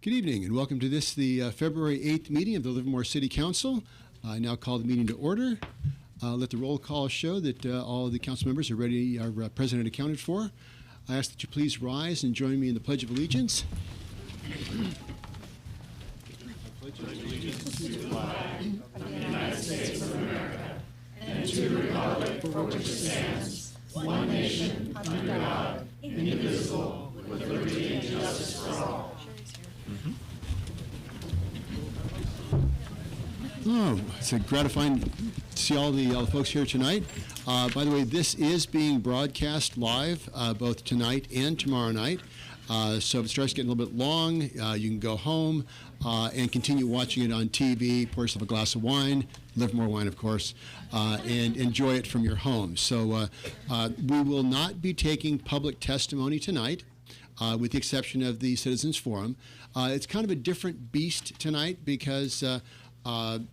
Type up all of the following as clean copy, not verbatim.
Good evening and welcome to this, the February 8th meeting of the Livermore City Council. I now call the meeting to order. Let the roll call show that all of the council members are present and accounted for. I ask that you please rise and join me in the Pledge of Allegiance. I pledge allegiance to the flag of the United States of America and to the republic for which it stands, one nation, under God, indivisible, with liberty and justice for all. Oh, it's gratifying to see all the folks here tonight. By the way, this is being broadcast live both tonight and tomorrow night. So if it starts getting a little bit long, you can go home and continue watching it on TV, pour yourself a glass of wine, Livermore wine, of course, and enjoy it from your home. So we will not be taking public testimony tonight. With the exception of the Citizens Forum. It's kind of a different beast tonight because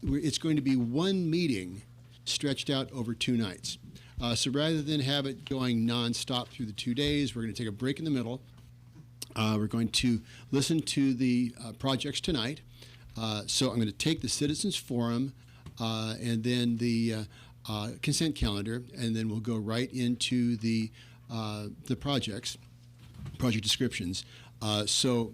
it's going to be one meeting stretched out over 2 nights. So rather than have it going nonstop through the 2 days, we're going to take a break in the middle. We're going to listen to the projects tonight. So I'm going to take the Citizens Forum and then the consent calendar, and then we'll go right into the project descriptions. So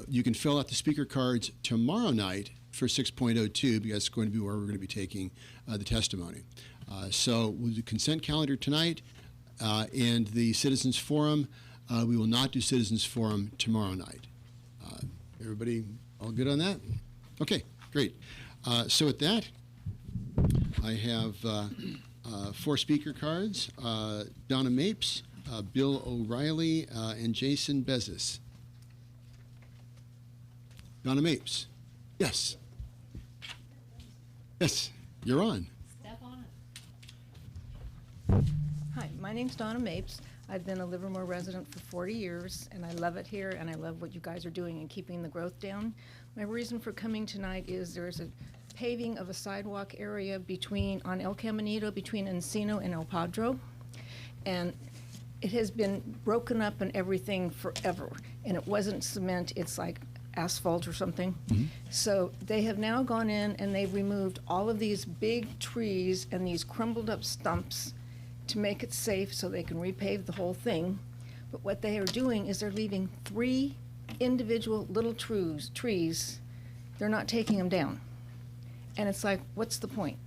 you can fill out the speaker cards tomorrow night for 6.02 because it's going to be where we're going to be taking the testimony. So we'll do consent calendar tonight and the Citizens Forum. We will not do Citizens Forum tomorrow night. Everybody all good on that? Okay, great. So with that, I have 4 speaker cards. Donna Mapes, Bill O'Reilly, and Jason Bezos. Donna Mapes. Yes. Yes, you're on. Step on it. Hi, my name's Donna Mapes. I've been a Livermore resident for 40 years, and I love it here, and I love what you guys are doing in keeping the growth down. My reason for coming tonight is there's a paving of a sidewalk area on El Caminito between Encino and El Padro, and it has been broken up and everything forever, and it wasn't cement, it's like asphalt or something. Mm-hmm. So they have now gone in and they've removed all of these big trees and these crumbled up stumps to make it safe so they can repave the whole thing. But what they are doing is they're leaving 3 individual little trees. They're not taking them down. And it's like, what's the point?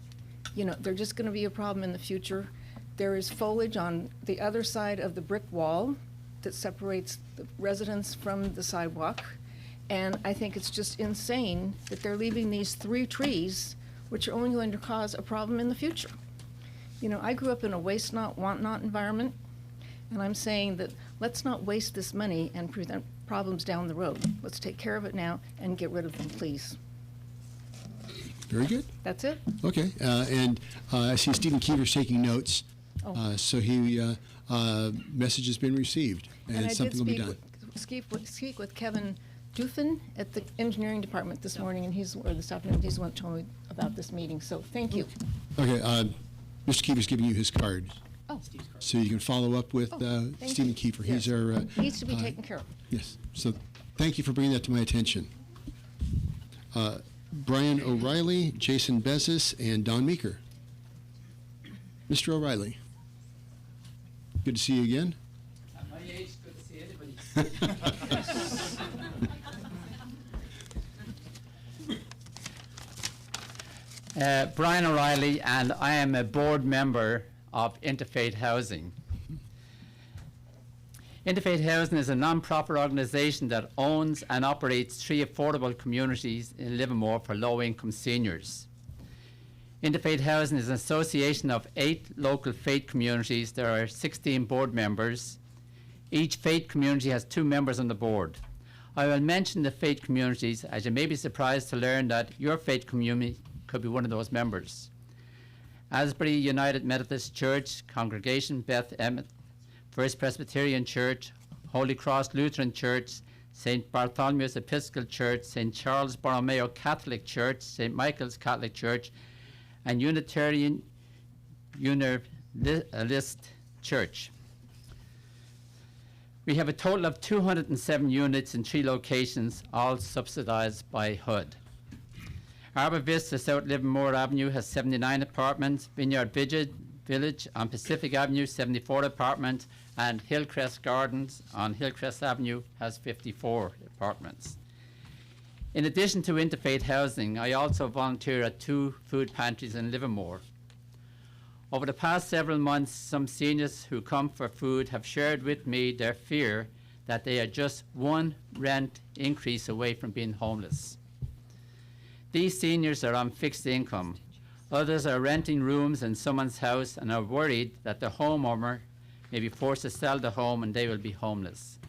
You know, they're just going to be a problem in the future. There is foliage on the other side of the brick wall that separates the residents from the sidewalk. And I think it's just insane that they're leaving these 3 trees, which are only going to cause a problem in the future. You know, I grew up in a waste not, want not environment, and I'm saying that let's not waste this money and prevent problems down the road. Let's take care of it now and get rid of them, please. Very good. That's it? Okay, and I see Stephen Keever's taking notes. Oh. So message has been received, and something will be done. Speak with Kevin Dufin at the engineering department this morning, and this afternoon, he's the one that told me about this meeting, so thank you. Okay, Mr. Keever's giving you his card. Oh. So you can follow up with Stephen Keever. Yes. He's our... needs to be taken care of. Yes, so thank you for bringing that to my attention. Brian O'Reilly, Jason Bezos, and Don Meeker. Mr. O'Reilly. Good to see you again. At my age, good to see anybody. Brian O'Reilly, and I am a board member of Interfaith Housing. Interfaith Housing is a non-profit organisation that owns and operates 3 affordable communities in Livermore for low-income seniors. Interfaith Housing is an association of 8 local faith communities. There are 16 board members. Each faith community has 2 members on the board. I will mention the faith communities, as you may be surprised to learn that your faith community could be one of those members. Asbury United Methodist Church, Congregation Beth Emmet, First Presbyterian Church, Holy Cross Lutheran Church, St. Bartholomew's Episcopal Church, St. Charles Borromeo Catholic Church, St. Michael's Catholic Church, and Unitarian Universalist Church. We have a total of 207 units in 3 locations, all subsidized by HUD. Harbour Vista, South Livermore Avenue has 79 apartments, Vineyard Village on Pacific Avenue, 74 apartments, and Hillcrest Gardens on Hillcrest Avenue has 54 apartments. In addition to interfaith housing, I also volunteer at 2 food pantries in Livermore. Over the past several months, some seniors who come for food have shared with me their fear that they are just one rent increase away from being homeless. These seniors are on fixed income. Others are renting rooms in someone's house and are worried that the homeowner may be forced to sell the home and they will be homeless.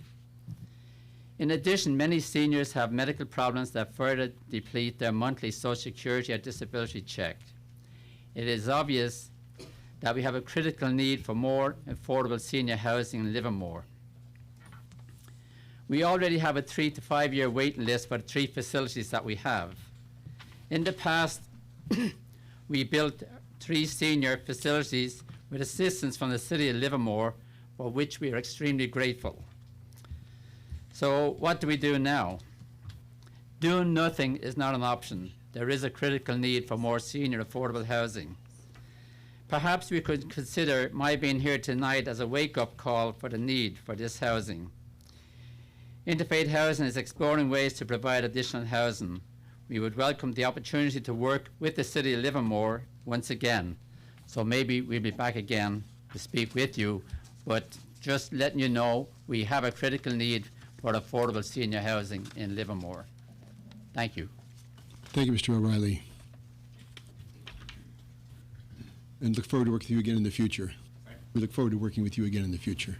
In addition, many seniors have medical problems that further deplete their monthly Social Security or disability check. It is obvious that we have a critical need for more affordable senior housing in Livermore. We already have a 3 to 5 year waiting list for the 3 facilities that we have. In the past, we built 3 senior facilities with assistance from the City of Livermore, for which we are extremely grateful. So what do we do now? Doing nothing is not an option. There is a critical need for more senior affordable housing. Perhaps we could consider my being here tonight as a wake-up call for the need for this housing. Interfaith Housing is exploring ways to provide additional housing. We would welcome the opportunity to work with the City of Livermore once again. So maybe we'll be back again to speak with you, but just letting you know we have a critical need for affordable senior housing in Livermore. Thank you. Thank you, Mr. O'Reilly. And look forward to working with you again in the future. Right. We look forward to working with you again in the future.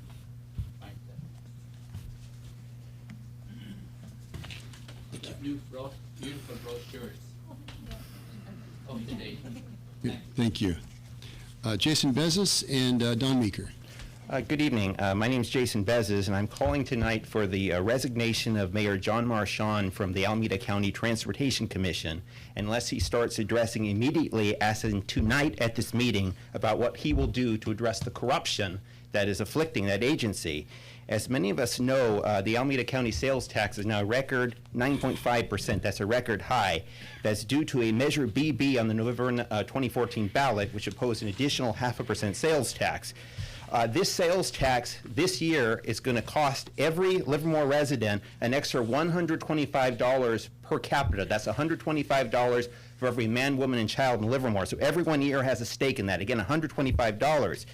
Beautiful brochures. Up to date. Yeah, thank you. Jason Bezos and Don Meeker. Good evening. My name is Jason Bezos, and I'm calling tonight for the resignation of Mayor John Marchand from the Alameda County Transportation Commission, unless he starts addressing immediately, as in tonight at this meeting, about what he will do to address the corruption that is afflicting that agency. As many of us know, the Alameda County sales tax is now a record 9.5%. That's a record high. That's due to a Measure BB on the November 2014 ballot, which imposed an additional 0.5% sales tax. This sales tax this year is going to cost every Livermore resident an extra $125 per capita. That's $125 for every man, woman, and child in Livermore. So everyone here has a stake in that. Again, $125.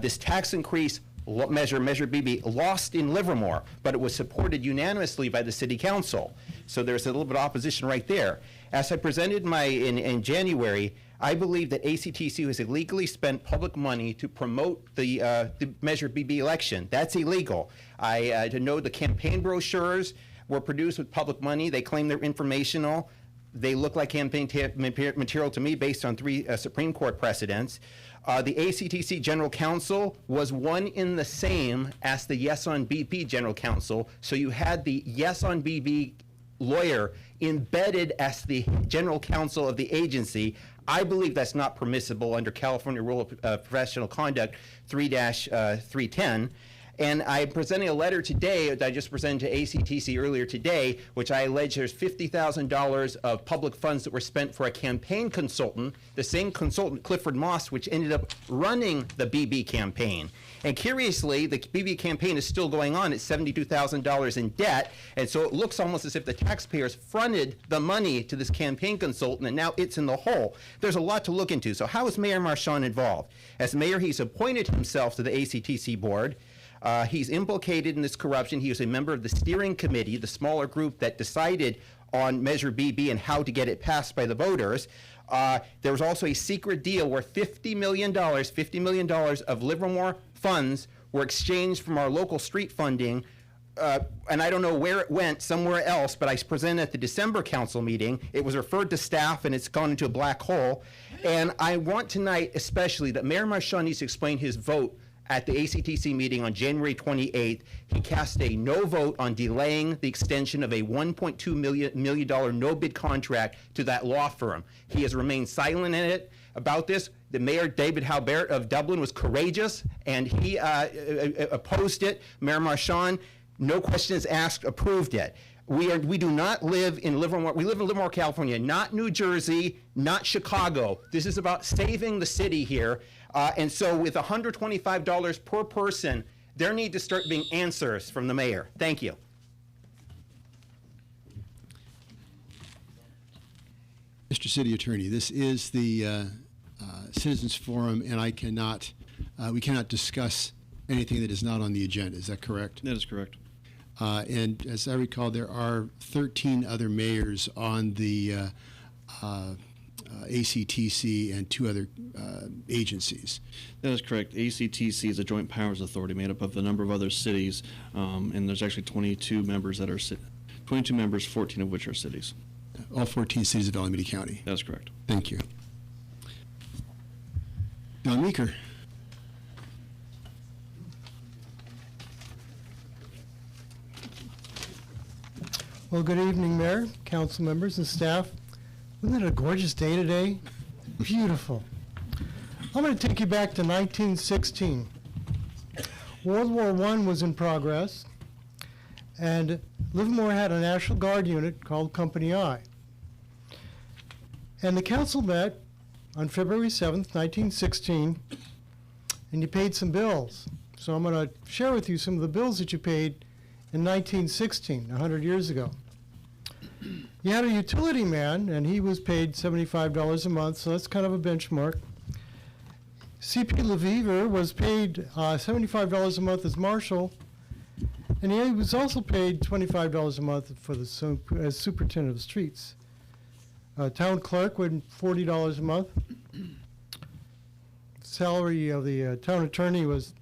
This tax increase Measure BB lost in Livermore, but it was supported unanimously by the City Council. So there's a little bit of opposition right there. As I presented in January, I believe that ACTC has illegally spent public money to promote the Measure BB election. That's illegal. To know the campaign brochures were produced with public money. They claim they're informational. They look like campaign material to me based on 3 Supreme Court precedents. The ACTC General Counsel was one in the same as the Yes on BB General Counsel. So you had the Yes on BB lawyer embedded as the General Counsel of the agency. I believe that's not permissible under California Rule of Professional Conduct 3-310. And I'm presenting a letter today that I just presented to ACTC earlier today, which I allege there's $50,000 of public funds that were spent for a campaign consultant, the same consultant, Clifford Moss, which ended up running the BB campaign. And curiously, the BB campaign is still going on at $72,000 in debt, and so it looks almost as if the taxpayers fronted the money to this campaign consultant, and now it's in the hole. There's a lot to look into. So how is Mayor Marchand involved? As mayor, he's appointed himself to the ACTC board. He's implicated in this corruption. He was a member of the steering committee, the smaller group that decided on Measure BB and how to get it passed by the voters. There was also a secret deal where $50 million of Livermore funds were exchanged from our local street funding, and I don't know where it went, somewhere else, but I presented at the December council meeting. It was referred to staff, and it's gone into a black hole. And I want tonight especially that Mayor Marchand needs to explain his vote at the ACTC meeting on January 28th. He cast a no vote on delaying the extension of a $1.2 million no-bid contract to that law firm. He has remained silent in it. about this. The Mayor David Halbert of Dublin was courageous, and he opposed it. Mayor Marchand, no questions asked, approved it. We do not live in Livermore. We live in Livermore, California, not New Jersey, not Chicago. This is about saving the city here. And so with $125 per person, there need to start being answers from the mayor. Thank you. Mr. City Attorney, this is the Citizens Forum, and we cannot discuss anything that is not on the agenda. Is that correct? That is correct. And as I recall, there are 13 other mayors on the ACTC and 2 other agencies. That is correct. ACTC is a joint powers authority made up of a number of other cities, and there's actually 22 members that are 22 members, 14 of which are cities. All 14 cities of Alameda County. That is correct. Thank you. Don Meeker. Well, good evening, Mayor, council members, and staff. Isn't it a gorgeous day today? Beautiful. I'm going to take you back to 1916. World War I was in progress, and Livermore had a National Guard unit called Company I. And the council met on February 7th, 1916, and you paid some bills. So I'm going to share with you some of the bills that you paid in 1916, 100 years ago. You had a utility man, and he was paid $75 a month, so that's kind of a benchmark. C.P. Leviever was paid $75 a month as marshal, and he was also paid $25 a month for as superintendent of streets. Town clerk would $40 a month. Salary of the town attorney was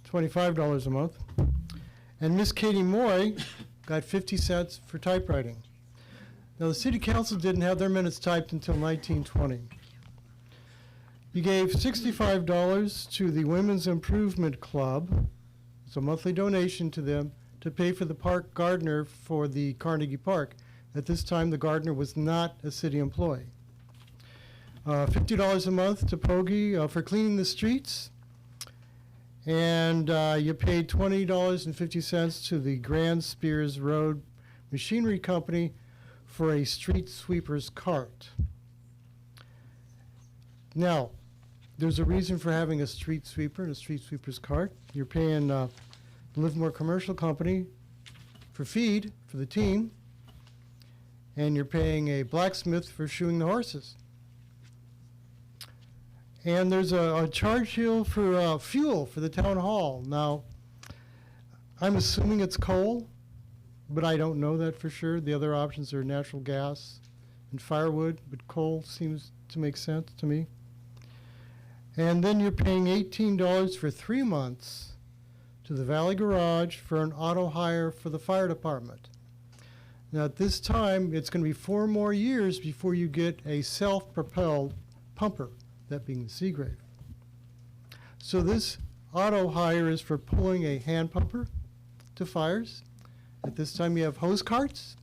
$25 a month. And Miss Katie Moy got 50 cents for typewriting. Now, the city council didn't have their minutes typed until 1920. You gave $65 to the Women's Improvement Club. It's a monthly donation to them to pay for the park gardener for the Carnegie Park. At this time, the gardener was not a city employee. $50 a month to Pogie for cleaning the streets. And you paid $20.50 to the Grand Spears Road Machinery Company for a street sweeper's cart. Now, there's a reason for having a street sweeper and a street sweeper's cart. You're paying the Livermore Commercial Company for feed for the team, and you're paying a blacksmith for shoeing the horses. And there's a charge here for fuel for the town hall. Now, I'm assuming it's coal, but I don't know that for sure. The other options are natural gas and firewood, but coal seems to make sense to me. And then you're paying $18 for 3 months to the Valley Garage for an auto hire for the fire department. Now, at this time, it's going to be 4 more years before you get a self-propelled pumper, that being the Seagrave. So this auto hire is for pulling a hand pumper to fires. At this time, you have hose carts,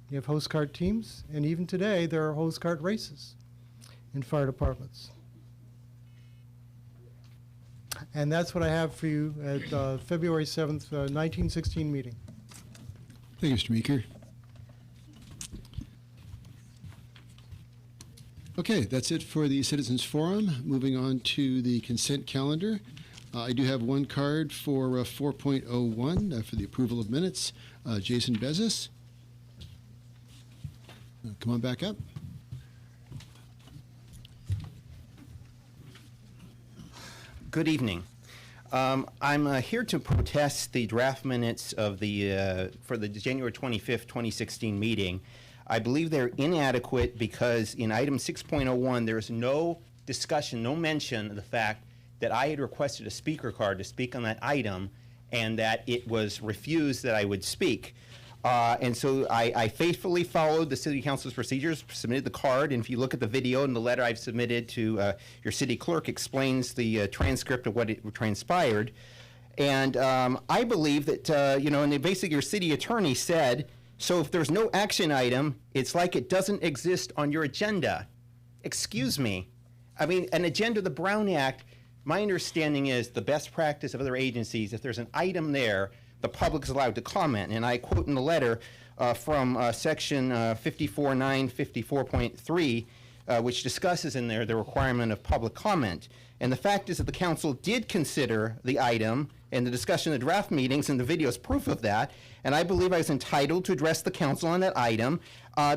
you have hose cart teams, and even today, there are hose cart races in fire departments. And that's what I have for you at February 7th, 1916 meeting. Thank you, Mr. Meeker. Okay, that's it for the Citizens Forum. Moving on to the consent calendar. I do have one card for 4.01 for the approval of minutes. Jason Bezos. Come on back up. Good evening. I'm here to protest the draft minutes of the for the January 25th, 2016 meeting. I believe they're inadequate because in item 6.01, there is no discussion, no mention of the fact that I had requested a speaker card to speak on that item and that it was refused that I would speak. And so I faithfully followed the City Council's procedures, submitted the card, and if you look at the video and the letter I've submitted to your city clerk explains the transcript of what it transpired. And I believe that, and basically your city attorney said, so if there's no action item, it's like it doesn't exist on your agenda. Excuse me. I mean, an agenda of the Brown Act, my understanding is the best practice of other agencies, if there's an item there, the public is allowed to comment. And I quote in the letter from section 54.954.3, which discusses in there the requirement of public comment. And the fact is that the council did consider the item in the discussion of the draft meetings, and the video is proof of that. And I believe I was entitled to address the council on that item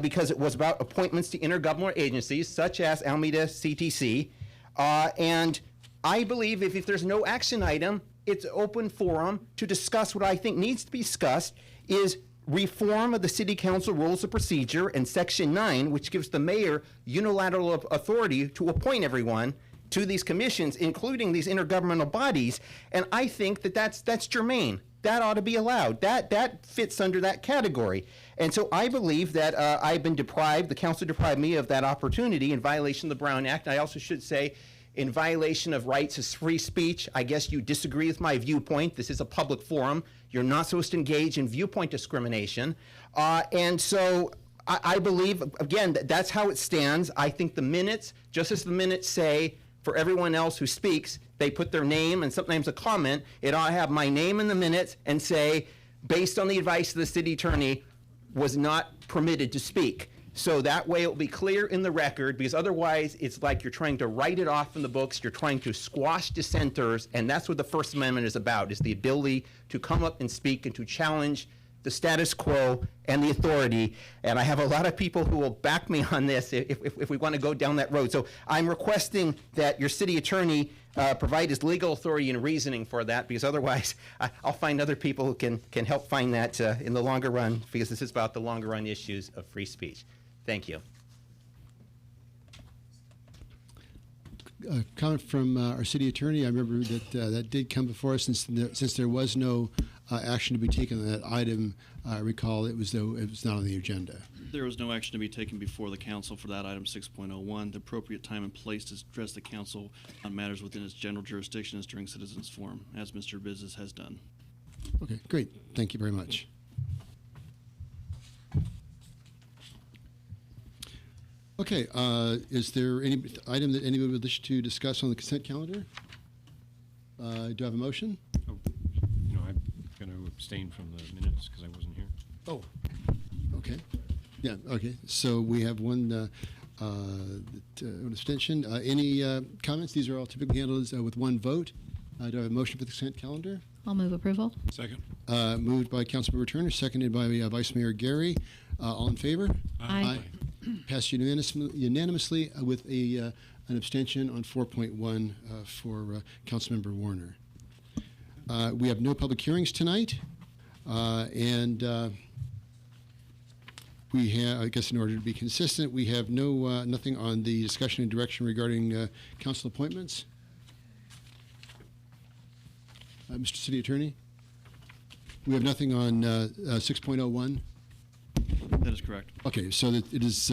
because it was about appointments to intergovernmental agencies such as Alameda CTC. And I believe if there's no action item, it's open forum to discuss what I think needs to be discussed is reform of the city council rules of procedure in section 9, which gives the mayor unilateral authority to appoint everyone to these commissions, including these intergovernmental bodies. And I think that that's germane. That ought to be allowed. That fits under that category. And so I believe that I've been deprived, the council deprived me of that opportunity in violation of the Brown Act. I also should say in violation of rights of free speech. I guess you disagree with my viewpoint. This is a public forum. You're not supposed to engage in viewpoint discrimination. And so I believe, again, that's how it stands. I think the minutes, just as the minutes say for everyone else who speaks, they put their name and sometimes a comment. It ought to have my name in the minutes and say, based on the advice of the city attorney, was not permitted to speak. So that way it will be clear in the record, because otherwise it's like you're trying to write it off in the books, you're trying to squash dissenters, and that's what the First Amendment is about, is the ability to come up and speak and to challenge the status quo and the authority. And I have a lot of people who will back me on this if we want to go down that road. So I'm requesting that your city attorney provide his legal authority and reasoning for that, because otherwise I'll find other people who can help find that in the longer run, because this is about the longer run issues of free speech. Thank you. A comment from our city attorney. I remember that that did come before us since there was no action to be taken on that item. I recall it was not on the agenda. There was no action to be taken before the council for that item 6.01. The appropriate time and place to address the council on matters within its general jurisdiction is during citizens forum, as Mr. Business has done. Okay, great. Thank you very much. Okay, is there any item that anyone would wish to discuss on the consent calendar? Do I have a motion? Oh, I'm going to abstain from the minutes because I wasn't here. Oh, okay. Yeah, okay. So we have one abstention. Any comments? These are all typically handled with one vote. Do I have a motion for the consent calendar? I'll move approval. Second. Moved by Councilmember Turner, seconded by Vice Mayor Gary. All in favor? Aye. Passed unanimously with an abstention on 4.1 for Councilmember Warner. We have no public hearings tonight, and we have, I guess in order to be consistent, we have nothing on the discussion and direction regarding council appointments. Mr. City Attorney? We have nothing on 6.01. That is correct. Okay, so that it is,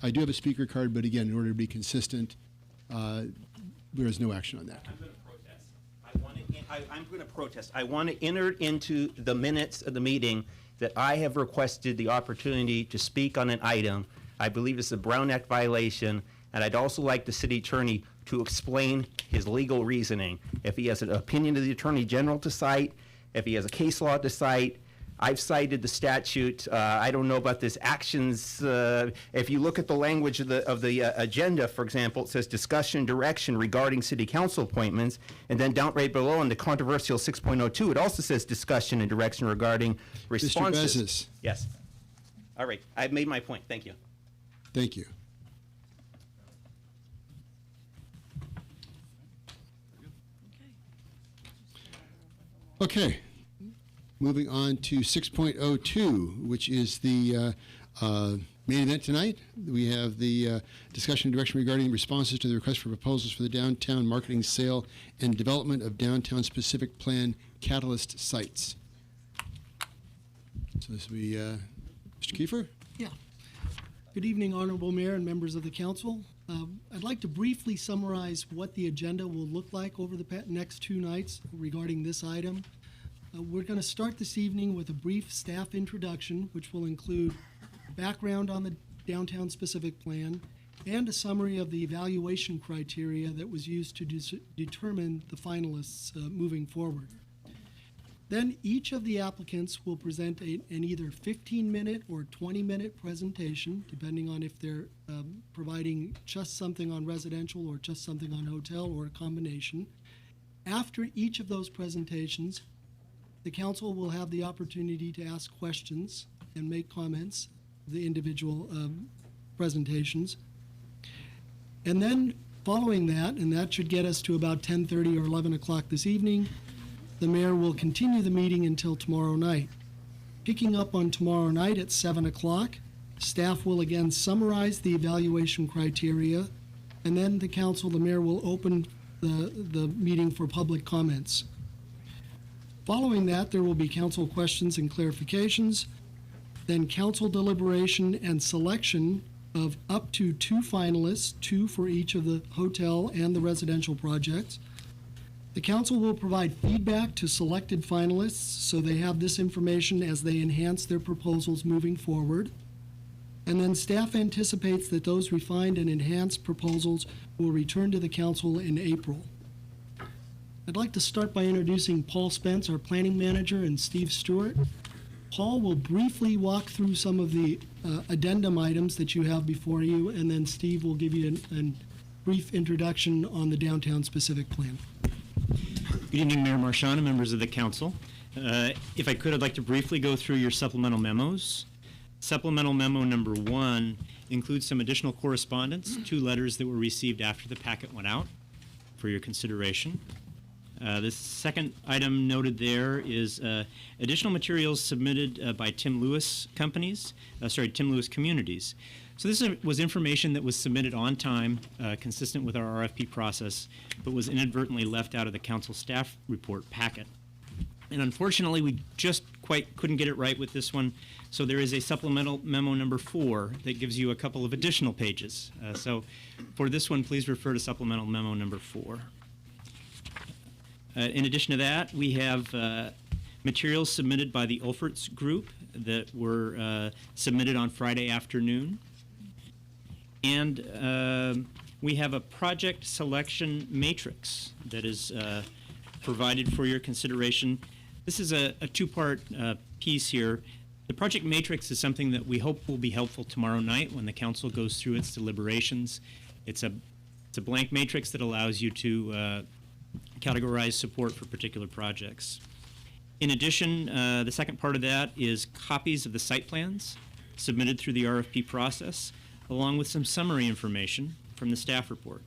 I do have a speaker card, but again, in order to be consistent, there is no action on that. I'm going to protest. I'm going to protest. I want to enter into the minutes of the meeting that I have requested the opportunity to speak on an item. I believe it's a Brown Act violation, and I'd also like the city attorney to explain his legal reasoning. If he has an opinion of the Attorney General to cite, if he has a case law to cite. I've cited the statute. I don't know about this actions. If you look at the language of the agenda, for example, it says discussion direction regarding city council appointments, and then down right below in the controversial 6.02, it also says discussion and direction regarding responses. Mr. Bezos. Yes. All right. I've made my point. Thank you. Thank you. Okay. Moving on to 6.02, which is the main event tonight. We have the discussion and direction regarding responses to the request for proposals for the downtown marketing, sale, and development of downtown specific plan catalyst sites. So this will be Mr. Kiefer. Yeah. Good evening, Honorable Mayor and members of the council. I'd like to briefly summarize what the agenda will look like over the next two nights regarding this item. We're going to start this evening with a brief staff introduction, which will include background on the downtown specific plan and a summary of the evaluation criteria that was used to determine the finalists moving forward. Then each of the applicants will present an either 15-minute or 20-minute presentation, depending on if they're providing just something on residential or just something on hotel or a combination. After each of those presentations, the council will have the opportunity to ask questions and make comments of the individual presentations. And then following that, and that should get us to about 10:30 or 11 o'clock this evening, the mayor will continue the meeting until tomorrow night. Picking up on tomorrow night at 7 o'clock, staff will again summarize the evaluation criteria, and then the mayor will open the meeting for public comments. Following that, there will be council questions and clarifications, then council deliberation and selection of up to 2 finalists, 2 for each of the hotel and the residential projects. The council will provide feedback to selected finalists so they have this information as they enhance their proposals moving forward. And then staff anticipates that those refined and enhanced proposals will return to the council in April. I'd like to start by introducing Paul Spence, our planning manager, and Steve Stewart. Paul will briefly walk through some of the addendum items that you have before you, and then Steve will give you a brief introduction on the downtown specific plan. Good evening, Mayor Marchand and members of the council. If I could, I'd like to briefly go through your supplemental memos. Supplemental memo number 1 includes some additional correspondence, 2 letters that were received after the packet went out for your consideration. The second item noted there is additional materials submitted by Tim Lewis Communities. So this was information that was submitted on time, consistent with our RFP process, but was inadvertently left out of the council staff report packet. And unfortunately, we just quite couldn't get it right with this one, so there is a supplemental memo number 4 that gives you a couple of additional pages. So for this one, please refer to supplemental memo number 4. In addition to that, we have materials submitted by the Ulferts Group that were submitted on Friday afternoon. And we have a project selection matrix that is provided for your consideration. This is a 2-part piece here. The project matrix is something that we hope will be helpful tomorrow night when the council goes through its deliberations. It's a blank matrix that allows you to categorize support for particular projects. In addition, the second part of that is copies of the site plans submitted through the RFP process, along with some summary information from the staff report.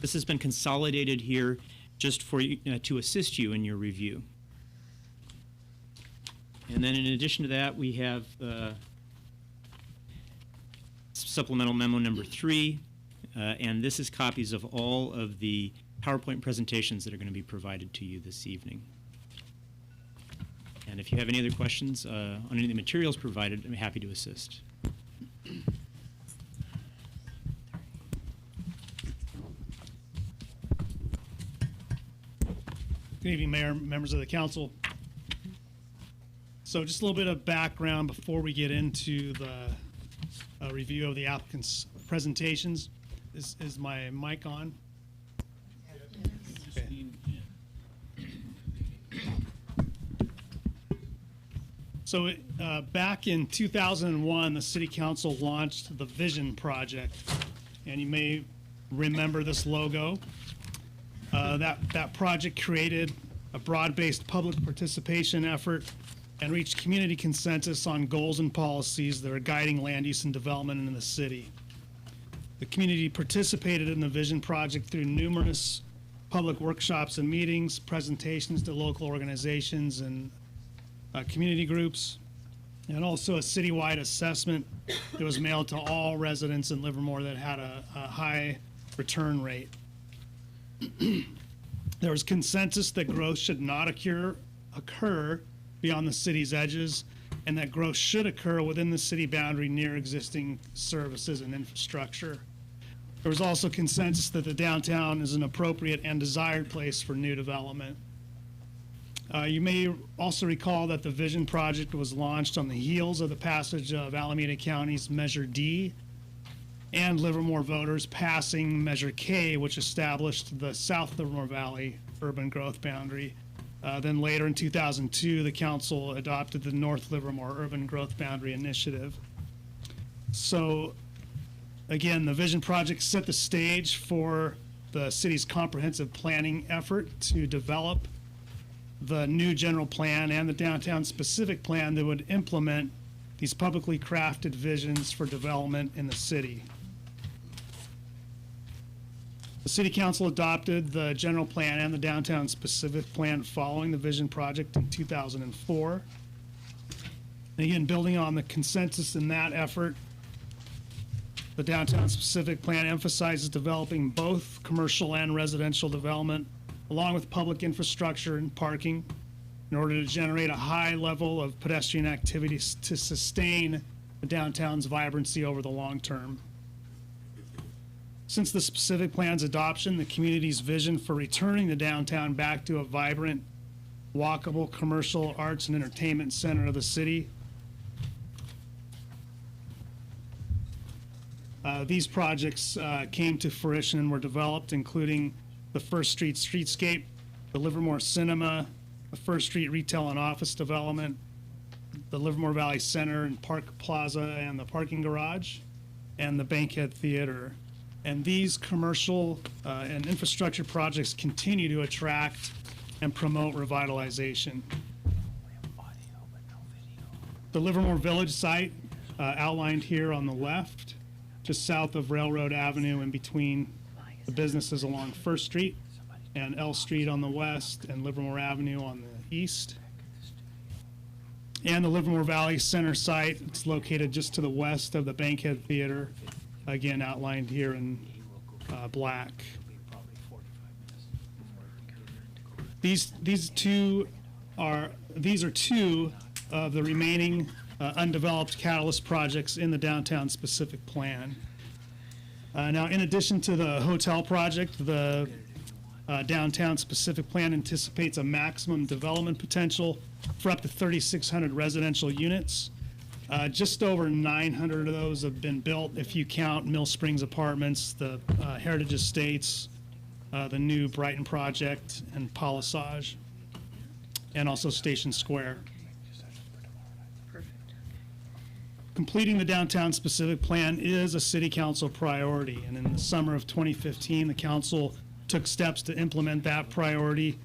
This has been consolidated here just for you, to assist you in your review. And then in addition to that, we have supplemental memo number 3, and this is copies of all of the PowerPoint presentations that are going to be provided to you this evening. And if you have any other questions on any of the materials provided, I'm happy to assist. Good evening, Mayor, members of the council. So just a little bit of background before we get into the review of the applicant's presentations. Is my mic on? Okay. So back in 2001, the City Council launched the Vision Project, and you may remember this logo. That project created a broad-based public participation effort and reached community consensus on goals and policies that are guiding land use and development in the city. The community participated in the Vision Project through numerous public workshops and meetings, presentations to local organizations and community groups, and also a citywide assessment that was mailed to all residents in Livermore that had a high return rate. There was consensus that growth should not occur beyond the city's edges, and that growth should occur within the city boundary near existing services and infrastructure. There was also consensus that the downtown is an appropriate and desired place for new development. You may also recall that the Vision Project was launched on the heels of the passage of Alameda County's Measure D, and Livermore voters passing Measure K, which established the South Livermore Valley urban growth boundary. Then later in 2002, the council adopted the North Livermore Urban Growth Boundary Initiative. So again, the Vision Project set the stage for the city's comprehensive planning effort to develop the new general plan and the downtown specific plan that would implement these publicly crafted visions for development in the city. The City Council adopted the general plan and the downtown specific plan following the Vision Project in 2004. And again, building on the consensus in that effort, the downtown specific plan emphasizes developing both commercial and residential development, along with public infrastructure and parking, in order to generate a high level of pedestrian activities to sustain the downtown's vibrancy over the long term. Since the specific plan's adoption, the community's vision for returning the downtown back to a vibrant, walkable commercial arts and entertainment center of the city. These projects came to fruition and were developed, including the First Street Streetscape, the Livermore Cinema, the First Street Retail and Office Development, the Livermore Valley Center and Park Plaza and the parking garage, and the Bankhead Theater. And these commercial and infrastructure projects continue to attract and promote revitalization. The Livermore Village site, outlined here on the left, just south of Railroad Avenue in between the businesses along First Street and L Street on the west and Livermore Avenue on the east. And the Livermore Valley Center site, it's located just to the west of the Bankhead Theater, again outlined here in black. These are two of the remaining undeveloped catalyst projects in the downtown specific plan. Now, in addition to the hotel project, the downtown specific plan anticipates a maximum development potential for up to 3,600 residential units. Just over 900 of those have been built if you count Mill Springs Apartments, the Heritage Estates, the new Brighton project, and Palisage, and also Station Square. Completing the downtown specific plan is a city council priority, and in the summer of 2015, the council took steps to implement that priority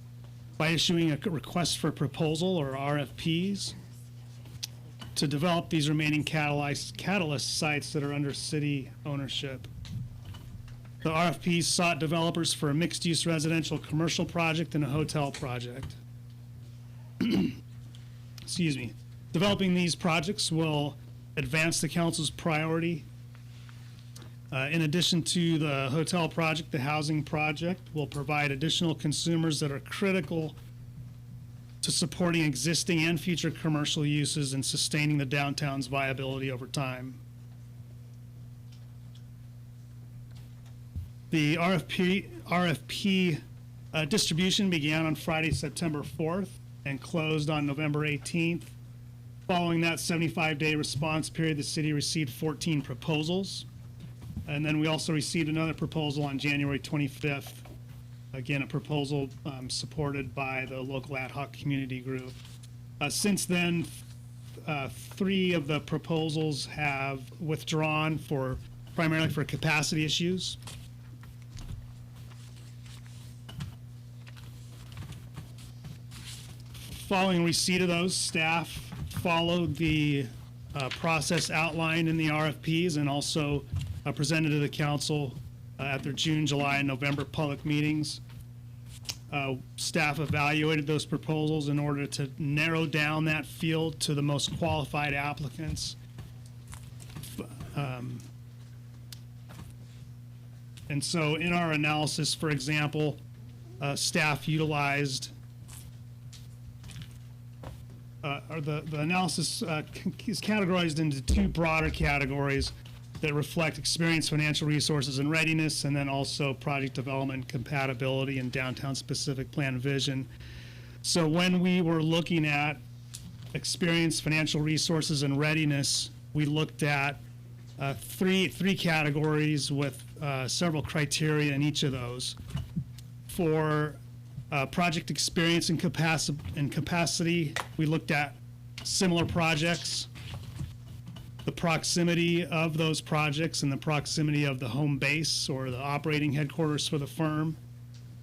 by issuing a request for proposal, or RFPs, to develop these remaining catalyst sites that are under city ownership. The RFPs sought developers for a mixed-use residential commercial project and a hotel project. Excuse me. Developing these projects will advance the council's priority. In addition to the hotel project, the housing project will provide additional consumers that are critical to supporting existing and future commercial uses and sustaining the downtown's viability over time. The RFP distribution began on Friday, September 4th and closed on November 18th. Following that 75-day response period, the city received 14 proposals. And then we also received another proposal on January 25th. Again, a proposal supported by the local ad hoc community group. Since then, 3 of the proposals have withdrawn primarily for capacity issues. Following receipt of those, staff followed the process outlined in the RFPs and also presented to the council at their June, July, and November public meetings. Staff evaluated those proposals in order to narrow down that field to the most qualified applicants. And so in our analysis, for example, staff utilized the analysis is categorized into 2 broader categories that reflect experience, financial resources, and readiness, and then also project development, compatibility, and downtown specific plan vision. So when we were looking at experience, financial resources, and readiness, we looked at three categories with several criteria in each of those. For project experience and capacity, we looked at similar projects, the proximity of those projects and the proximity of the home base or the operating headquarters for the firm,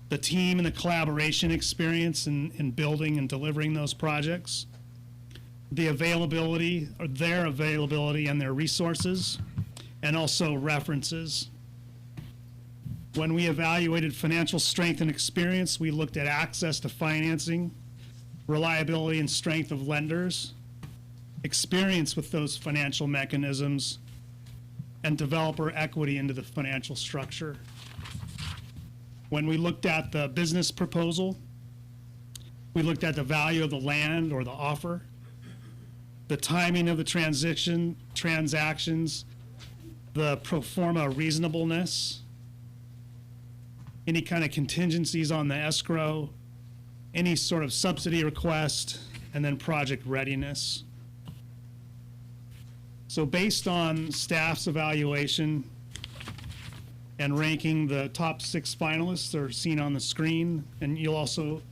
the team and the collaboration experience in building and delivering those projects, the availability, or their availability and their resources, and also references. When we evaluated financial strength and experience, we looked at access to financing, reliability and strength of lenders, experience with those financial mechanisms, and developer equity into the financial structure. When we looked at the business proposal, we looked at the value of the land or the offer, the timing of the transactions, the pro forma reasonableness, any kind of contingencies on the escrow, any sort of subsidy request, and then project readiness. So based on staff's evaluation and ranking, the top 6 finalists are seen on the screen, and you'll also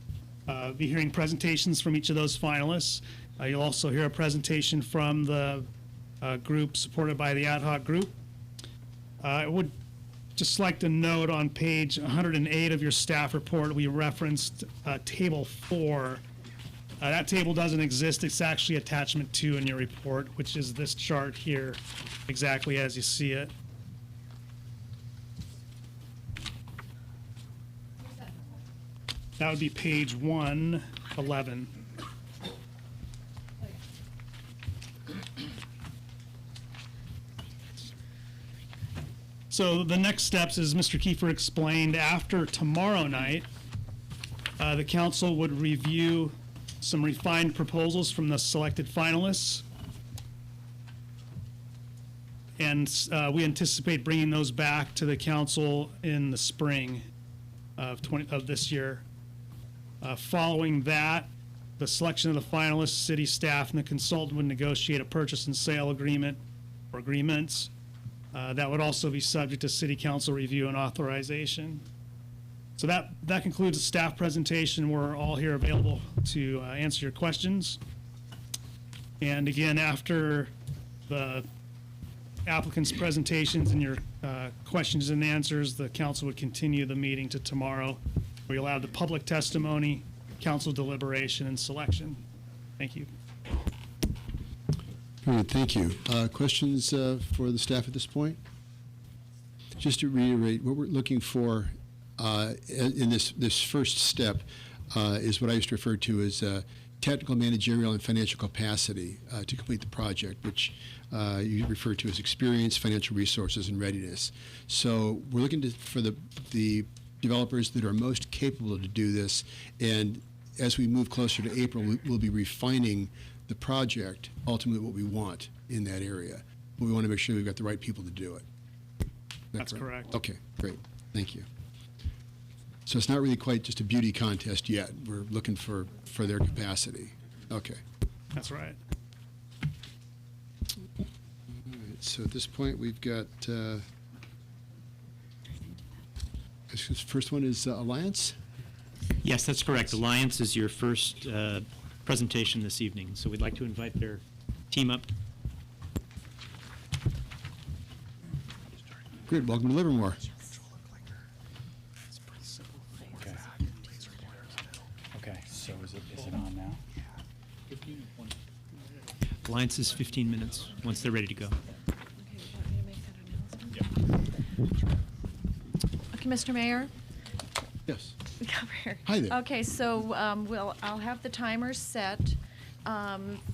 be hearing presentations from each of those finalists. You'll also hear a presentation from the group supported by the ad hoc group. I would just like to note on page 108 of your staff report, we referenced table 4. That table doesn't exist. It's actually attachment 2 in your report, which is this chart here, exactly as you see it. That would be page 111. So the next steps, as Mr. Kiefer explained, after tomorrow night, the council would review some refined proposals from the selected finalists. And we anticipate bringing those back to the council in the spring of this year. Following that, the selection of the finalists, city staff, and the consultant would negotiate a purchase and sale agreement or agreements. That would also be subject to city council review and authorization. So that concludes the staff presentation. We're all here available to answer your questions. And again, after the applicants' presentations and your questions and answers, the council would continue the meeting to tomorrow, where you'll have the public testimony, council deliberation, and selection. Thank you. Very good, thank you. Questions for the staff at this point? Just to reiterate, what we're looking for in this first step is what I used to refer to as technical, managerial, and financial capacity to complete the project, which you refer to as experience, financial resources, and readiness. So we're looking for the developers that are most capable to do this, and as we move closer to April, we'll be refining the project, ultimately what we want in that area. But we want to make sure we've got the right people to do it. That's correct. Okay, great. Thank you. So it's not really quite just a beauty contest yet. We're looking for their capacity. Okay. That's right. All right, so at this point, we've got, this first one is Alliance. Yes, that's correct. Alliance is your first presentation this evening, so we'd like to invite their team up. Great, welcome to Livermore. Okay, so is it on now? Alliance is 15 minutes once they're ready to go. Okay, Mr. Mayor? Yes. Come here. Hi there. Okay, so I'll have the timers set.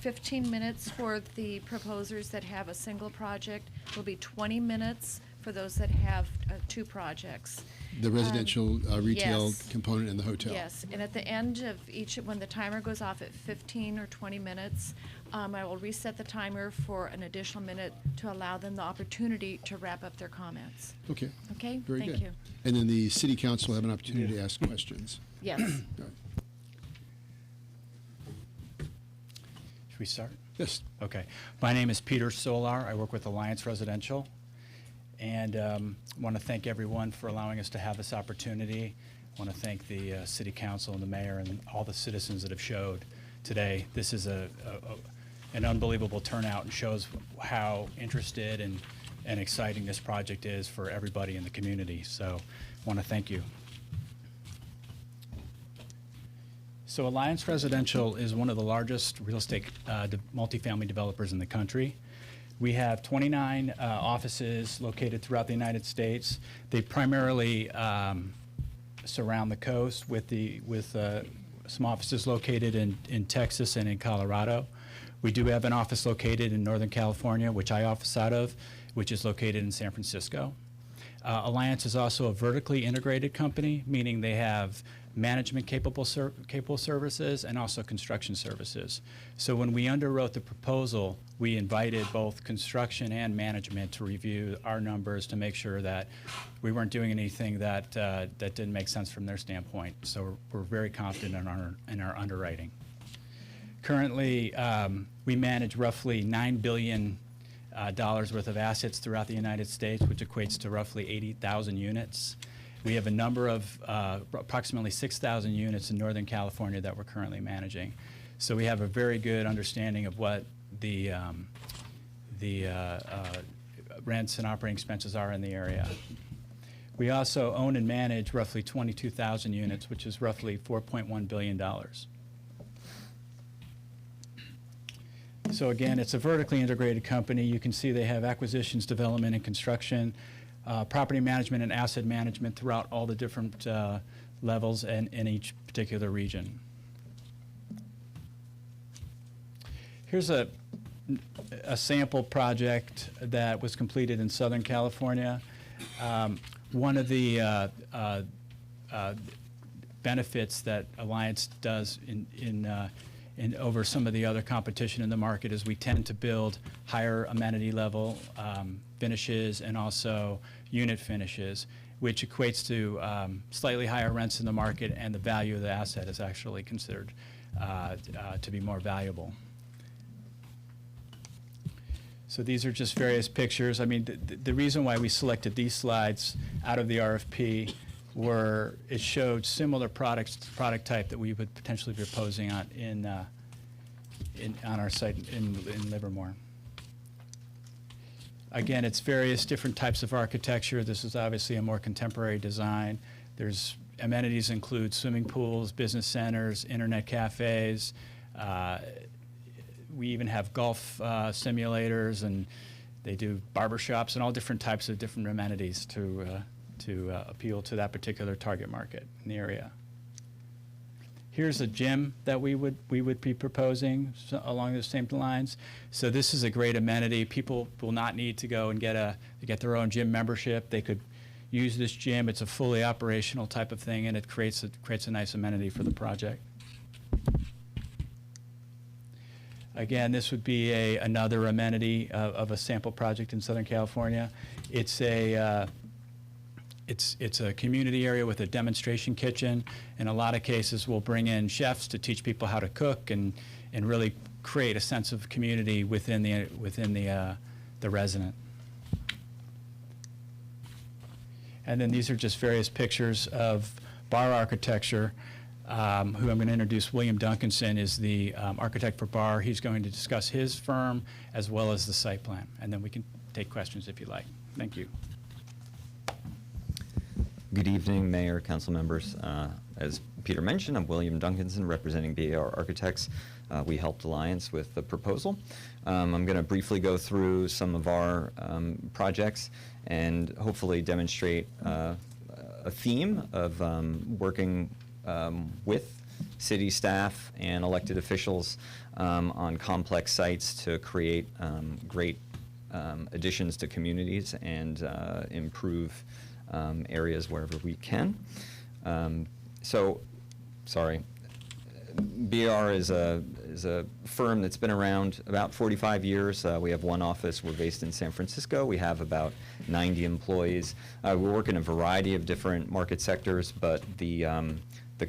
15 minutes for the proposers that have a single project. Will be 20 minutes for those that have 2 projects. The residential retail yes. component and the hotel. Yes, and at the end of each, when the timer goes off at 15 or 20 minutes, I will reset the timer for an additional minute to allow them the opportunity to wrap up their comments. Okay. Okay? Very Thank good. you. And then the city council will have an opportunity to ask questions. Yes. All right. Should we start? Yes. Okay. My name is Peter Solar. I work with Alliance Residential. And want to thank everyone for allowing us to have this opportunity. I want to thank the City Council and the Mayor and all the citizens that have showed today. This is an unbelievable turnout and shows how interested and exciting this project is for everybody in the community. So I want to thank you. So Alliance Residential is one of the largest real estate multifamily developers in the country. We have 29 offices located throughout the United States. They primarily surround the coast with some offices located in Texas and in Colorado. We do have an office located in Northern California, which I office out of, which is located in San Francisco. Alliance is also a vertically integrated company, meaning they have management capable services and also construction services. So when we underwrote the proposal, we invited both construction and management to review our numbers to make sure that we weren't doing anything that didn't make sense from their standpoint. So we're very confident in our underwriting. Currently, we manage roughly $9 billion worth of assets throughout the United States, which equates to roughly 80,000 units. We have a number of approximately 6,000 units in Northern California that we're currently managing. So we have a very good understanding of what the rents and operating expenses are in the area. We also own and manage roughly 22,000 units, which is roughly $4.1 billion. So again, it's a vertically integrated company. You can see they have acquisitions, development, and construction, property management and asset management throughout all the different levels and in each particular region. Here's a sample project that was completed in Southern California. One of the benefits that Alliance does in over some of the other competition in the market is we tend to build higher amenity level finishes and also unit finishes, which equates to slightly higher rents in the market, and the value of the asset is actually considered to be more valuable. So these are just various pictures. I mean, the reason why we selected these slides out of the RFP were it showed similar product type that we would potentially be proposing on our site in Livermore. Again, it's various different types of architecture. This is obviously a more contemporary design. There's amenities include swimming pools, business centers, internet cafes. We even have golf simulators, and they do barbershops and all different types of different amenities to appeal to that particular target market in the area. Here's a gym that we would be proposing along the same lines. So this is a great amenity. People will not need to go and get their own gym membership. They could use this gym. It's a fully operational type of thing, and it creates a nice amenity for the project. Again, this would be another amenity of a sample project in Southern California. It's a community area with a demonstration kitchen. In a lot of cases, we'll bring in chefs to teach people how to cook and really create a sense of community within the resident. And then these are just various pictures of bar architecture. Who I'm going to introduce. William Duncanson is the architect for Bar. He's going to discuss his firm as well as the site plan, and then we can take questions if you like. Thank you. Good evening, Mayor, council members. As Peter mentioned, I'm William Duncanson, representing BAR Architects. We helped Alliance with the proposal. I'm going to briefly go through some of our projects and hopefully demonstrate a theme of working with city staff and elected officials on complex sites to create great additions to communities and improve areas wherever we can. BR is a firm that's been around about 45 years. We have one office. We're based in San Francisco. We have about 90 employees. We work in a variety of different market sectors, but the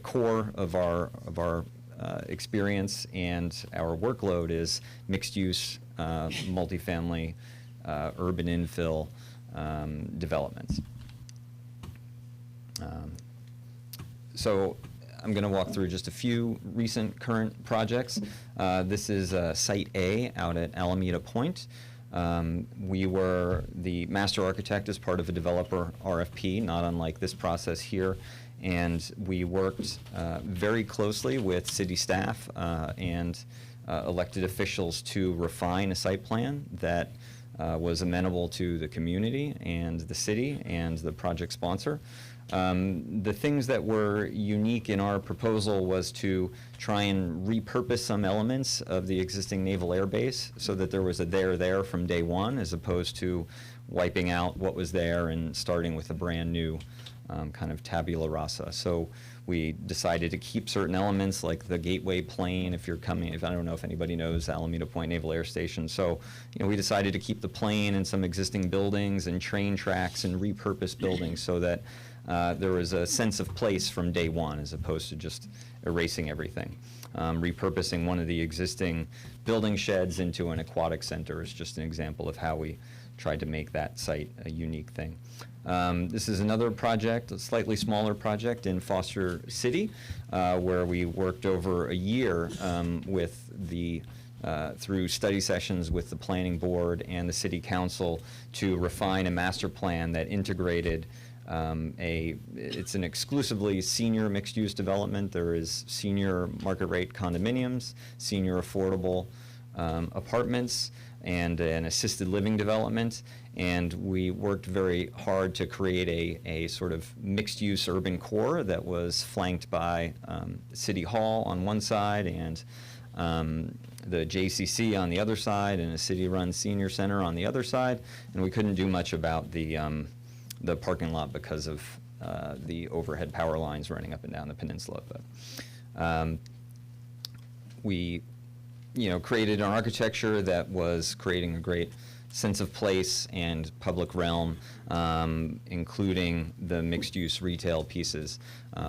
core of our experience and our workload is mixed-use, multifamily, urban infill developments. So I'm going to walk through just a few recent current projects. This is Site A out at Alameda Point. We were the master architect as part of a developer RFP, not unlike this process here, and we worked very closely with city staff and elected officials to refine a site plan that was amenable to the community and the city and the project sponsor. The things that were unique in our proposal was to try and repurpose some elements of the existing Naval Air Base so that there was a there from day one, as opposed to wiping out what was there and starting with a brand new kind of tabula rasa. So we decided to keep certain elements like the gateway plane. If you're coming, I don't know if anybody knows Alameda Point Naval Air Station. So, we decided to keep the plane and some existing buildings and train tracks and repurpose buildings so that there was a sense of place from day one, as opposed to just erasing everything. Repurposing one of the existing building sheds into an aquatic center is just an example of how we tried to make that site a unique thing. This is another project, a slightly smaller project in Foster City, where we worked over a year with the through study sessions with the planning board and the city council to refine a master plan that integrated it's an exclusively senior mixed-use development. There is senior market rate condominiums, senior affordable apartments, and an assisted living development. And we worked very hard to create a sort of mixed-use urban core that was flanked by City Hall on one side and the JCC on the other side and a city-run senior center on the other side. And we couldn't do much about the parking lot because of the overhead power lines running up and down the peninsula. But we, created an architecture that was creating a great sense of place and public realm, including the mixed-use retail pieces,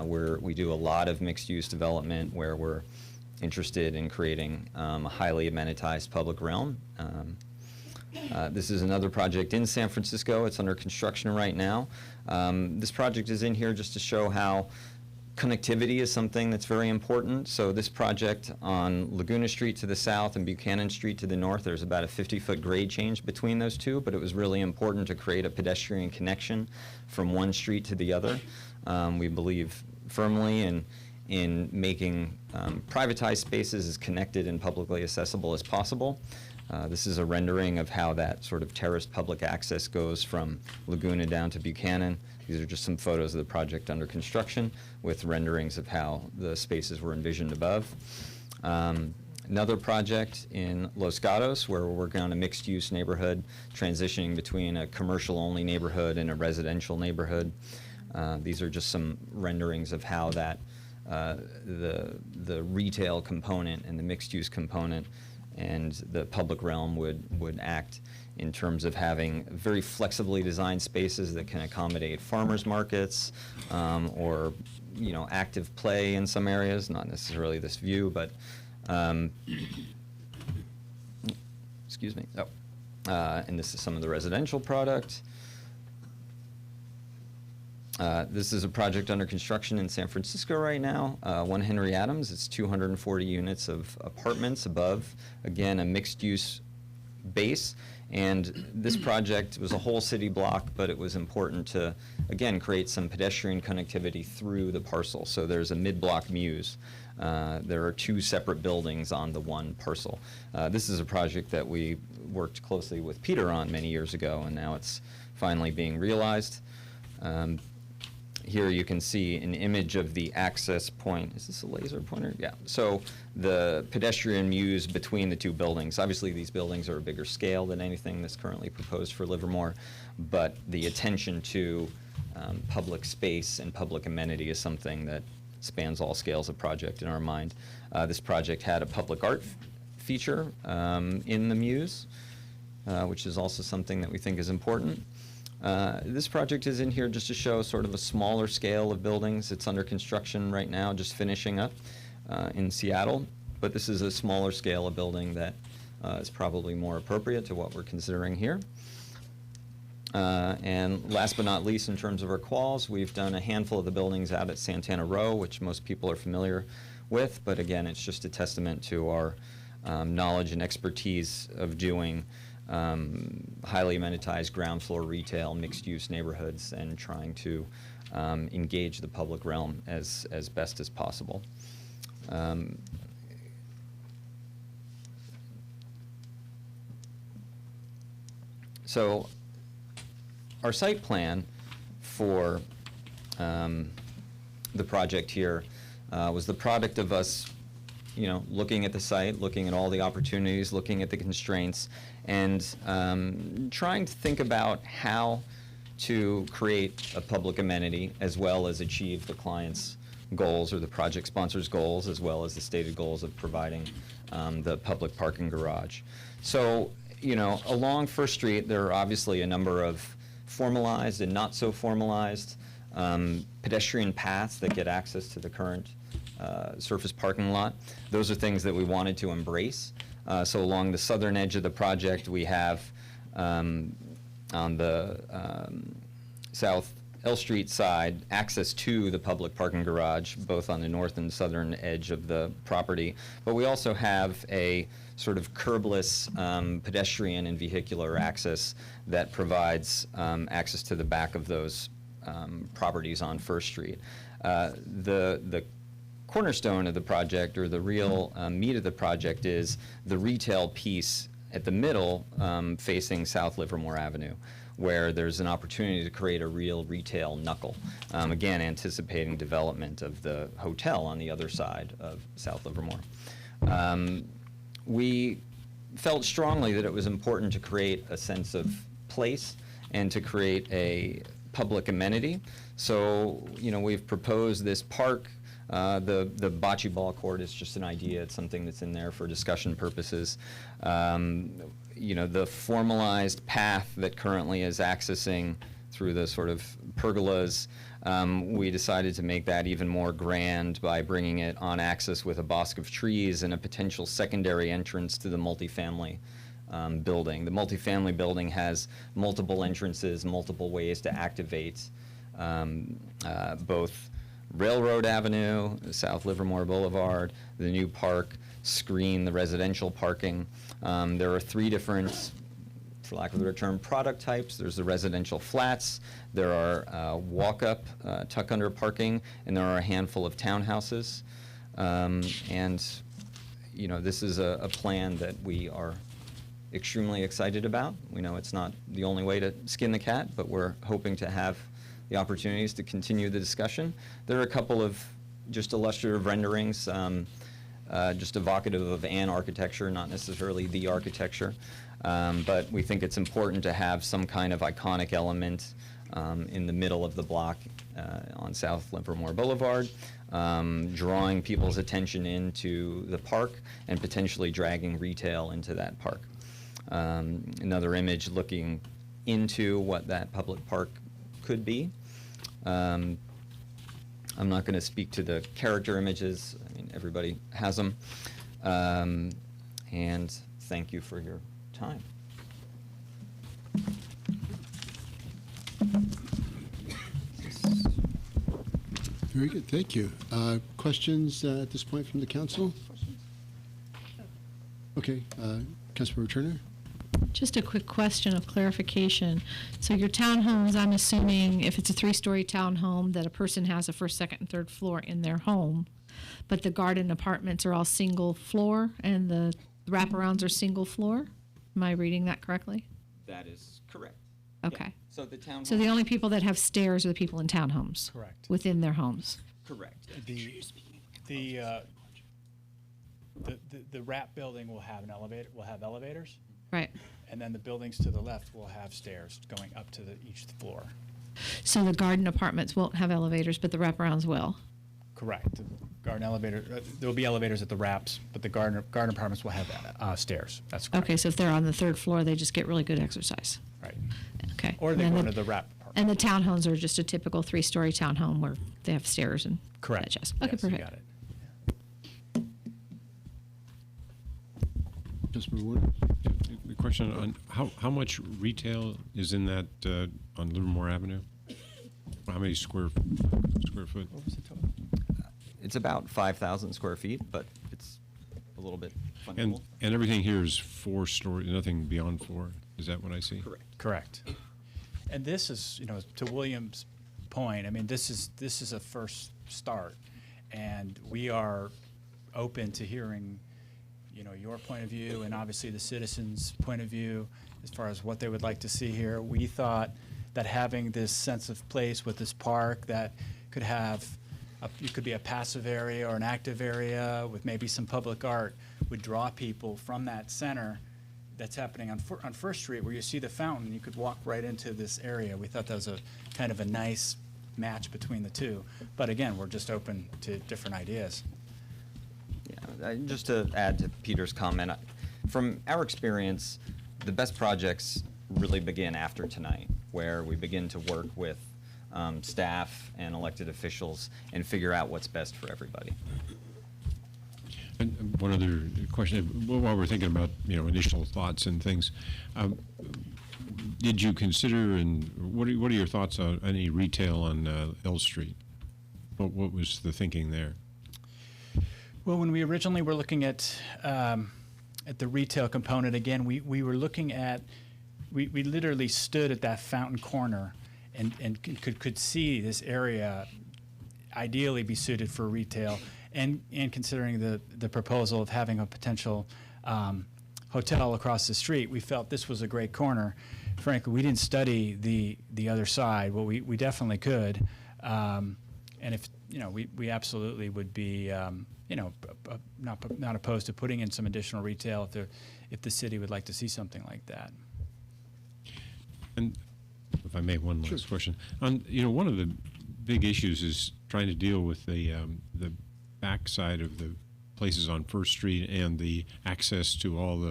where we do a lot of mixed-use development where we're interested in creating a highly amenitized public realm. This is another project in San Francisco. It's under construction right now. This project is in here just to show how connectivity is something that's very important. So this project on Laguna Street to the south and Buchanan Street to the north, there's about a 50-foot grade change between those two, but it was really important to create a pedestrian connection from one street to the other. We believe firmly in making privatized spaces as connected and publicly accessible as possible. This is a rendering of how that sort of terraced public access goes from Laguna down to Buchanan. These are just some photos of the project under construction with renderings of how the spaces were envisioned above. Another project in Los Gatos where we're working on a mixed-use neighborhood transitioning between a commercial-only neighborhood and a residential neighborhood. These are just some renderings of how that the retail component and the mixed-use component and the public realm would act in terms of having very flexibly designed spaces that can accommodate farmers markets or active play in some areas, not necessarily this view, but excuse me. And this is some of the residential product. This is a project under construction in San Francisco right now, 1 Henry Adams. It's 240 units of apartments above, again, a mixed-use base. And this project was a whole city block, but it was important to, again, create some pedestrian connectivity through the parcel. So there's a mid-block muse. There are 2 separate buildings on the one parcel. This is a project that we worked closely with Peter on many years ago, and now it's finally being realized. Here you can see an image of the access point. Is this a laser pointer? Yeah. So the pedestrian muse between the 2 buildings. Obviously, these buildings are a bigger scale than anything that's currently proposed for Livermore, but the attention to public space and public amenity is something that spans all scales of project in our mind. This project had a public art feature in the muse, which is also something that we think is important. This project is in here just to show sort of a smaller scale of buildings. It's under construction right now, just finishing up. in Seattle, but this is a smaller scale of building that is probably more appropriate to what we're considering here. And last but not least, in terms of our quals, we've done a handful of the buildings out at Santana Row, which most people are familiar with, but again, it's just a testament to our knowledge and expertise of doing highly amenitized ground floor retail, mixed-use neighborhoods, and trying to engage the public realm as best as possible. So our site plan for the project here was the product of us, looking at the site, looking at all the opportunities, looking at the constraints, and trying to think about how to create a public amenity as well as achieve the client's goals or the project sponsor's goals, as well as the stated goals of providing the public parking garage. So, along First Street, there are obviously a number of formalized and not so formalized pedestrian paths that get access to the current surface parking lot. Those are things that we wanted to embrace. So along the southern edge of the project, we have on the South L Street side access to the public parking garage, both on the north and southern edge of the property. But we also have a sort of curbless pedestrian and vehicular access that provides access to the back of those properties on First Street. The cornerstone of the project, or the real meat of the project, is the retail piece at the middle facing South Livermore Avenue, where there's an opportunity to create a real retail knuckle. Again, anticipating development of the hotel on the other side of South Livermore. We felt strongly that it was important to create a sense of place and to create a public amenity. So, we've proposed this park. The bocce ball court is just an idea. It's something that's in there for discussion purposes. The formalized path that currently is accessing through the sort of pergolas, we decided to make that even more grand by bringing it on access with a bosque of trees and a potential secondary entrance to the multifamily building. The multifamily building has multiple entrances, multiple ways to activate both Railroad Avenue, South Livermore Boulevard, the new park, screen the residential parking. There are three different, for lack of a better term, product types. There's the residential flats, there are walk-up, tuck-under parking, and there are a handful of townhouses. This is a plan that we are extremely excited about. We know it's not the only way to skin the cat, but we're hoping to have the opportunities to continue the discussion. There are a couple of just illustrative renderings, just evocative of an architecture, not necessarily the architecture. But we think it's important to have some kind of iconic element in the middle of the block on South Livermore Boulevard, drawing people's attention into the park and potentially dragging retail into that park. Another image looking into what that public park could be. I'm not going to speak to the character images. I mean, everybody has them. And thank you for your time. Very good, thank you. Questions at this point from the council? Okay, Councilmember Turner? Just a quick question of clarification. So your townhomes, I'm assuming if it's a 3-story townhome that a person has a first, second, and third floor in their home, but the garden apartments are all single floor and the wraparounds are single floor? Am I reading that correctly? That is correct. Okay. Yeah. So the town. So the only people that have stairs are the people in townhomes? Correct. Within their homes? Correct. The wrap building will have an elevator. Will have elevators. Right. And then the buildings to the left will have stairs going up to each floor. So the garden apartments won't have elevators, but the wraparounds will? Correct. The garden elevator. There will be elevators at the wraps, but the garden apartments will have stairs. That's correct. Okay, so if they're on the third floor, they just get really good exercise. Right. Okay. Or they And go then into the wrap apartment. And the townhomes are just a typical 3-story townhome where they have stairs and Correct. that jazz. Okay, Yes, you perfect. got it. Councilmember Warner. The question on how much retail is in that on Livermore Avenue? How many square foot? It's about 5,000 square feet, but it's a little bit fungible. And everything here is 4 story, nothing beyond 4. Is that what I see? Correct. And this is, to William's point, I mean, this is a first start, and we are open to hearing, your point of view and obviously the citizens' point of view as far as what they would like to see here. We thought that having this sense of place with this park that could have, it could be a passive area or an active area with maybe some public art would draw people from that center that's happening on First Street where you see the fountain. You could walk right into this area. We thought that was a kind of a nice match between the two. But again, we're just open to different ideas. Yeah, just to add to Peter's comment, from our experience, the best projects really begin after tonight, where we begin to work with staff and elected officials and figure out what's best for everybody. And one other question, while we're thinking about initial thoughts and things, did you consider and what are your thoughts on any retail on L Street? What was the thinking there? Well, when we originally were looking at the retail component, again, we were looking at, we literally stood at that fountain corner and could see this area ideally be suited for retail, and considering the proposal of having a potential hotel across the street, we felt this was a great corner. Frankly, we didn't study the other side. Well, we definitely could, and if we absolutely would be not opposed to putting in some additional retail if the city would like to see something like that. And if I may, one last question. On one of the big issues is trying to deal with the backside of the places on First Street and the access to all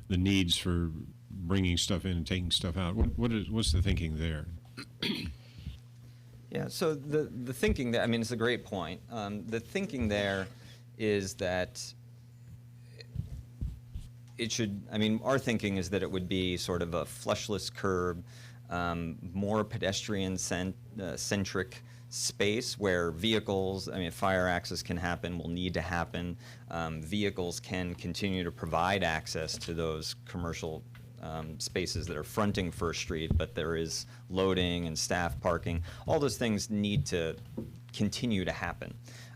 the needs for bringing stuff in and taking stuff out. What's the thinking there? Yeah, so the thinking there, I mean, it's a great point. The thinking there is that it should, I mean, our thinking is that it would be sort of a fleshless curb, more pedestrian-centric space where vehicles, I mean, fire access can happen, will need to happen. Vehicles can continue to provide access to those commercial spaces that are fronting First Street, but there is loading and staff parking. All those things need to continue to happen.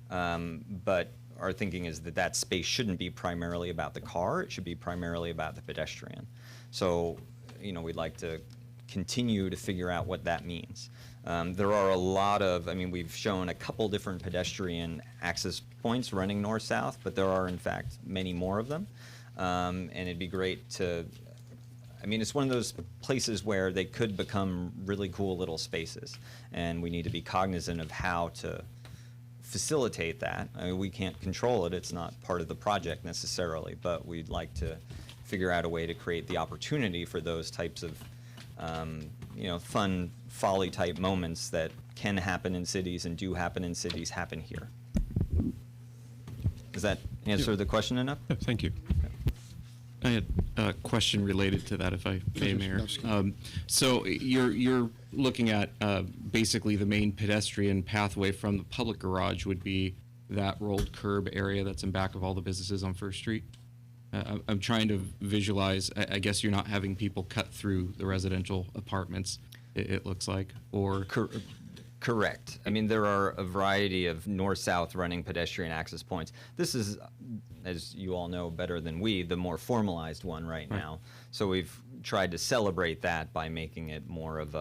But our thinking is that space shouldn't be primarily about the car, it should be primarily about the pedestrian. So, we'd like to continue to figure out what that means. There are a lot of, I mean, we've shown a couple different pedestrian access points running north-south, but there are, in fact, many more of them. And it'd be great to, I mean, it's one of those places where they could become really cool little spaces, and we need to be cognizant of how to facilitate that. I mean, we can't control it. It's not part of the project necessarily, but we'd like to figure out a way to create the opportunity for those types of fun folly-type moments that can happen in cities and do happen in cities happen here. Does that answer the question enough? Yeah, thank you. I had a question related to that, if I may, Mayor. So you're looking at basically the main pedestrian pathway from the public garage would be that rolled curb area that's in back of all the businesses on First Street. I'm trying to visualize, I guess you're not having people cut through the residential apartments, it looks like, or... Correct. I mean, there are a variety of north-south running pedestrian access points. This is, as you all know better than we, the more formalized one right now. So we've tried to celebrate that by making it more of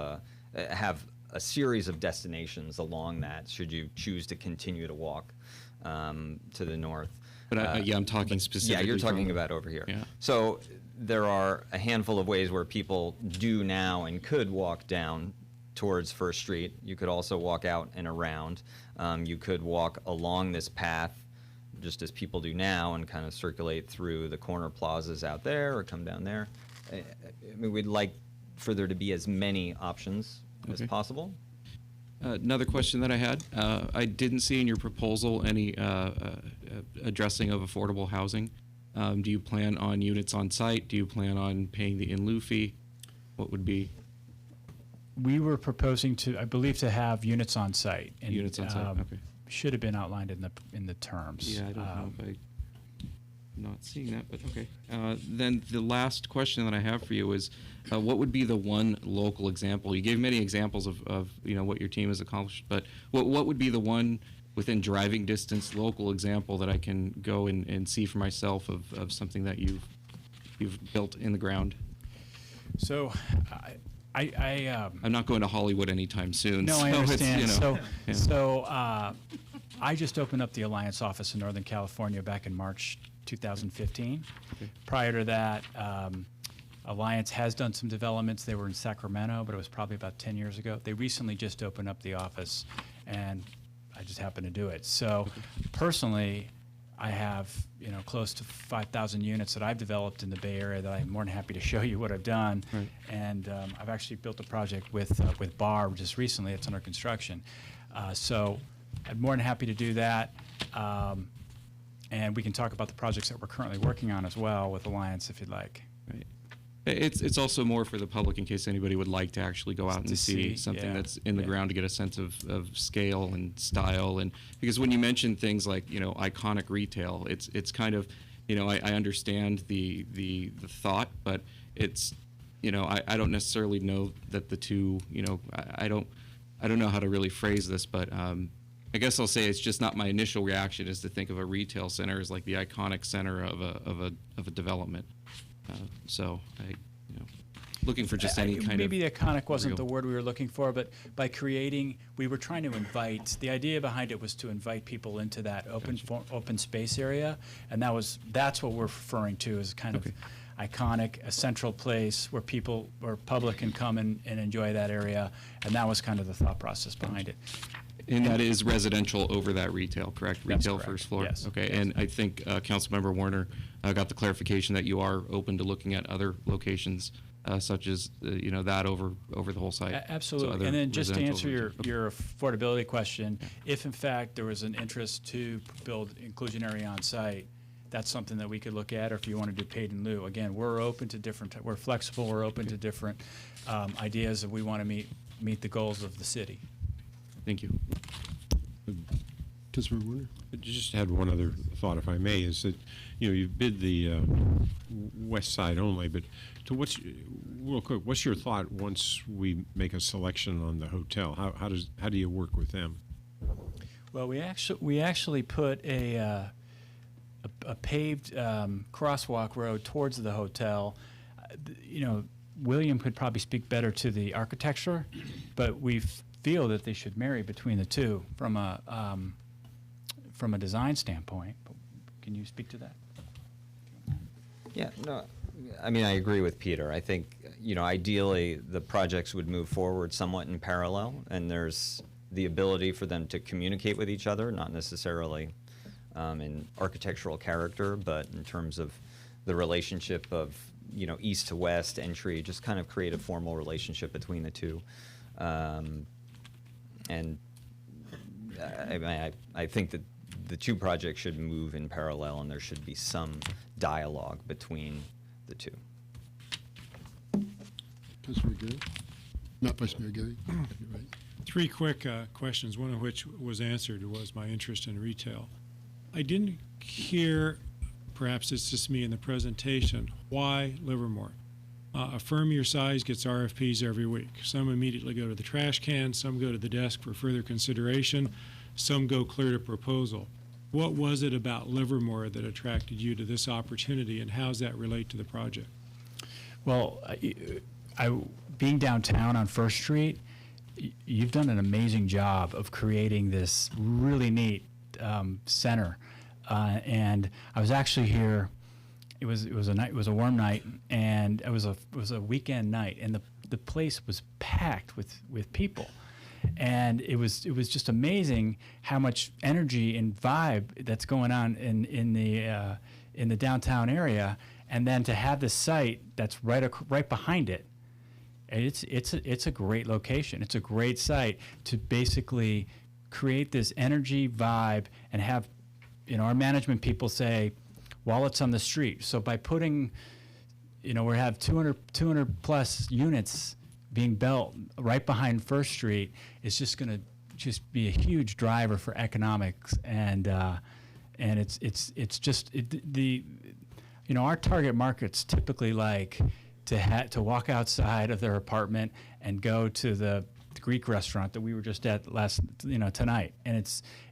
have a series of destinations along that, should you choose to continue to walk to the north. But I'm talking specifically. Yeah, you're talking about over here. Yeah. So there are a handful of ways where people do now and could walk down towards First Street. You could also walk out and around. You could walk along this path, just as people do now, and kind of circulate through the corner plazas out there or come down there. I mean, we'd like for there to be as many options as possible. Another question that I had, I didn't see in your proposal any addressing of affordable housing. Do you plan on units on site? Do you plan on paying the in lieu fee? What would be? We were proposing to, I believe, to have units on site. And, Units on site, okay. Should have been outlined in the terms. Yeah, I don't know if I'm not seeing that, but okay. Then the last question that I have for you is, what would be the one local example? You gave many examples of what your team has accomplished, but what would be the one within driving distance local example that I can go and see for myself of something that you've built in the ground? So, I'm not going to Hollywood anytime soon. No, so I understand. It's, yeah. So I just opened up the Alliance office in Northern California back in March 2015. Okay. Prior to that, Alliance has done some developments. They were in Sacramento, but it was probably about 10 years ago. They recently just opened up the office, and I just happened to do it. So personally, I have close to 5,000 units that I've developed in the Bay Area that I'm more than happy to show you what I've done. Right. And I've actually built a project with BAR just recently. It's under construction. So I'm more than happy to do that. And we can talk about the projects that we're currently working on as well with Alliance if you'd like. Right. It's also more for the public in case anybody would like to actually go out and see something yeah, that's in the ground to get a sense of scale and style. And because when you mention things like iconic retail, it's kind of I understand the thought, but it's I don't necessarily know that the two I don't know how to really phrase this, but I guess I'll say it's just not my initial reaction is to think of a retail center as like the iconic center of a development. So I, looking for just any kind maybe of. the iconic wasn't real- the word we were looking for, but by creating, we were trying to invite. The idea behind it was to invite people into that open space area, and that's what we're referring to as kind of iconic, a central place where public can come and enjoy that area, and that was kind of the thought process behind it. And that is residential over that retail, correct? That's Retail correct. first floor? Yes. Okay, Yes. and I think Councilmember Warner got the clarification that you are open to looking at other locations such as, that over the whole site. So Absolutely. other And then just to residential answer retail. your affordability question, if in fact there was an interest to build inclusionary on site, that's something that we could look at, or if you want to do paid in lieu. Again, we're open to we're flexible, we're open to different ideas if we want to meet the goals of the city. Thank you. Councilmember Warner? I just had one other thought, if I may, is that you bid the west side only, but real quick, what's your thought once we make a selection on the hotel? How do you work with them? Well, we actually put a paved crosswalk road towards the hotel. William could probably speak better to the architecture, but we feel that they should marry between the two from a design standpoint. Can you speak to that? Yeah, no, I mean, I agree with Peter. I think, ideally, the projects would move forward somewhat in parallel, and there's the ability for them to communicate with each other, not necessarily in architectural character, but in terms of the relationship of, east to west entry, just kind of create a formal relationship between the two. And I think that the two projects should move in parallel, and there should be some dialogue between the two. Councilmember Gary? Not Vice Mayor Gary? You're right. Three quick questions, one of which was answered, was my interest in retail. I didn't hear, perhaps it's just me in the presentation, why Livermore? A firm your size gets RFPs every week. Some immediately go to the trash can, some go to the desk for further consideration, some go clear to proposal. What was it about Livermore that attracted you to this opportunity, and how does that relate to the project? Well, being downtown on First Street, you've done an amazing job of creating this really neat center. And I was actually here. It was a warm night, and it was a weekend night, and the place was packed with people. And it was just amazing how much energy and vibe that's going on in the downtown area, and then to have this site that's right behind it. It's a great location. It's a great site to basically create this energy vibe and have our management people say, while it's on the street. So by putting, we have 200 plus units being built right behind First Street, it's just going to just be a huge driver for economics, and it's just our target market's typically like to walk outside of their apartment and go to the Greek restaurant that we were just at tonight, and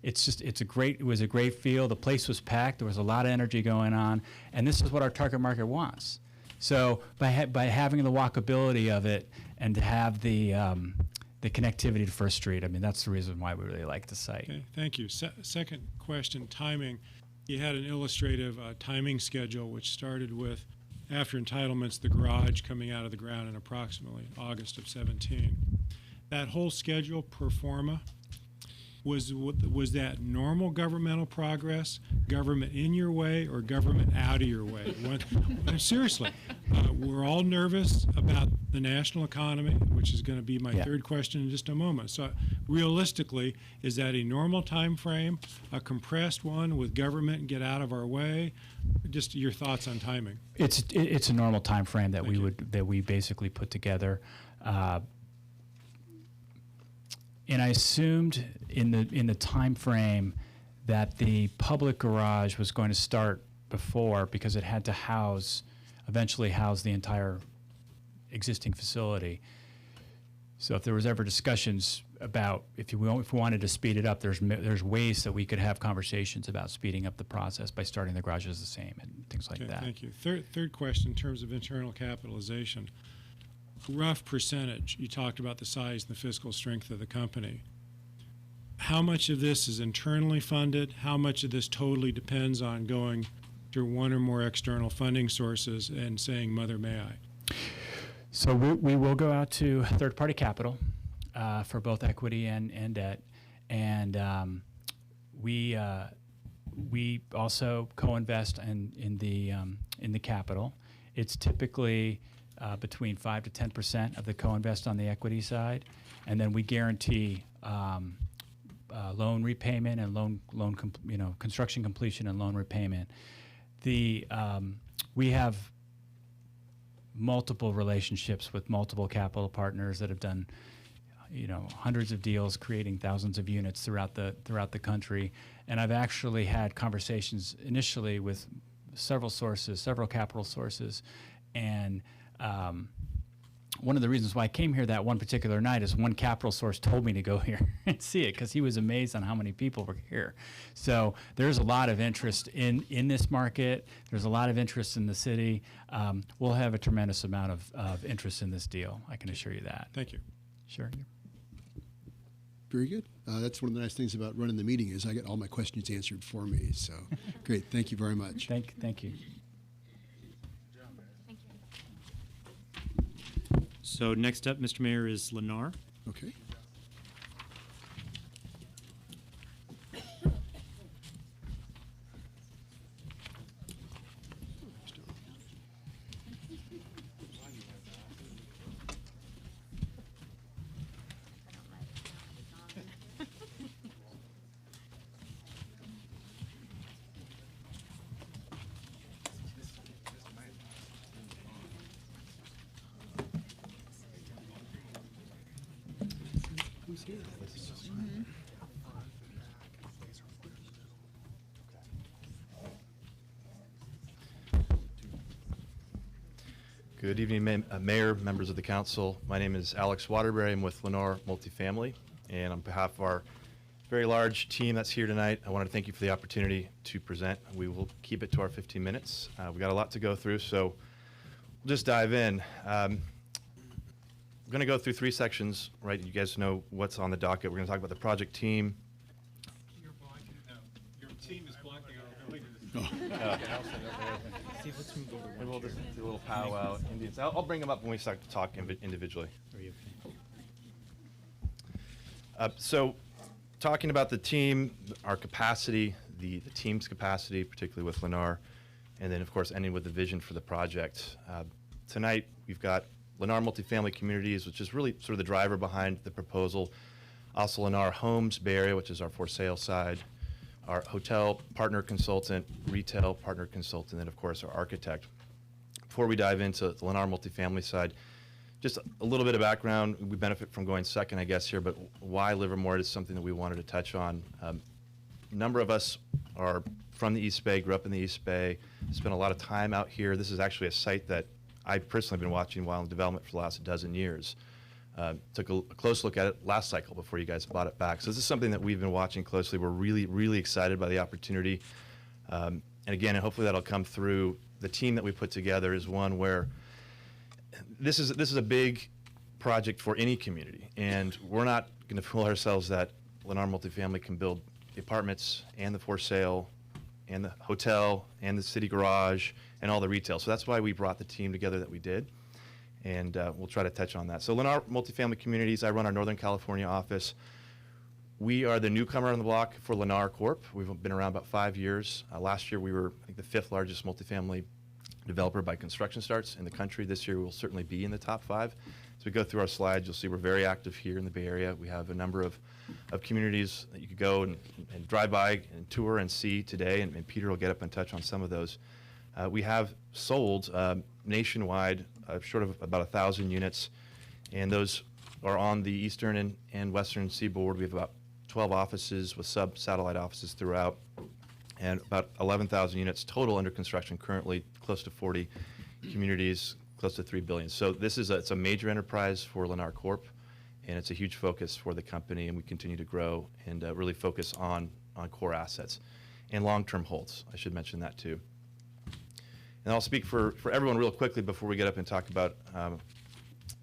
it was a great feel. The place was packed. There was a lot of energy going on, and this is what our target market wants. So by having the walkability of it and to have the connectivity to First Street, I mean, that's the reason why we really like the site. Okay, thank you. Second question, timing. You had an illustrative timing schedule which started with, after entitlements, the garage coming out of the ground in approximately August of 17. That whole schedule pro forma, was that normal governmental progress, government in your way, or government out of your way? Seriously, we're all nervous about the national economy, which is going to be my third question in just a moment. So realistically, is that a normal time frame, a compressed one with government get out of our way? Just your thoughts on timing. It's a normal time frame that we basically put together. And I assumed in the time frame that the public garage was going to start before, because it had to eventually house the entire existing facility. So if there was ever discussions about if we wanted to speed it up, there's ways that we could have conversations about speeding up the process by starting the garages the same and things like that. Thank you. Third question in terms of internal capitalization. Rough percentage, you talked about the size and the fiscal strength of the company. How much of this is internally funded? How much of this totally depends on going to one or more external funding sources and saying, "Mother, may I"? So we will go out to third-party capital for both equity and debt, and we also co-invest in the capital. It's typically between 5 to 10% of the co-invest on the equity side, and then we guarantee loan repayment and construction completion and loan repayment. We have multiple relationships with multiple capital partners that have done hundreds of deals, creating thousands of units throughout the country, and I've actually had conversations initially with several capital sources, and one of the reasons why I came here that one particular night is one capital source told me to go here and see it because he was amazed on how many people were here. So there's a lot of interest in this market. There's a lot of interest in the city. We'll have a tremendous amount of interest in this deal. I can assure you that. Thank you. Sure. Very good. That's one of the nice things about running the meeting is I get all my questions answered for me. So great. Thank you very much. Thank you. So next up, Mr. Mayor, is Lennar. Okay. Good evening, Mayor, members of the council. My name is Alex Waterbury. I'm with Lennar Multifamily, and on behalf of our very large team that's here tonight, I wanted to thank you for the opportunity to present. We will keep it to our 15 minutes. We've got a lot to go through, so we'll just dive in. We're going to go through 3 sections, right? You guys know what's on the docket. We're going to talk about the project team. Your team is blocking our ability to We'll just do a little powwow. Indians. I'll bring them up when we start to talk individually. So, talking about the team, our capacity, the team's capacity, particularly with Lennar, and then of course ending with the vision for the project. Tonight we've got Lennar Multifamily Communities, which is really sort of the driver behind the proposal. Also Lennar Homes Bay Area, which is our for sale side. our hotel partner consultant, retail partner consultant, and of course our architect. Before we dive into the Lennar multifamily side, just a little bit of background. We benefit from going second, I guess, here, but why Livermore is something that we wanted to touch on. A number of us are from the East Bay, grew up in the East Bay, spent a lot of time out here. This is actually a site that I personally have been watching while in development for the last 12 years. Took a close look at it last cycle before you guys bought it back. So this is something that we've been watching closely. We're really, really excited by the opportunity. And again, and hopefully that'll come through. The team that we put together is one where this is a big project for any community. And we're not going to fool ourselves that Lennar Multifamily can build the apartments and the for sale and the hotel and the city garage and all the retail. So that's why we brought the team together that we did. And we'll try to touch on that. So Lennar Multifamily Communities, I run our Northern California office. We are the newcomer on the block for Lennar Corp. We've been around about 5 years. Last year we were, I think, the 5th largest multifamily developer by construction starts in the country. This year we'll certainly be in the top 5. As we go through our slides, you'll see we're very active here in the Bay Area. We have a number of communities that you could go and drive by and tour and see today, and Peter will get up and touch on some of those. We have sold nationwide short of about 1,000 units, and those are on the eastern and western seaboard. We have about 12 offices with sub-satellite offices throughout, and about 11,000 units total under construction currently, close to 40 communities, close to $3 billion. So this is it's a major enterprise for Lennar Corp, and it's a huge focus for the company, and we continue to grow and really focus on core assets and long-term holds. I should mention that too. And I'll speak for everyone real quickly before we get up and talk about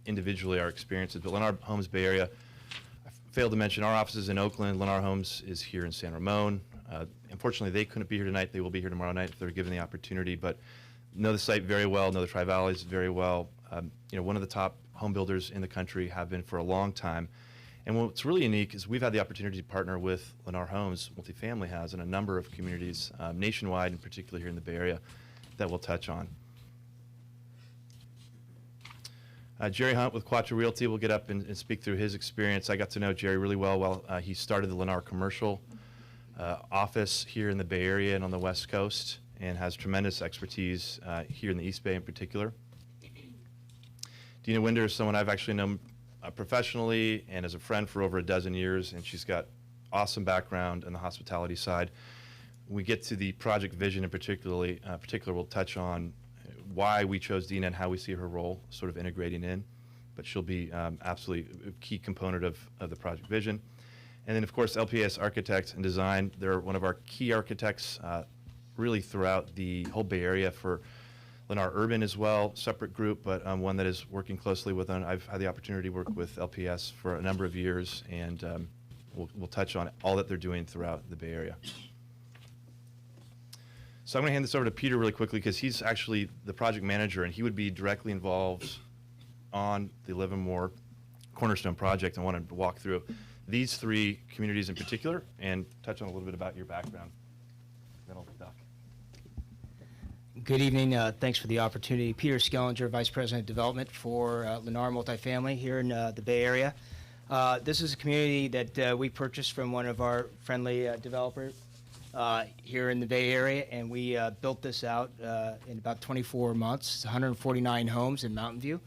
individually our experiences. But Lennar Homes Bay Area, I failed to mention our offices in Oakland. Lennar Homes is here in San Ramon. Unfortunately, they couldn't be here tonight. They will be here tomorrow night if they're given the opportunity. But know the site very well, know the Tri-Valleys very well. One of the top home builders in the country, have been for a long time. And what's really unique is we've had the opportunity to partner with Lennar Homes, Multifamily has, in a number of communities nationwide, in particular here in the Bay Area, that we'll touch on. Jerry Hunt with Quattro Realty will get up and speak through his experience. I got to know Jerry really well while he started the Lennar commercial office here in the Bay Area and on the West Coast, and has tremendous expertise here in the East Bay in particular. Dina Winder is someone I've actually known professionally and as a friend for over 12 years, and she's got awesome background in the hospitality side. When we get to the project vision in particular, we'll touch on why we chose Dina and how we see her role sort of integrating in, but she'll be absolutely a key component of the project vision. And then, of course, LPS Architect and Design. They're one of our key architects really throughout the whole Bay Area for Lennar Urban as well, separate group, but one that is working closely with them. I've had the opportunity to work with LPS for a number of years, and we'll touch on all that they're doing throughout the Bay Area. So I'm going to hand this over to Peter really quickly because he's actually the project manager, and he would be directly involved on the Livermore Cornerstone project. I wanted to walk through these 3 communities in particular and touch on a little bit about your background. Then I'll duck. Good evening. Thanks for the opportunity. Peter Skellinger, Vice President of Development for Lennar Multifamily here in the Bay Area. This is a community that we purchased from one of our friendly developers here in the Bay Area, and we built this out in about 24 months. It's 149 homes in Mountain View.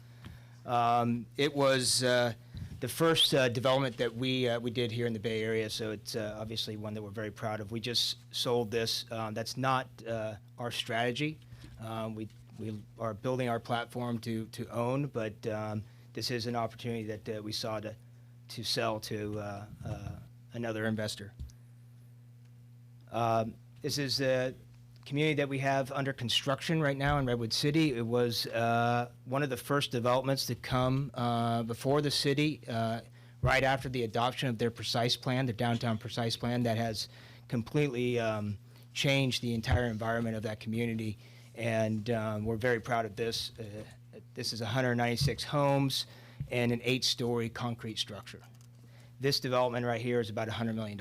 It was the first development that we did here in the Bay Area, so it's obviously one that we're very proud of. We just sold this. That's not our strategy. We are building our platform to own, but this is an opportunity that we saw to sell to another investor. This is a community that we have under construction right now in Redwood City. It was one of the first developments to come before the city right after the adoption of their Precise Plan, the downtown Precise Plan, that has completely changed the entire environment of that community. And we're very proud of this. This is 196 homes and an 8-story concrete structure. This development right here is about $100 million.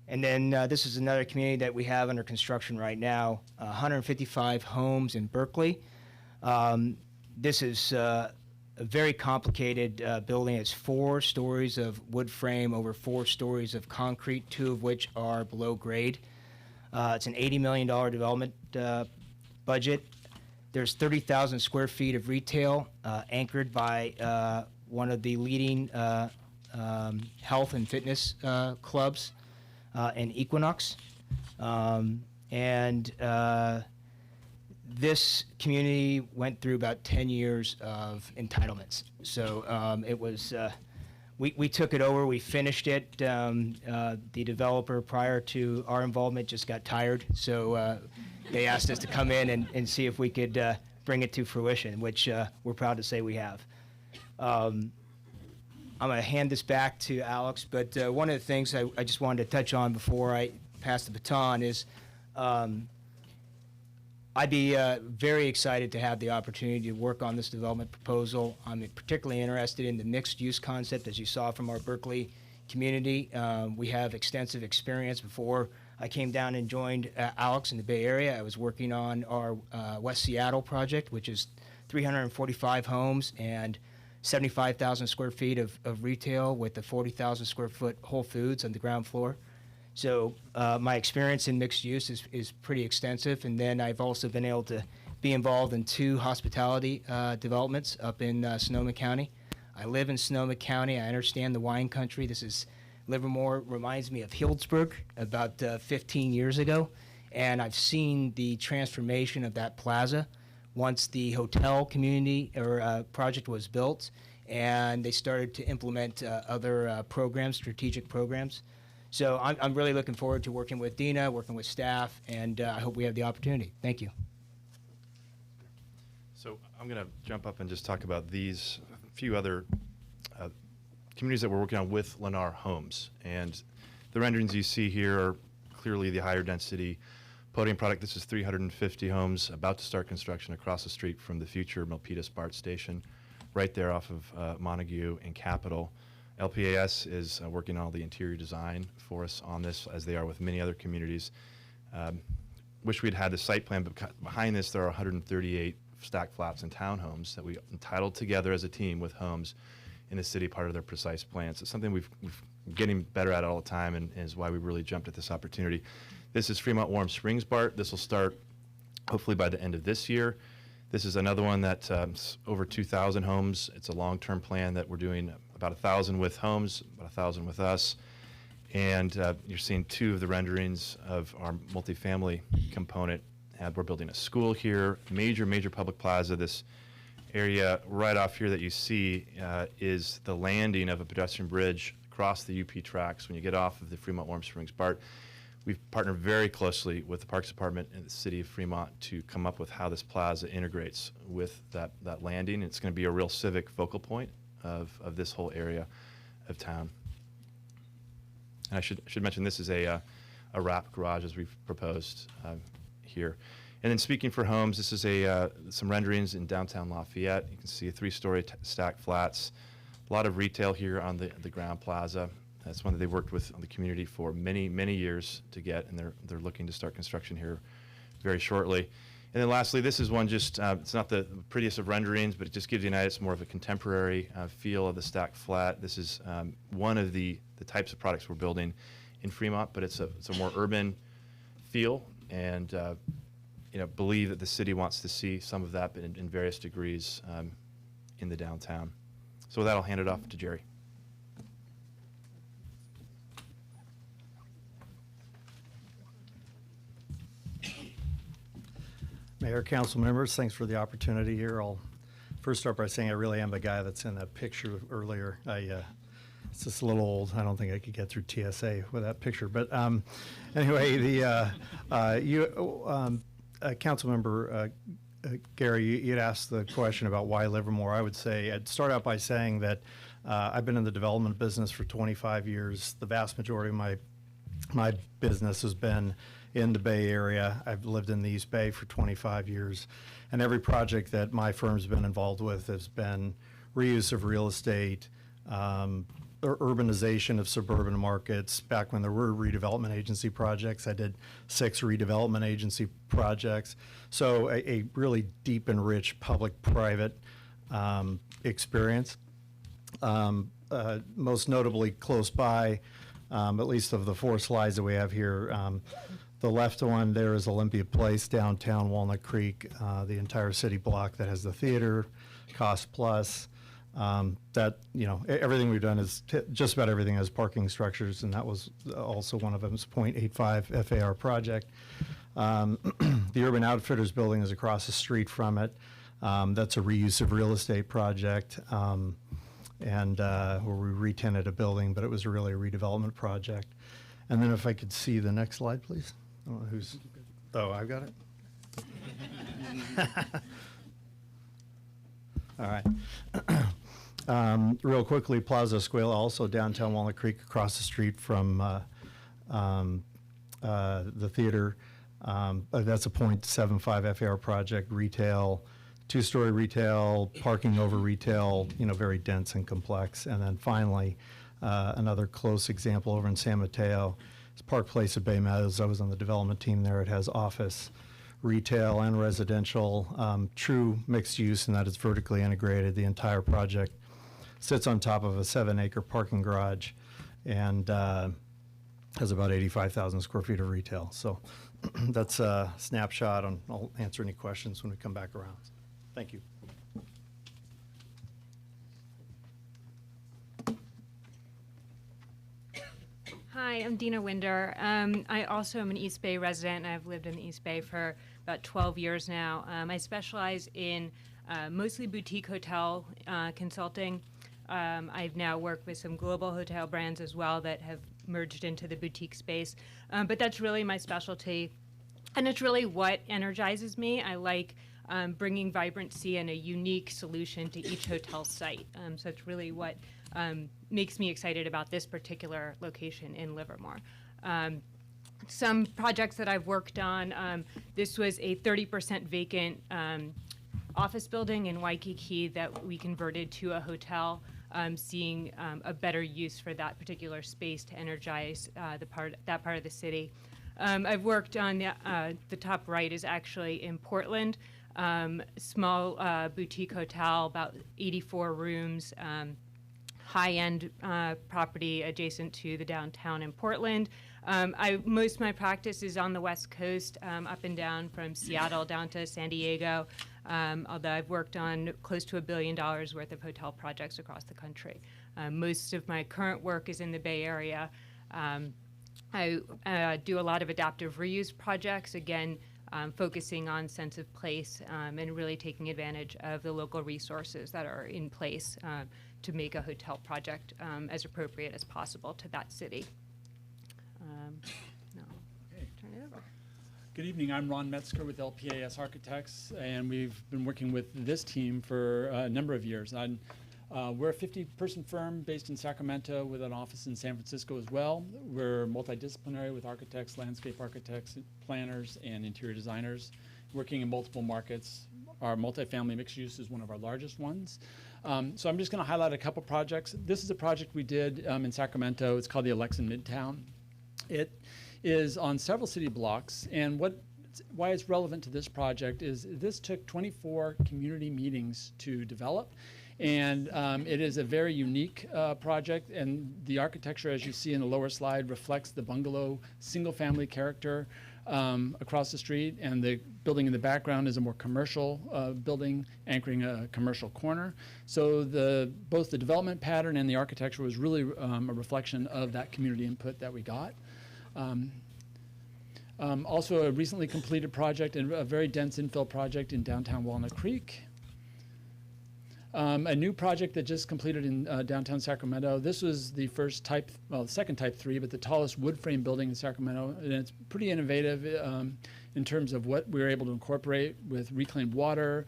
And then this is another community that we have under construction right now, 155 homes in Berkeley. This is a a very complicated building. It's 4 stories of wood frame over 4 stories of concrete, 2 of which are below grade. It's an $80 million development budget. There's 30,000 square feet of retail anchored by one of the leading health and fitness clubs in Equinox. This community went through about 10 years of entitlements. So it was, we took it over, we finished it. The developer prior to our involvement just got tired. So they asked us to come in and see if we could bring it to fruition, which we're proud to say we have. I'm going to hand this back to Alex, but one of the things I just wanted to touch on before I pass the baton is I'd be very excited to have the opportunity to work on this development proposal. I'm particularly interested in the mixed-use concept, as you saw from our Berkeley community. We have extensive experience. Before I came down and joined Alex in the Bay Area, I was working on our West Seattle project, which is 345 homes and 75,000 square feet of retail with a 40,000 square foot Whole Foods on the ground floor. So my experience in mixed use is pretty extensive, and then I've also been able to be involved in 2 hospitality developments up in Sonoma County. I live in Sonoma County. I understand the wine country. Livermore reminds me of Healdsburg about 15 years ago, and I've seen the transformation of that plaza once the hotel community or project was built, and they started to implement other programs, strategic programs. So I'm really looking forward to working with Dina, working with staff, and I hope we have the opportunity. Thank you. So I'm going to jump up and just talk about these few other communities that we're working on with Lennar Homes. And the renderings you see here are clearly the higher density podium product. This is 350 homes about to start construction across the street from the future Milpitas BART station, right there off of Montague and Capitol. LPAS is working on all the interior design for us on this, as they are with many other communities. Wish we'd had the site plan, but behind this there are 138 stack flats and townhomes that we entitled together as a team with homes in the city, part of their precise plans. It's something we've getting better at all the time, and is why we really jumped at this opportunity. This is Fremont Warm Springs BART. This will start hopefully by the end of this year. This is another one that's over 2,000 homes. It's a long-term plan that we're doing about 1,000 with homes, about 1,000 with us. And you're seeing 2 of the renderings of our multifamily component. And we're building a school here, major public plaza. This area right off here that you see is the landing of a pedestrian bridge across the UP tracks when you get off of the Fremont Warm Springs BART. We've partnered very closely with the Parks Department and the City of Fremont to come up with how this plaza integrates with that landing. It's going to be a real civic focal point of this whole area of town. And I should mention this is a wrap garage as we've proposed here. And then speaking for homes, this is some renderings in downtown Lafayette. You can see 3-story stack flats, a lot of retail here on the ground plaza. That's one that they've worked with on the community for many years to get, and they're looking to start construction here very shortly. And then lastly, this is one just, it's not the prettiest of renderings, but it just gives you an idea. It's more of a contemporary feel of the stack flat. This is one of the types of products we're building in Fremont, but it's a more urban feel, and believe that the city wants to see some of that in various degrees in the downtown. So with that, I'll hand it off to Jerry. Mayor, council members, thanks for the opportunity here. I'll first start by saying I really am the guy that's in that picture earlier. It's just a little old. I don't think I could get through TSA with that picture. But anyway, council member Gary, you'd asked the question about why Livermore. I would say I'd start out by saying that I've been in the development business for 25 years. The vast majority of my business has been in the Bay Area. I've lived in the East Bay for 25 years, and every project that my firm's been involved with has been reuse of real estate, urbanization of suburban markets. Back when there were redevelopment agency projects, I did 6 redevelopment agency projects. So a really deep and rich public-private experience. Most notably close by, at least of the 4 slides that we have here, the left one there is Olympia Place, downtown Walnut Creek, the entire city block that has the theater, Cost Plus. That, everything we've done is just about everything has parking structures, and that was also one of them. It's 0.85 FAR project. The Urban Outfitters building is across the street from it. That's a reuse of real estate project, and where we re-tenanted a building, but it was really a redevelopment project. And then if I could see the next slide, please. I don't know who's, oh, I've got it. All right. Real quickly, Plaza Escuela, also downtown Walnut Creek, across the street from the theater. That's a 0.75 FAR project, retail, 2-story retail, parking over retail, very dense and complex. And then finally, another close example over in San Mateo. It's Park Place at Bay Meadows. I was on the development team there. It has office, retail, and residential, true mixed use, and that is vertically integrated. The entire project sits on top of a 7-acre parking garage and has about 85,000 square feet of retail. So that's a snapshot. I'll answer any questions when we come back around. Thank you. Hi, I'm Dina Winder. I also am an East Bay resident, and I've lived in the East Bay for about 12 years now. I specialize in mostly boutique hotel consulting. I've now worked with some global hotel brands as well that have merged into the boutique space. But that's really my specialty, and it's really what energizes me. I like bringing vibrancy and a unique solution to each hotel site. So it's really what makes me excited about this particular location in Livermore. Some projects that I've worked on, this was a 30% vacant office building in Waikiki that we converted to a hotel, seeing a better use for that particular space to energize that part of the city. I've worked on the top right is actually in Portland, small boutique hotel, about 84 rooms, high-end property adjacent to the downtown in Portland. Most of my practice is on the West Coast, up and down from Seattle down to San Diego, although I've worked on close to $1 billion worth of hotel projects across the country. Most of my current work is in the Bay Area. I do a lot of adaptive reuse projects, again, focusing on sense of place and really taking advantage of the local resources that are in place to make a hotel project as appropriate as possible to that city. Turn it over. Good evening. I'm Ron Metzger with LPAS Architects, and we've been working with this team for a number of years. We're a 50-person firm based in Sacramento with an office in San Francisco as well. We're multidisciplinary with architects, landscape architects, planners, and interior designers, working in multiple markets. Our multifamily mixed use is one of our largest ones. So I'm just going to highlight a couple projects. This is a project we did in Sacramento. It's called the Alexan Midtown. It is on several city blocks, and why it's relevant to this project is this took 24 community meetings to develop. And it is a very unique project, and the architecture, as you see in the lower slide, reflects the bungalow single-family character across the street, and the building in the background is a more commercial building anchoring a commercial corner. So both the development pattern and the architecture was really a reflection of that community input that we got. Also a recently completed project, and a very dense infill project in downtown Walnut Creek. A new project that just completed in downtown Sacramento. This was the second type 3, but the tallest wood frame building in Sacramento. And it's pretty innovative in terms of what we were able to incorporate with reclaimed water,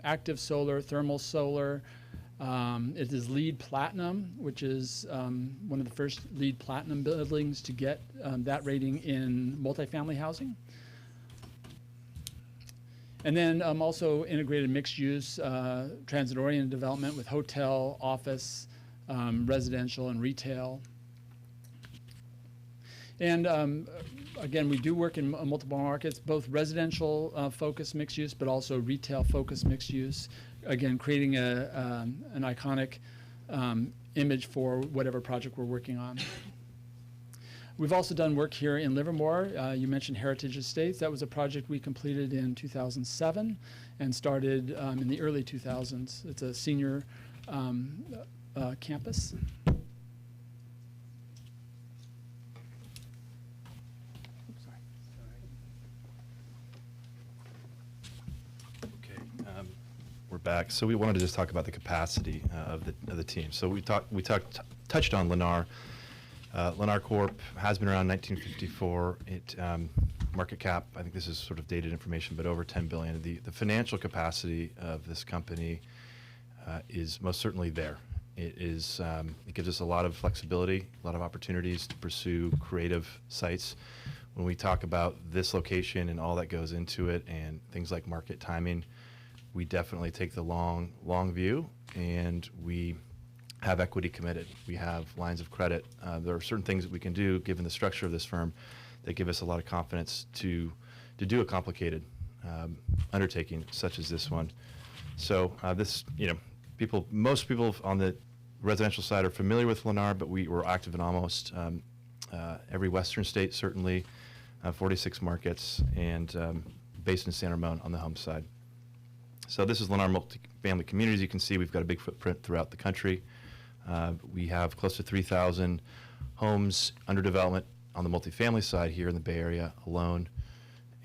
active solar, thermal solar. It is LEED Platinum, which is one of the first LEED Platinum buildings to get that rating in multifamily housing. And then also integrated mixed use, transit-oriented development with hotel, office, residential, and retail. And again, we do work in multiple markets, both residential focused mixed use, but also retail focused mixed use. Again, creating an iconic image for whatever project we're working on. We've also done work here in Livermore. You mentioned Heritage Estates. That was a project we completed in 2007 and started in the early 2000s. It's a senior campus. We're back. So we wanted to just talk about the capacity of the team. So we touched on Lennar. Lennar Corp has been around 1954. It market cap, I think this is sort of dated information, but over 10 billion. The financial capacity of this company is most certainly there. It gives us a lot of flexibility, a lot of opportunities to pursue creative sites. When we talk about this location and all that goes into it and things like market timing, we definitely take the long view, and we have equity committed. We have lines of credit. There are certain things that we can do, given the structure of this firm, that give us a lot of confidence to do a complicated undertaking such as this one. So most people on the residential side are familiar with Lennar, but we're active in almost every western state, certainly 46 markets, and based in San Ramon on the home side. So this is Lennar Multifamily Communities. You can see we've got a big footprint throughout the country. We have close to 3,000 homes under development on the multifamily side here in the Bay Area alone,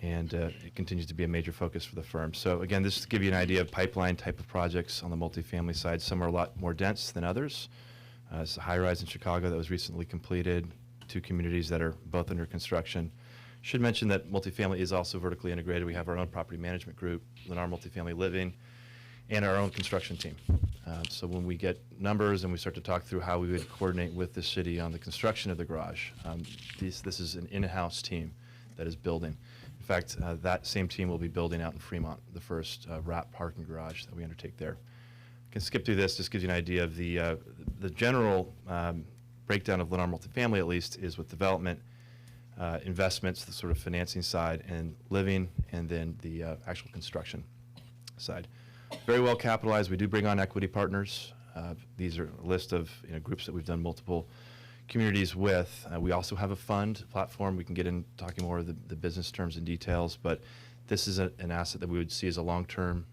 and it continues to be a major focus for the firm. So again, this is to give you an idea of pipeline type of projects on the multifamily side. Some are a lot more dense than others. It's a high-rise in Chicago that was recently completed, 2 communities that are both under construction. Should mention that multifamily is also vertically integrated. We have our own property management group, Lennar Multifamily Living, and our own construction team. So when we get numbers and we start to talk through how we would coordinate with the city on the construction of the garage, this is an in-house team that is building. In fact, that same team will be building out in Fremont, the first wrap parking garage that we undertake there. I can skip through this, just gives you an idea of the general breakdown of Lennar Multifamily, at least, is with development, investments, the sort of financing side, and living, and then the actual construction side. Very well capitalized. We do bring on equity partners. These are a list of groups that we've done multiple communities with. We also have a fund platform. We can get in talking more of the business terms and details, but this is an asset that we would see as a long-term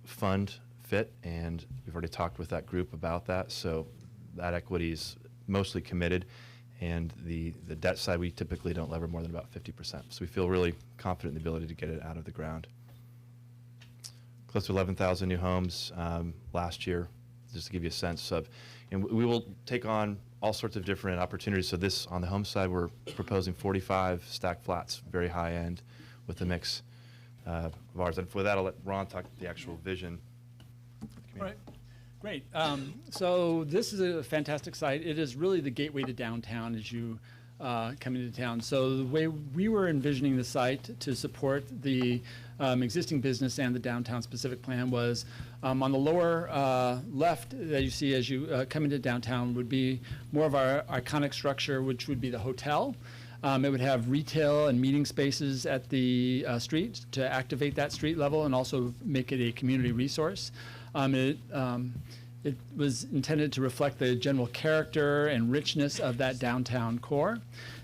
fund fit, and we've already talked with that group about that. So that equity is mostly committed. And the debt side, we typically don't lever more than about 50%. So we feel really confident in the ability to get it out of the ground. Close to 11,000 new homes last year, just to give you a sense of, and we will take on all sorts of different opportunities. So this, on the home side, we're proposing 45 stacked flats, very high end, with a mix of ours. And for that, I'll let Ron talk the actual vision. All right. Great. So this is a fantastic site. It is really the gateway to downtown as you come into town. So the way we were envisioning the site to support the existing business and the downtown specific plan was on the lower left that you see as you come into downtown would be more of our iconic structure, which would be the hotel. It would have retail and meeting spaces at the street to activate that street level and also make it a community resource. It was intended to reflect the general character and richness of that downtown core.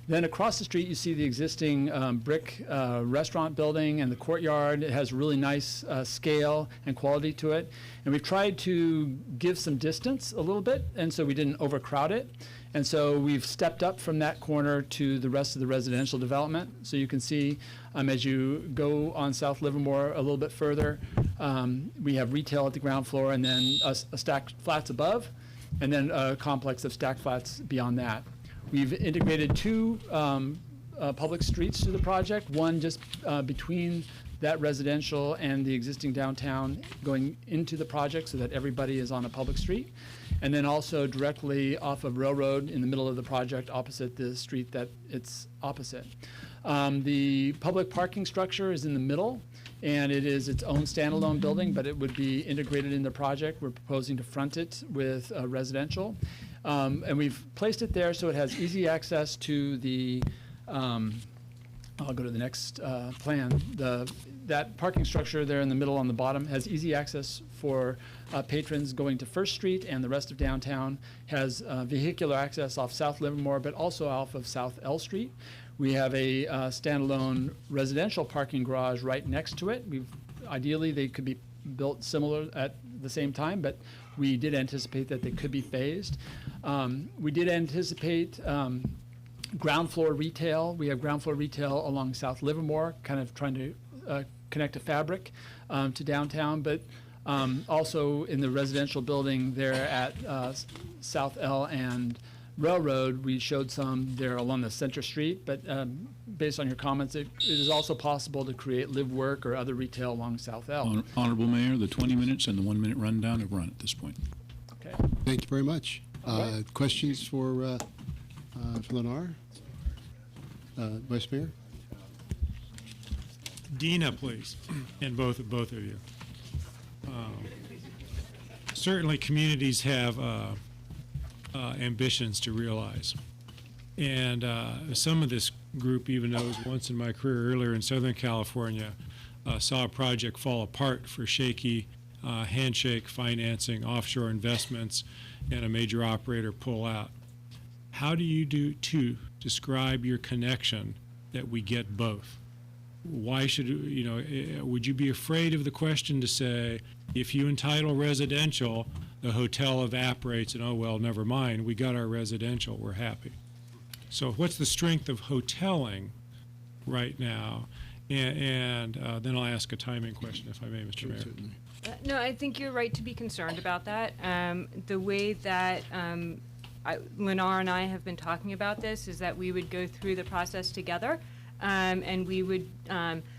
Then across the street, you see the existing brick restaurant building and the courtyard. It has really nice scale and quality to it. And we've tried to give some distance a little bit, and so we didn't overcrowd it. And so we've stepped up from that corner to the rest of the residential development. So you can see as you go on South Livermore a little bit further, we have retail at the ground floor and then a stacked flats above, and then a complex of stacked flats beyond that. We've integrated 2 public streets to the project, one just between that residential and the existing downtown going into the project so that everybody is on a public street. And then also directly off of Railroad in the middle of the project opposite the street that it's opposite. The public parking structure is in the middle, and it is its own standalone building, but it would be integrated in the project. We're proposing to front it with residential. And we've placed it there so it has easy access to the I'll go to the next plan. That parking structure there in the middle on the bottom has easy access for patrons going to First Street, and the rest of downtown has vehicular access off South Livermore, but also off of South L Street. We have a standalone residential parking garage right next to it. Ideally, they could be built similar at the same time, but we did anticipate that they could be phased. We did anticipate ground floor retail. We have ground floor retail along South Livermore, kind of trying to connect a fabric to downtown, but also in the residential building there at South L and Railroad, we showed some there along the Center Street, but based on your comments, it is also possible to create live work or other retail along South L. Honorable Mayor, the 20 minutes and the 1 minute rundown have run at this point. Okay. Thank you very much. Right. Questions for Lennar? Vice Mayor? Dina, please, and both of you. Certainly, communities have ambitions to realize, and some of this group even knows. Once in my career earlier in Southern California, saw a project fall apart for shaky handshake financing, offshore investments, and a major operator pull out. How do you describe your connection that we get both? Why should, would you be afraid of the question to say, if you entitle residential, the hotel evaporates and, oh, well, never mind, we got our residential, we're happy. So what's the strength of hoteling right now? And then I'll ask a timing question, if I may, Mr. Mayor. No, I think you're right to be concerned about that. The way that Lennar and I have been talking about this is that we would go through the process together, and we would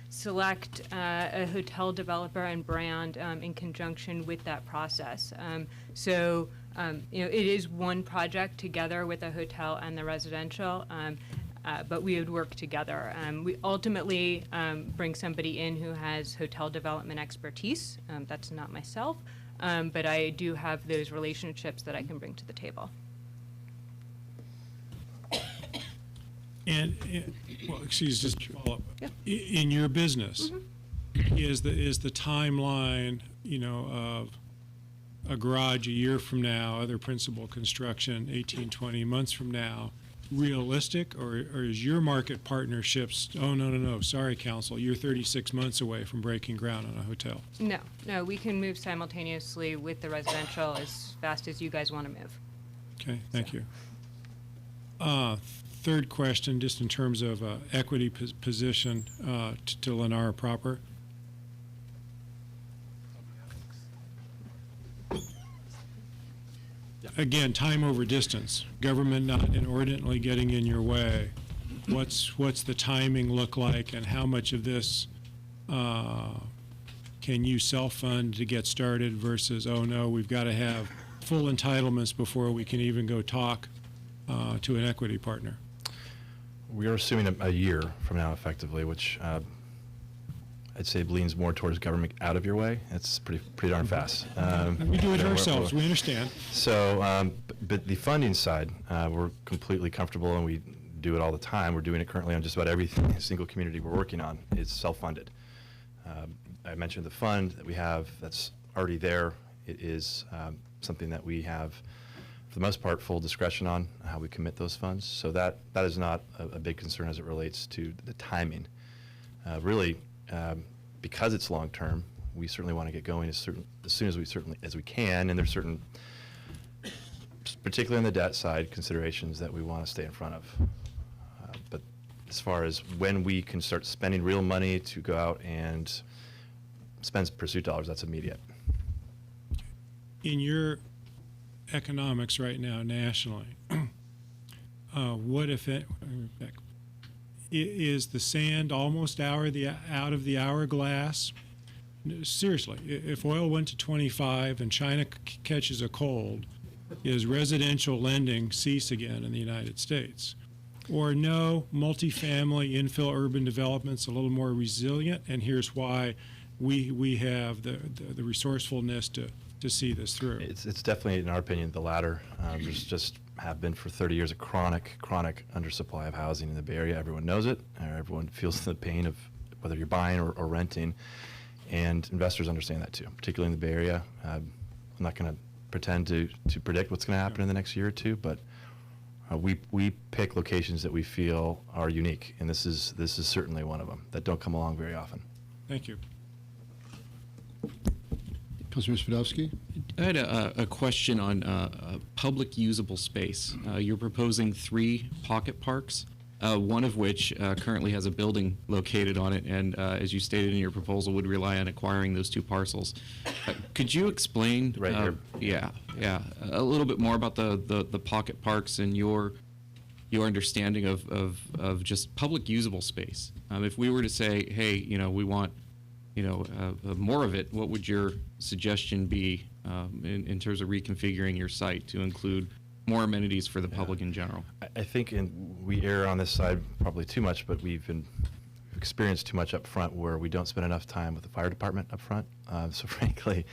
select a hotel developer and brand in conjunction with that process. So it is one project together with the hotel and the residential, but we would work together. We ultimately bring somebody in who has hotel development expertise. That's not myself, but I do have those relationships that I can bring to the table. And well, just to follow up. Yeah. In your business, is the timeline, of a garage a year from now, other principal construction 18, 20 months from now, realistic, or is your market partnerships? Oh no, sorry, council, you're 36 months away from breaking ground on a hotel. No, we can move simultaneously with the residential as fast as you guys want to move. Okay, thank you. Third question, just in terms of equity position to Lennar proper. Again, time over distance. Government not inordinately getting in your way. What's the timing look like, and how much of this can you self-fund to get started versus, oh no, we've got to have full entitlements before we can even go talk to an equity partner? We are assuming a year from now, effectively, which I'd say leans more towards government out of your way. It's pretty darn fast. We do it ourselves. We understand. So, but the funding side, we're completely comfortable, and we do it all the time. We're doing it currently on just about every single community we're working on. It's self-funded. I mentioned the fund that we have that's already there. It is something that we have, for the most part, full discretion on how we commit those funds. So that is not a big concern as it relates to the timing. Really, because it's long term, we certainly want to get going as soon as we can. And there's certain, particularly on the debt side, considerations that we want to stay in front of. But as far as when we can start spending real money to go out and spend pursuit dollars, that's immediate. In your economics right now nationally, what if it is the sand almost out of the hourglass? Seriously, if oil went to 25 and China catches a cold, is residential lending cease again in the United States? Or no, multifamily infill urban development's a little more resilient, and here's why we have the resourcefulness to see this through. It's definitely, in our opinion, the latter. There's just have been for 30 years, a chronic undersupply of housing in the Bay Area. Everyone knows it. Everyone feels the pain of whether you're buying or renting. And investors understand that too, particularly in the Bay Area. I'm not going to pretend to predict what's going to happen in the next year or two, but we pick locations that we feel are unique, and this is certainly one of them that don't come along very often. Thank you. Councilor Spadowski? I had a question on public usable space. You're proposing 3 pocket parks, one of which currently has a building located on it, and as you stated in your proposal, would rely on acquiring those 2 parcels. Could you explain? Right here. Yeah, a little bit more about the pocket parks and your understanding of just public usable space. If we were to say, hey, we want more of it, what would your suggestion be in terms of reconfiguring your site to include more amenities for the public in general? I think we err on this side probably too much, but we've experienced too much up front where we don't spend enough time with the fire department up front. So frankly,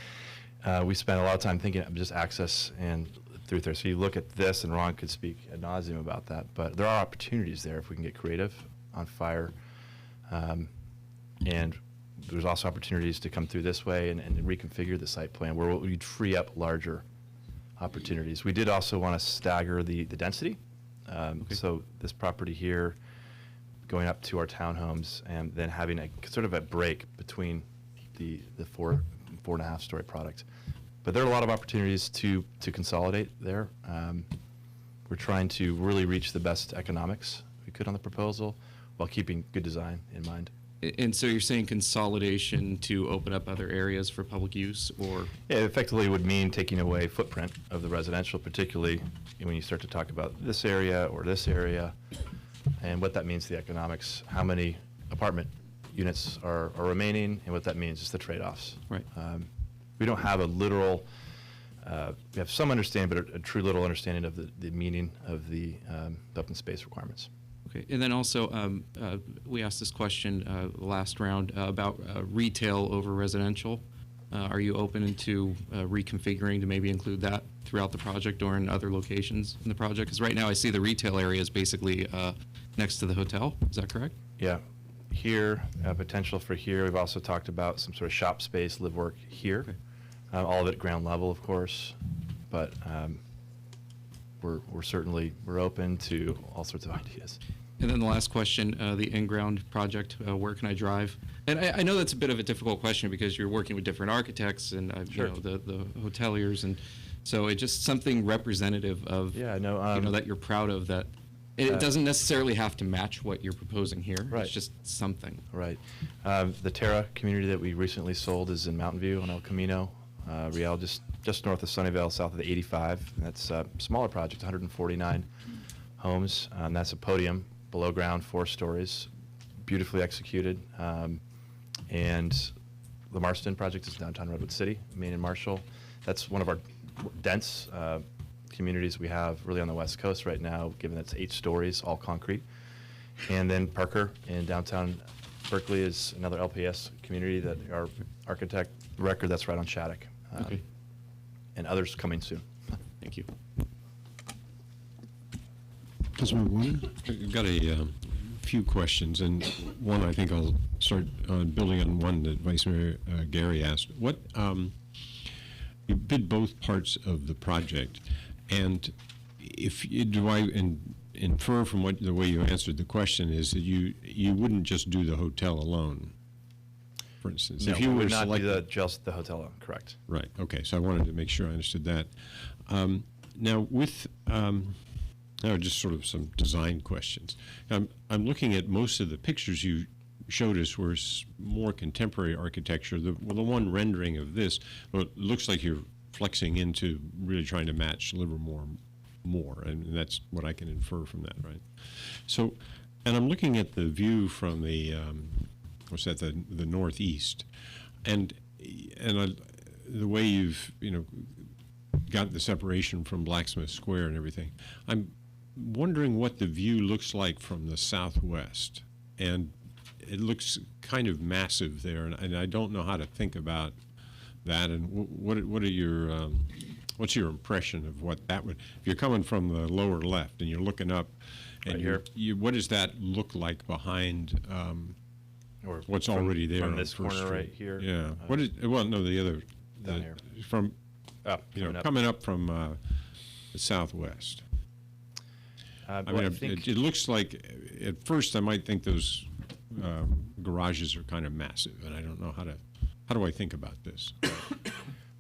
we spend a lot of time thinking of just access and through there. So you look at this, and Ron could speak ad nauseum about that, but there are opportunities there if we can get creative on fire. And there's also opportunities to come through this way and reconfigure the site plan where we'd free up larger opportunities. We did also want to stagger the density. So this property here going up to our townhomes and then having a sort of a break between the 4.5 story product. But there are a lot of opportunities to consolidate there. We're trying to really reach the best economics we could on the proposal while keeping good design in mind. And so you're saying consolidation to open up other areas for public use, or? Yeah, it effectively would mean taking away footprint of the residential, particularly when you start to talk about this area or this area, and what that means to the economics, how many apartment units are remaining, and what that means is the trade-offs. Right. We don't have a literal, we have some understanding, but a true little understanding of the meaning of the open space requirements. Okay, and then also we asked this question last round about retail over residential. Are you open to reconfiguring to maybe include that throughout the project or in other locations in the project? Because right now I see the retail area is basically next to the hotel. Is that correct? Yeah. Here, potential for here. We've also talked about some sort of shop space, live work here. Okay. All of it ground level, of course, but we're certainly open to all sorts of ideas. And then the last question, the in-ground project, where can I drive? And I know that's a bit of a difficult question because you're working with different architects and Sure. the hoteliers, and so it's just something representative of that you're proud of, that it doesn't necessarily have to match what you're proposing here. Right. It's just something. Right. The Terra community that we recently sold is in Mountain View on El Camino Real, just north of Sunnyvale, south of the 85. And that's a smaller project, 149 homes. And that's a podium below ground, 4 stories, beautifully executed. And the Marston project is downtown Redwood City, Maine and Marshall. That's one of our dense communities we have really on the West Coast right now, given that's 8 stories, all concrete. And then Parker in downtown Berkeley is another LPS community that our architect record, that's right on Shattuck. Okay. And others coming soon. Thank you. Councilmember Warner? I've got a few questions, and one I think I'll start building on one that Vice Mayor Gary asked. What you bid both parts of the project, and do I infer from the way you answered the question is that you wouldn't just do the hotel alone, for instance? No, if you we were would not do selected, just the hotel, correct. Right. Okay. So I wanted to make sure I understood that. Now, with now just sort of some design questions. I'm looking at most of the pictures you showed us were more contemporary architecture. The one rendering of this, well, it looks like you're flexing into really trying to match Livermore more, and that's what I can infer from that, right? So, and I'm looking at the view from the the northeast, and the way you've got the separation from Blacksmith Square and everything. I'm wondering what the view looks like from the southwest, and it looks kind of massive there, and I don't know how to think about that. And what are your what's your impression of what that would, if you're coming from the lower left and you're looking up, and what does that look like behind Or what's from- already there from on this First corner right Street? here? Yeah. What is, well, no, the other, Down here. from, coming up. coming up from the southwest. I well, mean, I think- it looks like, at first, I might think those garages are kind of massive, and I don't know how do I think about this?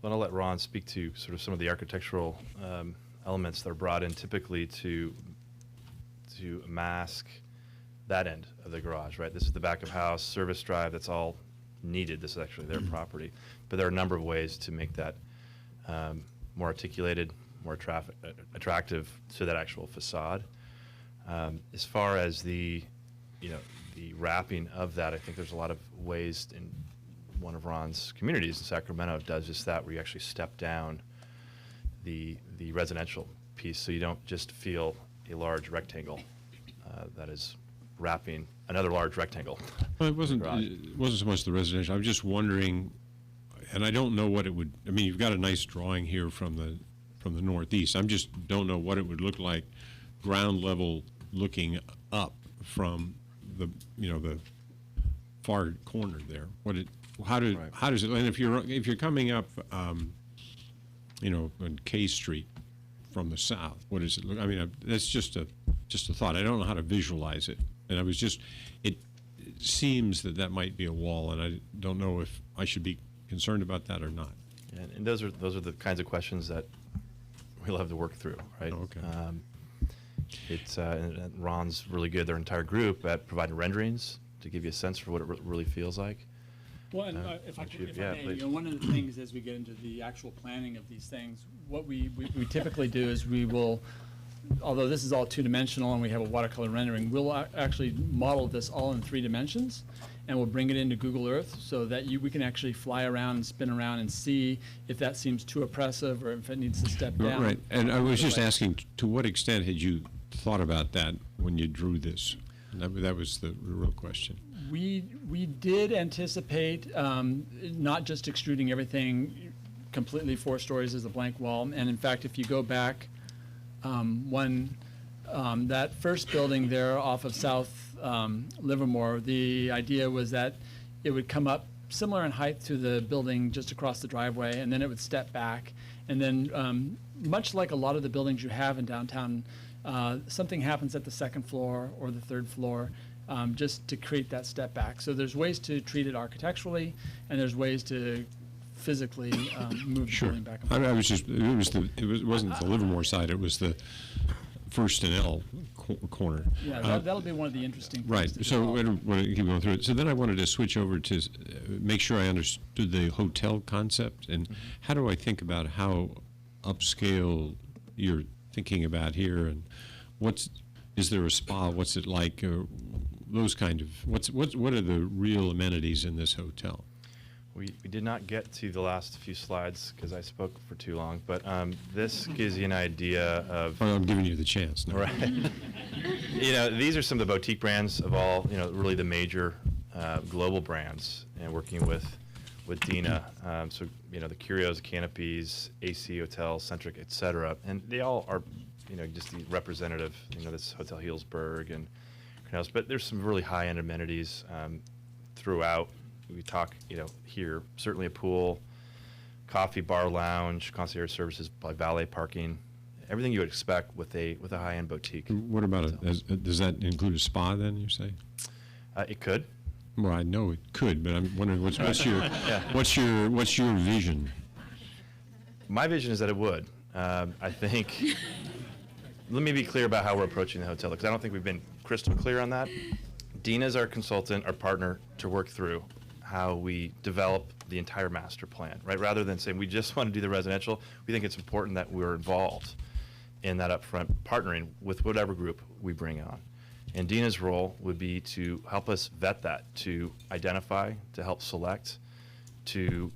Well, I'll let Ron speak to sort of some of the architectural elements that are brought in typically to mask that end of the garage, right? This is the back of house, service drive, that's all needed. This is actually their property. But there are a number of ways to make that more articulated, more attractive to that actual facade. As far as the wrapping of that, I think there's a lot of ways in one of Ron's communities in Sacramento does just that, where you actually step down the residential piece, so you don't just feel a large rectangle that is wrapping another large rectangle. Well, it wasn't so much the residential. I was just wondering, and I don't know what it would. I mean, you've got a nice drawing here from the northeast. I just don't know what it would look like, ground level, looking up from the far corner there. How does it? And if you're coming up, on K Street from the south, what does it look? I mean, that's just a thought. I don't know how to visualize it, and I was just it seems that might be a wall, and I don't know if I should be concerned about that or not. And those are the kinds of questions that we'll have to work through, right? Oh, okay. It's and Ron's really good, their entire group, at providing renderings to give you a sense for what it really feels like. Well, and if I may, one of the things as we get into the actual planning of these things, what we typically do is we will, although this is all two-dimensional and we have a watercolor rendering, we'll actually model this all in 3 dimensions, and we'll bring it into Google Earth so that we can actually fly around and spin around and see if that seems too oppressive or if it needs to step down. Right, and I was just asking, to what extent had you thought about that when you drew this? That was the real question. We did anticipate not just extruding everything completely 4 stories as a blank wall, and in fact, if you go back that first building there off of South Livermore, the idea was that it would come up similar in height to the building just across the driveway, and then it would step back, and then much like a lot of the buildings you have in downtown, something happens at the 2nd floor or the 3rd floor, just to create that step back. So there's ways to treat it architecturally, and there's ways to physically move the building back and forth. I was just, it wasn't the Livermore side, it was the First and L corner. Yeah, that'll be one of the interesting things. Right, to so develop. I don't want to keep going through it. So then I wanted to switch over to make sure I understood the hotel concept, and how do I think about how upscale you're thinking about here, and is there a spa, what's it like, those kind of, what are the real amenities in this hotel? We did not get to the last few slides because I spoke for too long, but this gives you an idea of... Well, I'm giving you the chance now. Right. These are some of the boutique brands of all, really the major global brands, and working with Dina. So, the Curios, Canopies, AC Hotels, Centric, et cetera. And they all are, just the representative, this Hotel Healdsburg and Cornell's, but there's some really high-end amenities throughout. We talk, here, certainly a pool, coffee bar lounge, concierge services, by valet parking, everything you would expect with a high-end boutique. What about does that include a spa then, you say? It could. Well, I know it could, but I'm wondering what's your vision? My vision is that it would. I think, let me be clear about how we're approaching the hotel, because I don't think we've been crystal clear on that. Dina's our consultant, our partner, to work through how we develop the entire master plan, right? Rather than saying we just want to do the residential, we think it's important that we're involved in that upfront partnering with whatever group we bring on. And Dina's role would be to help us vet that, to identify, to help select, to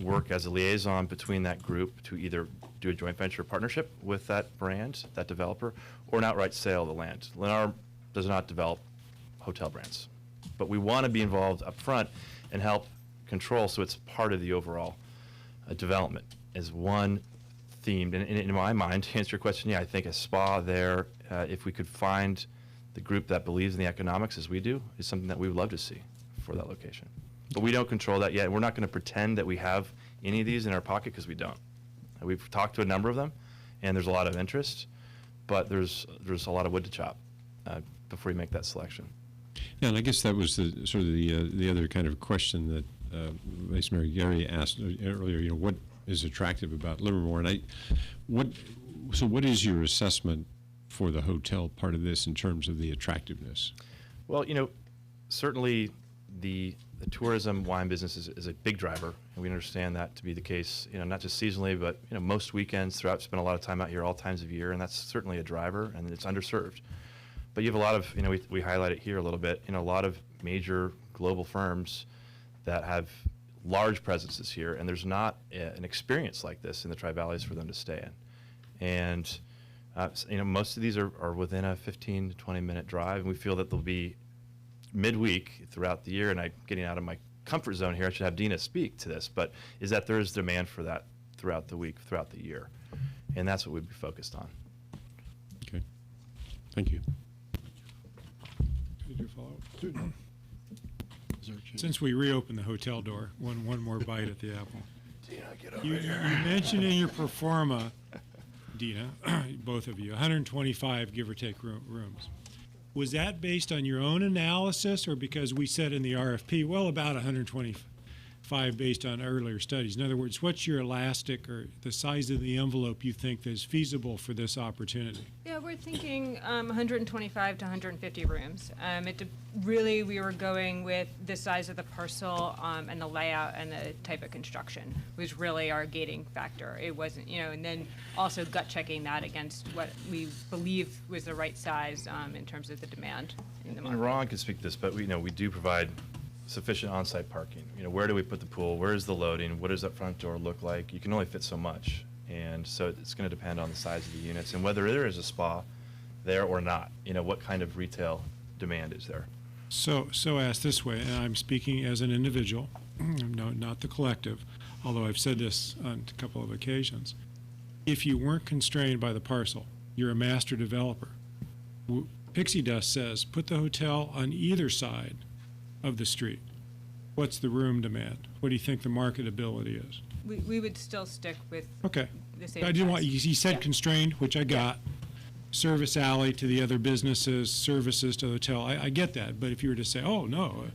work as a liaison between that group to either do a joint venture partnership with that brand, that developer, or an outright sale of the land. Lennar does not develop hotel brands, but we want to be involved up front and help control so it's part of the overall development as one themed. And in my mind, to answer your question, yeah, I think a spa there, if we could find the group that believes in the economics as we do, is something that we would love to see for that location. But we don't control that yet. We're not going to pretend that we have any of these in our pocket, because we don't. We've talked to a number of them, and there's a lot of interest, but there's a lot of wood to chop before you make that selection. Yeah, and I guess that was the sort of the other kind of question that Vice Mayor Gary asked earlier. You know, what is attractive about Livermore? And what is your assessment for the hotel part of this in terms of the attractiveness? Well, you know, certainly the tourism wine business is a big driver, and we understand that to be the case, you know, not just seasonally, but, you know, most weekends throughout, spend a lot of time out here all times of year, and that's certainly a driver, and it's underserved. But you have a lot of, you know, we highlight it here a little bit, you know, a lot of major global firms that have large presences here, and there's not an experience like this in the Tri-Valleys for them to stay in. And, you know, most of these are within a 15 to 20-minute drive, and we feel that they'll be midweek throughout the year. And I'm getting out of my comfort zone here. I should have Dina speak to this, but is that there is demand for that throughout the week, throughout the year. And that's what we'd be focused on. Okay. Thank you. Could you follow up? Since we reopened the hotel door, one more bite at the apple. Dina, get over You mentioned in your pro forma, Dina, both of you, 125 give or take rooms. Was that based on your own analysis, or because we said in the RFP, well, about 125 based on earlier studies? In other words, what's your elastic or the size of the envelope you think is feasible for this opportunity? Yeah, we're thinking 125 to 150 rooms. Really, we were going with the size of the parcel and the layout and the type of construction was really our gating factor. It wasn't, you know, and then also gut checking that against what we believe was the right size in terms of the demand in the market. And Ron can speak to this, but we do provide sufficient on-site parking. You know, where do we put the pool? Where is the loading? What does that front door look like? You can only fit so much. And so it's going to depend on the size of the units and whether there is a spa there or not. You know, what kind of retail demand is there? So asked this way, and I'm speaking as an individual, no, not the collective, although I've said this on a couple of occasions. If you weren't constrained by the parcel, you're a master developer. Pixie Dust says put the hotel on either side of the street. What's the room demand? What do you think the marketability is? We would still stick with Okay. the same I didn't size. want, you said Yeah. constrained, which I got. Service alley to the other businesses, services to the hotel. I get that. But if you were to say, oh, no,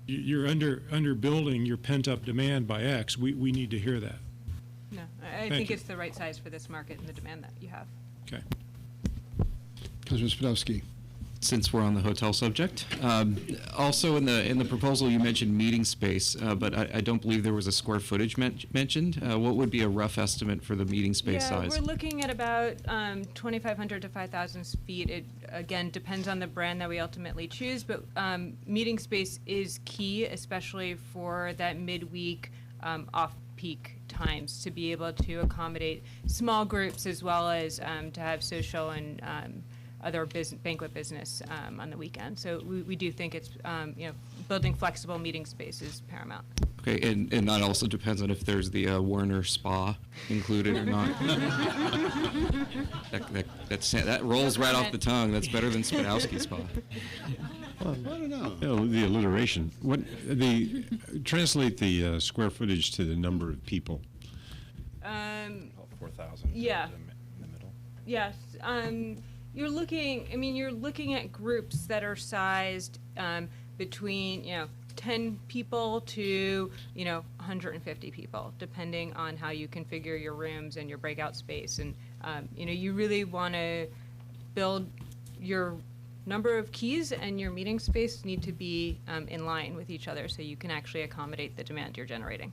you're under building your pent-up demand by X, we need to hear that. No, I Thank think you. it's the right size for this market and the demand that you have. Okay. Councilor Spadowski. Since we're on the hotel subject, also in the proposal you mentioned meeting space, but I don't believe there was a square footage mentioned. What would be a rough estimate for the meeting space size? We're looking at about 2,500 to 5,000 feet. It, again, depends on the brand that we ultimately choose, but meeting space is key, especially for that midweek off-peak times, to be able to accommodate small groups as well as to have social and other banquet business on the weekend. So we do think it's, building flexible meeting space is paramount. Okay, and that also depends on if there's the Werner Spa included or not. that rolls right off the tongue. That's better than Spadowski Spa. I don't know. Oh, the alliteration. Translate the square footage to the number of people. 4,000. Yeah. In the middle. Yes. You're looking at groups that are sized between, 10 people to, 150 people, depending on how you configure your rooms and your breakout space. And, you really want to build your number of keys and your meeting space need to be in line with each other so you can actually accommodate the demand you're generating.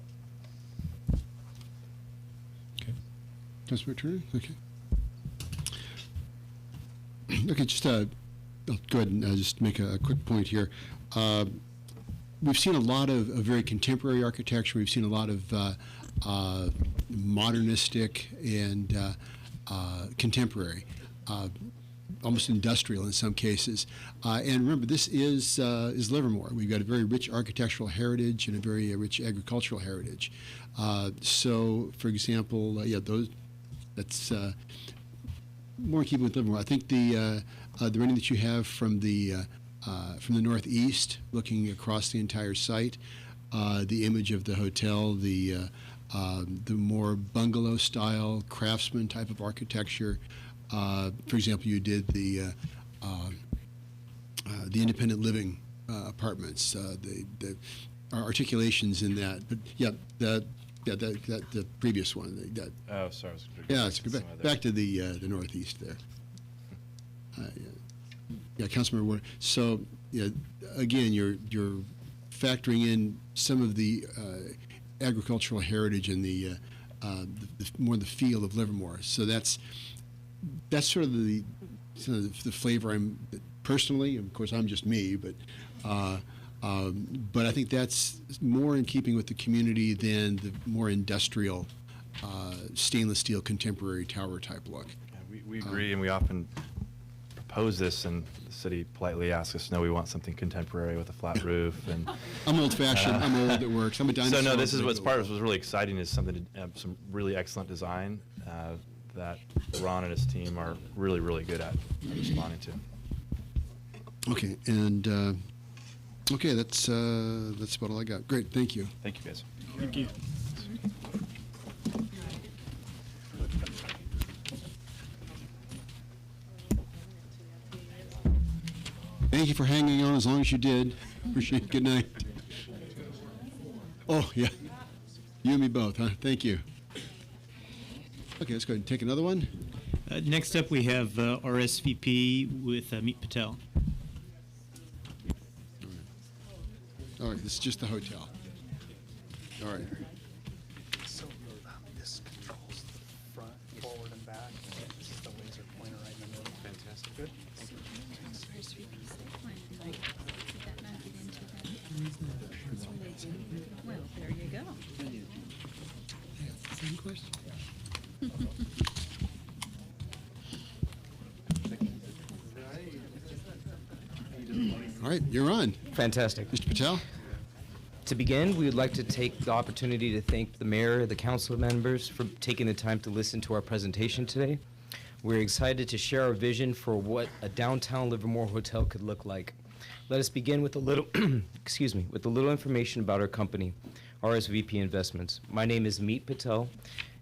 Councilor Turner? Okay. Okay, just go ahead and just make a quick point here. We've seen a lot of very contemporary architecture. We've seen a lot of modernistic and contemporary, almost industrial in some cases. And remember, this is Livermore. We've got a very rich architectural heritage and a very rich agricultural heritage. So, for example, That's more in keeping with Livermore. I think the rendering that you have from the northeast, looking across the entire site, the image of the hotel, the more bungalow style craftsman type of architecture. For example, you did the independent living apartments, the articulations in that. But yeah, the previous one. Oh, sorry. Yeah, it's back to the northeast there. Yeah, Councilmember Warner. So, yeah, again, you're factoring in some of the agricultural heritage and the more the feel of Livermore. So that's sort of the flavor I'm personally. Of course, I'm just me, but I think that's more in keeping with the community than the more industrial stainless steel contemporary tower type look. Yeah, we agree, and we often propose this, and the city politely asks us, no, we want something contemporary with a flat roof. And I'm old-fashioned. I'm old. It works. I'm a dinosaur. So no, this is what's part of what's really exciting is something some really excellent design that Ron and his team are really, really good at responding to. Okay, and okay, that's about all I got. Great, thank you. Thank you, guys. Thank you. Thank you for hanging on as long as you did. Appreciate it. Good night. Oh, yeah. You and me both, huh? Thank you. Okay, let's go ahead and take another one. Next up, we have RSVP with Meet Patel. All right, this is just the hotel. All right. So this controls the front, forward, and back. This is the laser pointer right in the middle. Fantastic. Good. Thank you. Well, there you go. Same question. All right, you're on. Fantastic. Mr. Patel? To begin, we would like to take the opportunity to thank the mayor, the council members for taking the time to listen to our presentation today. We're excited to share our vision for what a downtown Livermore hotel could look like. Let us begin with a little, with a little information about our company, RSVP Investments. My name is Meet Patel,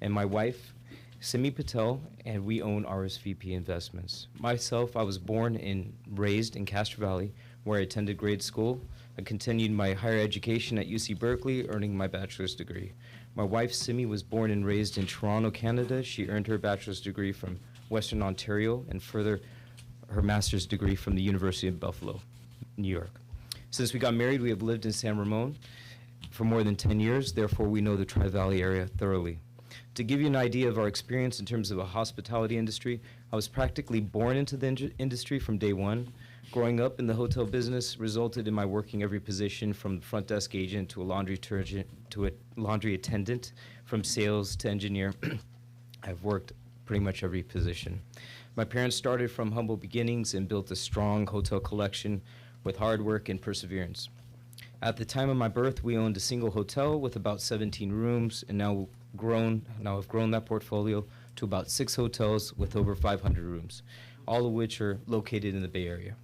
and my wife, Simi Patel, and we own RSVP Investments. Myself, I was born and raised in Castro Valley, where I attended grade school. I continued my higher education at UC Berkeley, earning my bachelor's degree. My wife, Simi, was born and raised in Toronto, Canada. She earned her bachelor's degree from Western Ontario and further her master's degree from the University of Buffalo, New York. Since we got married, we have lived in San Ramon for more than 10 years. Therefore, we know the Tri-Valley area thoroughly. To give you an idea of our experience in terms of a hospitality industry, I was practically born into the industry from day one. Growing up in the hotel business resulted in my working every position from front desk agent to a laundry detergent to a laundry attendant, from sales to engineer. I've worked pretty much every position. My parents started from humble beginnings and built a strong hotel collection with hard work and perseverance. At the time of my birth, we owned a single hotel with about 17 rooms, and now have grown that portfolio to about 6 hotels with over 500 rooms, all of which are located in the Bay Area.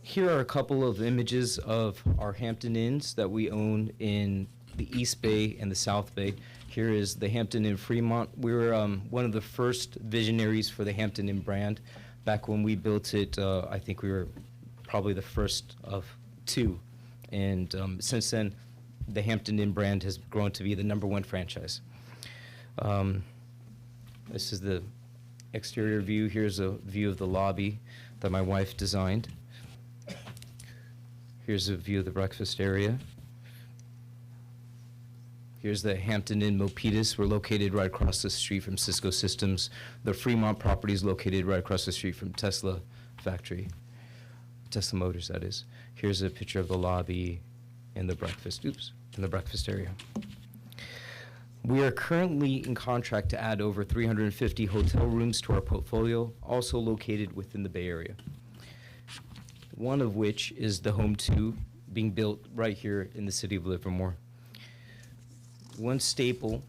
Here are a couple of images of our Hampton Inns that we own in the East Bay and the South Bay. Here is the Hampton Inn Fremont. We were one of the first visionaries for the Hampton Inn brand. Back when we built it, I think we were probably the first of 2. And since then, the Hampton Inn brand has grown to be the #1 franchise. This is the exterior view. Here's a view of the lobby that my wife designed. Here's a view of the breakfast area. Here's the Hampton Inn Milpitas. We're located right across the street from Cisco Systems. The Fremont property is located right across the street from Tesla factory. Tesla Motors, that is. Here's a picture of the lobby and the breakfast, in the breakfast area. We are currently in contract to add over 350 hotel rooms to our portfolio, also located within the Bay Area. One of which is the Home 2 being built right here in the city of Livermore. one staple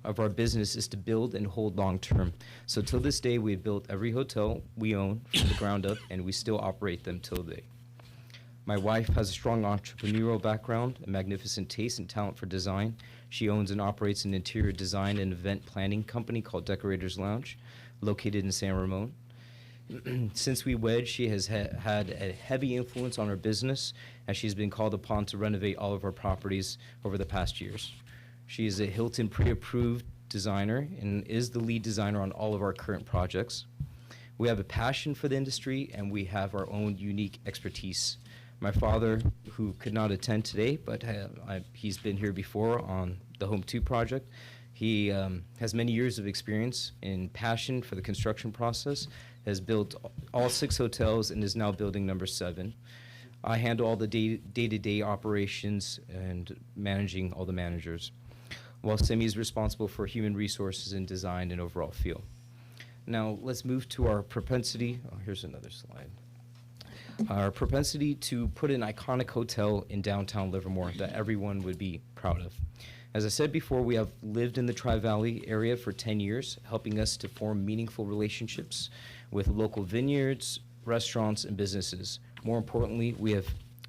of our business is to build and hold long term. So till this day, we've built every hotel we own from the ground up, and we still operate them till today. My wife has a strong entrepreneurial background, a magnificent taste and talent for design. She owns and operates an interior design and event planning company called Decorators Lounge, located in San Ramon. Since we wed, she has had a heavy influence on our business, as she's been called upon to renovate all of our properties over the past years. She is a Hilton pre-approved designer and is the lead designer on all of our current projects. We have a passion for the industry, and we have our own unique expertise. My father, who could not attend today, but he's been here before on the Home 2 project, he has many years of experience and passion for the construction process, has built all 6 hotels, and is now building number 7. I handle all the day-to-day operations and managing all the managers, while Simi is responsible for human resources and design and overall feel. Now, let's move to our propensity. Oh, here's another slide. Our propensity to put an iconic hotel in downtown Livermore that everyone would be proud of. As I said before, we have lived in the Tri-Valley area for 10 years, helping us to form meaningful relationships with local vineyards, restaurants, and businesses. More importantly, we have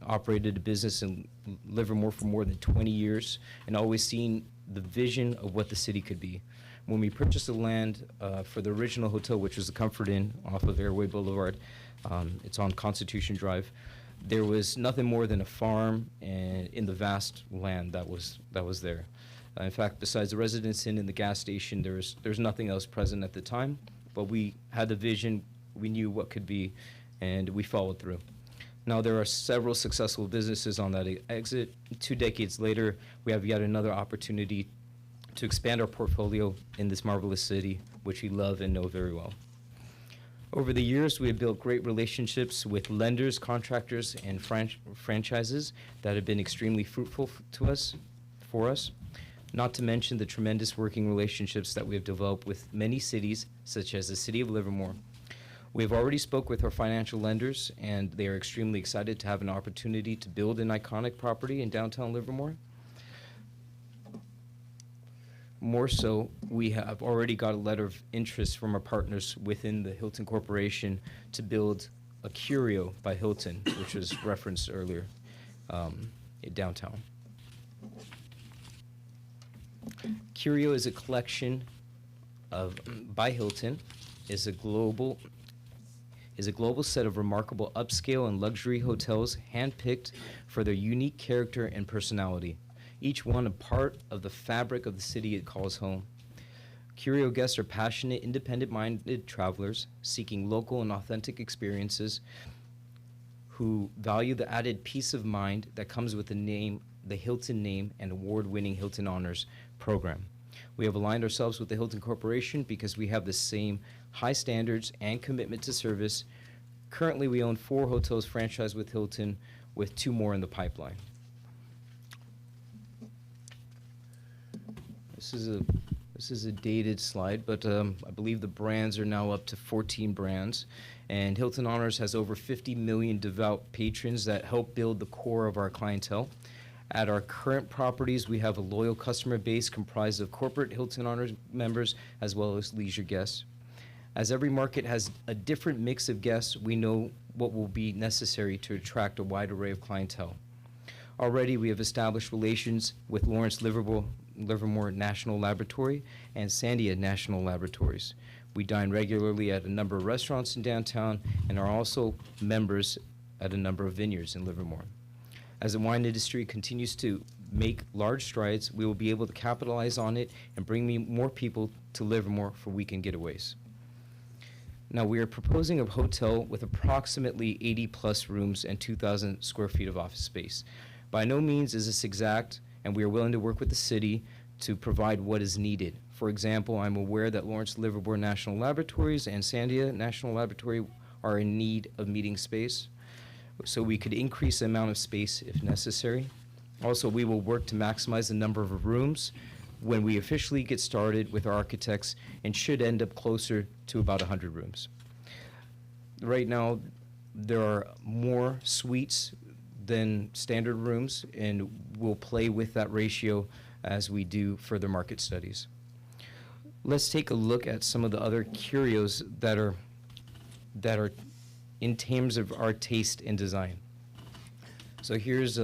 operated a business in Livermore for more than 20 years and always seen the vision of what the city could be. When we purchased the land for the original hotel, which was the Comfort Inn off of Airway Boulevard, it's on Constitution Drive, there was nothing more than a farm and in the vast land that was there. In fact, besides the Residence Inn and the gas station, there's nothing else present at the time, but we had the vision, we knew what could be, and we followed through. Now, there are several successful businesses on that exit. 2 decades later, we have yet another opportunity to expand our portfolio in this marvelous city, which we love and know very well. Over the years, we have built great relationships with lenders, contractors, and franchises that have been extremely fruitful for us, not to mention the tremendous working relationships that we have developed with many cities, such as the City of Livermore. We have already spoke with our financial lenders, and they are extremely excited to have an opportunity to build an iconic property in downtown Livermore. More so, we have already got a letter of interest from our partners within the Hilton Corporation to build a Curio by Hilton, which was referenced earlier in downtown. Curio is a collection of, by Hilton, is a global set of remarkable upscale and luxury hotels handpicked for their unique character and personality, each one a part of the fabric of the city it calls home. Curio guests are passionate, independent-minded travelers seeking local and authentic experiences who value the added peace of mind that comes with the Hilton name and award-winning Hilton Honors program. We have aligned ourselves with the Hilton Corporation because we have the same high standards and commitment to service. Currently, we own 4 hotels franchised with Hilton, with 2 more in the pipeline. This is a dated slide, but I believe the brands are now up to 14 brands, and Hilton Honors has over 50 million devout patrons that help build the core of our clientele. At our current properties, we have a loyal customer base comprised of corporate Hilton Honors members as well as leisure guests. As every market has a different mix of guests, we know what will be necessary to attract a wide array of clientele. Already, we have established relations with Lawrence Livermore National Laboratory and Sandia National Laboratories. We dine regularly at a number of restaurants in downtown and are also members at a number of vineyards in Livermore. As the wine industry continues to make large strides, we will be able to capitalize on it and bring more people to Livermore for weekend getaways. Now, we are proposing a hotel with approximately 80-plus rooms and 2,000 square feet of office space. By no means is this exact, and we are willing to work with the city to provide what is needed. For example, I'm aware that Lawrence Livermore National Laboratories and Sandia National Laboratory are in need of meeting space, so we could increase the amount of space if necessary. Also, we will work to maximize the number of rooms when we officially get started with our architects and should end up closer to about 100 rooms. Right now, there are more suites than standard rooms, and we'll play with that ratio as we do further market studies. Let's take a look at some of the other curios that are in terms of our taste and design. So here's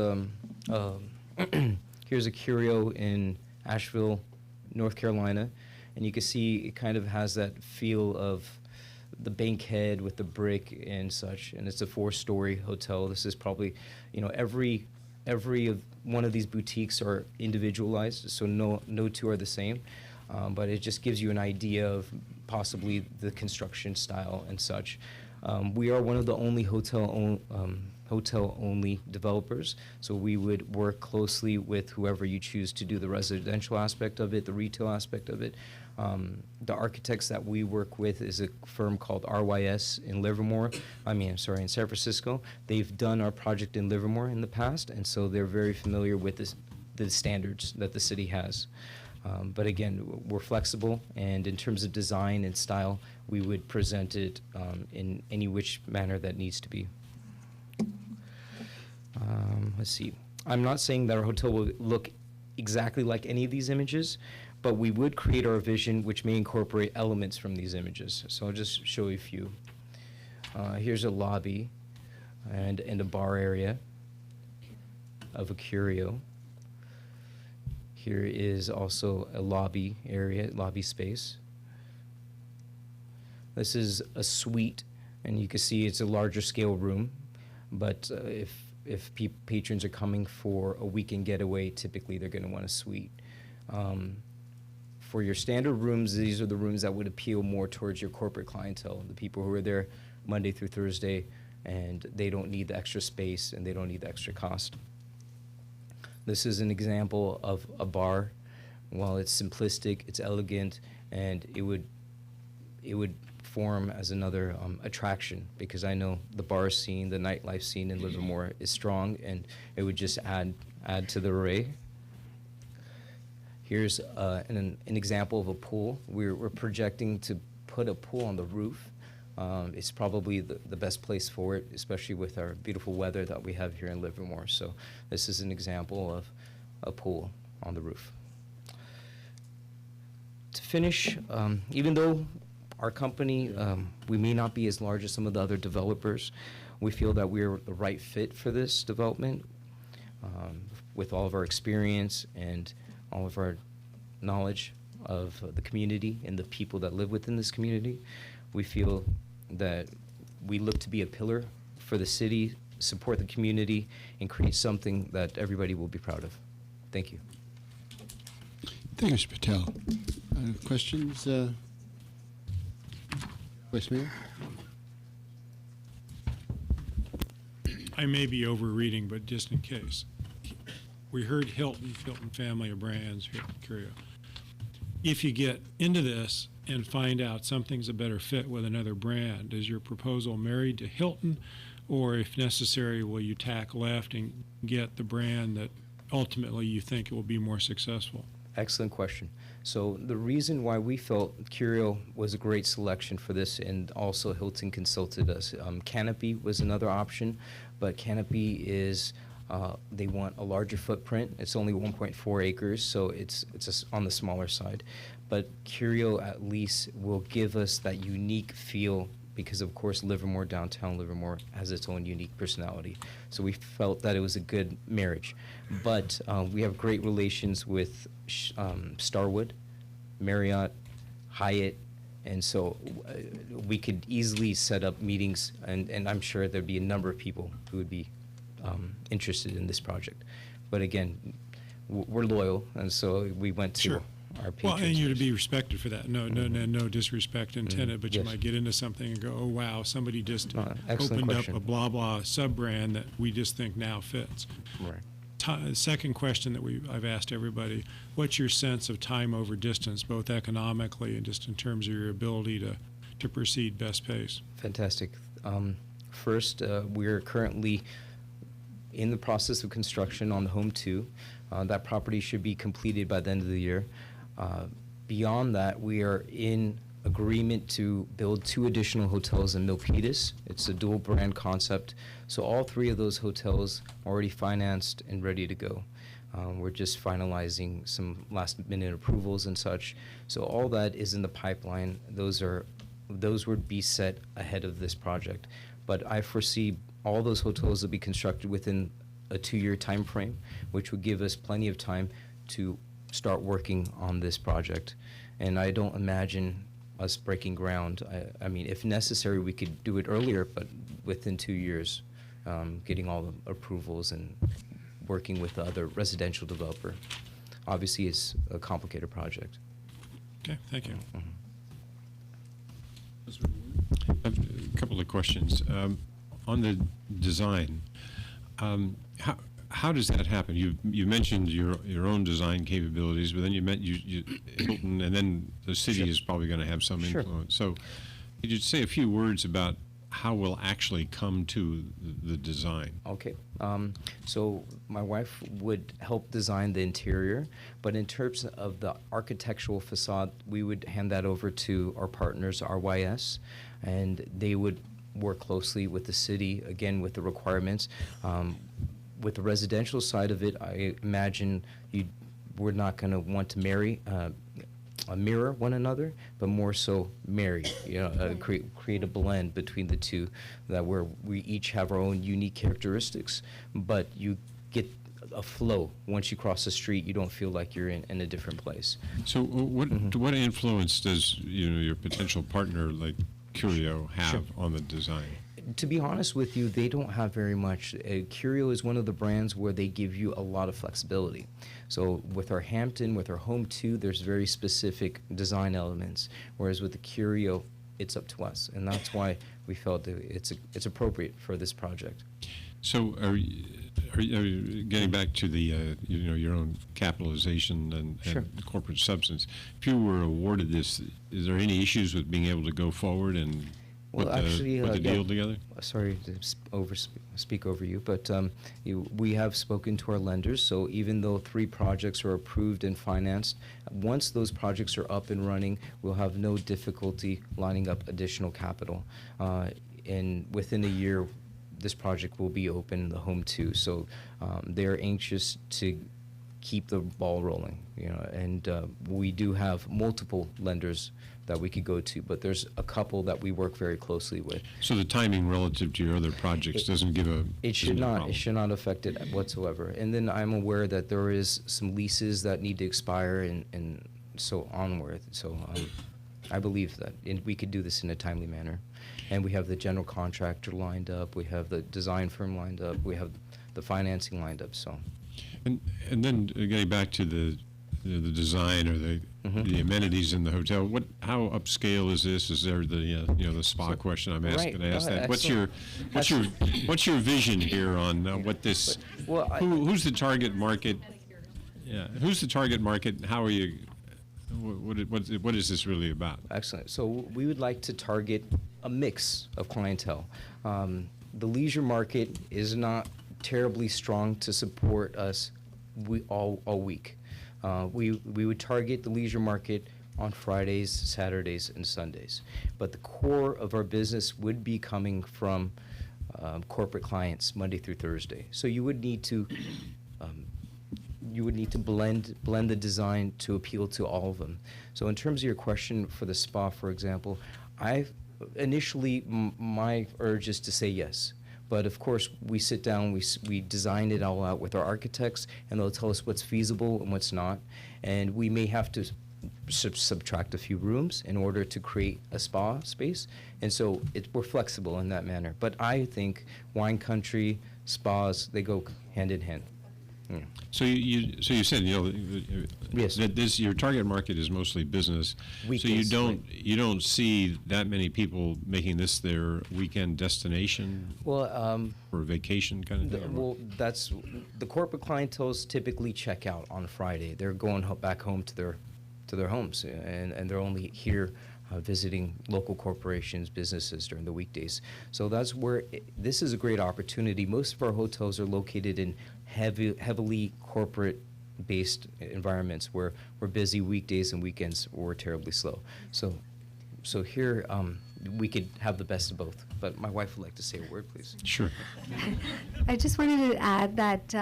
here's a curio in Asheville, North Carolina, and you can see it kind of has that feel of the bankhead with the brick and such, and it's a 4-story hotel. This is probably, you know, every one of these boutiques are individualized, so no two are the same, but it just gives you an idea of possibly the construction style and such. We are one of the only hotel-only developers, so we would work closely with whoever you choose to do the residential aspect of it, the retail aspect of it. The architects that we work with is a firm called RYS in in San Francisco. They've done our project in Livermore in the past, and so they're very familiar with the standards that the city has. But again, we're flexible, and in terms of design and style, we would present it in any which manner that needs to be. Let's see. I'm not saying that our hotel will look exactly like any of these images, but we would create our vision, which may incorporate elements from these images. So I'll just show you a few. Here's a lobby and a bar area of a curio. Here is also a lobby area, lobby space. This is a suite, and you can see it's a larger scale room, but if patrons are coming for a weekend getaway, typically they're going to want a suite. For your standard rooms, these are the rooms that would appeal more towards your corporate clientele, the people who are there Monday through Thursday, and they don't need the extra space and they don't need the extra cost. This is an example of a bar. While it's simplistic, it's elegant, and it would form as another attraction, because I know the bar scene, the nightlife scene in Livermore is strong, and it would just add to the array. Here's an example of a pool. We're projecting to put a pool on the roof. It's probably the best place for it, especially with our beautiful weather that we have here in Livermore. So this is an example of a pool on the roof. To finish, even though our company, we may not be as large as some of the other developers, we feel that we're the right fit for this development with all of our experience and all of our knowledge of the community and the people that live within this community. We feel that we look to be a pillar for the city, support the community, and create something that everybody will be proud of. Thank you. Thank you, Mr. Patel. Questions? Vice Mayor? I may be overreading, but just in case. We heard Hilton family of brands, Hilton Curio. If you get into this and find out something's a better fit with another brand, is your proposal married to Hilton, or if necessary, will you tack left and get the brand that ultimately you think it will be more successful? Excellent question. So the reason why we felt Curio was a great selection for this, and also Hilton consulted us. Canopy was another option, but Canopy is they want a larger footprint. It's only 1.4 acres, so it's on the smaller side. But Curio at least will give us that unique feel, because of course Livermore, downtown Livermore, has its own unique personality. So we felt that it was a good marriage. But we have great relations with Starwood, Marriott, Hyatt, and so we could easily set up meetings, and I'm sure there'd be a number of people who would be interested in this project. But again, we're loyal, and so we went to Sure. our patrons. Well, and you're to be respected for that. No disrespect intended, but you Yes. might get into something and go, oh, wow, somebody just excellent opened question. up a blah, blah sub-brand that we just think now fits. Right. Second question that I've asked everybody, what's your sense of time over distance, both economically and just in terms of your ability to proceed best pace? Fantastic. First, we're currently in the process of construction on the Home 2. That property should be completed by the end of the year. Beyond that, we are in agreement to build 2 additional hotels in Milpitas. It's a dual brand concept. So all 3 of those hotels are already financed and ready to go. We're just finalizing some last minute approvals and such. So all that is in the pipeline. Those would be set ahead of this project. But I foresee all those hotels will be constructed within a 2-year time frame, which would give us plenty of time to start working on this project. And I don't imagine us breaking ground. I mean, if necessary, we could do it earlier, but within 2 years, getting all the approvals and working with the other residential developer. Obviously, it's a complicated project. Okay, thank you. I have a couple of questions. On the design, how does that happen? You mentioned your own design capabilities, but then you meant Hilton, and then the city is probably going to have some influence. So, could you say a few words about how we'll actually come to the design? Okay. So my wife would help design the interior, but in terms of the architectural facade, we would hand that over to our partners, RYS, and they would work closely with the city, again, with the requirements. With the residential side of it, I imagine we're not going to want to mirror one another, but more so marry, create a blend between the two, that where we each have our own unique characteristics, but you get a flow. Once you cross the street, you don't feel like you're in a different place. So what influence does your potential partner like Curio have on the design? To be honest with you, they don't have very much. Curio is one of the brands where they give you a lot of flexibility. So with our Hampton, with our Home 2, there's very specific design elements, whereas with the Curio, it's up to us, and that's why we felt that it's appropriate for this project. So are you getting back to the your own capitalization and corporate substance? If you were awarded this, is there any issues with being able to go forward and put the deal together? Sorry to speak over you, but we have spoken to our lenders, so even though 3 projects are approved and financed, once those projects are up and running, we'll have no difficulty lining up additional capital. And within a year, this project will be open, the Home 2, so they're anxious to keep the ball rolling, and we do have multiple lenders that we could go to, but there's a couple that we work very closely with. So the timing relative to your other projects doesn't give a It should not affect it whatsoever. And then I'm aware that there is some leases that need to expire and so onward. So I believe that we could do this in a timely manner. And we have the general contractor lined up, we have the design firm lined up, we have the financing lined up. So. And then getting back to the design or the amenities in the hotel, how upscale is this? Is there the spa question I'm asking? I asked that. What's your vision here on what this? Who's the target market? Yeah, who's the target market? How are you? What is this really about? Excellent. So we would like to target a mix of clientele. The leisure market is not terribly strong to support us all week. We would target the leisure market on Fridays, Saturdays, and Sundays. But the core of our business would be coming from corporate clients Monday through Thursday. So you would need to blend the design to appeal to all of them. So in terms of your question for the spa, for example, initially my urge is to say yes. But of course, we sit down, we design it all out with our architects, and they'll tell us what's feasible and what's not. And we may have to subtract a few rooms in order to create a spa space. And so we're flexible in that manner. But I think wine country, spas, they go hand in hand. So you said yes. that your target market is mostly business. Weekdays, so you don't see that many people making this their weekend destination. Well, for a vacation kind of thing. Well, that's the corporate clientels typically check out on Friday. They're going back home to their homes, and they're only here visiting local corporations, businesses during the weekdays. So that's where this is a great opportunity. Most of our hotels are located in heavily corporate-based environments where we're busy weekdays and weekends we're terribly slow. So So here, we could have the best of both. But my wife would like to say a word, please. Sure. I just wanted to add that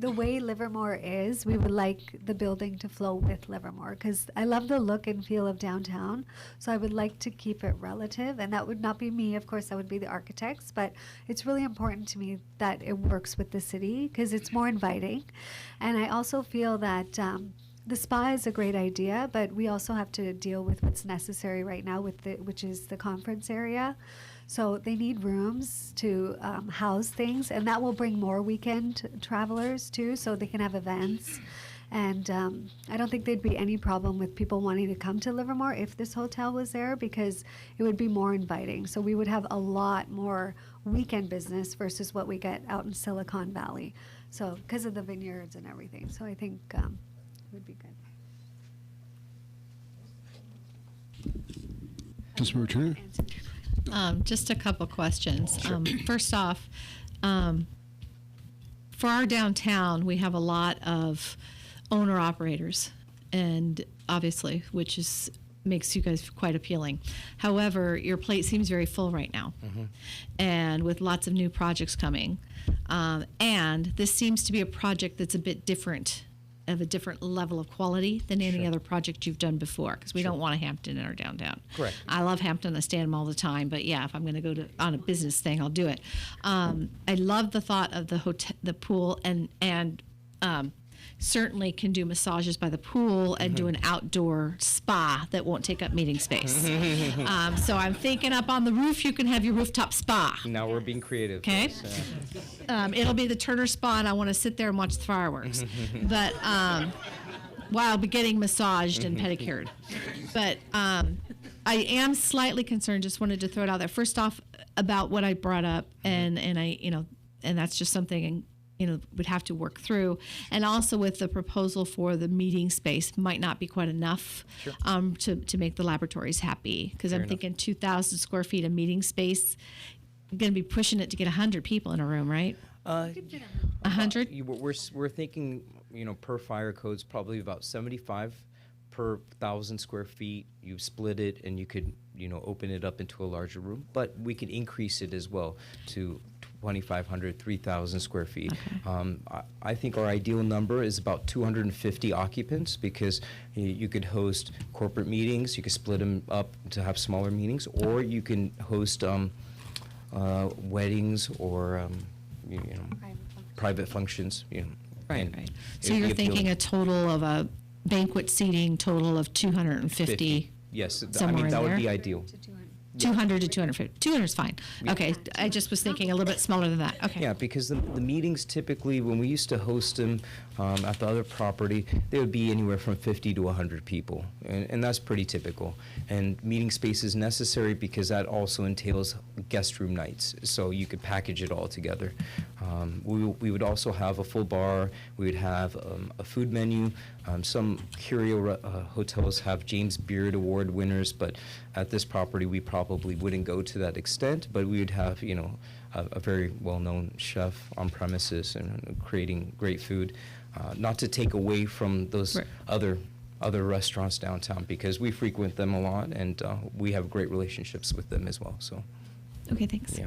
the way Livermore is, we would like the building to flow with Livermore, because I love the look and feel of downtown. So I would like to keep it relative, and that would not be me, of course, that would be the architects, but it's really important to me that it works with the city because it's more inviting. And I also feel that the spa is a great idea, but we also have to deal with what's necessary right now, which is the conference area. So they need rooms to house things, and that will bring more weekend travelers too, so they can have events. And I don't think there'd be any problem with people wanting to come to Livermore if this hotel was there, because it would be more inviting. So we would have a lot more weekend business versus what we get out in Silicon Valley. So because of the vineyards and everything. So I think it would be good. Councilmember Turner? Just a couple questions. First off, for our downtown, we have a lot of owner-operators, and obviously, which makes you guys quite appealing. However, your plate seems very full right now, and with lots of new projects coming. And this seems to be a project that's a bit different, of a different level of quality than any other project you've done before, because we don't want a Hampton in our downtown. Correct. I love Hampton. I stay in them all the time, but yeah, if I'm going to go on a business thing, I'll do it. I love the thought of the hotel, the pool, and certainly can do massages by the pool and do an outdoor spa that won't take up meeting space. So I'm thinking up on the roof, you can have your rooftop spa. Now we're being creative. Okay. It'll be the Turner Spa, and I want to sit there and watch the fireworks. But while I'll be getting massaged and pedicured. But I am slightly concerned, just wanted to throw it out there. First off, about what I brought up, and I, and that's just something, would have to work through. And also with the proposal for the meeting space might not be quite enough to make the laboratories happy. Because I'm thinking 2,000 square feet of meeting space, you're going to be pushing it to get 100 people in a room, right? 100? We're thinking, per fire codes, probably about 75 per 1,000 square feet. You split it and you could, open it up into a larger room. But we could increase it as well to 2,500, 3,000 square feet. Okay. I think our ideal number is about 250 occupants, because you could host corporate meetings, you could split them up to have smaller meetings, or you can host weddings or private functions. Right. So you're thinking a total of a banquet seating total of 250. Yes, that would be ideal. 200 to 250. 200 is fine. Okay, I just was thinking a little bit smaller than that. Okay. Yeah, because the meetings typically, when we used to host them at the other property, they would be anywhere from 50 to 100 people, and that's pretty typical. And meeting space is necessary because that also entails guest room nights, so you could package it all together. We would also have a full bar. We would have a food menu. Some Curio hotels have James Beard Award winners, but at this property we probably wouldn't go to that extent, but we would have, a very well-known chef on premises and creating great food. Not to take away from those other restaurants downtown, because we frequent them a lot, and we have great relationships with them as well. So. Okay, thanks. Yeah.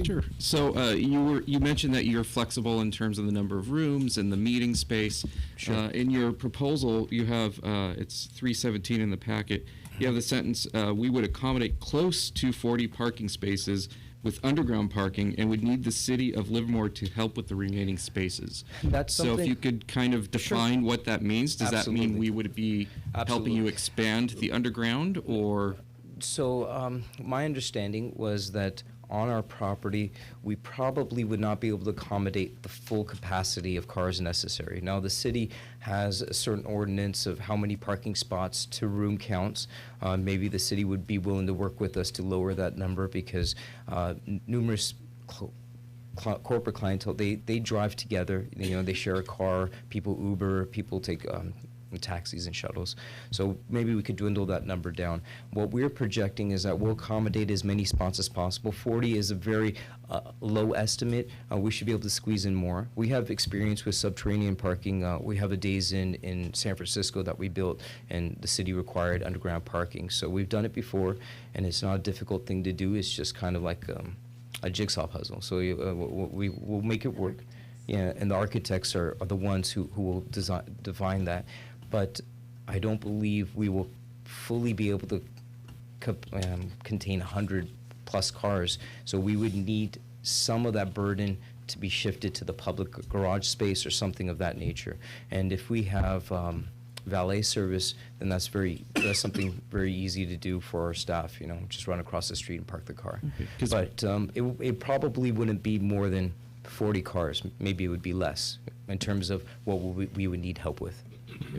Sure. So you mentioned that you're flexible in terms of the number of rooms and the meeting space. Sure. In your proposal, you have it's 317 in the packet. You have the sentence: "We would accommodate close to 40 parking spaces with underground parking, and would need the city of Livermore to help with the remaining spaces." That's so. something. If you could kind of define what that means. Does that mean we would be helping you expand the underground, or? So my understanding was that on our property, we probably would not be able to accommodate the full capacity of cars necessary. Now, the city has a certain ordinance of how many parking spots to room counts. Maybe the city would be willing to work with us to lower that number, because numerous corporate clientele, they drive together. They share a car. People Uber. People take and taxis and shuttles. So maybe we could dwindle that number down. What we're projecting is that we'll accommodate as many spots as possible. 40 is a very low estimate. We should be able to squeeze in more. We have experience with subterranean parking. We have a Days Inn in San Francisco that we built, and the city required underground parking. So we've done it before, and it's not a difficult thing to do. It's just kind of like a jigsaw puzzle. So we will make it work. Yeah, and the architects are the ones who will define that. But I don't believe we will fully be able to contain 100 plus cars. So we would need some of that burden to be shifted to the public garage space or something of that nature. And if we have valet service, then that's something very easy to do for our staff. Just run across the street and park the car. Okay. But it probably wouldn't be more than 40 cars. Maybe it would be less in terms of what we would need help with.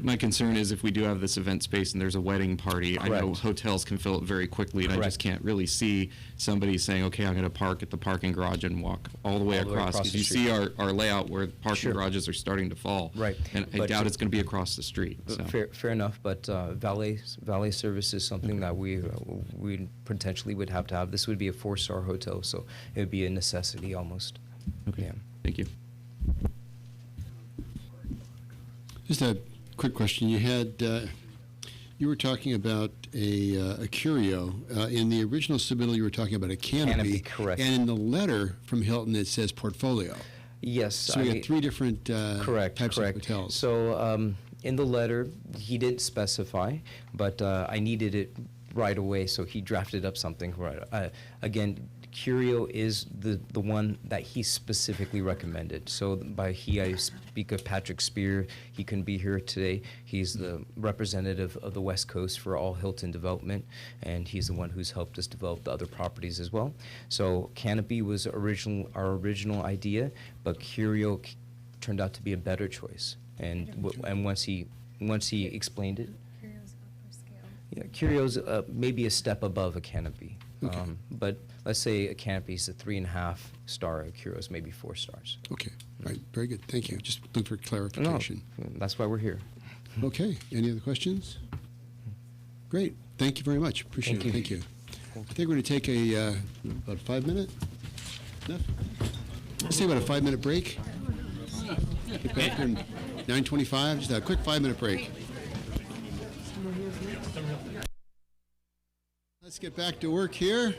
My concern is if we do have this event space and there's a wedding party, Correct. I know hotels can fill it very quickly, and I just can't really see somebody saying, okay, I'm going to park at the parking garage and walk all the way across. Because you see our layout where parking garages are starting to fall. Right. And I doubt it's going to be across the street. So. Fair enough, but valet service is something that we potentially would have to have. This would be a 4-star hotel, so it would be a necessity almost. Okay. Yeah. Thank you. Just a quick question. You were talking about a curio. In the original submittal, you were talking about a canopy. Correct. And in the letter from Hilton, it says portfolio. Yes. So we got 3 different types of hotels. So in the letter, he didn't specify, but I needed it right away, so he drafted up something. Again, Curio is the one that he specifically recommended. So by he, I speak of Patrick Spear. He couldn't be here today. He's the representative of the West Coast for all Hilton development, and he's the one who's helped us develop the other properties as well. So Canopy was our original idea, but Curio turned out to be a better choice. And once he explained it, Curio's upper scale. yeah, Curio's maybe a step above a Canopy. Okay. But let's say a Canopy is a 3.5 star, a Curio's maybe 4 stars. Okay. All right. Very good. Thank you. Just looking for clarification. No, that's why we're here. Okay. Any other questions? Great. Thank you very much. Appreciate it. Thank you. I think we're going to take about a 5-minute. Enough? Let's say about a 5-minute break. Get back here in 9:25. Just a quick 5-minute break. Let's get back to work here.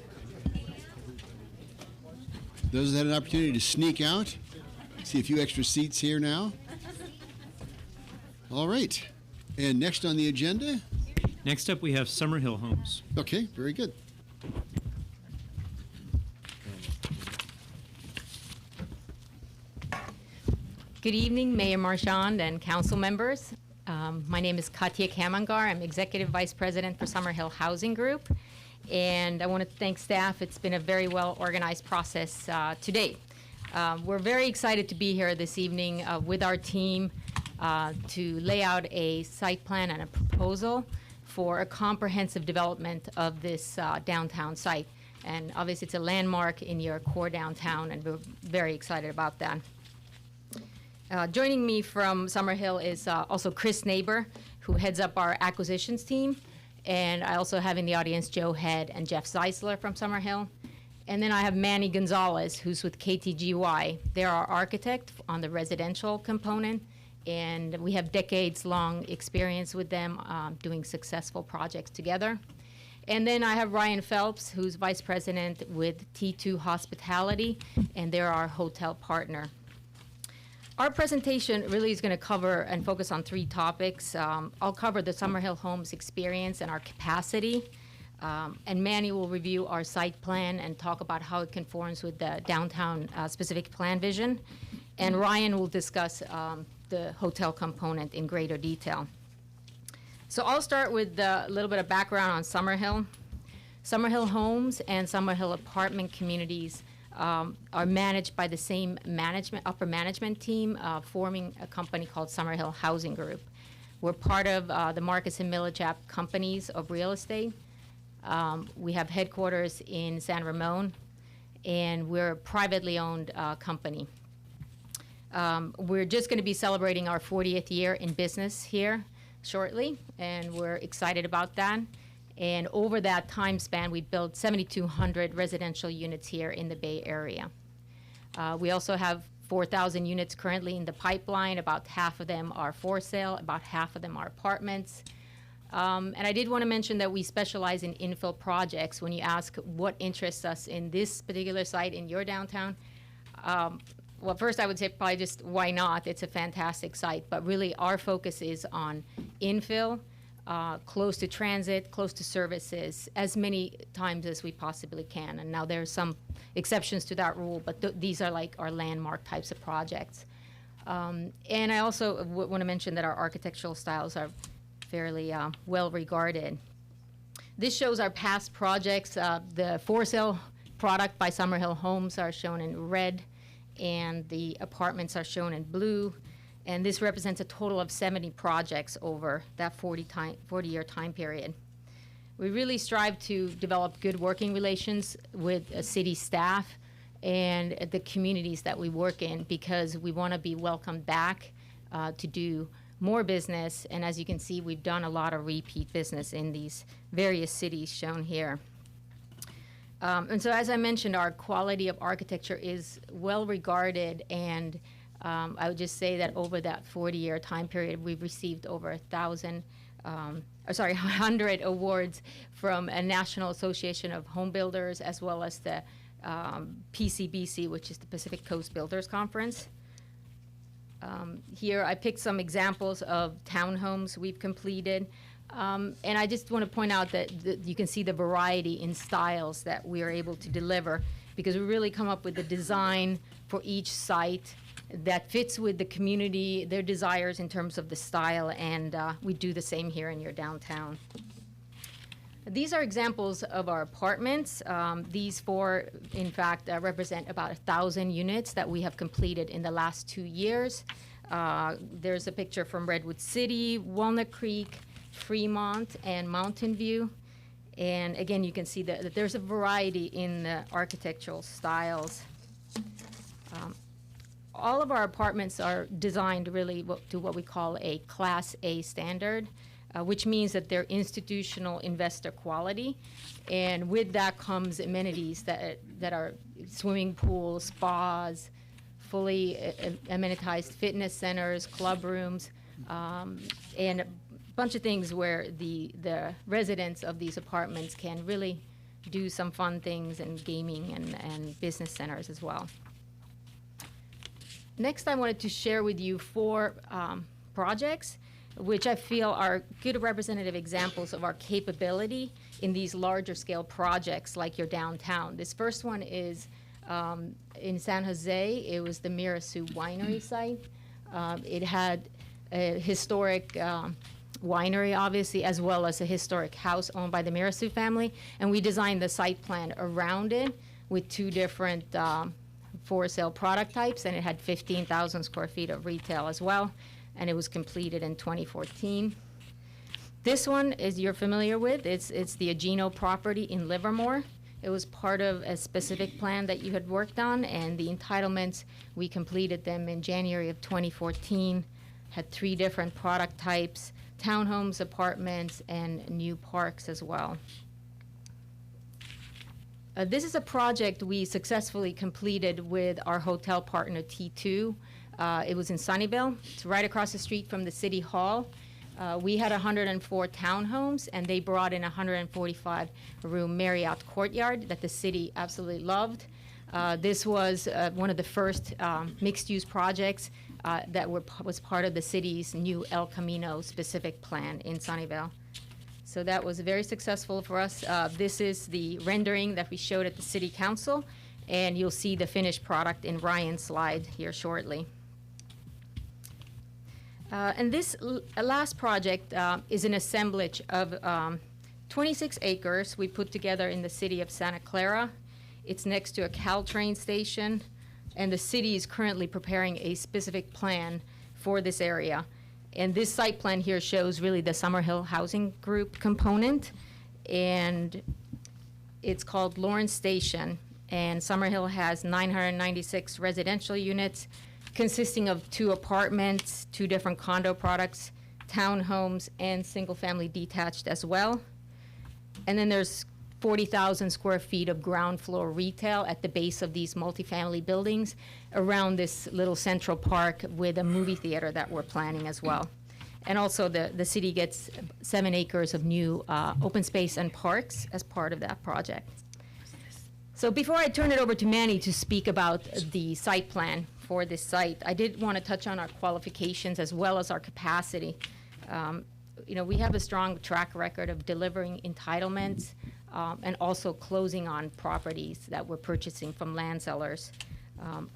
Those that had an opportunity to sneak out, see a few extra seats here now. All right. And next on the agenda? Next up, we have Summerhill Homes. Okay, very good. Good evening, Mayor Marchand and council members. My name is Katya Kamangar. I'm Executive Vice President for Summerhill Housing Group. And I want to thank staff. It's been a very well-organized process to date. We're very excited to be here this evening with our team to lay out a site plan and a proposal for a comprehensive development of this downtown site. And obviously, it's a landmark in your core downtown, and we're very excited about that. Joining me from Summerhill is also Chris Neighbor, who heads up our acquisitions team. And I also have in the audience Joe Head and Jeff Zeisler from Summerhill. And then I have Manny Gonzalez, who's with KTGY. They're our architect on the residential component, and we have decades-long experience with them doing successful projects together. And then I have Ryan Phelps, who's vice president with T2 Hospitality, and they're our hotel partner. Our presentation really is going to cover and focus on 3 topics. I'll cover the Summerhill Homes experience and our capacity. And Manny will review our site plan and talk about how it conforms with the downtown specific plan vision. And Ryan will discuss the hotel component in greater detail. So I'll start with a little bit of background on Summerhill. Summerhill Homes and Summerhill apartment communities are managed by the same upper management team, forming a company called Summerhill Housing Group. We're part of the Marcus and Millichap companies of real estate. We have headquarters in San Ramon, and we're a privately owned company. We're just going to be celebrating our 40th year in business here. shortly, and we're excited about that. And over that time span, we built 7,200 residential units here in the Bay Area. We also have 4,000 units currently in the pipeline. About half of them are for sale, about half of them are apartments. And I did want to mention that we specialize in infill projects. When you ask what interests us in this particular site in your downtown, well, first I would say probably just why not? It's a fantastic site. But really our focus is on infill, close to transit, close to services, as many times as we possibly can. And now there are some exceptions to that rule, but these are like our landmark types of projects. And I also want to mention that our architectural styles are fairly well regarded. This shows our past projects. The for sale product by Summerhill Homes are shown in red, and the apartments are shown in blue. And this represents a total of 70 projects over that 40-year time period. We really strive to develop good working relations with city staff and the communities that we work in, because we want to be welcomed back to do more business. And as you can see, we've done a lot of repeat business in these various cities shown here. And so as I mentioned, our quality of architecture is well regarded, and I would just say that over that 40-year time period, we've received over 100 awards from a National Association of Home Builders, as well as the PCBC, which is the Pacific Coast Builders Conference. Here I picked some examples of townhomes we've completed. And I just want to point out that you can see the variety in styles that we are able to deliver, because we really come up with the design for each site that fits with the community, their desires in terms of the style, and we do the same here in your downtown. These are examples of our apartments. These four, in fact, represent about 1,000 units that we have completed in the last 2 years. There's a picture from Redwood City, Walnut Creek, Fremont, and Mountain View. And again, you can see that there's a variety in the architectural styles. All of our apartments are designed really to what we call a Class A standard, which means that they're institutional investor quality. And with that comes amenities that are swimming pools, spas, fully amenitized fitness centers, club rooms, and a bunch of things where the residents of these apartments can really do some fun things, and gaming and business centers as well. Next, I wanted to share with you 4 projects which I feel are good representative examples of our capability in these larger scale projects like your downtown. This first one is in San Jose. It was the Mirasu Winery site. It had a historic winery, obviously, as well as a historic house owned by the Mirasu family, and we designed the site plan around it with 2 different for sale product types, and it had 15,000 square feet of retail as well, and it was completed in 2014. This one is you're familiar with. It's the Agino property in Livermore. It was part of a specific plan that you had worked on, and the entitlements, we completed them in January of 2014, had 3 different product types, townhomes, apartments, and new parks as well. This is a project we successfully completed with our hotel partner T2. It was in Sunnyvale. It's right across the street from the City Hall. We had 104 townhomes, and they brought in a 145-room Marriott Courtyard that the city absolutely loved. This was one of the first mixed-use projects that was part of the city's new El Camino specific plan in Sunnyvale. So that was very successful for us. This is the rendering that we showed at the City Council, and you'll see the finished product in Ryan's slide here shortly. And this last project is an assemblage of 26 acres we put together in the city of Santa Clara. It's next to a Caltrain station, and the city is currently preparing a specific plan for this area. And this site plan here shows really the Summerhill Housing Group component, and it's called Lawrence Station. And Summerhill has 996 residential units consisting of 2 apartments, 2 different condo products, townhomes, and single-family detached as well. And then there's 40,000 square feet of ground floor retail at the base of these multifamily buildings around this little central park with a movie theater that we're planning as well. And also the city gets 7 acres of new open space and parks as part of that project. So before I turn it over to Manny to speak about the site plan for this site, I did want to touch on our qualifications as well as our capacity. We have a strong track record of delivering entitlements and also closing on properties that we're purchasing from land sellers.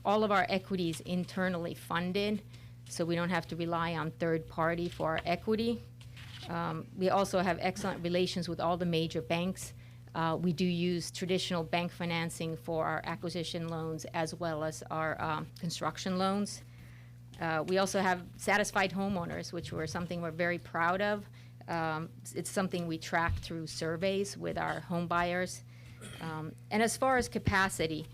All of our equity is internally funded, so we don't have to rely on third party for our equity. We also have excellent relations with all the major banks. We do use traditional bank financing for our acquisition loans as well as our construction loans. We also have satisfied homeowners, which we're very proud of. It's something we track through surveys with our home buyers. And as far as capacity,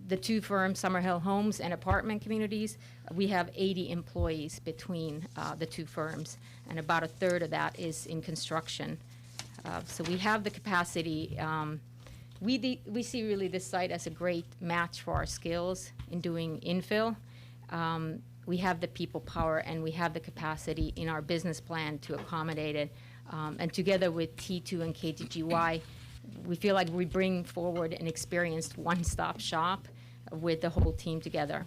the two firms, Summerhill Homes and Apartment Communities, we have 80 employees between the two firms, and about a third of that is in construction. So we have the capacity. We see really this site as a great match for our skills in doing infill. We have the people power and we have the capacity in our business plan to accommodate it. And together with T2 and KTGY, we feel like we bring forward an experienced one-stop shop with the whole team together.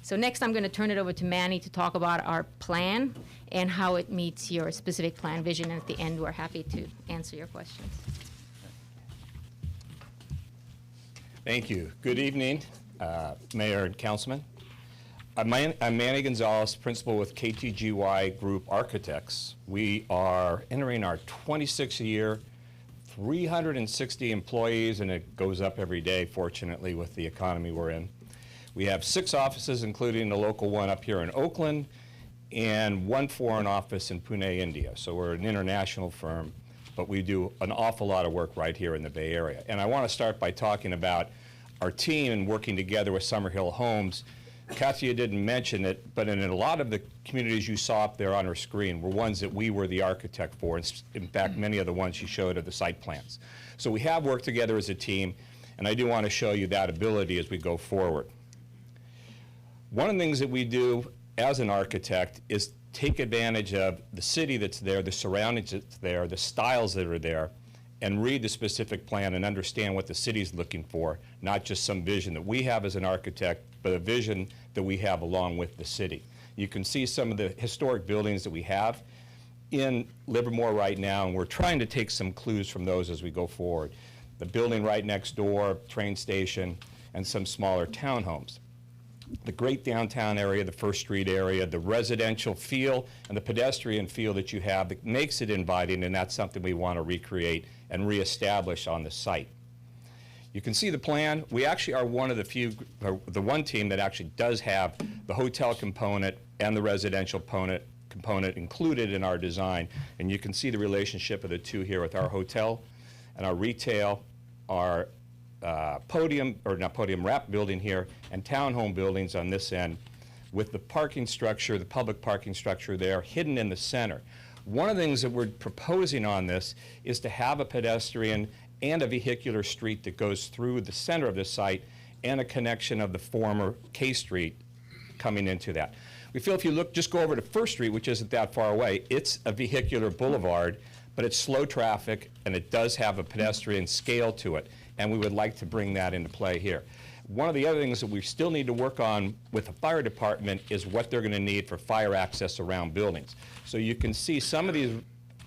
So next I'm going to turn it over to Manny to talk about our plan and how it meets your specific plan vision. And at the end, we're happy to answer your questions. Thank you. Good evening, Mayor and Councilman. I'm Manny Gonzalez, principal with KTGY Group Architects. We are entering our 26th year, 360 employees, and it goes up every day, fortunately, with the economy we're in. We have 6 offices, including the local one up here in Oakland, and 1 foreign office in Pune, India. So we're an international firm, but we do an awful lot of work right here in the Bay Area. And I want to start by talking about our team and working together with Summerhill Homes. Katia didn't mention it, but in a lot of the communities you saw up there on her screen were ones that we were the architect for. In fact, many of the ones she showed are the site plans. So we have worked together as a team, and I do want to show you that ability as we go forward. One of the things that we do as an architect is take advantage of the city that's there, the surroundings that's there, the styles that are there, and read the specific plan and understand what the city's looking for, not just some vision that we have as an architect, but a vision that we have along with the city. You can see some of the historic buildings that we have in Livermore right now, and we're trying to take some clues from those as we go forward. The building right next door, train station, and some smaller townhomes. The great downtown area, the First Street area, the residential feel and the pedestrian feel that you have that makes it inviting, and that's something we want to recreate and reestablish on the site. You can see the plan. We actually are one of the few, the one team that actually does have the hotel component and the residential component included in our design. And you can see the relationship of the two here with our hotel and our retail, our wrap building here, and townhome buildings on this end, with the parking structure, the public parking structure there, hidden in the center. One of the things that we're proposing on this is to have a pedestrian and a vehicular street that goes through the center of the site and a connection of the former K Street coming into that. We feel if you look, just go over to First Street, which isn't that far away, it's a vehicular boulevard, but it's slow traffic and it does have a pedestrian scale to it, and we would like to bring that into play here. One of the other things that we still need to work on with the fire department is what they're going to need for fire access around buildings. So you can see some of these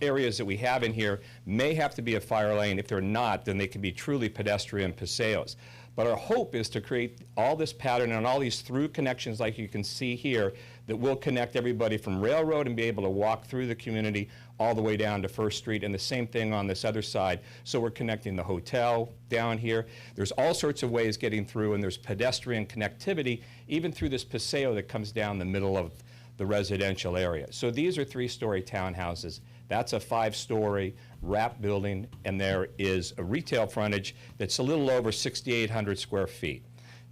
areas that we have in here may have to be a fire lane. If they're not, then they can be truly pedestrian paseos. But our hope is to create all this pattern and all these through connections like you can see here that will connect everybody from Railroad and be able to walk through the community all the way down to First Street, and the same thing on this other side. So we're connecting the hotel down here. There's all sorts of ways getting through, and there's pedestrian connectivity even through this paseo that comes down the middle of the residential area. So these are 3-story townhouses. That's a 5-story wrap building, and there is a retail frontage that's a little over 6,800 square feet.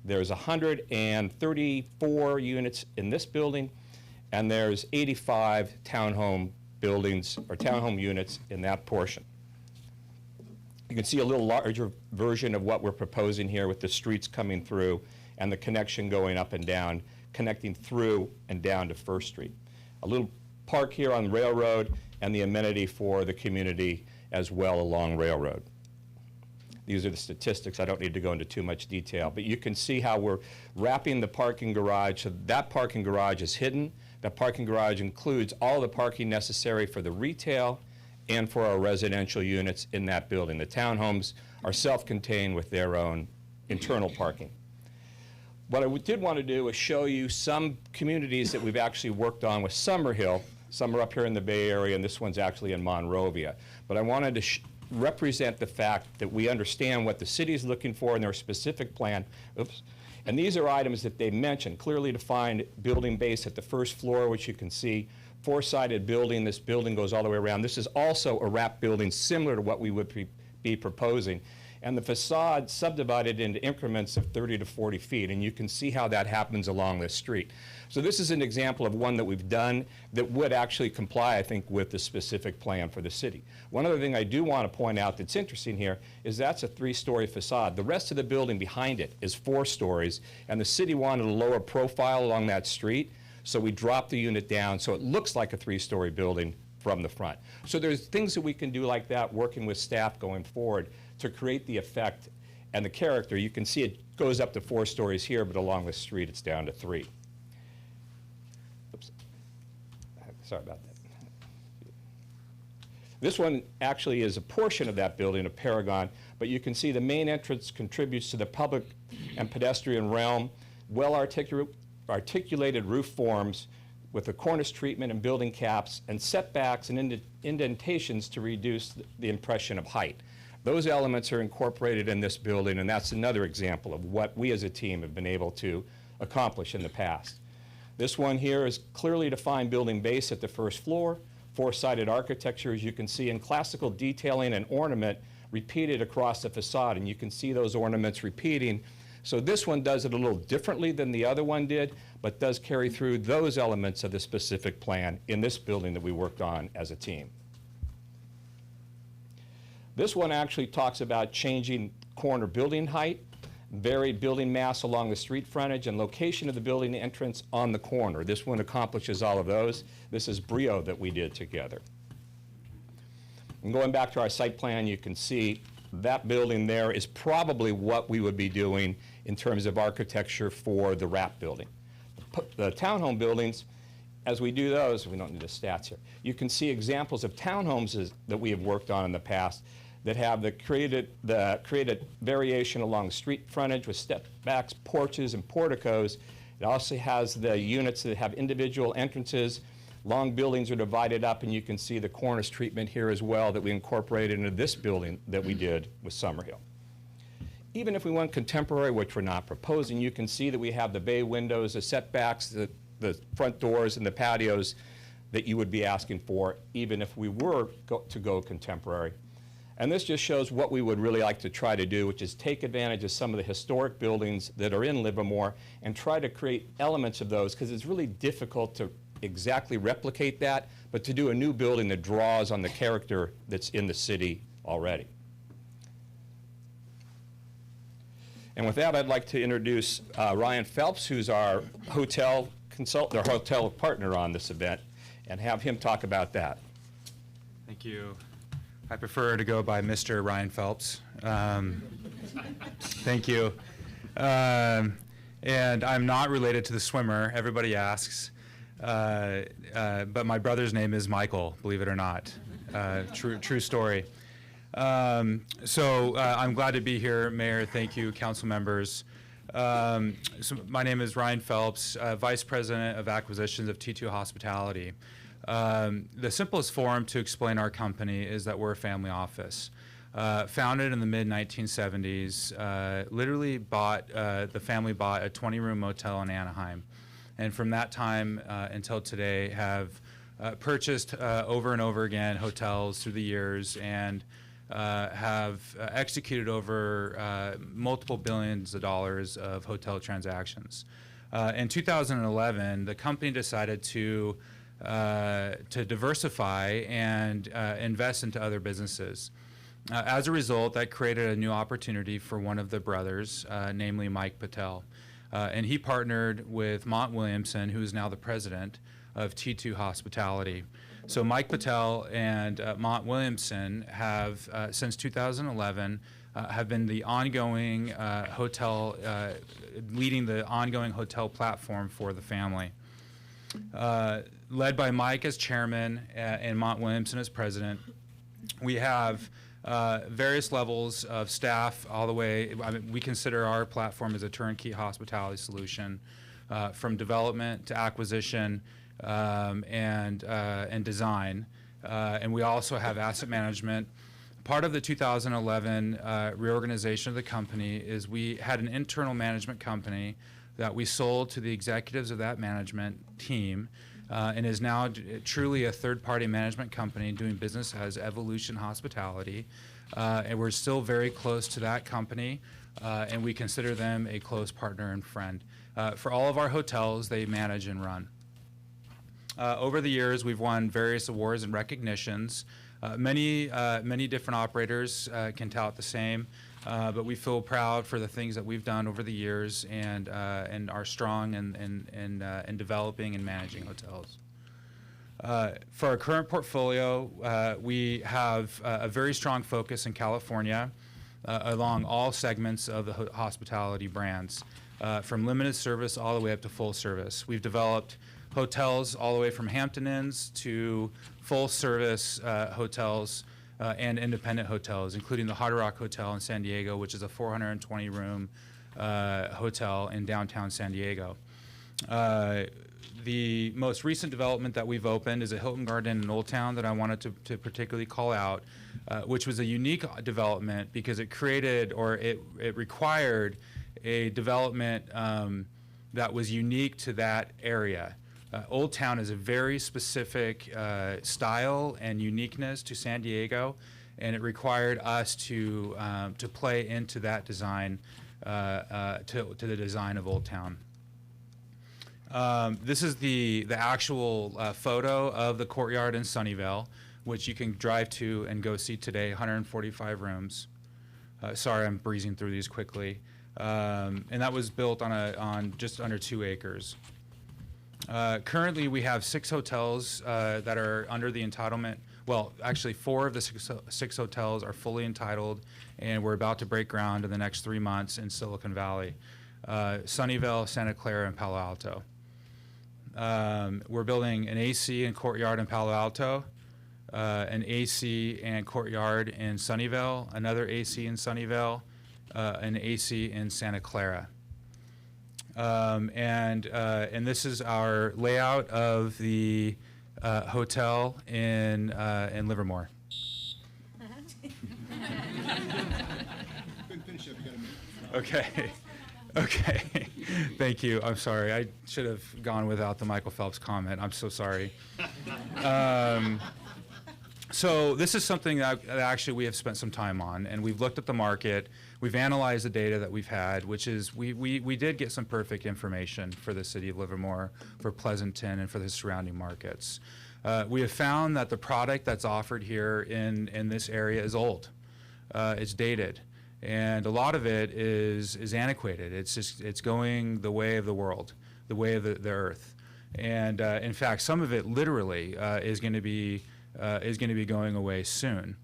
There's 134 units in this building, and there's 85 townhome buildings or townhome units in that portion. You can see a little larger version of what we're proposing here with the streets coming through and the connection going up and down, connecting through and down to First Street. A little park here on Railroad and the amenity for the community as well along Railroad. These are the statistics. I don't need to go into too much detail, but you can see how we're wrapping the parking garage. So that parking garage is hidden. That parking garage includes all the parking necessary for the retail and for our residential units in that building. The townhomes are self-contained with their own internal parking. What I did want to do is show you some communities that we've actually worked on with Summerhill. Some are up here in the Bay Area, and this one's actually in Monrovia. But I wanted to represent the fact that we understand what the city is looking for in their specific plan. Oops. And these are items that they mentioned. Clearly defined building base at the first floor, which you can see. Four-sided building. This building goes all the way around. This is also a wrap building similar to what we would be proposing. And the facade subdivided into increments of 30 to 40 feet. And you can see how that happens along this street. So this is an example of one that we've done that would actually comply, I think, with the specific plan for the city. One other thing I do want to point out that's interesting here is that's a 3-story facade. The rest of the building behind it is 4 stories, and the city wanted a lower profile along that street, so we dropped the unit down so it looks like a 3-story building from the front. So there's things that we can do like that working with staff going forward to create the effect and the character. You can see it goes up to 4 stories here, but along the street it's down to 3. Oops. Sorry about that. This one actually is a portion of that building of Paragon, but you can see the main entrance contributes to the public and pedestrian realm, well-articulated roof forms with the cornice treatment and building caps and setbacks and indentations to reduce the impression of height. Those elements are incorporated in this building, and that's another example of what we as a team have been able to accomplish in the past. This one here is clearly defined building base at the first floor, 4-sided architecture, as you can see, and classical detailing and ornament repeated across the facade, and you can see those ornaments repeating. So this one does it a little differently than the other one did, but does carry through those elements of the specific plan in this building that we worked on as a team. This one actually talks about changing corner building height, varied building mass along the street frontage, and location of the building entrance on the corner. This one accomplishes all of those. This is Brio that we did together. And going back to our site plan, you can see that building there is probably what we would be doing in terms of architecture for the wrap building. The townhome buildings, as we do those, we don't need the stats here, you can see examples of townhomes that we have worked on in the past that have created variation along the street frontage with step backs, porches, and porticos. It also has the units that have individual entrances. Long buildings are divided up, and you can see the cornice treatment here as well that we incorporated into this building that we did with Summerhill. Even if we went contemporary, which we're not proposing, you can see that we have the bay windows, the setbacks, the front doors, and the patios that you would be asking for, even if we were to go contemporary. And this just shows what we would really like to try to do, which is take advantage of some of the historic buildings that are in Livermore and try to create elements of those, because it's really difficult to exactly replicate that, but to do a new building that draws on the character that's in the city already. And with that, I'd like to introduce Ryan Phelps, who's our hotel consultant, or hotel partner on this event, and have him talk about that. Thank you. I prefer to go by Mr. Ryan Phelps. Thank you. And I'm not related to the swimmer. Everybody asks. But my brother's name is Michael, believe it or not. True story. So I'm glad to be here, Mayor. Thank you, council members. So my name is Ryan Phelps, Vice President of Acquisitions of T2 Hospitality. The simplest form to explain our company is that we're a family office. Founded in the mid-1970s, literally the family bought a 20-room motel in Anaheim. And from that time until today have purchased over and over again hotels through the years and have executed over multiple billions of dollars of hotel transactions. In 2011, the company decided to diversify and invest into other businesses. As a result, that created a new opportunity for one of the brothers, namely Mike Patel. And he partnered with Mont Williamson, who is now the president of T2 Hospitality. So Mike Patel and Mont Williamson have, since 2011, have been the ongoing leading the ongoing hotel platform for the family. Led by Mike as chairman and Mont Williamson as president, we have various levels of staff all the way. I mean, we consider our platform as a turnkey hospitality solution, from development to acquisition and design. And we also have asset management. Part of the 2011 reorganization of the company is we had an internal management company that we sold to the executives of that management team, and is now truly a third-party management company doing business as Evolution Hospitality. And we're still very close to that company, and we consider them a close partner and friend. For all of our hotels, they manage and run. Over the years, we've won various awards and recognitions. Many different operators can tout the same, but we feel proud for the things that we've done over the years and are strong in developing and managing hotels. For our current portfolio, we have a very strong focus in California along all segments of the hospitality brands, from limited service all the way up to full service. We've developed hotels all the way from Hampton Inns to full-service hotels and independent hotels, including the Hard Rock Hotel in San Diego, which is a 420-room hotel in downtown San Diego. The most recent development that we've opened is a Hilton Garden in Old Town that I wanted to particularly call out, which was a unique development because it created, or it required, a development that was unique to that area. Old Town is a very specific style and uniqueness to San Diego, and it required us to play into that design, to the design of Old Town. This is the actual photo of the courtyard in Sunnyvale, which you can drive to and go see today, 145 rooms. Sorry, I'm breezing through these quickly. And that was built on just under 2 acres. Currently, we have 6 hotels that are under the entitlement. Well, actually, 4 of the 6 hotels are fully entitled, and we're about to break ground in the next 3 months in Silicon Valley. Sunnyvale, Santa Clara, and Palo Alto. We're building an AC and courtyard in Palo Alto, an AC and courtyard in Sunnyvale, another AC in Sunnyvale, an AC in Santa Clara. And this is our layout of the hotel in Livermore. Okay. Okay. Thank you. I'm sorry. I should have gone without the Michael Phelps comment. I'm so sorry. So this is something that actually we have spent some time on, and we've looked at the market. We've analyzed the data that we've had, which is we did get some perfect information for the city of Livermore, for Pleasanton, and for the surrounding markets. We have found that the product that's offered here in this area is old. It's dated. And a lot of it is antiquated. It's going the way of the world, the way of the earth. And in fact, some of it literally is going to be going away soon.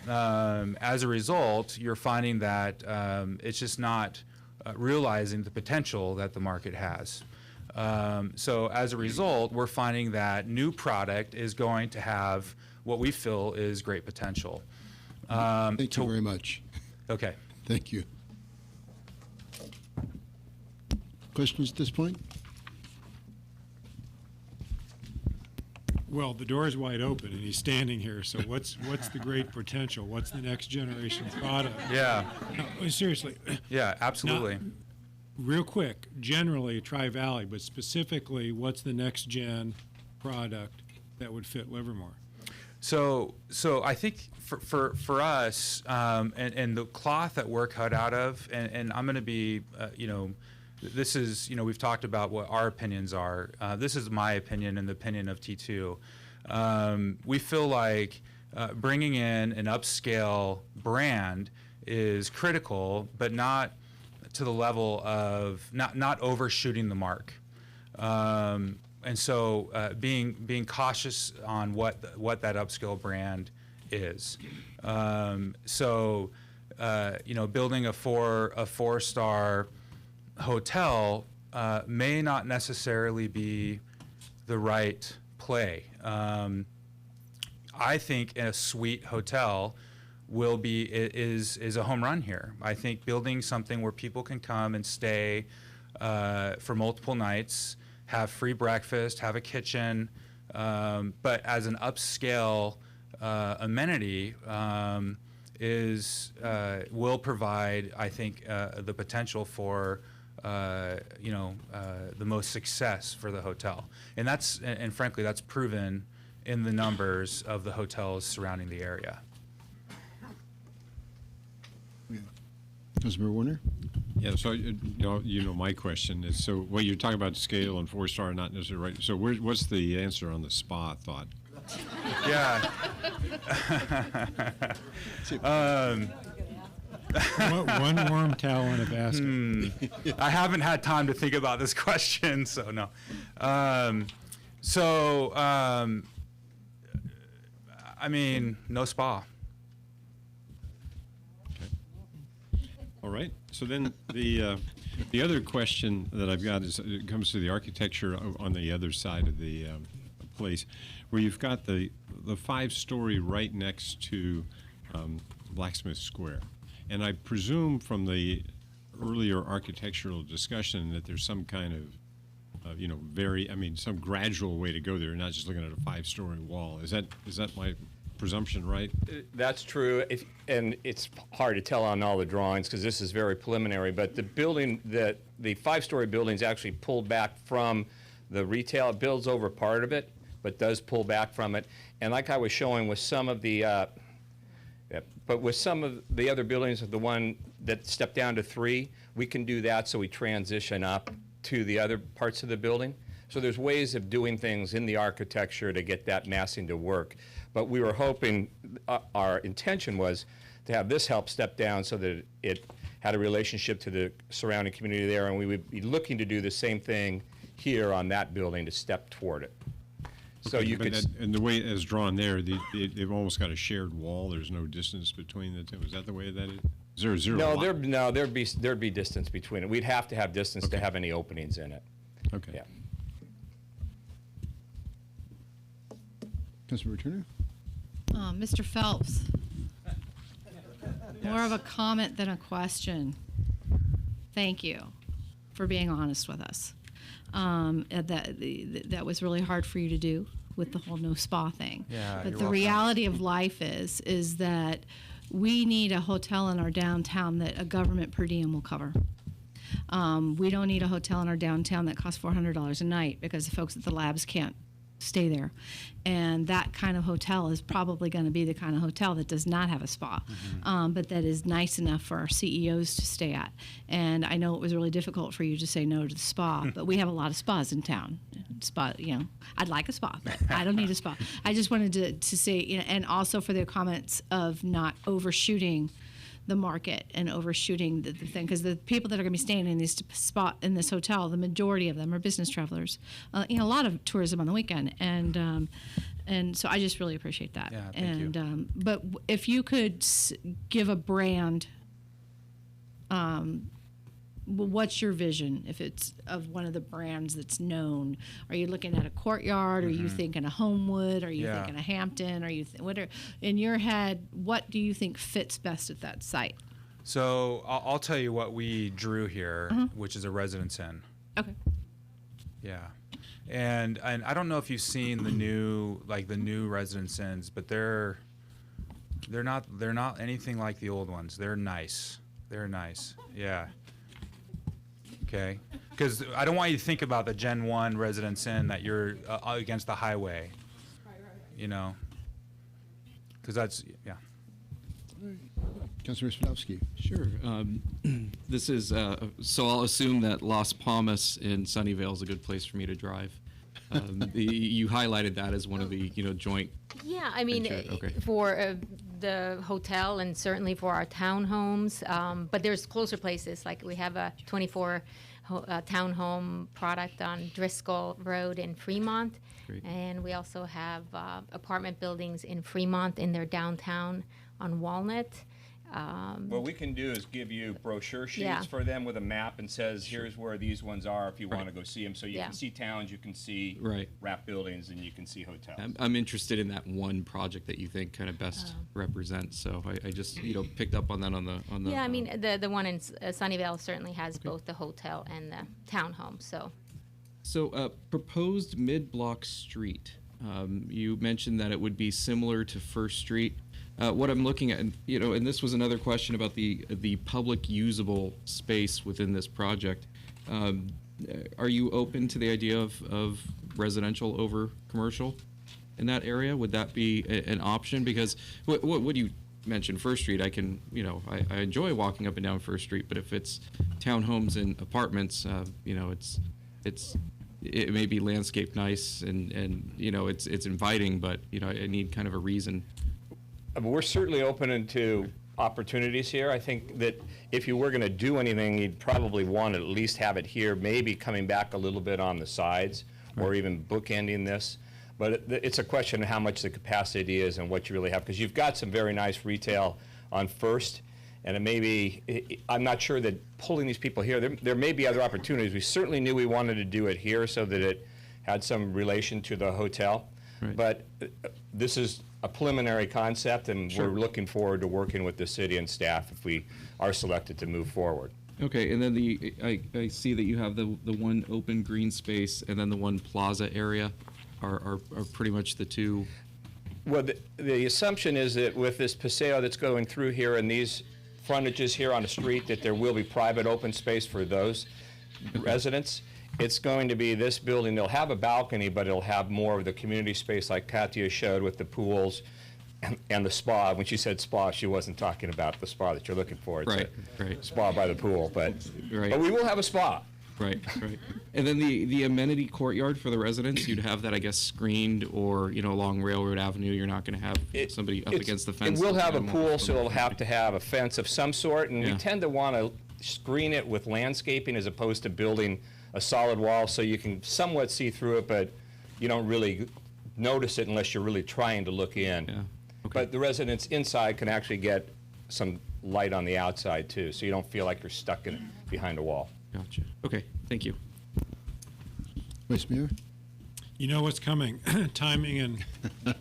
As a result, you're finding that it's just not realizing the potential that the market has. So as a result, we're finding that new product is going to have what we feel is great potential. Thank you very much. Okay. Thank you. Questions at this point? Well, the door is wide open, and he's standing here. So what's the great potential? What's the next generation product? Yeah. No, seriously. Yeah, absolutely. Now, real quick, generally Tri-Valley, but specifically, what's the next gen product that would fit Livermore? So I think for us, and the cloth that we're cut out of, and I'm going to be, this is, we've talked about what our opinions are. This is my opinion and the opinion of T2. We feel like bringing in an upscale brand is critical, but not to the level of not overshooting the mark. And so being cautious on what that upscale brand is. Building a four-star hotel may not necessarily be the right play. I think a suite hotel is a home run here. I think building something where people can come and stay for multiple nights, have free breakfast, have a kitchen, but as an upscale amenity will provide, I think, the potential for the most success for the hotel, and frankly that's proven in the numbers of the hotels surrounding the area. Councilmember Warner? Yeah, so my question is, so what you're talking about scale and 4-star, not necessarily right. So what's the answer on the spa thought? Yeah. One warm towel in a basket. I haven't had time to think about this question, so no. No spa. All right. So then the other question that I've got is it comes to the architecture on the other side of the place, where you've got the 5-story right next to Blacksmith Square, and I presume from the earlier architectural discussion that there's some kind of some gradual way to go there, not just looking at a 5-story wall. Is that my presumption right? That's true, and it's hard to tell on all the drawings because this is very preliminary, but the 5-story building is actually pulled back from the retail. It builds over part of it, but does pull back from it. And like I was showing with some of the, with some of the other buildings, the one that stepped down to 3, we can do that so we transition up to the other parts of the building. So there's ways of doing things in the architecture to get that massing to work. But we were hoping, our intention was to have this help step down so that it had a relationship to the surrounding community there, and we would be looking to do the same thing here on that building to step toward it. So you could, and the way as drawn there, they've almost got a shared wall. There's no distance between the two. Is that the way that it? Is there a zero? No, there'd be distance between it. We'd have to have distance to have any openings in it. Okay. Yeah. Councilmember Turner? Mr. Phelps, more of a comment than a question. Thank you for being honest with us. That was really hard for you to do with the whole no spa thing. Yeah, but you're the welcome. reality of life is that we need a hotel in our downtown that a government per diem will cover. We don't need a hotel in our downtown that costs $400 a night because the folks at the labs can't stay there. And that kind of hotel is probably going to be the kind of hotel that does not have a spa, but that is nice enough for our CEOs to stay at. And I know it was really difficult for you to say no to the spa, but we have a lot of spas in town. I'd like a spa, but I don't need a spa. I just wanted to say, and also for the comments of not overshooting the market and overshooting the thing, because the people that are going to be staying in this hotel, the majority of them are business travelers. A lot of tourism on the weekend, and so I just really appreciate that. Yeah, thank you. But if you could give a brand, what's your vision? If it's of one of the brands that's known, are you looking at a Courtyard? Are you thinking a Homewood? Are you thinking a Hampton? Are you in your head? What do you think fits best at that site? So I'll tell you what we drew here, which is a Residence Inn. Okay. Yeah, and I don't know if you've seen the new Residence Inns, but they're not anything like the old ones. They're nice. Yeah. Okay, because I don't want you to think about the Gen 1 Residence Inn that you're against the highway, because that's, yeah. Councilor Spadowski. Sure. This is, so I'll assume that Las Palmas in Sunnyvale is a good place for me to drive. You highlighted that as one of the, joint. Yeah, I mean, Okay. for the hotel and certainly for our townhomes, but there's closer places, like we have a 24 townhome product on Driscoll Road in Fremont. Great. And we also have apartment buildings in Fremont in their downtown on Walnut. What we can do is give you brochure sheets Yeah. for them with a map and says, here's where these ones are if you want to go see them. So you Yeah. can see towns, you can see Right. wrap buildings, and you can see hotels. I'm interested in that one project that you think kind of best represents. So I just, picked up on that on the. Yeah, I mean, the one in Sunnyvale certainly has both the hotel and the townhome, so. So, proposed mid-block street. You mentioned that it would be similar to First Street. What I'm looking at, and this was another question about the public usable space within this project. Are you open to the idea of residential over commercial in that area? Would that be an option? Because what you mentioned, First Street, I can, I enjoy walking up and down First Street, but if it's townhomes and apartments, it may be landscaped nice and it's inviting, but I need kind of a reason. We're certainly open to opportunities here. I think that if you were going to do anything, you'd probably want to at least have it here, maybe coming back a little bit on the sides, or even bookending this. But it's a question of how much the capacity is and what you really have, because you've got some very nice retail on First, and it may be, I'm not sure that pulling these people here, there may be other opportunities. We certainly knew we wanted to do it here so that it had some relation to the hotel. Right. But this is a preliminary concept, and Sure. we're looking forward to working with the city and staff if we are selected to move forward. Okay, and then I see that you have the one open green space and then the one plaza area are pretty much the two. Well, the assumption is that with this paseo that's going through here and these frontages here on the street, that there will be private open space for those residents. It's going to be this building. They'll have a balcony, but it'll have more of the community space like Katia showed with the pools and the spa. When she said spa, she wasn't talking about the spa that you're looking for. It's Right, a right. spa by the pool, but Right. we will have a spa. Right. And then the amenity courtyard for the residents, you'd have that, I guess, screened, or along Railroad Avenue, you're not going to have somebody up against the fence. It will have a and pool, so it'll have to have a fence of some sort, and we Yeah. tend to want to screen it with landscaping as opposed to building a solid wall, so you can somewhat see through it, but you don't really notice it unless you're really trying to look in. Yeah. But the residents inside can actually get some light on the outside too, so you don't feel like you're stuck behind a wall. Gotcha. Okay, thank you. Vice Mayor? You know what's coming, timing and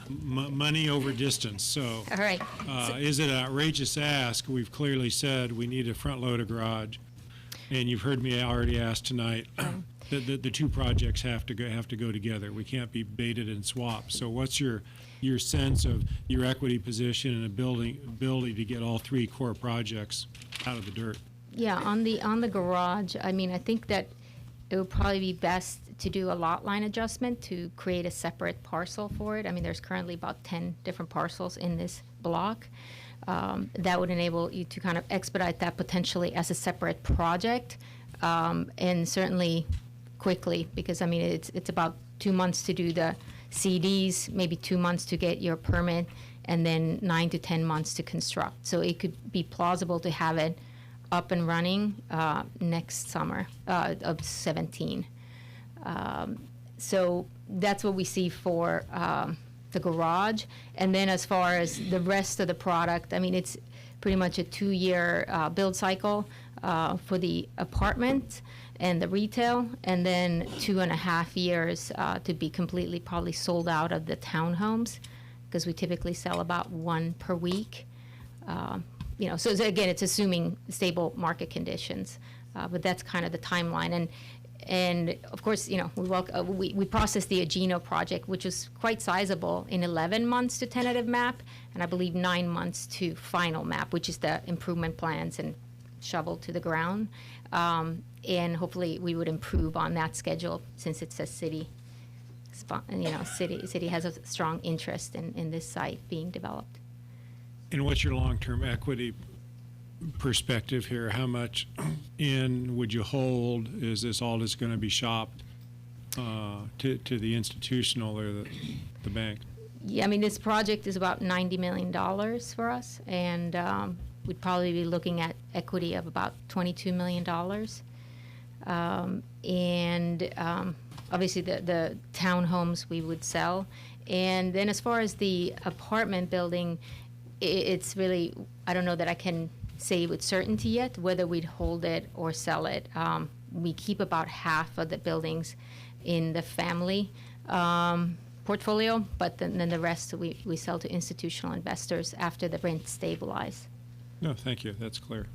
money over distance. So All right. is it an outrageous ask? We've clearly said we need a front-loader garage. And you've heard me already ask tonight, the two projects have to go together. We can't be baited and swapped. So what's your sense of your equity position and ability to get all three core projects out of the dirt? Yeah, on the garage, I mean, I think that it would probably be best to do a lot line adjustment to create a separate parcel for it. I mean, there's currently about 10 different parcels in this block. That would enable you to kind of expedite that potentially as a separate project, and certainly quickly, because I mean, it's about 2 months to do the CDs, maybe 2 months to get your permit, and then 9 to 10 months to construct. So it could be plausible to have it up and running next summer of 17. So that's what we see for the garage. And then as far as the rest of the product, I mean, it's pretty much a 2-year build cycle for the apartment and the retail, and then 2.5 years to be completely probably sold out of the townhomes, because we typically sell about 1 per week. So again, it's assuming stable market conditions, but that's kind of the timeline. And of course, we processed the Ageno project, which was quite sizable, in 11 months to tentative map, and I believe 9 months to final map, which is the improvement plans and shovel to the ground. And hopefully we would improve on that schedule, since it's a city has a strong interest in this site being developed. And what's your long-term equity perspective here? How much in would you hold? Is this all just going to be shopped to the institutional or the bank? Yeah, I mean, this project is about $90 million for us, and we'd probably be looking at equity of about $22 million. Obviously the townhomes we would sell. And then as far as the apartment building, it's really, I don't know that I can say with certainty yet whether we'd hold it or sell it. We keep about half of the buildings in the family portfolio, but then the rest we sell to institutional investors after the rent stabilize. No, thank you. That's clear.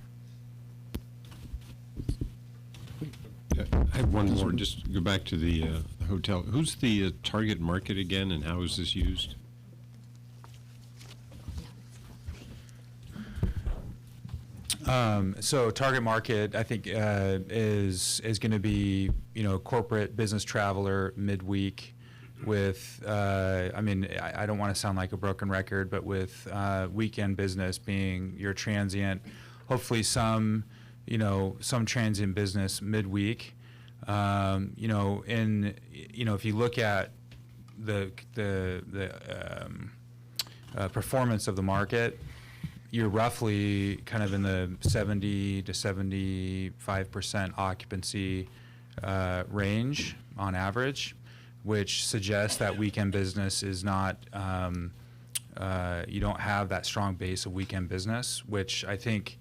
I have one more. Just go back to the hotel. Who's the target market again, and how is this used? So target market, I think, is going to be, corporate business traveler midweek with, I mean, I don't want to sound like a broken record, but with weekend business being your transient, hopefully some transient business midweek. If you look at the performance of the market, you're roughly kind of in the 70 to 75% occupancy range on average, which suggests that weekend business is not, you don't have that strong base of weekend business, which I think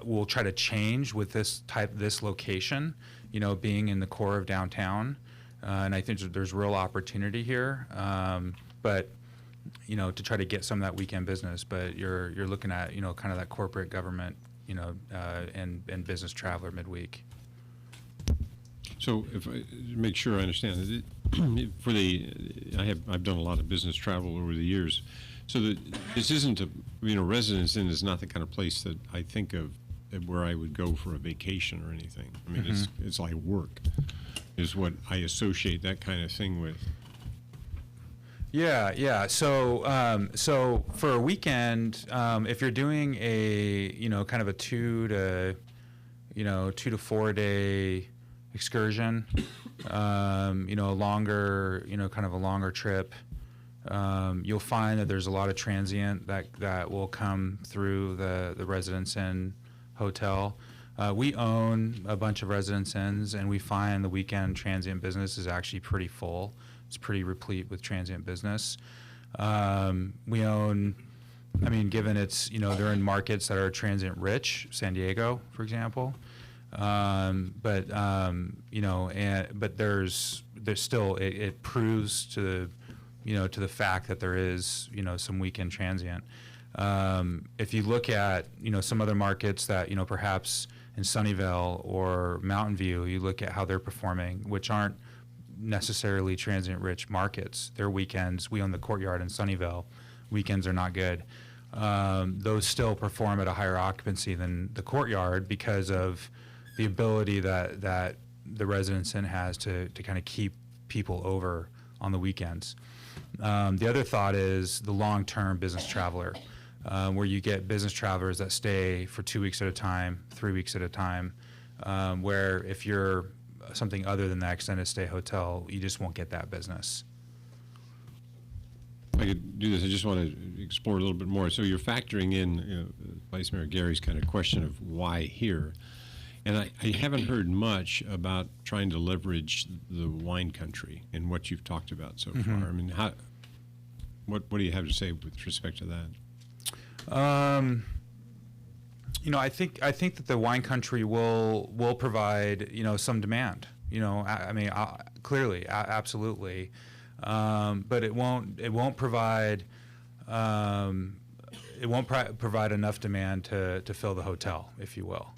we'll try to change with this location, being in the core of downtown. And I think there's real opportunity here. But to try to get some of that weekend business, but you're looking at, kind of that corporate government, and business traveler midweek. So if I make sure I understand, I've done a lot of business travel over the years. So this isn't Residence Inn is not the kind of place that I think of where I would go for a vacation or anything. I mean, it's like work is what I associate that kind of thing with. Yeah. So for a weekend, if you're doing a kind of a 2 to 4 day excursion, a longer kind of a longer trip, you'll find that there's a lot of transient that will come through the Residence Inn hotel. We own a bunch of Residence Inns, and we find the weekend transient business is actually pretty full. It's pretty replete with transient business. We own, given it's, they're in markets that are transient rich, San Diego, for example. But there's still, it proves to the fact that there is, some weekend transient. If you look at, some other markets that, perhaps in Sunnyvale or Mountain View, you look at how they're performing, which aren't necessarily transient rich markets. Their weekends, we own the Courtyard in Sunnyvale, weekends are not good. Those still perform at a higher occupancy than the Courtyard because of the ability that the Residence Inn has to kind of keep people over on the weekends. The other thought is the long-term business traveler, where you get business travelers that stay for 2 weeks at a time, 3 weeks at a time, where if you're something other than that extended stay hotel, you just won't get that business. If I could do this, I just want to explore a little bit more. So you're factoring in Vice Mayor Gary's kind of question of why here. And I haven't heard much about trying to leverage the wine country in what you've talked about so far. I mean, what do you have to say with respect to that? I think that the wine country will provide, some demand. Clearly, absolutely, but it won't provide provide enough demand to fill the hotel, if you will.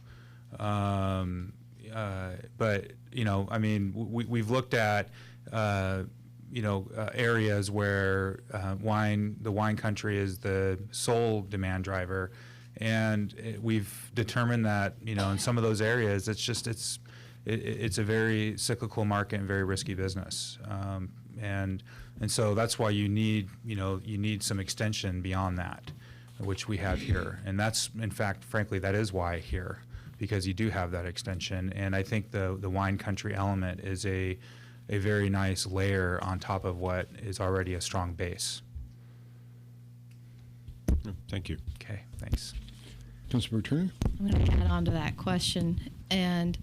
But we've looked at areas where the wine country is the sole demand driver, and we've determined that in some of those areas it's a very cyclical market and very risky business, and so that's why you need some extension beyond that. which we have here. And that's, in fact, frankly, that is why here, because you do have that extension. And I think the wine country element is a very nice layer on top of what is already a strong base. Thank you. Okay, thanks. Councilmember Turner? I'm going to add on to that question. And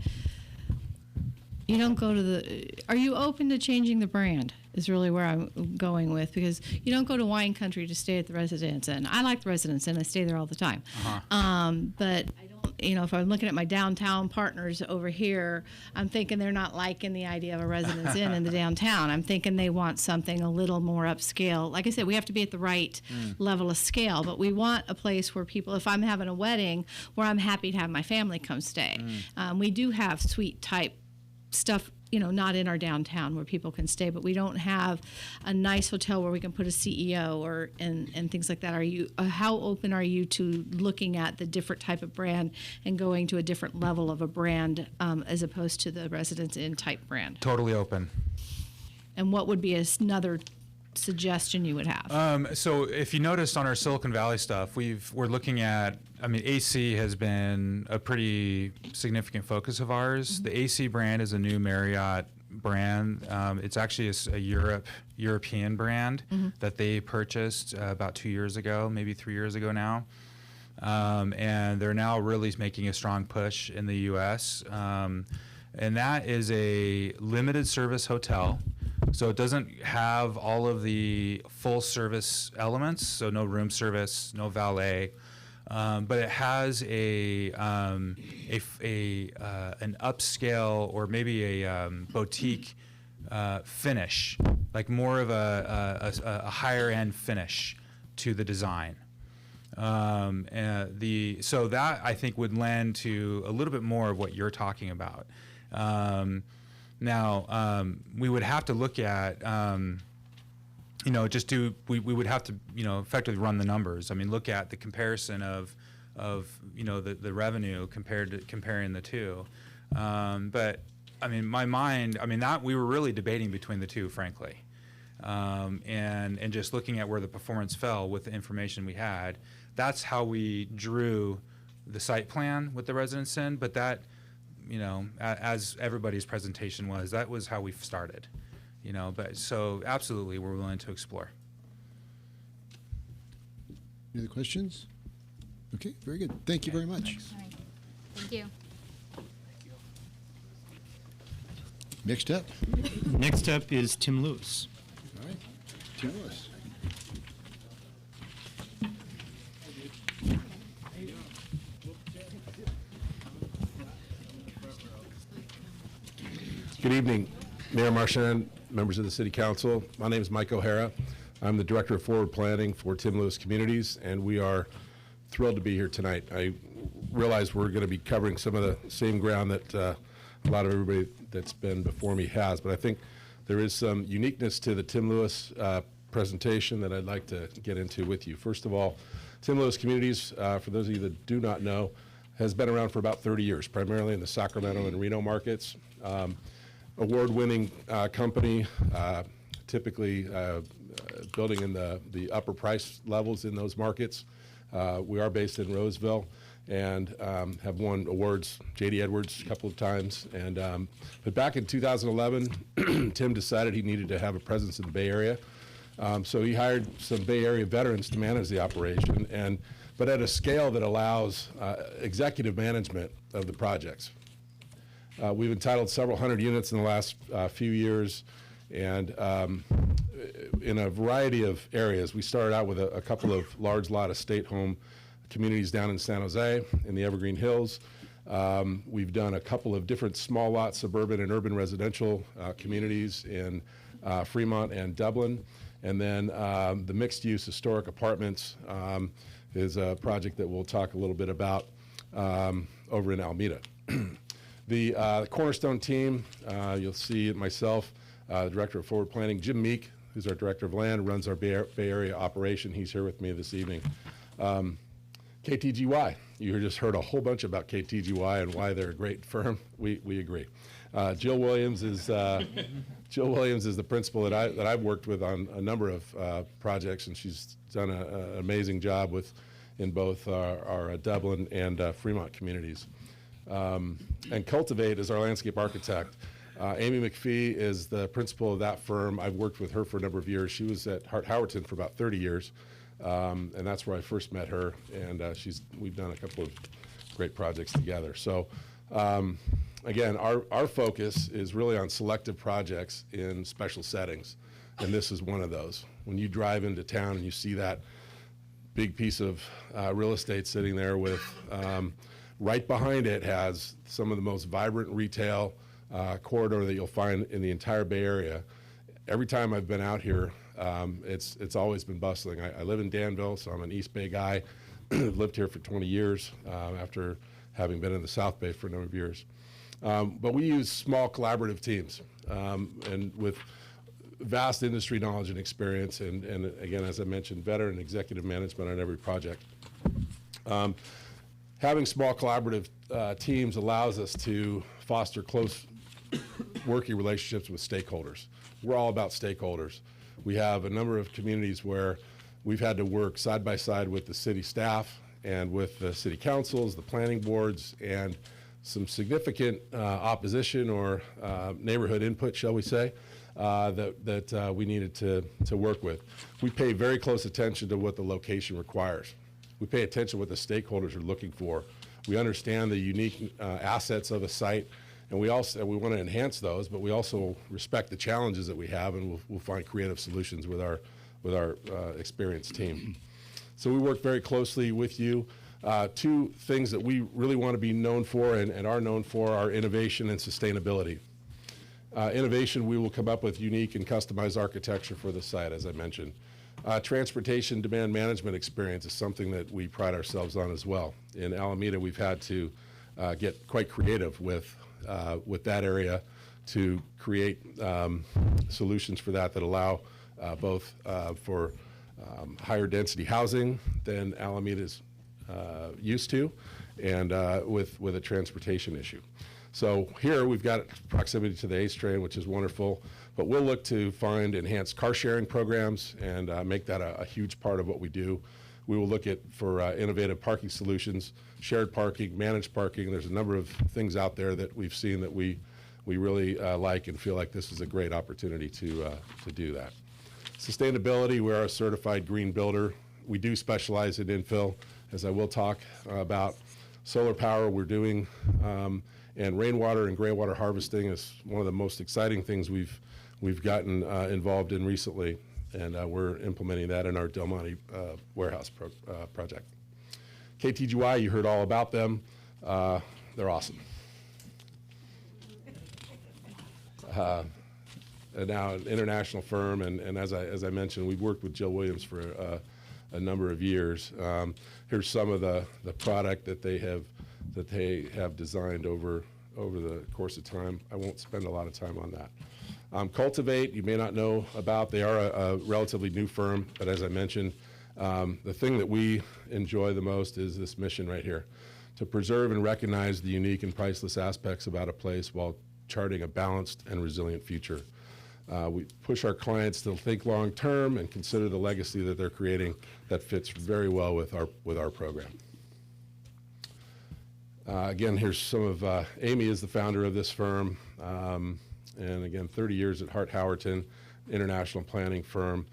you don't go to the, are you open to changing the brand is really where I'm going with, because you don't go to wine country to stay at the Residence Inn. I like the Residence Inn. I stay there all the time. But I don't, if I'm looking at my downtown partners over here, I'm thinking they're not liking the idea of a Residence Inn in the downtown. I'm thinking they want something a little more upscale. Like I said, we have to be at the right level of scale, but we want a place where people, if I'm having a wedding, where I'm happy to have my family come stay. We do have suite type stuff, not in our downtown where people can stay, but we don't have a nice hotel where we can put a CEO and things like that. Are you, how open are you to looking at the different type of brand and going to a different level of a brand as opposed to the Residence Inn type brand? Totally open. And what would be another suggestion you would have? So if you noticed on our Silicon Valley stuff, we're looking at, AC has been a pretty significant focus of ours. The AC brand is a new Marriott brand. It's actually a European brand that they purchased about 2 years ago, maybe 3 years ago now. And they're now really making a strong push in the U.S. And that is a limited service hotel. So it doesn't have all of the full service elements, so no room service, no valet, but it has an upscale or maybe a boutique finish, like more of a higher end finish to the design. So that I think would lend to a little bit more of what you're talking about. Now, we would have to look at, we would have to, effectively run the numbers. Look at the comparison of the revenue comparing the two. But, my mind, that we were really debating between the two, frankly. And just looking at where the performance fell with the information we had, that's how we drew the site plan with the Residence Inn, but that, as everybody's presentation was, that was how we started, but so absolutely we're willing to explore. Any other questions? Okay, very good. Thank you very much. Thank you. Next up. Next up is Tim Lewis. All right, Tim Lewis. Good evening, Mayor Marchand, members of the City Council. My name is Mike O'Hara. I'm the Director of Forward Planning for Tim Lewis Communities, and we are thrilled to be here tonight. I realize we're going to be covering some of the same ground that a lot of everybody that's been before me has, but I think there is some uniqueness to the Tim Lewis presentation that I'd like to get into with you. First of all, Tim Lewis Communities, for those of you that do not know, has been around for about 30 years, primarily in the Sacramento and Reno markets. Award-winning company, typically building in the upper price levels in those markets. We are based in Roseville and have won awards, J.D. Edwards a couple of times. But back in 2011, Tim decided he needed to have a presence in the Bay Area. So he hired some Bay Area veterans to manage the operation, but at a scale that allows executive management of the projects. We've entitled several hundred units in the last few years, and in a variety of areas. We started out with a couple of large lot estate home communities down in San Jose in the Evergreen Hills. We've done a couple of different small lot suburban and urban residential communities in Fremont and Dublin. And then the mixed use historic apartments is a project that we'll talk a little bit about over in Alameda. The Cornerstone team, you'll see myself, the Director of Forward Planning, Jim Meek, who's our Director of Land, runs our Bay Area operation. He's here with me this evening. KTGY, you just heard a whole bunch about KTGY and why they're a great firm. We agree. Jill Williams is the principal that I've worked with on a number of projects, and she's done an amazing job with in both our Dublin and Fremont communities. And Cultivate is our landscape architect. Amy McPhee is the principal of that firm. I've worked with her for a number of years. She was at Hart-Howerton for about 30 years, and that's where I first met her, and we've done a couple of great projects together. So again, our focus is really on selective projects in special settings, and this is one of those. When you drive into town and you see that big piece of real estate sitting there with, right behind it has some of the most vibrant retail corridor that you'll find in the entire Bay Area. Every time I've been out here, it's always been bustling. I live in Danville, so I'm an East Bay guy. Lived here for 20 years after having been in the South Bay for a number of years. But we use small collaborative teams and with vast industry knowledge and experience, and again, as I mentioned, veteran executive management on every project. Having small collaborative teams allows us to foster close working relationships with stakeholders. We're all about stakeholders. We have a number of communities where we've had to work side by side with the city staff and with the city councils, the planning boards, and some significant opposition or neighborhood input, shall we say, that we needed to work with. We pay very close attention to what the location requires. We pay attention to what the stakeholders are looking for. We understand the unique assets of a site, and we want to enhance those, but we also respect the challenges that we have, and we'll find creative solutions with our experienced team. So we work very closely with you. Two things that we really want to be known for and are known for are innovation and sustainability. Innovation, we will come up with unique and customized architecture for the site, as I mentioned. Transportation demand management experience is something that we pride ourselves on as well. In Alameda, we've had to get quite creative with that area to create solutions for that allow both for higher density housing than Alameda's used to, and with a transportation issue. So here we've got proximity to the ACE train, which is wonderful, but we'll look to find enhanced car sharing programs and make that a huge part of what we do. We will look for innovative parking solutions, shared parking, managed parking. There's a number of things out there that we've seen that we really like and feel like this is a great opportunity to do that. Sustainability, we're a certified green builder. We do specialize in infill, as I will talk about. Solar power we're doing, and rainwater and gray water harvesting is one of the most exciting things we've gotten involved in recently, and we're implementing that in our Del Monte warehouse project. KTGY, you heard all about them. They're awesome. And now an international firm, and as I mentioned, we've worked with Jill Williams for a number of years. Here's some of the product that they have designed over the course of time. I won't spend a lot of time on that. Cultivate, you may not know about. They are a relatively new firm, but as I mentioned, the thing that we enjoy the most is this mission right here, to preserve and recognize the unique and priceless aspects about a place while charting a balanced and resilient future. We push our clients to think long term and consider the legacy that they're creating that fits very well with our program. Again, here's some of, Amy is the founder of this firm, and again, 30 years at Hart-Howerton, international planning firm.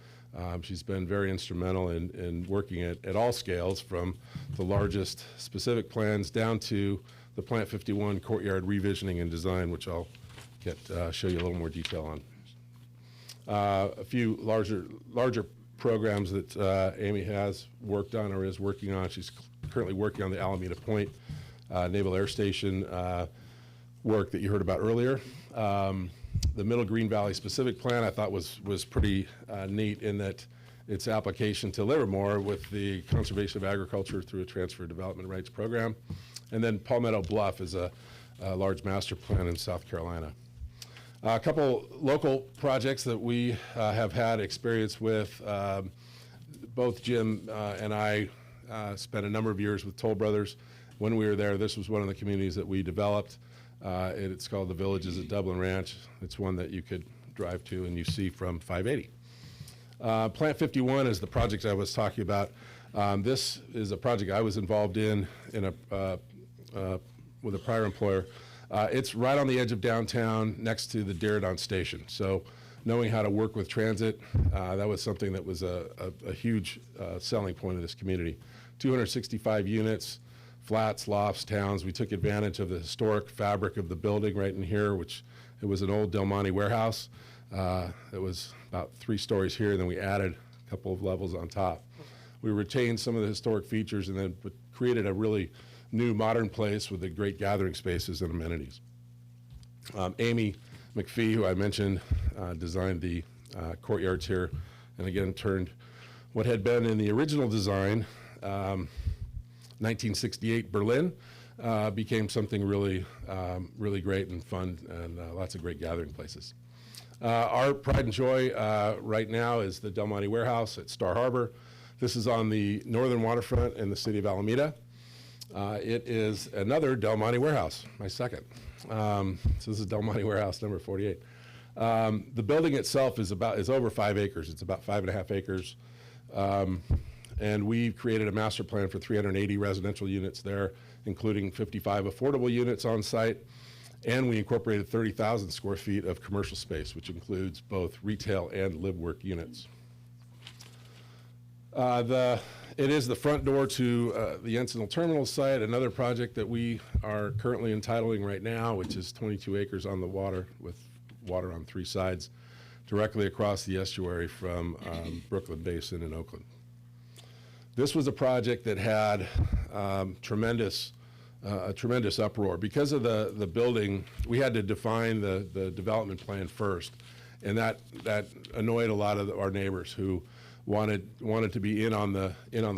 She's been very instrumental in working at all scales, from the largest specific plans down to the Plant 51 courtyard revisioning and design, which I'll show you a little more detail on. A few larger programs that Amy has worked on or is working on. She's currently working on the Alameda Point Naval Air Station work that you heard about earlier. The Middle Green Valley specific plan I thought was pretty neat in that its application to Livermore with the conservation of agriculture through a transfer development rights program. And then Palmetto Bluff is a large master plan in South Carolina. A couple local projects that we have had experience with. Both Jim and I spent a number of years with Toll Brothers. When we were there, this was one of the communities that we developed. It's called the Villages at Dublin Ranch. It's one that you could drive to and you see from 580. Plant 51 is the project I was talking about. This is a project I was involved in with a prior employer. It's right on the edge of downtown next to the Diridon station. So knowing how to work with transit, that was something that was a huge selling point of this community. 265 units, flats, lofts, towns. We took advantage of the historic fabric of the building right in here, which it was an old Del Monte warehouse. It was about 3 stories here, and then we added a couple of levels on top. We retained some of the historic features and then created a really new modern place with the great gathering spaces and amenities. Amy McPhee, who I mentioned, designed the courtyards here, and again turned what had been in the original design, 1968 Berlin, became something really, really great and fun, and lots of great gathering places. Our pride and joy right now is the Del Monte Warehouse at Star Harbor. This is on the northern waterfront in the city of Alameda. It is another Del Monte Warehouse, my second. So this is Del Monte Warehouse number 48. The building itself is over 5 acres. It's about 5.5 acres. And we created a master plan for 380 residential units there, including 55 affordable units on site. And we incorporated 30,000 square feet of commercial space, which includes both retail and live-work units. It is the front door to the Encinal Terminal site, another project that we are currently entitling right now, which is 22 acres on the water with water on 3 sides, directly across the estuary from Brooklyn Basin in Oakland. This was a project that had a tremendous uproar. Because of the building, we had to define the development plan first, and that annoyed a lot of our neighbors who wanted to be in on the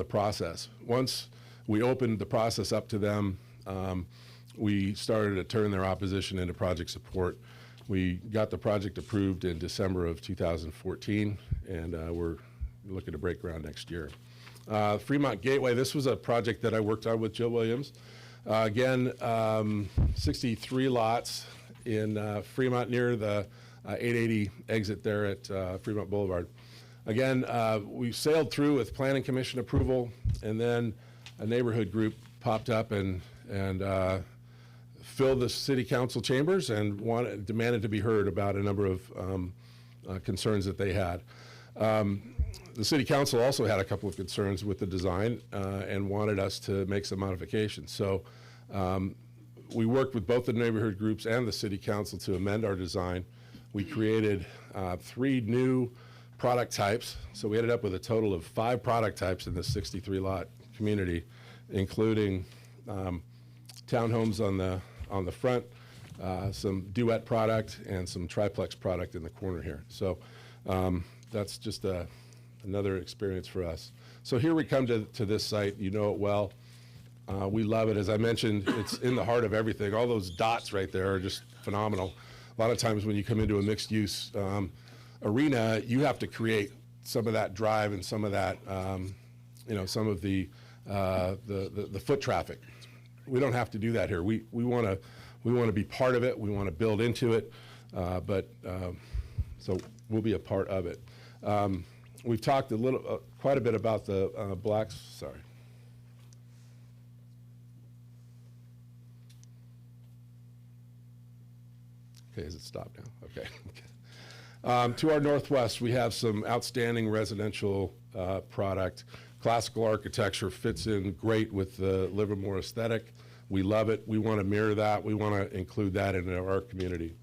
process. Once we opened the process up to them, we started to turn their opposition into project support. We got the project approved in December of 2014, and we're looking to break ground next year. Fremont Gateway, this was a project that I worked on with Jill Williams. Again, 63 lots in Fremont near the 880 exit there at Fremont Boulevard. Again, we sailed through with Planning Commission approval, and then a neighborhood group popped up and filled the city council chambers and demanded to be heard about a number of concerns that they had. The city council also had a couple of concerns with the design and wanted us to make some modifications. So we worked with both the neighborhood groups and the city council to amend our design. We created 3 new product types. So we ended up with a total of 5 product types in this 63-lot community, including townhomes on the front, some duet product, and some triplex product in the corner here. So that's just another experience for us. So here we come to this site. You know it well. We love it. As I mentioned, it's in the heart of everything. All those dots right there are just phenomenal. A lot of times when you come into a mixed-use arena, you have to create some of that drive and some of that, some of the foot traffic. We don't have to do that here. We want to be part of it. We want to build into it, so we'll be a part of it. We've talked quite a bit about the blacks. Sorry. Okay, has it stopped now? Okay. To our northwest, we have some outstanding residential product. Classical architecture fits in great with the Livermore aesthetic. We love it. We want to mirror that. We want to include that in our community.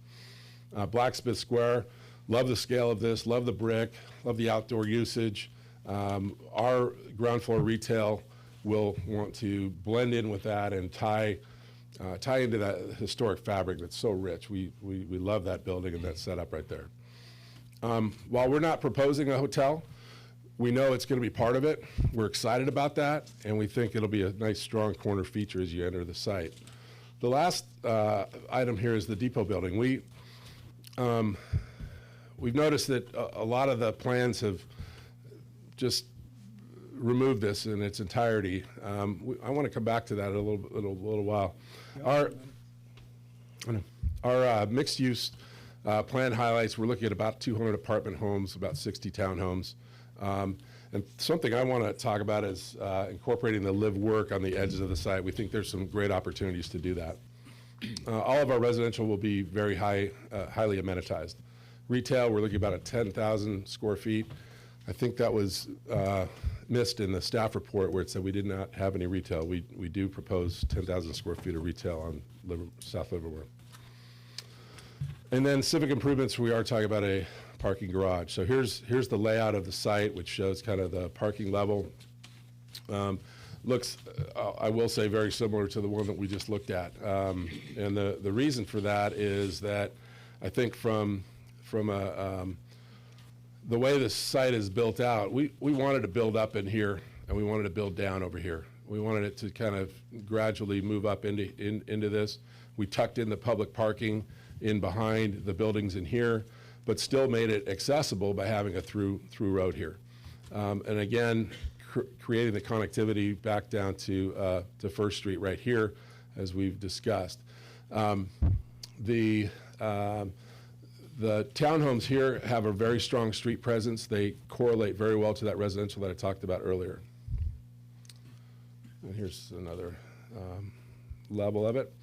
Blacksmith Square, love the scale of this, love the brick, love the outdoor usage. Our ground floor retail will want to blend in with that and tie into that historic fabric that's so rich. We love that building and that setup right there. While we're not proposing a hotel, we know it's going to be part of it. We're excited about that, and we think it'll be a nice, strong corner feature as you enter the site. The last item here is the depot building. We've noticed that a lot of the plans have just removed this in its entirety. I want to come back to that in a little while. Our mixed-use plan highlights, we're looking at about 200 apartment homes, about 60 townhomes. And something I want to talk about is incorporating the live work on the edges of the site. We think there's some great opportunities to do that. All of our residential will be very highly amenitized. Retail, we're looking about at 10,000 square feet. I think that was missed in the staff report where it said we did not have any retail. We do propose 10,000 square feet of retail on South Livermore. And then civic improvements, we are talking about a parking garage. So here's the layout of the site, which shows kind of the parking level. Looks, I will say, very similar to the one that we just looked at. And the reason for that is that I think from the way the site is built out, we wanted to build up in here and we wanted to build down over here. We wanted it to kind of gradually move up into this. We tucked in the public parking in behind the buildings in here, but still made it accessible by having a through road here. And again, creating the connectivity back down to First Street right here, as we've discussed. The townhomes here have a very strong street presence. They correlate very well to that residential that I talked about earlier. And here's another level of it.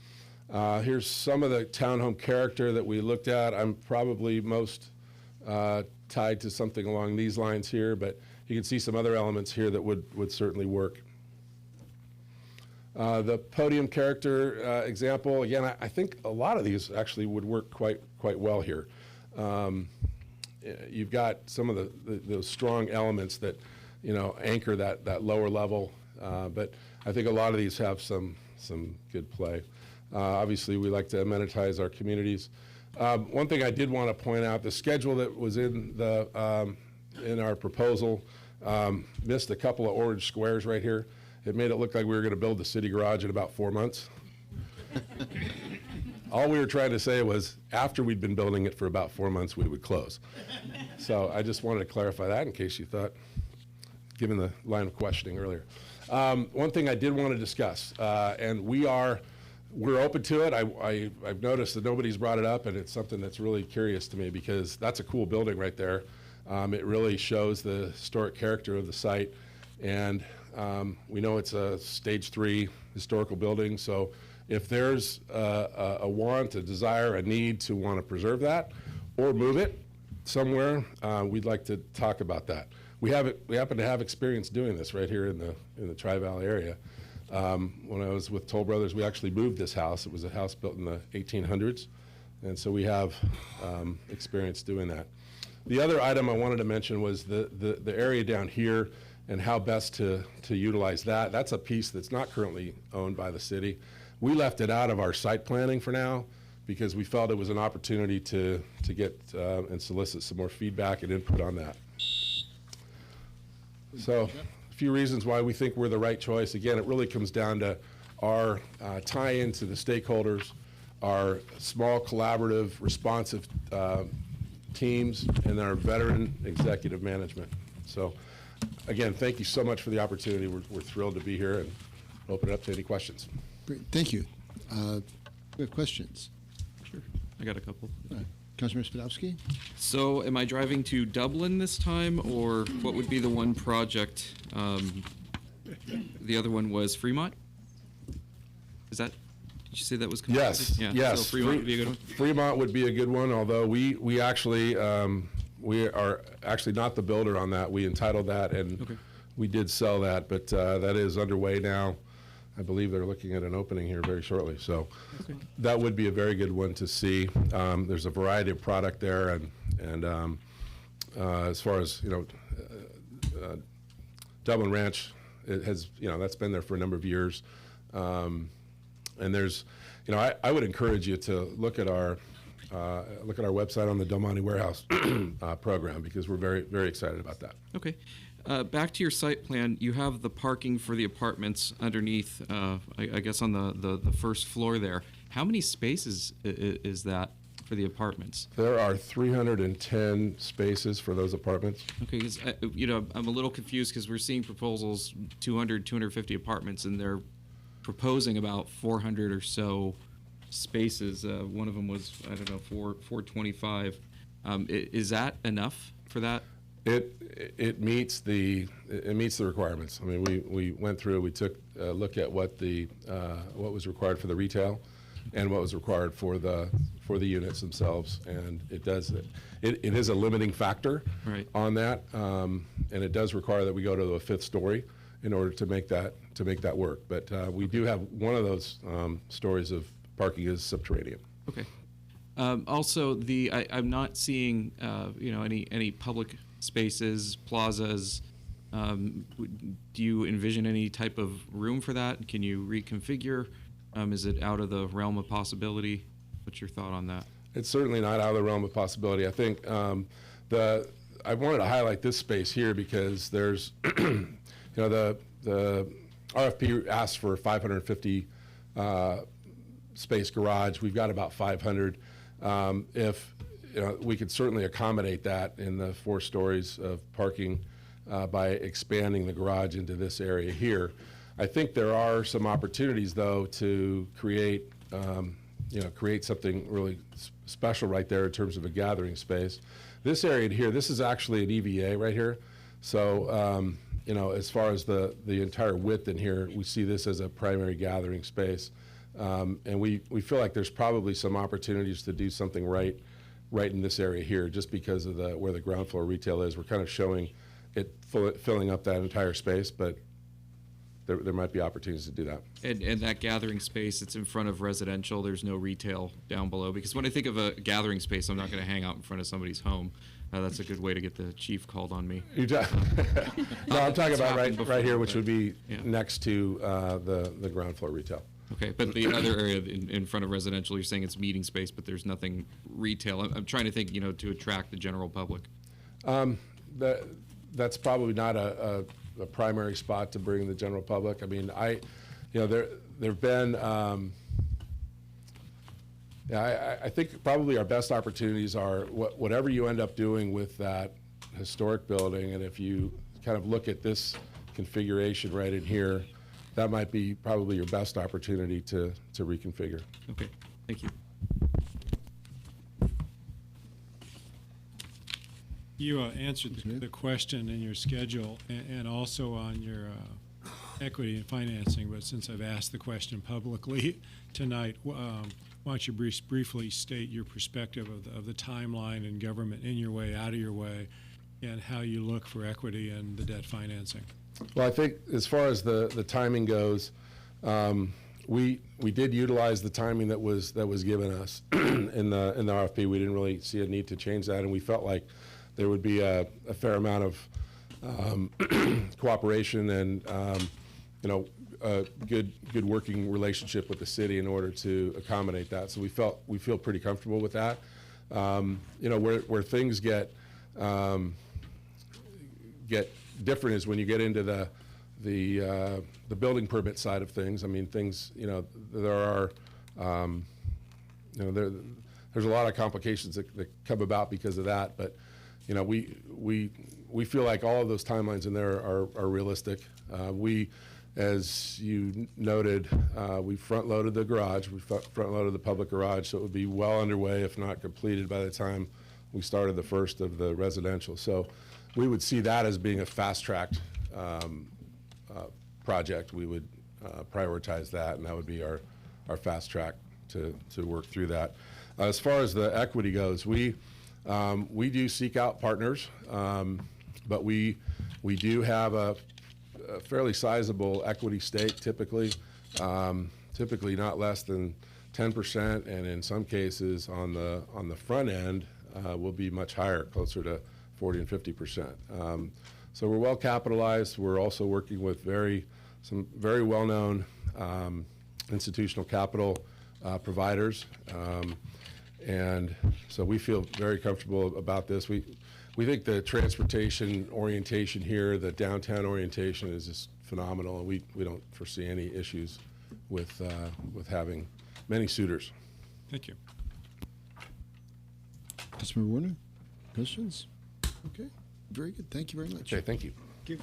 Here's some of the townhome character that we looked at. I'm probably most tied to something along these lines here, but you can see some other elements here that would certainly work. The podium character example, again, I think a lot of these actually would work quite well here. You've got some of those strong elements that, anchor that lower level, but I think a lot of these have some good play. Obviously, we like to amenitize our communities. One thing I did want to point out, the schedule that was in our proposal missed a couple of orange squares right here. It made it look like we were going to build the city garage in about 4 months. All we were trying to say was after we'd been building it for about 4 months, we would close. So I just wanted to clarify that in case you thought, given the line of questioning earlier. One thing I did want to discuss, and we're open to it. I've noticed that nobody's brought it up, and it's something that's really curious to me because that's a cool building right there. It really shows the historic character of the site, and we know it's a Stage 3 historical building, so if there's a want, a desire, a need to want to preserve that or move it somewhere, we'd like to talk about that. We happen to have experience doing this right here in the Tri-Valley area. When I was with Toll Brothers, we actually moved this house. It was a house built in the 1800s, and so we have experience doing that. The other item I wanted to mention was the area down here and how best to utilize that. That's a piece that's not currently owned by the city. We left it out of our site planning for now because we felt it was an opportunity to get and solicit some more feedback and input on that. So a few reasons why we think we're the right choice. Again, it really comes down to our tie-in to the stakeholders, our small, collaborative, responsive teams, and our veteran executive management. So again, thank you so much for the opportunity. We're thrilled to be here and open it up to any questions. Great, thank you. We have questions. Sure, I got a couple. Councilmember Spadowski? So am I driving to Dublin this time, or what would be the one project? The other one was Fremont? Did you say that was completed? Yes, yeah. yes. So Fremont would be a good one? Fremont would be a good one, although we actually, we are actually not the builder on that. We entitled that, and we did sell that, but that is underway now. I believe they're looking at an opening here very shortly. So that would be a very good one to see. There's a variety of product there, and as far as, Dublin Ranch, it has, that's been there for a number of years. And there's, I would encourage you to look at our website on the Del Monte Warehouse program, because we're very, very excited about that. Okay. Back to your site plan, you have the parking for the apartments underneath, I guess on the first floor there. How many spaces is that for the apartments? There are 310 spaces for those apartments. Okay, because I'm a little confused because we're seeing proposals 200, 250 apartments, and they're proposing about 400 or so spaces. One of them was, 425. Is that enough for that? It meets the requirements. I mean, we went through, we took a look at what was required for the retail and what was required for the units themselves, and it is a limiting factor on that, and it does require that we go to the 5th story in order to make that work. But we do have one of those stories of parking is subterranean. Okay. Also, I'm not seeing any public spaces, plazas. Do you envision any type of room for that? Can you reconfigure? Is it out of the realm of possibility? What's your thought on that? It's certainly not out of the realm of possibility. I think I wanted to highlight this space here because there's, the RFP asks for 550 space garage. We've got about 500. If we could certainly accommodate that in the 4 stories of parking by expanding the garage into this area here. I think there are some opportunities, though, to create something really special right there in terms of a gathering space. This area here, this is actually an EVA right here. So, as far as the entire width in here, we see this as a primary gathering space. And we feel like there's probably some opportunities to do something right in this area here, just because of where the ground floor retail is. We're kind of showing it filling up that entire space, but there might be opportunities to do that. And that gathering space, it's in front of residential. There's no retail down below. Because when I think of a gathering space, I'm not going to hang out in front of somebody's home. That's a good way to get the chief called on me. No, I'm talking about right here, which would be next to the ground floor retail. Okay, but the other area in front of residential, you're saying it's meeting space, but there's nothing retail. I'm trying to think, to attract the general public. That's probably not a primary spot to bring the general public. I mean, there've been, I think probably our best opportunities are whatever you end up doing with that historic building, and if you kind of look at this configuration right in here, that might be probably your best opportunity to reconfigure. Okay, thank you. You answered the question in your schedule and also on your equity and financing, but since I've asked the question publicly tonight, why don't you briefly state your perspective of the timeline and government in your way, out of your way, and how you look for equity and the debt financing? Well, I think as far as the timing goes, we did utilize the timing that was given us in the RFP. We didn't really see a need to change that, and we felt like there would be a fair amount of cooperation and a good working relationship with the city in order to accommodate that. So we feel pretty comfortable with that. Where things get different is when you get into the building permit side of things. I mean, there are there's a lot of complications that come about because of that, but we feel like all of those timelines in there are realistic. As you noted, we front-loaded the garage. We front-loaded the public garage, so it would be well underway, if not completed, by the time we started the first of the residential. So we would see that as being a fast-tracked project. We would prioritize that, and that would be our fast track to work through that. As far as the equity goes, we do seek out partners, but we do have a fairly sizable equity stake, typically not less than 10%, and in some cases on the front end will be much higher, closer to 40 and 50%. So we're well capitalized. We're also working with some very well-known institutional capital providers. And so we feel very comfortable about this. We think the transportation orientation here, the downtown orientation, is just phenomenal, and we don't foresee any issues with having many suitors. Thank you. Councilmember Warner, questions? Okay, very good. Thank you very much. Okay, thank you. Thank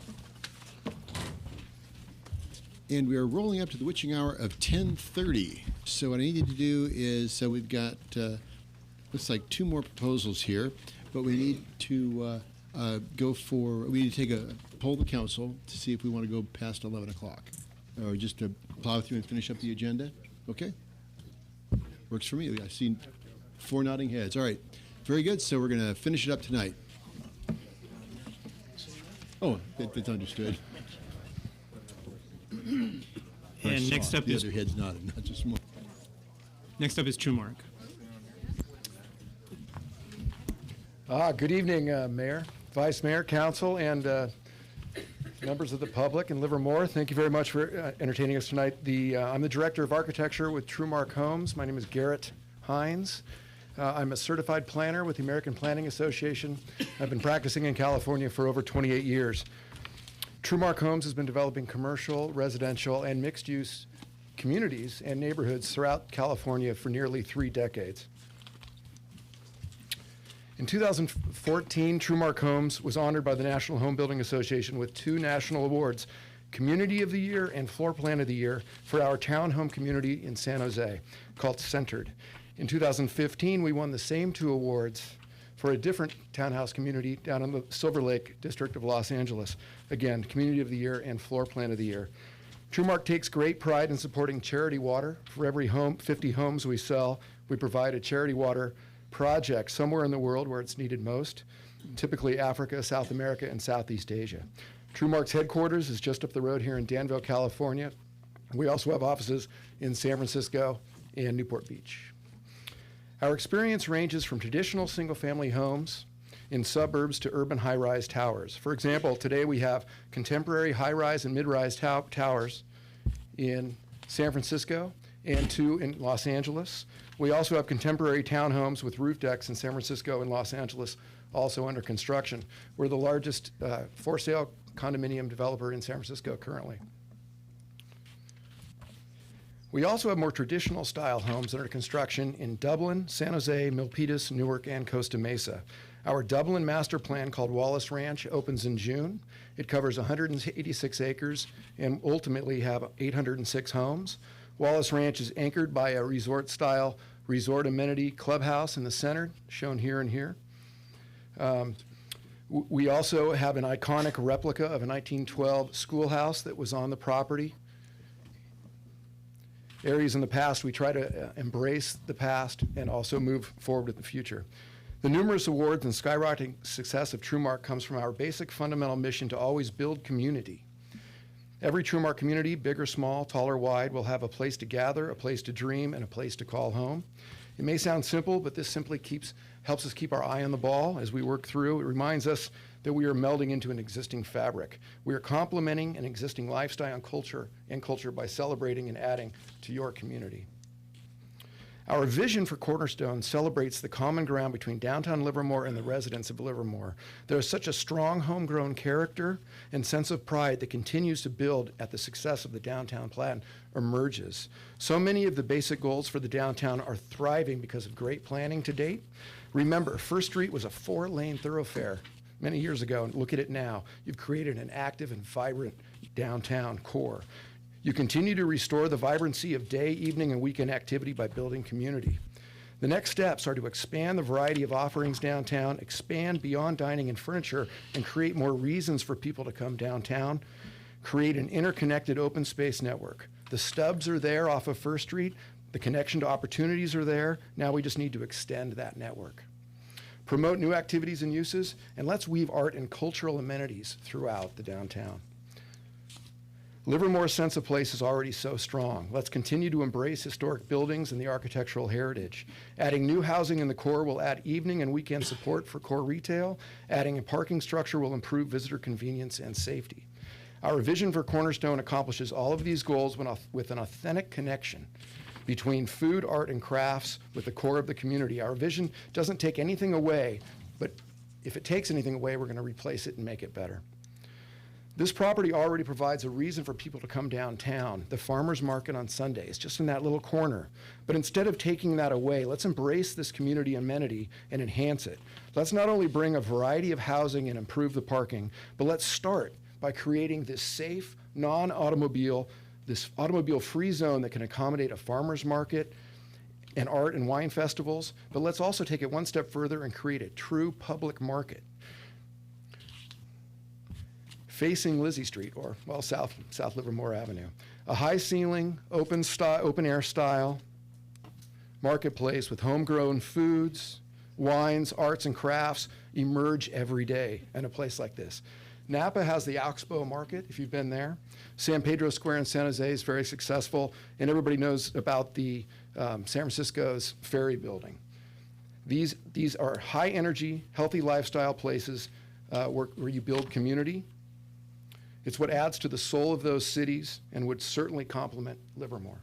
you. And we are rolling up to the witching hour of 10:30. So what I needed to do is, we've got, looks like 2 more proposals here, but we need to we need to take a poll the council to see if we want to go past 11 o'clock, or just to plow through and finish up the agenda. Okay? Works for me. I've seen 4 nodding heads. All right. Very good. So we're going to finish it up tonight. Oh, that's understood. And next up the is other heads nodding, not just one. next up is Trumark. Good evening, Mayor, Vice Mayor, Council, and members of the public in Livermore. Thank you very much for entertaining us tonight. I'm the Director of Architecture with Trumark Homes. My name is Garrett Hines. I'm a certified planner with the American Planning Association. I've been practicing in California for over 28 years. Trumark Homes has been developing commercial, residential, and mixed-use communities and neighborhoods throughout California for nearly 3 decades. In 2014, Trumark Homes was honored by the National Home Building Association with 2 national awards, Community of the Year and Floor Plan of the Year, for our townhome community in San Jose called Centered. In 2015, we won the same 2 awards for a different townhouse community down in the Silver Lake district of Los Angeles. Again, Community of the Year and Floor Plan of the Year. Trumark takes great pride in supporting charity water. For every 50 homes we sell, we provide a charity water project somewhere in the world where it's needed most, typically Africa, South America, and Southeast Asia. Trumark's headquarters is just up the road here in Danville, California. We also have offices in San Francisco and Newport Beach. Our experience ranges from traditional single-family homes in suburbs to urban high-rise towers. For example, today we have contemporary high-rise and mid-rise towers in San Francisco and 2 in Los Angeles. We also have contemporary townhomes with roof decks in San Francisco and Los Angeles, also under construction. We're the largest for-sale condominium developer in San Francisco currently. We also have more traditional style homes under construction in Dublin, San Jose, Milpitas, Newark, and Costa Mesa. Our Dublin master plan called Wallace Ranch opens in June. It covers 186 acres and ultimately have 806 homes. Wallace Ranch is anchored by a resort-style resort amenity clubhouse in the center, shown here and here. We also have an iconic replica of a 1912 schoolhouse that was on the property. Areas in the past, we try to embrace the past and also move forward with the future. The numerous awards and skyrocketing success of Trumark comes from our basic fundamental mission to always build community. Every Trumark community, big or small, tall or wide, will have a place to gather, a place to dream, and a place to call home. It may sound simple, but this simply helps us keep our eye on the ball as we work through. It reminds us that we are melding into an existing fabric. We are complementing an existing lifestyle and culture by celebrating and adding to your community. Our vision for Cornerstone celebrates the common ground between downtown Livermore and the residents of Livermore. There is such a strong homegrown character and sense of pride that continues to build at the success of the downtown plan emerges. So many of the basic goals for the downtown are thriving because of great planning to date. Remember, First Street was a 4-lane thoroughfare many years ago, and look at it now. You've created an active and vibrant downtown core. You continue to restore the vibrancy of day, evening, and weekend activity by building community. The next steps are to expand the variety of offerings downtown, expand beyond dining and furniture, and create more reasons for people to come downtown, create an interconnected open space network. The stubs are there off of First Street. The connection to opportunities are there. Now we just need to extend that network. Promote new activities and uses, and let's weave art and cultural amenities throughout the downtown. Livermore's sense of place is already so strong. Let's continue to embrace historic buildings and the architectural heritage. Adding new housing in the core will add evening and weekend support for core retail. Adding a parking structure will improve visitor convenience and safety. Our vision for Cornerstone accomplishes all of these goals with an authentic connection between food, art, and crafts with the core of the community. Our vision doesn't take anything away, but if it takes anything away, we're going to replace it and make it better. This property already provides a reason for people to come downtown. The farmers market on Sundays, just in that little corner. But instead of taking that away, let's embrace this community amenity and enhance it. Let's not only bring a variety of housing and improve the parking, but let's start by creating this safe, this automobile-free zone that can accommodate a farmers market and art and wine festivals. But let's also take it one step further and create a true public market. facing Lizzie Street, or, well, South Livermore Avenue. A high ceiling, open air style marketplace with homegrown foods, wines, arts, and crafts emerge every day in a place like this. Napa has the Oxbow Market, if you've been there. San Pedro Square in San Jose is very successful, and everybody knows about the San Francisco's Ferry Building. These are high energy, healthy lifestyle places where you build community. It's what adds to the soul of those cities and would certainly complement Livermore.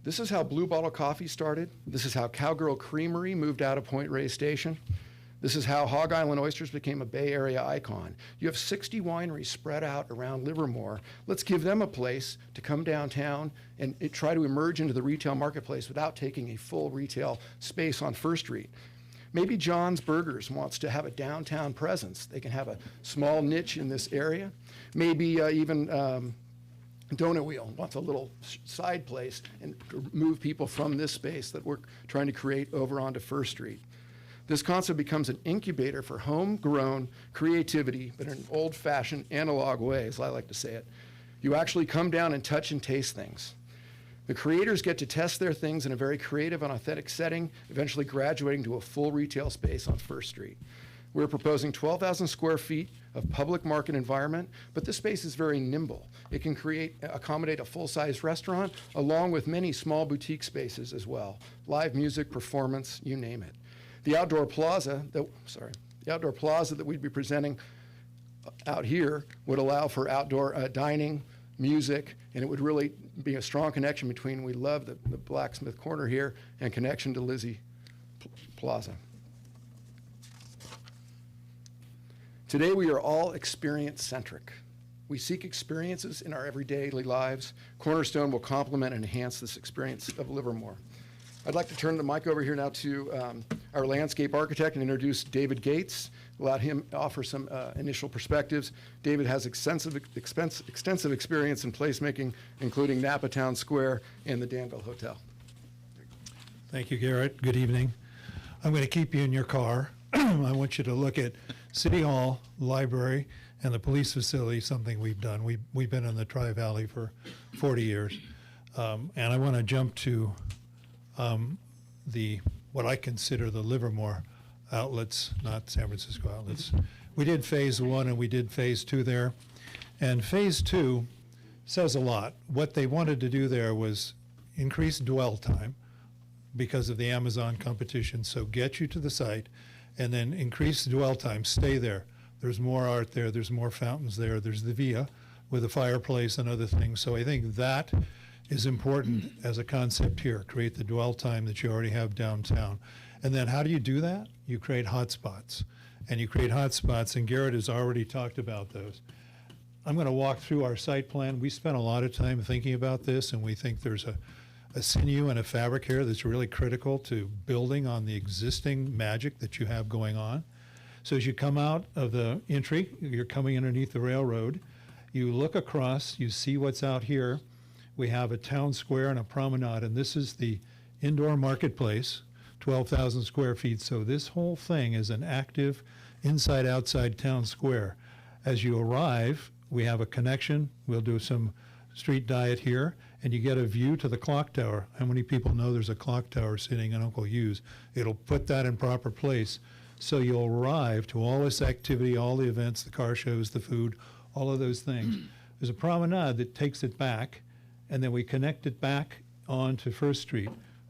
This is how Blue Bottle Coffee started. This is how Cowgirl Creamery moved out of Point Reyes Station. This is how Hog Island Oysters became a Bay Area icon. You have 60 wineries spread out around Livermore. Let's give them a place to come downtown and try to emerge into the retail marketplace without taking a full retail space on First Street. Maybe John's Burgers wants to have a downtown presence. They can have a small niche in this area. Maybe even Donut Wheel wants a little side place and move people from this space that we're trying to create over onto First Street. This concept becomes an incubator for homegrown creativity, but in an old-fashioned analog way, as I like to say it. You actually come down and touch and taste things. The creators get to test their things in a very creative and authentic setting, eventually graduating to a full retail space on First Street. We're proposing 12,000 square feet of public market environment, but this space is very nimble. It can accommodate a full-size restaurant, along with many small boutique spaces as well. Live music, performance, you name it. The outdoor plaza that we'd be presenting out here would allow for outdoor dining, music, and it would really be a strong connection between, we love the Blacksmith Corner here, and connection to Lizzie Plaza. Today we are all experience-centric. We seek experiences in our everyday lives. Cornerstone will complement and enhance this experience of Livermore. I'd like to turn the mic over here now to our landscape architect and introduce David Gates, let him offer some initial perspectives. David has extensive experience in placemaking, including Napa Town Square and the Danville Hotel. Thank you, Garrett. Good evening. I'm going to keep you in your car. I want you to look at City Hall, library, and the police facility, something we've done. We've been in the Tri-Valley for 40 years. And I want to jump to what I consider the Livermore outlets, not San Francisco outlets. We did phase 1 and we did phase 2 there. And phase 2 says a lot. What they wanted to do there was increase dwell time because of the Amazon competition. So get you to the site and then increase dwell time, stay there. There's more art there, there's more fountains there, there's the Via with a fireplace and other things. So I think that is important as a concept here, create the dwell time that you already have downtown. And then how do you do that? You create hotspots. And you create hotspots, and Garrett has already talked about those. I'm going to walk through our site plan. We spent a lot of time thinking about this, and we think there's a sinew and a fabric here that's really critical to building on the existing magic that you have going on. So as you come out of the entry, you're coming underneath the railroad, you look across, you see what's out here. We have a town square and a promenade, and this is the indoor marketplace, 12,000 square feet. So this whole thing is an active inside-outside town square. As you arrive, we have a connection. We'll do some street diet here, and you get a view to the clock tower. How many people know there's a clock tower sitting in Uncle Hugh's? It'll put that in proper place. So you'll arrive to all this activity, all the events, the car shows, the food, all of those things. There's a promenade that takes it back, and then we connect it back onto First Street.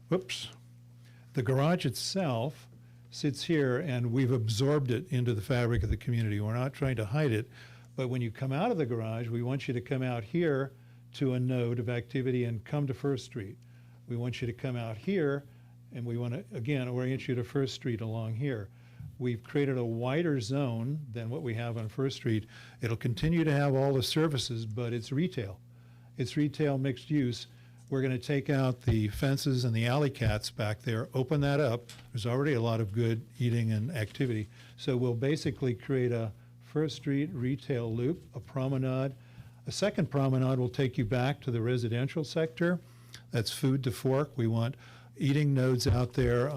Whoops. The garage itself sits here, and we've absorbed it into the fabric of the community. We're not trying to hide it, but when you come out of the garage, we want you to come out here to a node of activity and come to First Street. We want you to come out here, and we want to, again, orient you to First Street along here. We've created a wider zone than what we have on First Street. It'll continue to have all the services, but it's retail. It's retail mixed use. We're going to take out the fences and the alley cats back there, open that up. There's already a lot of good eating and activity. So we'll basically create a First Street retail loop, a promenade. A second promenade will take you back to the residential sector. That's food to fork. We want eating nodes out there,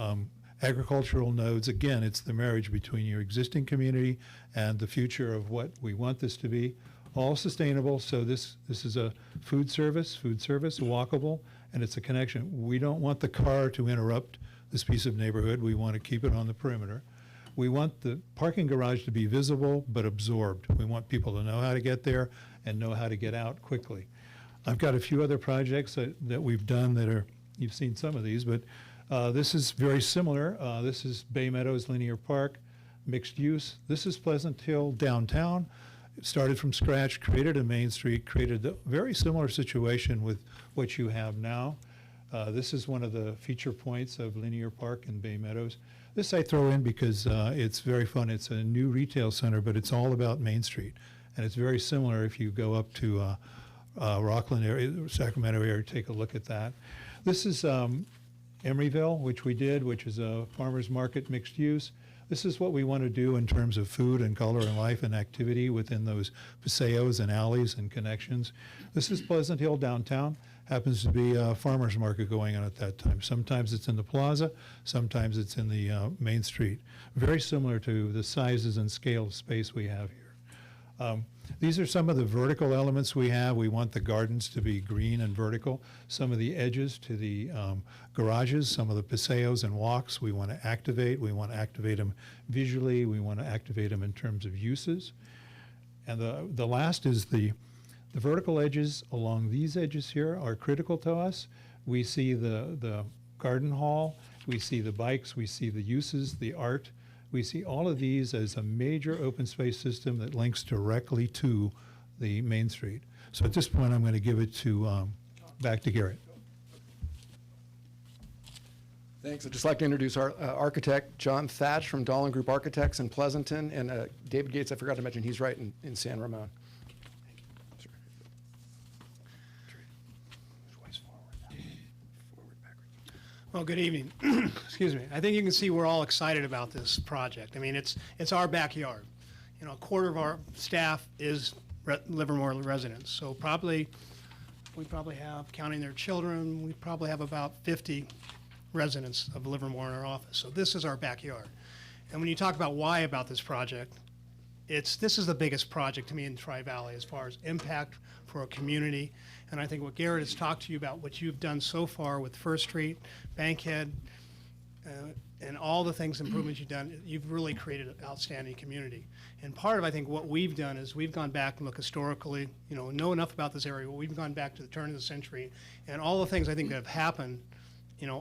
agricultural nodes. Again, it's the marriage between your existing community and the future of what we want this to be. All sustainable, so this is a food service, walkable, and it's a connection. We don't want the car to interrupt this piece of neighborhood. We want to keep it on the perimeter. We want the parking garage to be visible but absorbed. We want people to know how to get there and know how to get out quickly. I've got a few other projects that we've done that are, you've seen some of these, but this is very similar. This is Bay Meadows Linear Park, mixed use. This is Pleasant Hill downtown. It started from scratch, created a main street, created a very similar situation with what you have now. This is one of the feature points of Linear Park in Bay Meadows. This I throw in because it's very fun. It's a new retail center, but it's all about Main Street. And it's very similar if you go up to Rockland area, Sacramento area, take a look at that. This is Emeryville, which we did, which is a farmer's market mixed use. This is what we want to do in terms of food and color and life and activity within those paseos and alleys and connections. This is Pleasant Hill downtown. Happens to be a farmer's market going on at that time. Sometimes it's in the plaza, sometimes it's in the main street. Very similar to the sizes and scale of space we have here. These are some of the vertical elements we have. We want the gardens to be green and vertical. Some of the edges to the garages, some of the paseos and walks we want to activate. We want to activate them visually. We want to activate them in terms of uses. And the last is the vertical edges along these edges here are critical to us. We see the garden hall, we see the bikes, we see the uses, the art. We see all of these as a major open space system that links directly to the Main Street. So at this point, I'm going to give it to back to Garrett. Thanks. I'd just like to introduce our architect, John Thatch from Dahlin Group Architects in Pleasanton, and David Gates, I forgot to mention, he's right in San Ramon. Well, good evening. Excuse me. I think you can see we're all excited about this project. I mean, it's our backyard. You know, a quarter of our staff is Livermore residents. So we probably have, counting their children, we probably have about 50 residents of Livermore in our office. So this is our backyard. And when you talk about why about this project, this is the biggest project to me in Tri-Valley as far as impact for a community. And I think what Garrett has talked to you about, what you've done so far with First Street, Bankhead, and all the things, improvements you've done, you've really created an outstanding community. And part of, I think, what we've done is we've gone back and looked historically, know enough about this area, but we've gone back to the turn of the century, and all the things I think that have happened,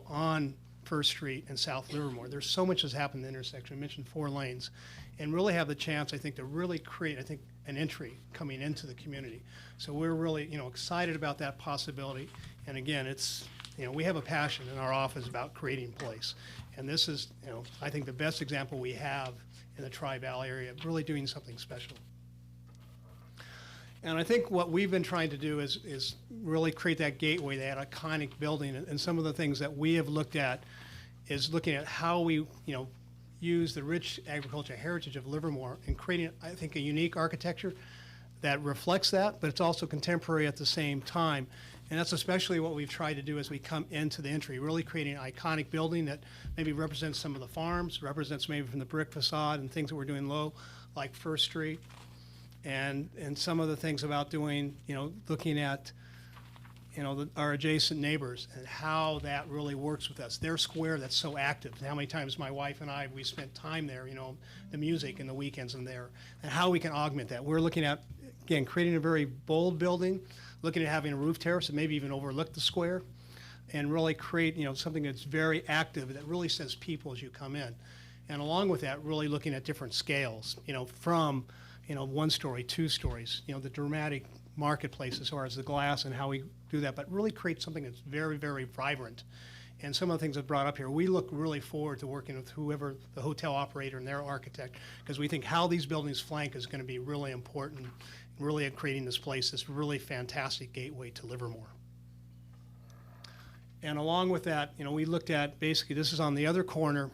on First Street and South Livermore. There's so much has happened in the intersection. I mentioned 4 lanes, and really have the chance, I think, to really create, an entry coming into the community. So we're really, excited about that possibility. And again, it's, we have a passion in our office about creating place. And this is, I think the best example we have in the Tri-Valley area of really doing something special. And I think what we've been trying to do is really create that gateway, that iconic building. And some of the things that we have looked at is looking at how we, use the rich agricultural heritage of Livermore and creating, I think, a unique architecture that reflects that, but it's also contemporary at the same time. And that's especially what we've tried to do as we come into the entry, really creating an iconic building that maybe represents some of the farms, represents maybe from the brick facade and things that we're doing low, like First Street, and some of the things about doing, looking at, our adjacent neighbors and how that really works with us. Their square that's so active. How many times my wife and I, we spent time there, the music and the weekends in there, and how we can augment that. We're looking at, again, creating a very bold building, looking at having a roof terrace and maybe even overlook the square, and really create, something that's very active that really says people as you come in. And along with that, really looking at different scales, from, 1 story, 2 stories, the dramatic marketplace as far as the glass and how we do that, but really create something that's very, very vibrant. And some of the things I've brought up here, we look really forward to working with whoever the hotel operator and their architect, because we think how these buildings flank is going to be really important, really at creating this place, this really fantastic gateway to Livermore. And along with that, we looked at, basically, this is on the other corner,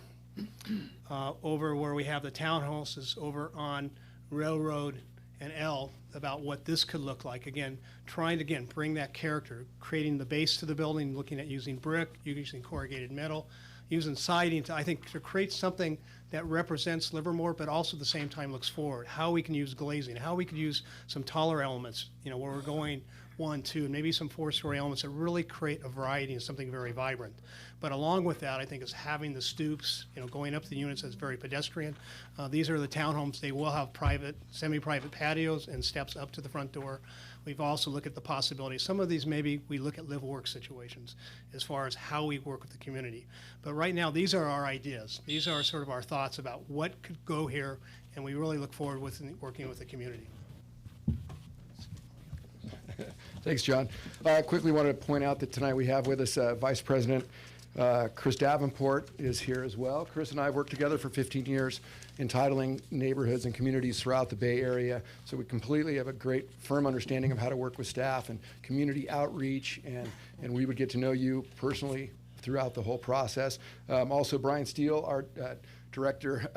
over where we have the townhouses over on Railroad and L, about what this could look like. Again, trying to, bring that character, creating the base to the building, looking at using brick, using corrugated metal, using siding to, I think, to create something that represents Livermore, but also at the same time looks forward. How we can use glazing, how we could use some taller elements, where we're going 1, 2, and maybe some 4-story elements that really create a variety and something very vibrant. But along with that, I think is having the stoops, going up the units that's very pedestrian. These are the townhomes. They will have private, semi-private patios and steps up to the front door. We've also looked at the possibility. Some of these maybe we look at live-work situations as far as how we work with the community. But right now, these are our ideas. These are sort of our thoughts about what could go here, and we really look forward with working with the community. Thanks, John. Quickly wanted to point out that tonight we have with us Vice President Chris Davenport is here as well. Chris and I have worked together for 15 years entitling neighborhoods and communities throughout the Bay Area. So we completely have a great, firm understanding of how to work with staff and community outreach, and we would get to know you personally throughout the whole process. Also, Brian Steele, our Director,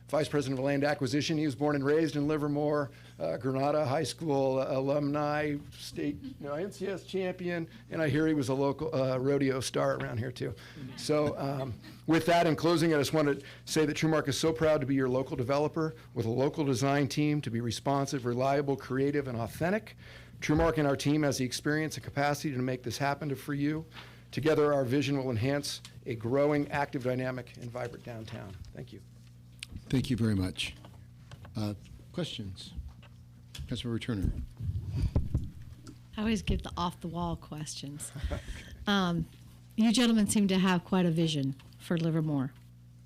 Vice President of Land Acquisition. He was born and raised in Livermore, Granada High School alumni, state NCS champion, and I hear he was a local rodeo star around here too. So with that, in closing, I just want to say that TrueMark is so proud to be your local developer with a local design team to be responsive, reliable, creative, and authentic. TrueMark and our team has the experience and capacity to make this happen for you. Together, our vision will enhance a growing, active, dynamic, and vibrant downtown. Thank you. Thank you very much. Questions? Councilmember Turner. I always give the off-the-wall questions. You gentlemen seem to have quite a vision for Livermore,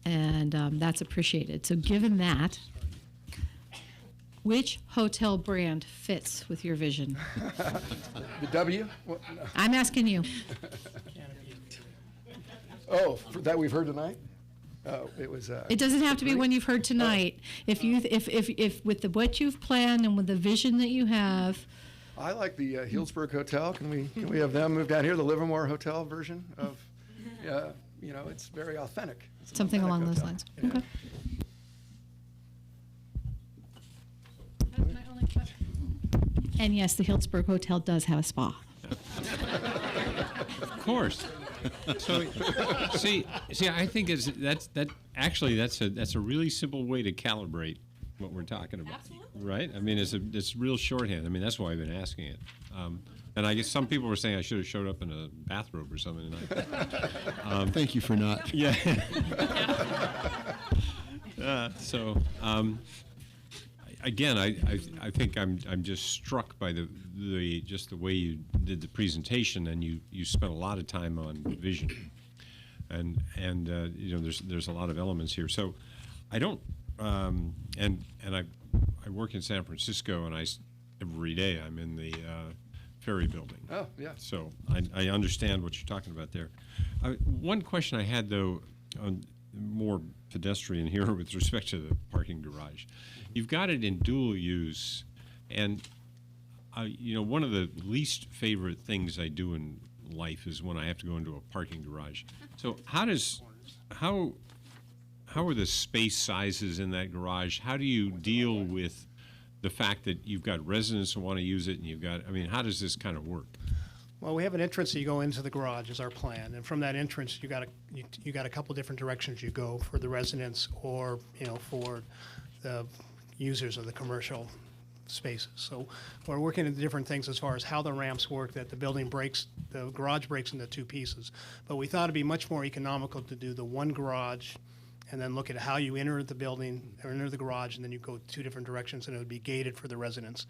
and that's appreciated. So given that, which hotel brand fits with your vision? The W? What? No. I'm asking you. Oh, that we've heard tonight? Oh, it was. It doesn't have to be one you've heard tonight. If with what you've planned and with the vision that you have. I like the Healdsburg Hotel. Can we have them move down here? The Livermore Hotel version of, it's very authentic. It's Something authentic along those hotel. lines. Yeah. Okay. That's my only question. And yes, the Healdsburg Hotel does have a spa. Of course. So, see, I think that's a really simple way to calibrate what we're talking about. Absolutely. Right? I mean, it's real shorthand. I mean, that's why I've been asking it. And I guess some people were saying I should have showed up in a bathrobe or something tonight. Thank you for not. Yeah. Again, I think I'm just struck by the way you did the presentation, and you spent a lot of time on vision, and there's a lot of elements here. So I don't and I work in San Francisco, and every day I'm in the ferry building. Oh, yeah. So I understand what you're talking about there. One question I had though, more pedestrian here with respect to the parking garage. You've got it in dual use, and one of the least favorite things I do in life is when I have to go into a parking garage. So how are the space sizes in that garage? How do you deal with the fact that you've got residents who want to use it, and how does this kind of work? Well, we have an entrance that you go into the garage is our plan, and from that entrance, you got a couple different directions you go for the residents or for the users of the commercial spaces. So we're working at different things as far as how the ramps work, that the garage breaks into two pieces. But we thought it'd be much more economical to do the one garage and then look at how you enter the building or enter the garage, and then you go two different directions, and it would be gated for the residents.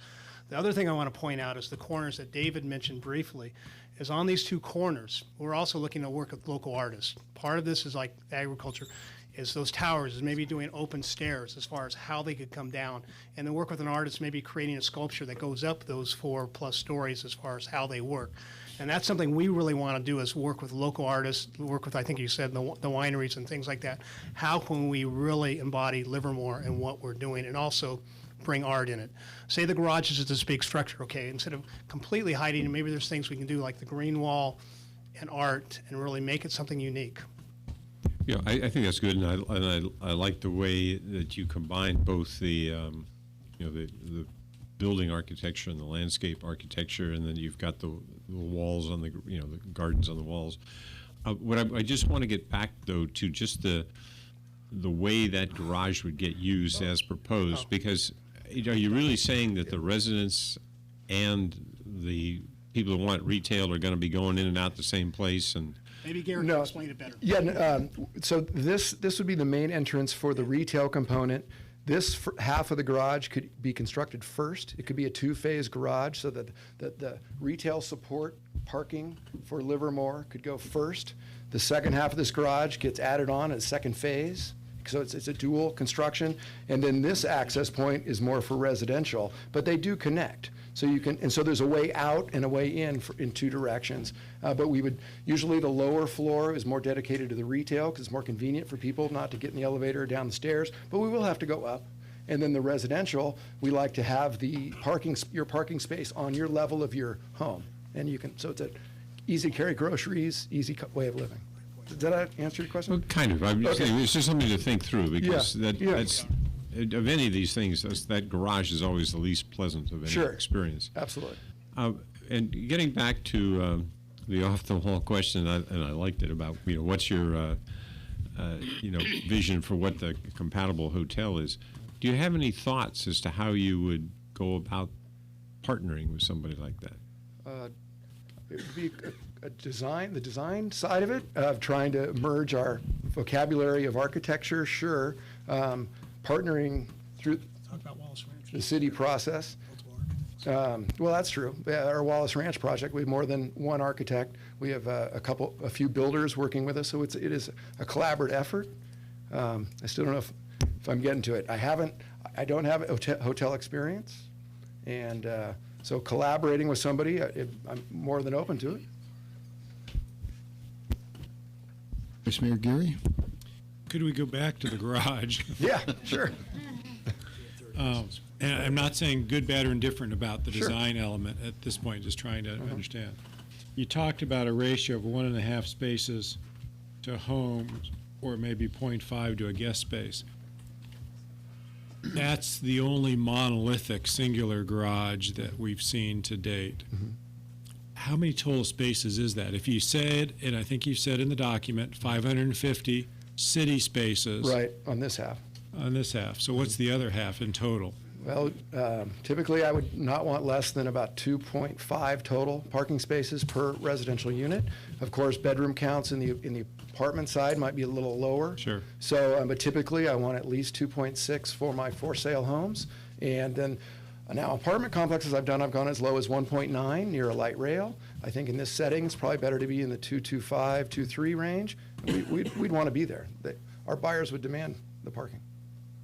The other thing I want to point out is the corners that David mentioned briefly, is on these two corners, we're also looking to work with local artists. Part of this is like agriculture, is those towers, is maybe doing open stairs as far as how they could come down, and then work with an artist maybe creating a sculpture that goes up those 4+ stories as far as how they work. And that's something we really want to do, is work with local artists, work with, I think you said, the wineries and things like that. How can we really embody Livermore and what we're doing, and also bring art in it? Say the garage is this big structure, okay, instead of completely hiding, maybe there's things we can do like the green wall and art and really make it something unique. Yeah, I think that's good, and I like the way that you combine both the building architecture and the landscape architecture, and then you've got the walls on the gardens on the walls. I just want to get back though to just the way that garage would get used as proposed, because are you really saying that the residents and the people who want retail are going to be going in and out the same place? And Maybe Garrett can explain it better. Yeah, so this would be the main entrance for the retail component. This half of the garage could be constructed first. It could be a two-phase garage so that the retail support parking for Livermore could go first. The second half of this garage gets added on as second phase. So it's a dual construction. And then this access point is more for residential, but they do connect. So you can, and so there's a way out and a way in in two directions. But we would, usually the lower floor is more dedicated to the retail because it's more convenient for people not to get in the elevator or down the stairs, but we will have to go up. And then the residential, we like to have your parking space on your level of your home. And you can, so it's an easy carry groceries, easy way of living. Did that answer your question? Well, kind of. I'm just saying, it's just something to think through, because that's of any of these things, that garage is always the least pleasant of any experience. Absolutely. And getting back to the off-the-wall question, and I liked it about what's your vision for what the compatible hotel is. Do you have any thoughts as to how you would go about partnering with somebody like that? It would be the design side of it, of trying to merge our vocabulary of architecture, sure. Partnering through the city process. Well, that's true. Our Wallace Ranch project, we have more than one architect. We have a few builders working with us, so it is a collaborative effort. I still don't know if I'm getting to it. I don't have hotel experience, and so collaborating with somebody, I'm more than open to it. Vice Mayor Geary? Could we go back to the garage? Yeah, sure. And I'm not saying good, bad, or indifferent about the design element at this point, just trying to understand. You talked about a ratio of 1.5 spaces to homes, or maybe 0.5 to a guest space. That's the only monolithic singular garage that we've seen to date. How many total spaces is that? If you said, and I think you said in the document, 550 city spaces. Right, on this half. On this half. So what's the other half in total? Well, typically I would not want less than about 2.5 total parking spaces per residential unit. Of course, bedroom counts in the apartment side might be a little lower. Sure. So, but typically I want at least 2.6 for my for sale homes. And then now apartment complexes I've gone as low as 1.9 near a light rail. I think in this setting it's probably better to be in the 2.25, 2.3 range. We'd want to be there. Our buyers would demand the parking.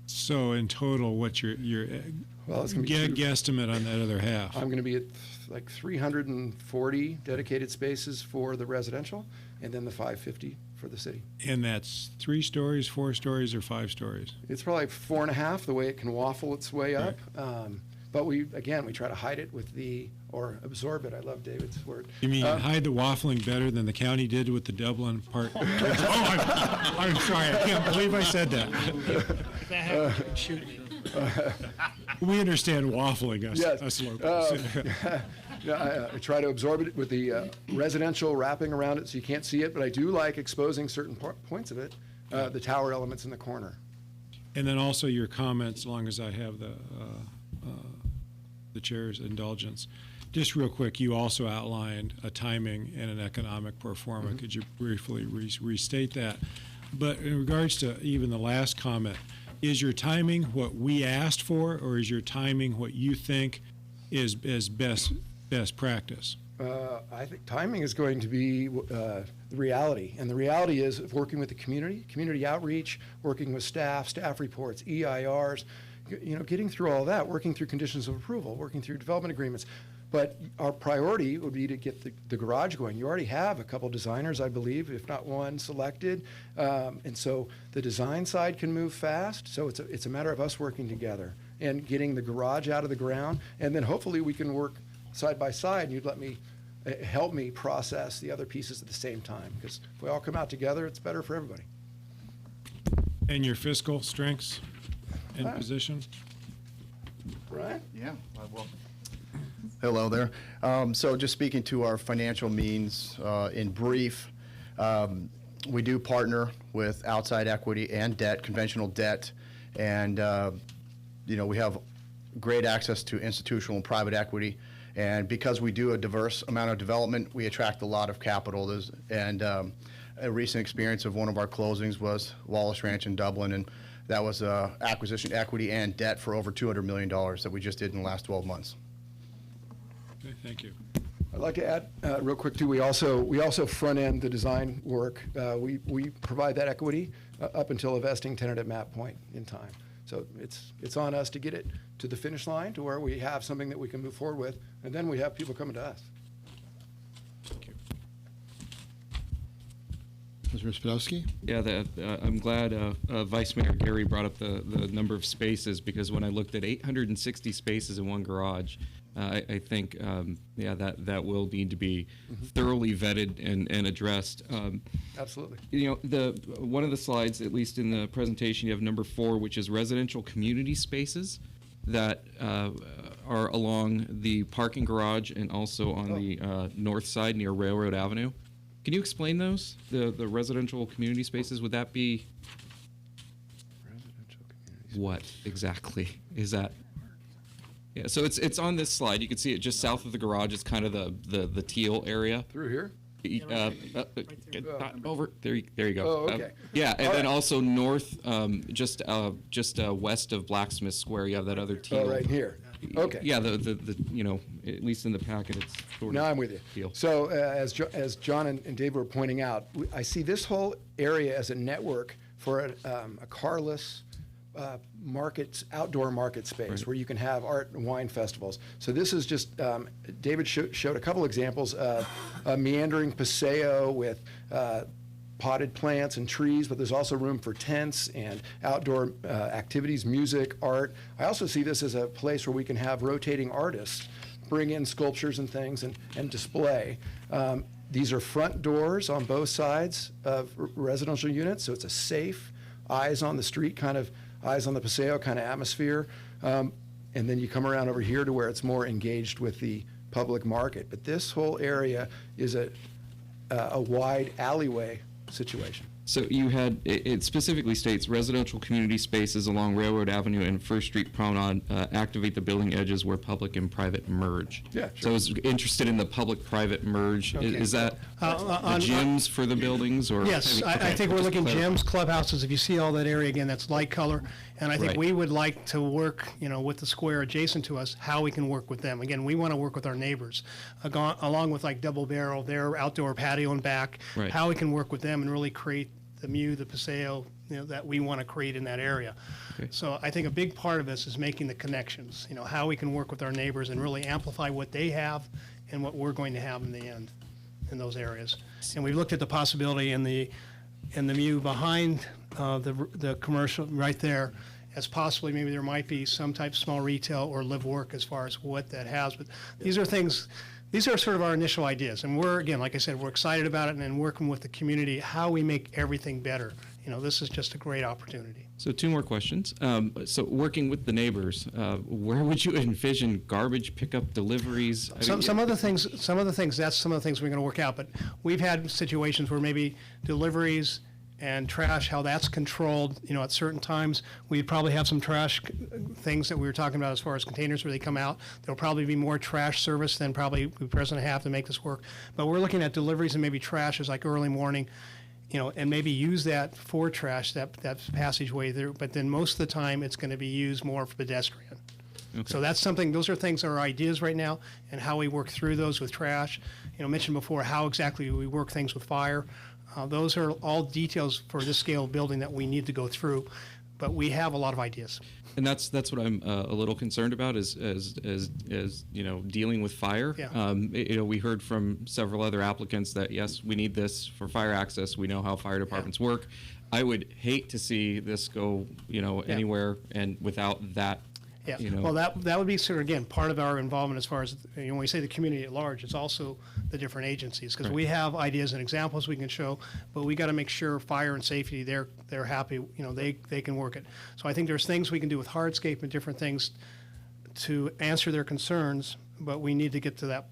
So in total, what's your guesstimate on that other half? I'm going to be at like 340 dedicated spaces for the residential, and then the 550 for the city. And that's 3 stories, 4 stories, or 5 stories? It's probably 4.5, the way it can waffle its way up. But we try to hide it or absorb it. I love David's word. You mean hide the waffling better than the county did with the Dublin Park? I'm sorry, I can't believe I said that. Shoot me. We understand waffling, us locals. I try to absorb it with the residential wrapping around it so you can't see it, but I do like exposing certain points of it, the tower elements in the corner. And then also your comments, as long as I have the chair's indulgence. Just real quick, you also outlined a timing and an economic pro forma. Could you briefly restate that? But in regards to even the last comment, is your timing what we asked for, or is your timing what you think is best practice? I think timing is going to be the reality. And the reality is working with the community outreach, working with staff reports, EIRs, getting through all that, working through conditions of approval, working through development agreements. But our priority would be to get the garage going. You already have a couple designers, I believe, if not one, selected. And so the design side can move fast. So it's a matter of us working together and getting the garage out of the ground. And then hopefully we can work side by side, and you'd help me process the other pieces at the same time. Because if we all come out together, it's better for everybody. And your fiscal strengths and position? Right? Yeah, well, hello there. So just speaking to our financial means in brief, We do partner with outside equity and debt, conventional debt, and we have great access to institutional and private equity. And because we do a diverse amount of development, we attract a lot of capital. And a recent experience of one of our closings was Wallace Ranch in Dublin, and that was acquisition equity and debt for over $200 million that we just did in the last 12 months. Okay, thank you. I'd like to add real quick too. We also front end the design work. We provide that equity up until a vesting tentative map point in time. So it's on us to get it to the finish line to where we have something that we can move forward with, and then we have people coming to us. Thank you. Mr. Spadowski? Yeah, I'm glad Vice Mayor Gary brought up the number of spaces, because when I looked at 860 spaces in one garage, I think, that will need to be thoroughly vetted and addressed. Absolutely. One of the slides, at least in the presentation, you have number 4, which is residential community spaces that are along the parking garage and also on the north side near Railroad Avenue. Can you explain those? The residential community spaces, would that be? Residential community. What exactly is that? Yeah, so it's on this slide. You can see it just south of the garage. It's kind of the teal area. Through here? Over there. There you go. Oh, okay. Yeah, and All then right. also north, just west of Blacksmith Square, you have that other teal. Oh, right here. Okay. Yeah, the at least in the packet, it's sort of Now I'm with you. teal. So as John and Dave were pointing out, I see this whole area as a network for a carless outdoor market space where you can have art and wine festivals. So this is just, David showed a couple examples of a meandering paseo with potted plants and trees, but there's also room for tents and outdoor activities, music, art. I also see this as a place where we can have rotating artists bring in sculptures and things and display. These are front doors on both sides of residential units, so it's a safe, eyes on the street kind of, eyes on the paseo kind of atmosphere. And then you come around over here to where it's more engaged with the public market. But this whole area is a wide alleyway situation. So you had, it specifically states residential community spaces along Railroad Avenue and First Street Promenade activate the building edges where public and private merge. Yeah, sure. So I was interested in the public-private merge. Okay. Is that the on- gyms for the buildings, or? Yes, I think we're just looking clarify. gyms, clubhouses. If you see all that area again, that's light color. And I think Right. we would like to work, with the square adjacent to us, how we can work with them. Again, we want to work with our neighbors, along with like Double Barrel, their outdoor patio and back, Right. how we can work with them and really create the the paseo, that we want to create in that area. Okay. So I think a big part of this is making the connections, how we can work with our neighbors and really amplify what they have and what we're going to have in the end in those areas. And we've looked at the possibility in the view behind the commercial right there, as possibly maybe there might be some type of small retail or live work as far as what that has. But these are things, these are sort of our initial ideas. And we're, again, like I said, we're excited about it and then working with the community, how we make everything better. This is just a great opportunity. So 2 more questions. So working with the neighbors, where would you envision garbage pickup deliveries? Some of the things, that's some of the things we're going to work out. But we've had situations where maybe deliveries and trash, how that's controlled, at certain times. We'd probably have some trash things that we were talking about as far as containers where they come out. There'll probably be more trash service than probably we presently have to make this work. But we're looking at deliveries and maybe trash as like early morning, and maybe use that for trash, that passageway there. But then most of the time, it's going to be used more for pedestrian. Okay. So that's something, those are things, our ideas right now, and how we work through those with trash. Mentioned before, how exactly we work things with fire. Those are all details for this scale of building that we need to go through, but we have a lot of ideas. And that's what I'm a little concerned about is dealing with fire. Yeah. We heard from several other applicants that yes, we need this for fire access. We know how fire departments work. I would hate to see this go anywhere and without that. Yeah. Well, that would be sort of, again, part of our involvement as far as, when we say the community at large, it's also the different agencies, because we have ideas and examples we can show, but we got to make sure fire and safety, they're happy, they can work it. So I think there's things we can do with hardscape and different things to answer their concerns, but we need to get to that,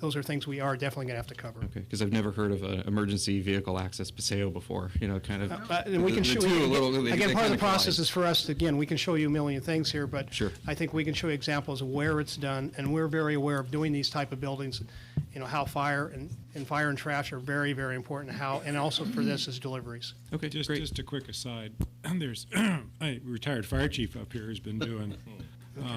those are things we are definitely going to have to cover. Okay, because I've never heard of an emergency vehicle access paseo before. You know, kind of. And we can the show two you, a little- they again, part of kinda the process collide. is for us, again, we can show you a million things here, but Sure. I think we can show you examples of where it's done, and we're very aware of doing these type of buildings, you know, how fire and trash are very, very important, and also for this is deliveries. Okay, Just a quick aside. There's a retired fire chief up here who's been doing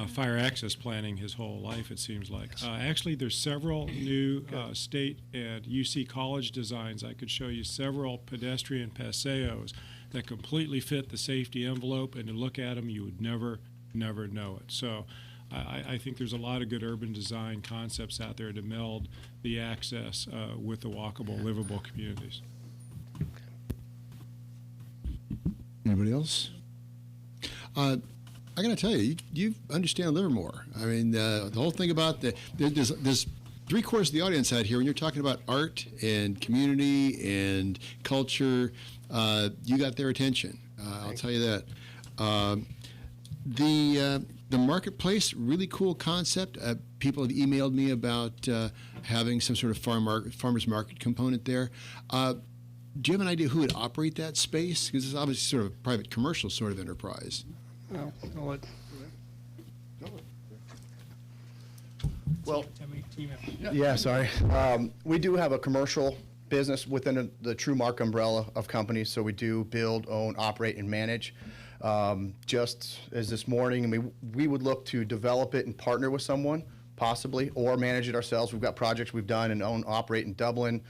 fire access planning his whole life, it seems like. Actually, there's several new state and UC college designs. I could show you several pedestrian paseos that completely fit the safety envelope, and to look at them, you would never know it. So I think there's a lot of good urban design concepts out there to meld the access with the walkable, livable communities. Anybody else? I got to tell you, you understand Livermore. I mean, the whole thing about there's three-quarters of the audience out here, when you're talking about art and community and culture, you got their attention. I'll tell you that. The marketplace, really cool concept. People have emailed me about having some sort of farmers market component there. Do you have an idea who would operate that space? Because it's obviously sort of a private commercial sort of enterprise. Well, I'll let- Well, yeah, sorry. We do have a commercial business within the TrueMark umbrella of companies, so we do build, own, operate, and manage. Just as this morning, we would look to develop it and partner with someone, possibly, or manage it ourselves. We've got projects we've done and own, operate in Dublin.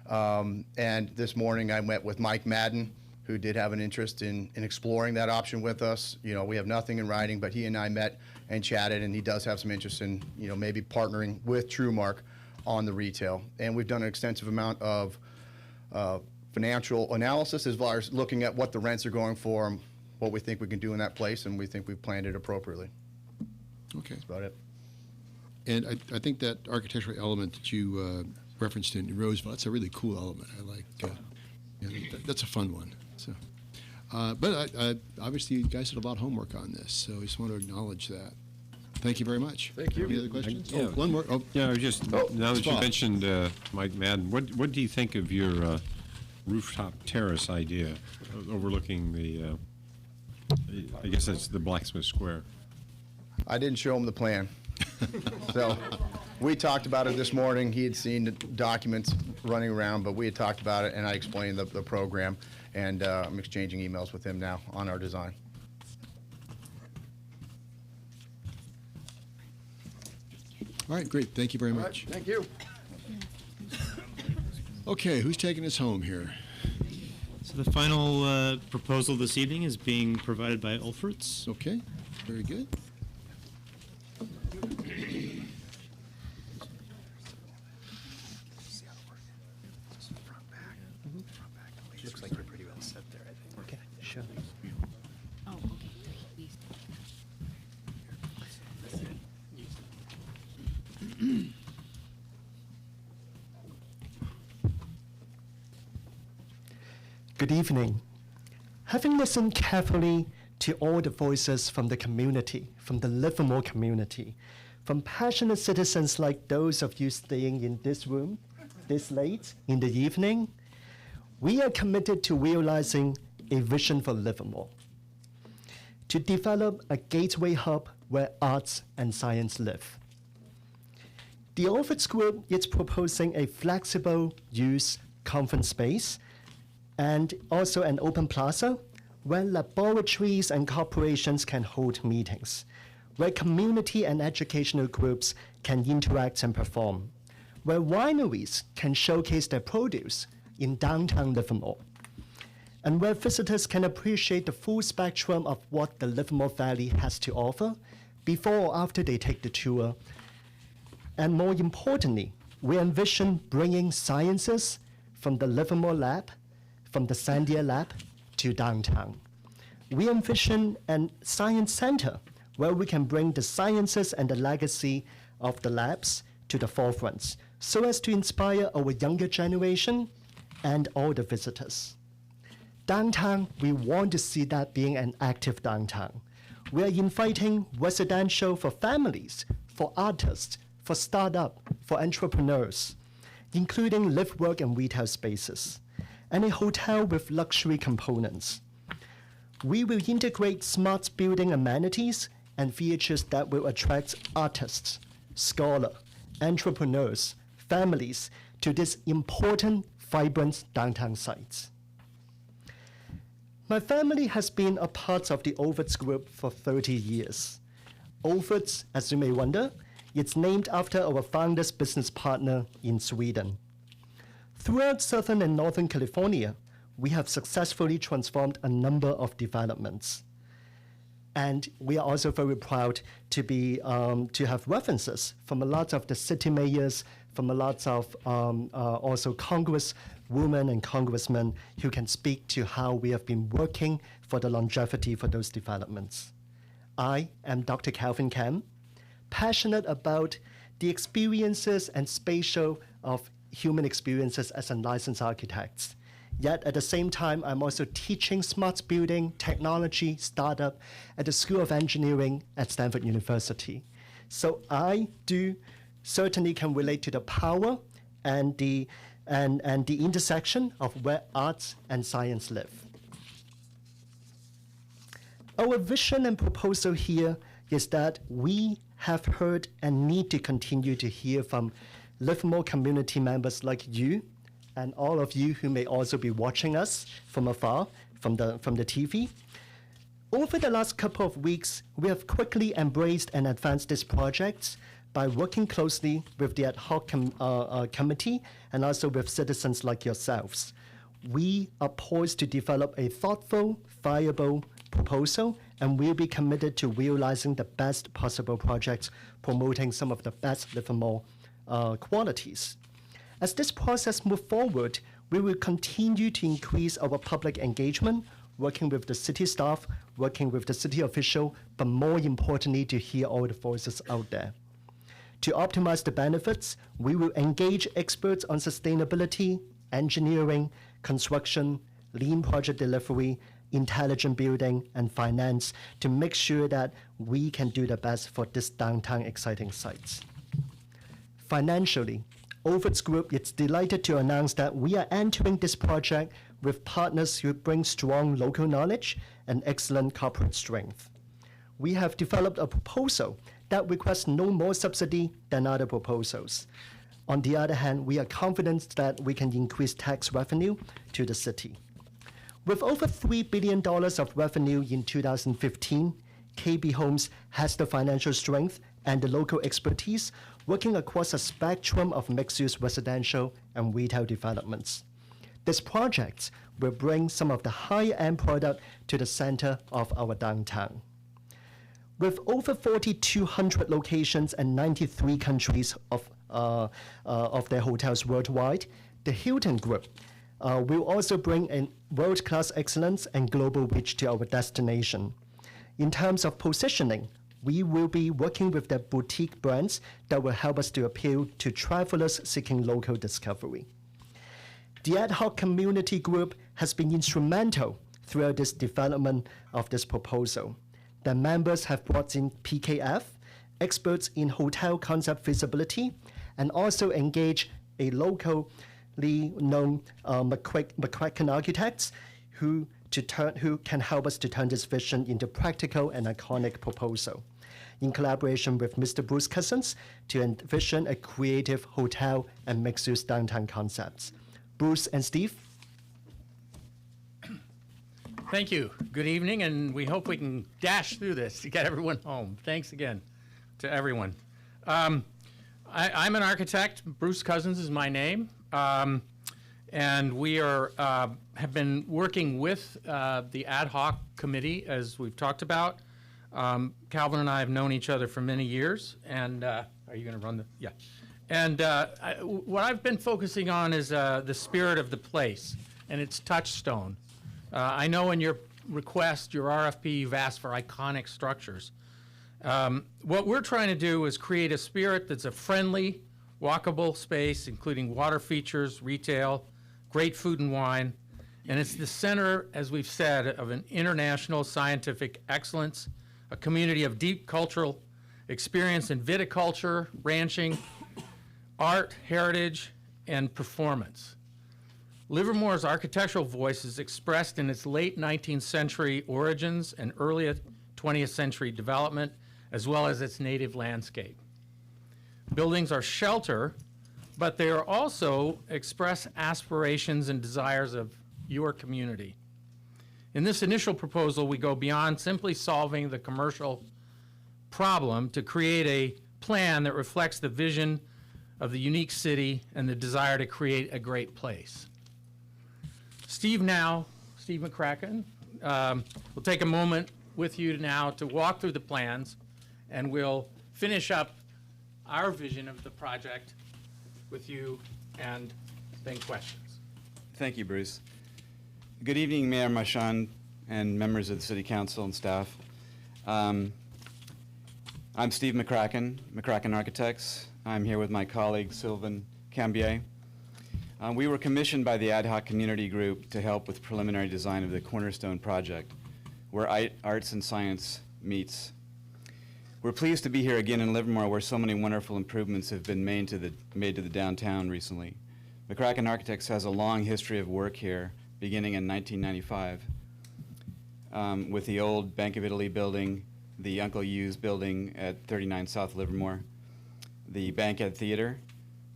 And this morning, I met with Mike Madden, who did have an interest in exploring that option with us. You know, we have nothing in writing, but he and I met and chatted, and he does have some interest in, you know, maybe partnering with TrueMark on the retail. And we've done an extensive amount of financial analysis as far as looking at what the rents are going for and what we think we can do in that place, and we think we've planned it appropriately. Okay. That's about it. And I think that architectural element that you referenced in Roseville, that's a really cool element. I like. That's a fun one. So, but obviously you guys did a lot of homework on this, so I just want to acknowledge that. Thank you very much. Thank you. Any other questions? Yeah. One more. Oh, Yeah, I was just, now that you Bob. mentioned Mike Madden, what do you think of your rooftop terrace idea overlooking the, I guess that's the Blacksmith Square? I didn't show him the plan. So we talked about it this morning. He had seen the documents running around, but we had talked about it, and I explained the program, and I'm exchanging emails with him now on our design. All right, great. Thank you very much. Thank you. Okay, who's taking us home here? So the final proposal this evening is being provided by Ulferts. Okay, very good. Looks like you're pretty well set there, I think. Okay, sure. Oh, okay. Good evening. Having listened carefully to all the voices from the community, from the Livermore community, from passionate citizens like those of you staying in this room this late in the evening, we are committed to realizing a vision for Livermore, to develop a gateway hub where arts and science live. The Ulferts Group is proposing a flexible use conference space and also an open plaza where laboratories and corporations can hold meetings, where community and educational groups can interact and perform, where wineries can showcase their produce in downtown Livermore, and where visitors can appreciate the full spectrum of what the Livermore Valley has to offer before or after they take the tour. And more importantly, we envision bringing sciences from the Livermore Lab, from the Sandia Lab to downtown. We envision a science center where we can bring the sciences and the legacy of the labs to the forefront so as to inspire our younger generation and all the visitors. Downtown, we want to see that being an active downtown. We are inviting residential for families, for artists, for startup, for entrepreneurs, including live, work, and retail spaces, and a hotel with luxury components. We will integrate smart building amenities and features that will attract artists, scholars, entrepreneurs, families to these important, vibrant downtown sites. My family has been a part of the Overts Group for 30 years. Overts, as you may wonder, it's named after our founder's business partner in Sweden. Throughout Southern and Northern California, we have successfully transformed a number of developments. And we are also very proud to to have references from a lot of the city mayors, from a lot of also congresswomen and congressmen who can speak to how we have been working for the longevity for those developments. I am Dr. Calvin Kam, passionate about the experiences and spatial of human experiences as a licensed architect. Yet at the same time, I'm also teaching smart building, technology, startup at the School of Engineering at Stanford University. So I do certainly can relate to the power and the intersection of where arts and science live. Our vision and proposal here is that we have heard and need to continue to hear from Livermore community members like you and all of you who may also be watching us from afar, from the TV. Over the last couple of weeks, we have quickly embraced and advanced this project by working closely with the ad hoc committee and also with citizens like yourselves. We are poised to develop a thoughtful, viable proposal, and we'll be committed to realizing the best possible projects, promoting some of the best Livermore qualities. As this process moves forward, we will continue to increase our public engagement, working with the city staff, working with the city official, but more importantly, to hear all the voices out there. To optimize the benefits, we will engage experts on sustainability, engineering, construction, lean project delivery, intelligent building, and finance to make sure that we can do the best for this downtown exciting sites. Financially, Overts Group is delighted to announce that we are entering this project with partners who bring strong local knowledge and excellent corporate strength. We have developed a proposal that requests no more subsidy than other proposals. On the other hand, we are confident that we can increase tax revenue to the city. With over $3 billion of revenue in 2015, KB Homes has the financial strength and the local expertise working across a spectrum of mixed-use residential and retail developments. This project will bring some of the high-end product to the center of our downtown. With over 4,200 locations and 93 countries of their hotels worldwide, the Hilton Group will also bring in world-class excellence and global reach to our destination. In terms of positioning, we will be working with the boutique brands that will help us to appeal to travelers seeking local discovery. The ad hoc community group has been instrumental throughout this development of this proposal. The members have brought in PKF, experts in hotel concept feasibility, and also engaged a locally known McCracken architects who can help us to turn this vision into practical and iconic proposal, in collaboration with Mr. Bruce Cousins to envision a creative hotel and mixed-use downtown concepts. Bruce and Steve. Thank you. Good evening, and we hope we can dash through this to get everyone home. Thanks again to everyone. I'm an architect. Bruce Cousins is my name. And we have been working with the ad hoc committee, as we've talked about. Calvin and I have known each other for many years. And are you going to run the? Yeah. And what I've been focusing on is the spirit of the place and its touchstone. I know in your request, your RFP, you've asked for iconic structures. What we're trying to do is create a spirit that's a friendly, walkable space, including water features, retail, great food and wine, and it's the center, as we've said, of an international scientific excellence, a community of deep cultural experience in viticulture, ranching, art, heritage, and performance. Livermore's architectural voice is expressed in its late 19th century origins and early 20th century development, as well as its native landscape. Buildings are shelter, but they are also express aspirations and desires of your community. In this initial proposal, we go beyond simply solving the commercial problem to create a plan that reflects the vision of the unique city and the desire to create a great place. Steve McCracken, will take a moment with you now to walk through the plans, and we'll finish up our vision of the project with you and then questions. Thank you, Bruce. Good evening, Mayor Marchand and members of the City Council and staff. I'm Steve McCracken, McCracken Architects. I'm here with my colleague Sylvain Cambier. We were commissioned by the Ad Hoc Community Group to help with preliminary design of the Cornerstone project, where arts and science meets. We're pleased to be here again in Livermore, where so many wonderful improvements have been made to the downtown recently. McCracken Architects has a long history of work here, beginning in 1995, with the old Bank of Italy building, the Uncle Hughes building at 39 South Livermore, the Bankhead Theater,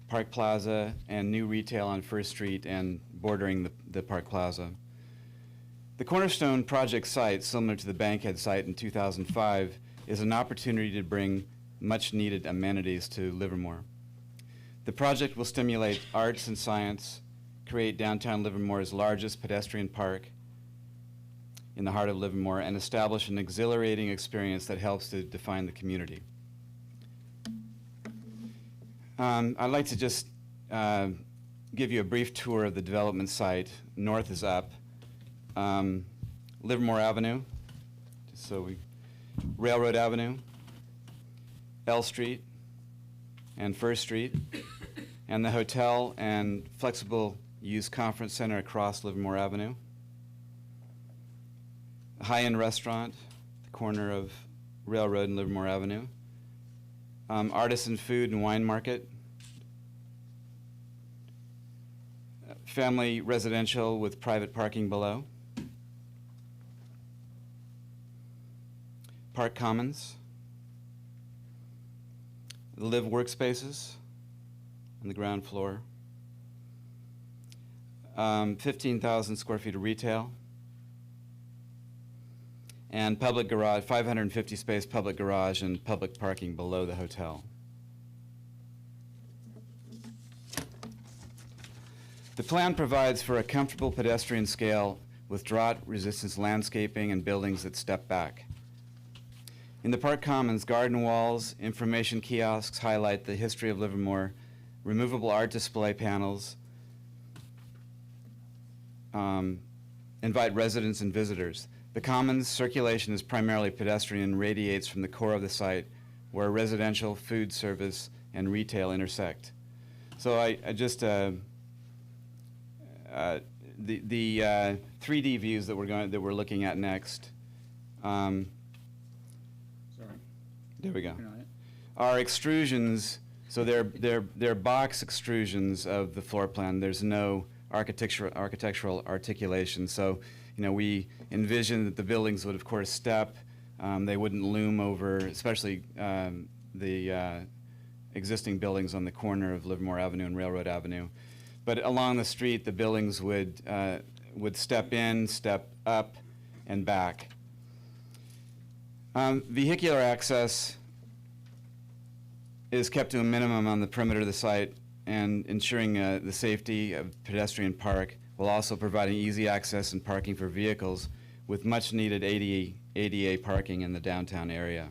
Park Plaza, and new retail on First Street and bordering the Park Plaza. The Cornerstone project site, similar to the Bankhead site in 2005, is an opportunity to bring much-needed amenities to Livermore. The project will stimulate arts and science, create downtown Livermore's largest pedestrian park in the heart of Livermore, and establish an exhilarating experience that helps to define the community. I'd like to just give you a brief tour of the development site. North is up. Livermore Avenue, Railroad Avenue, L Street, and First Street, and the hotel and flexible use conference center across Livermore Avenue. High-end restaurant, the corner of Railroad and Livermore Avenue. Artisan food and wine market. Family residential with private parking below. Park Commons. Live workspaces on the ground floor. 15,000 square feet of retail. And public garage, 550 space public garage and public parking below the hotel. The plan provides for a comfortable pedestrian scale with drought resistance landscaping and buildings that step back. In the Park Commons, garden walls, information kiosks highlight the history of Livermore, removable art display panels invite residents and visitors. The Commons circulation is primarily pedestrian and radiates from the core of the site where residential, food service, and retail intersect. So I just, the 3D views that we're looking at next. Sorry. There we go. Are extrusions, so they're box extrusions of the floor plan. There's no architectural articulation. So, we envision that the buildings would, of course, step. They wouldn't loom over, especially the existing buildings on the corner of Livermore Avenue and Railroad Avenue. But along the street, the buildings would step in, step up, and back. Vehicular access is kept to a minimum on the perimeter of the site, and ensuring the safety of pedestrian park, while also providing easy access and parking for vehicles with much needed ADA parking in the downtown area.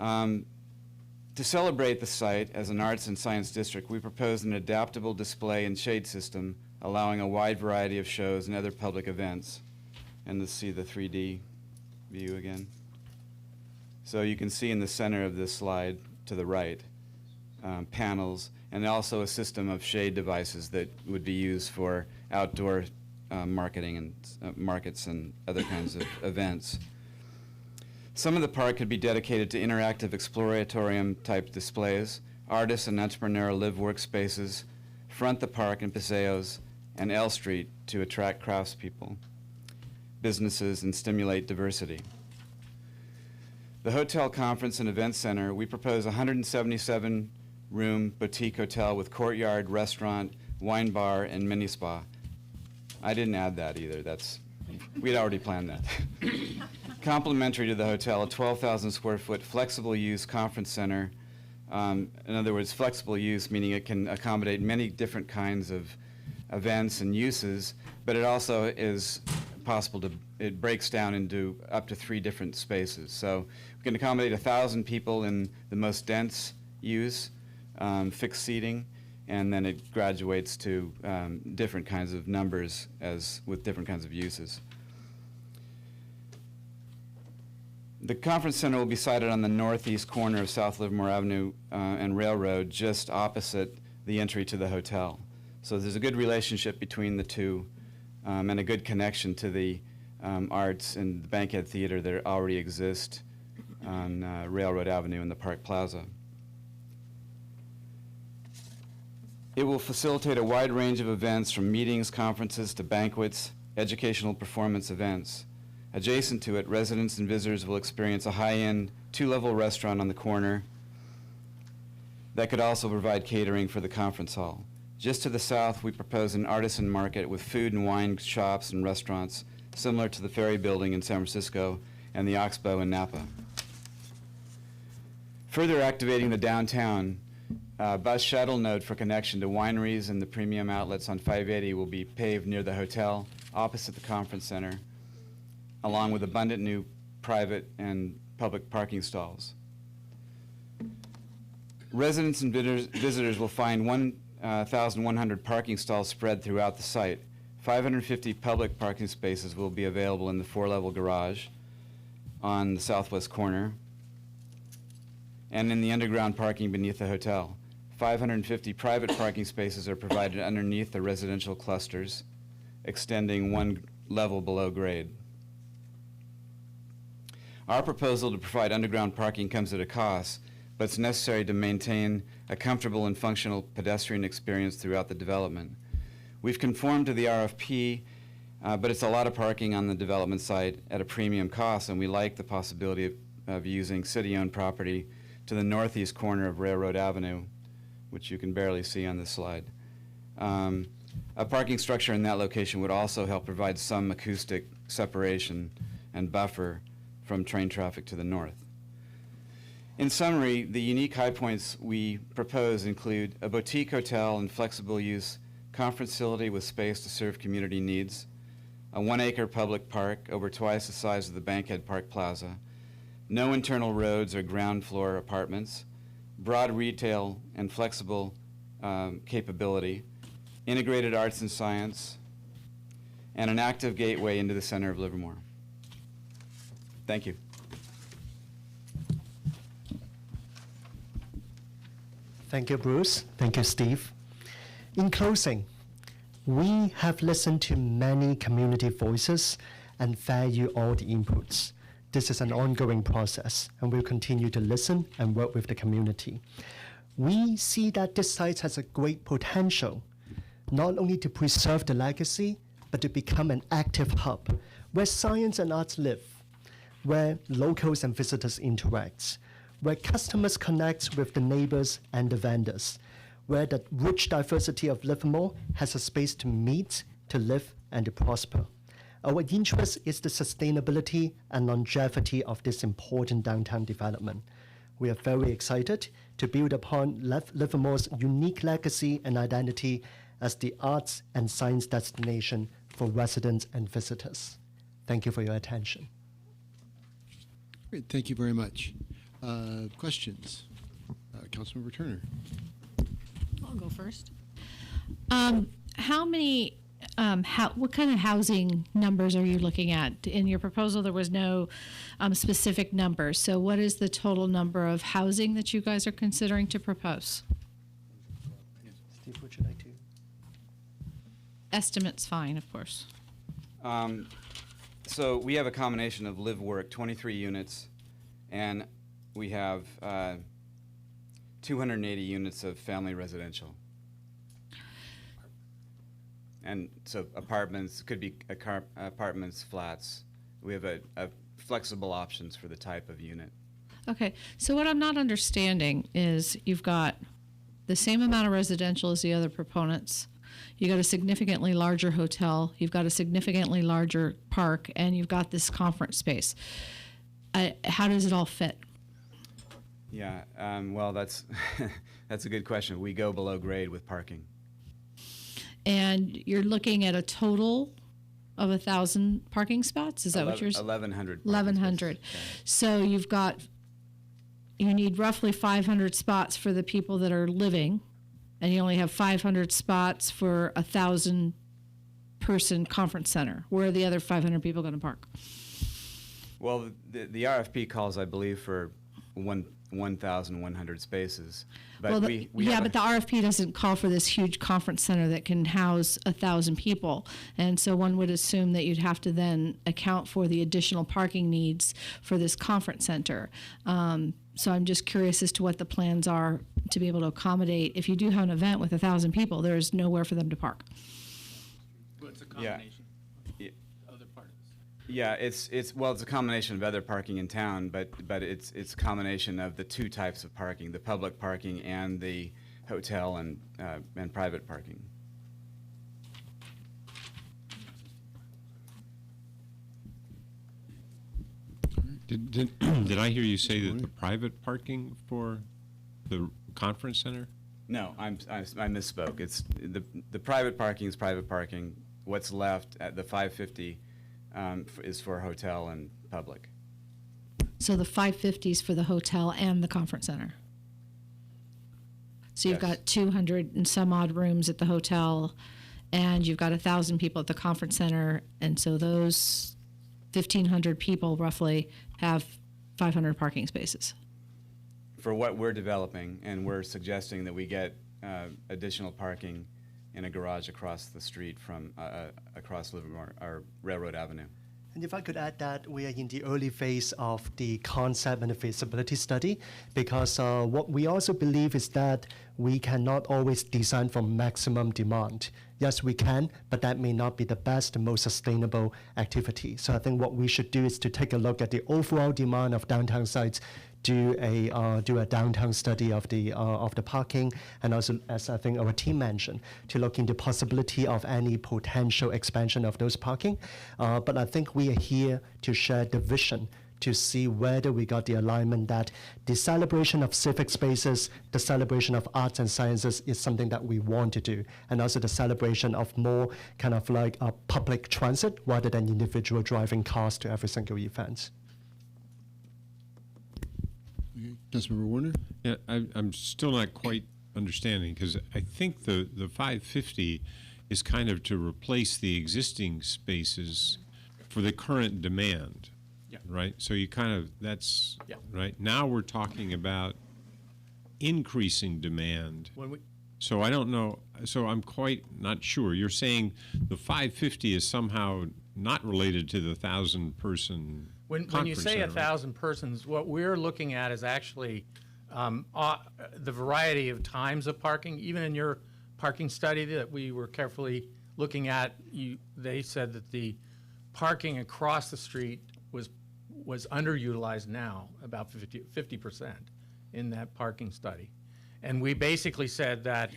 To celebrate the site as an arts and science district, we propose an adaptable display and shade system allowing a wide variety of shows and other public events. And let's see the 3D view again. So you can see in the center of this slide to the right, panels, and also a system of shade devices that would be used for outdoor marketing and markets and other kinds of events. Some of the park could be dedicated to interactive exploratorium type displays, artist and entrepreneurial live workspaces, front the park and paseos, and L Street to attract craftspeople, businesses, and stimulate diversity. The Hotel Conference and Event Center, we propose a 177-room boutique hotel with courtyard, restaurant, wine bar, and mini spa. I didn't add that either. We'd already planned that. Complementary to the hotel, a 12,000 square foot flexible use conference center. In other words, flexible use meaning it can accommodate many different kinds of events and uses, but it also is possible it breaks down into up to 3 different spaces. So we can accommodate 1,000 people in the most dense use, fixed seating, and then it graduates to different kinds of numbers with different kinds of uses. The conference center will be sited on the northeast corner of South Livermore Avenue and Railroad, just opposite the entry to the hotel. So there's a good relationship between the two and a good connection to the arts and the Bankhead Theater that already exist on Railroad Avenue and the Park Plaza. It will facilitate a wide range of events from meetings, conferences, to banquets, educational performance events. Adjacent to it, residents and visitors will experience a high-end 2-level restaurant on the corner that could also provide catering for the conference hall. Just to the south, we propose an artisan market with food and wine shops and restaurants similar to the Ferry Building in San Francisco and the Oxbow in Napa. Further activating the downtown, bus shuttle node for connection to wineries and the premium outlets on 580 will be paved near the hotel, opposite the conference center, along with abundant new private and public parking stalls. Residents and visitors will find 1,100 parking stalls spread throughout the site. 550 public parking spaces will be available in the 4-level garage on the southwest corner and in the underground parking beneath the hotel. 550 private parking spaces are provided underneath the residential clusters, extending 1 level below grade. Our proposal to provide underground parking comes at a cost, but it's necessary to maintain a comfortable and functional pedestrian experience throughout the development. We've conformed to the RFP, but it's a lot of parking on the development site at a premium cost, and we like the possibility of using city-owned property to the northeast corner of Railroad Avenue, which you can barely see on this slide. A parking structure in that location would also help provide some acoustic separation and buffer from train traffic to the north. In summary, the unique high points we propose include a boutique hotel and flexible use conference facility with space to serve community needs, a 1-acre public park over twice the size of the Bankhead Park Plaza, no internal roads or ground floor apartments, broad retail and flexible capability, integrated arts and science, and an active gateway into the center of Livermore. Thank you. Thank you, Bruce. Thank you, Steve. In closing, we have listened to many community voices and value all the inputs. This is an ongoing process, and we'll continue to listen and work with the community. We see that this site has a great potential, not only to preserve the legacy, but to become an active hub where science and arts live, where locals and visitors interact, where customers connect with the neighbors and the vendors, where the rich diversity of Livermore has a space to meet, to live, and to prosper. Our interest is the sustainability and longevity of this important downtown development. We are very excited to build upon Livermore's unique legacy and identity as the arts and science destination for residents and visitors. Thank you for your attention. Great, thank you very much. Questions? Councilmember Turner. I'll go first. How many, what kind of housing numbers are you looking at? In your proposal, there was no specific number. So what is the total number of housing that you guys are considering to propose? Steve, would you like to? Estimate's fine, of course. So we have a combination of live work, 23 units, and we have 280 units of family residential. And so apartments, could be apartments, flats. We have a flexible options for the type of unit. Okay, so what I'm not understanding is you've got the same amount of residential as the other proponents. You got a significantly larger hotel, you've got a significantly larger park, and you've got this conference space. How does it all fit? Yeah, well, that's that's a good question. We go below grade with parking. And you're looking at a total of 1,000 parking spots? Is that what you're saying? 1,100. 1,100. So you need roughly 500 spots for the people that are living, and you only have 500 spots for a 1,000-person conference center. Where are the other 500 people going to park? Well, the RFP calls, I believe, for 1,100 spaces. But Well, we yeah, have but the RFP doesn't call for this huge conference center that can house 1,000 people. And so one would assume that you'd have to then account for the additional parking needs for this conference center. So I'm just curious as to what the plans are to be able to accommodate. If you do have an event with 1,000 people, there's nowhere for them to park. Well, it's a Yeah. combination of other parts. Yeah, it's a combination of other parking in town, but it's a combination of the two types of parking: the public parking and the hotel and private parking. Did I hear you say that the private parking for the conference center? No, I misspoke. It's the private parking is private parking. What's left at the 550 is for hotel and public. So the 550s for the hotel and the conference center. So you've Yes. got 200 and some odd rooms at the hotel, and you've got 1,000 people at the conference center, and so those 1,500 people roughly have 500 parking spaces. For what we're developing, and we're suggesting that we get additional parking in a garage across the street from across Livermore or Railroad Avenue. And if I could add that we are in the early phase of the concept and the feasibility study, because what we also believe is that we cannot always design for maximum demand. Yes, we can, but that may not be the best and most sustainable activity. So I think what we should do is to take a look at the overall demand of downtown sites, do a downtown study of the parking, and also, as I think our team mentioned, to look into possibility of any potential expansion of those parking. But I think we are here to share the vision, to see whether we got the alignment that the celebration of civic spaces, the celebration of arts and sciences is something that we want to do, and also the celebration of more kind of like a public transit rather than individual driving cars to every single event. Councilmember Warner? Yeah, I'm still not quite understanding, because I think the 550 is kind of to replace the existing spaces for the current demand. Yeah. Right? So you kind of, that's, Yeah. right? Now we're talking about increasing demand. When we, So I don't know, so I'm quite not sure. You're saying the 550 is somehow not related to the 1,000-person when you conference say center, right? 1,000 persons, what we're looking at is actually the variety of times of parking. Even in your parking study that we were carefully looking at, they said that the parking across the street was underutilized now, about 50% in that parking study. And we basically said that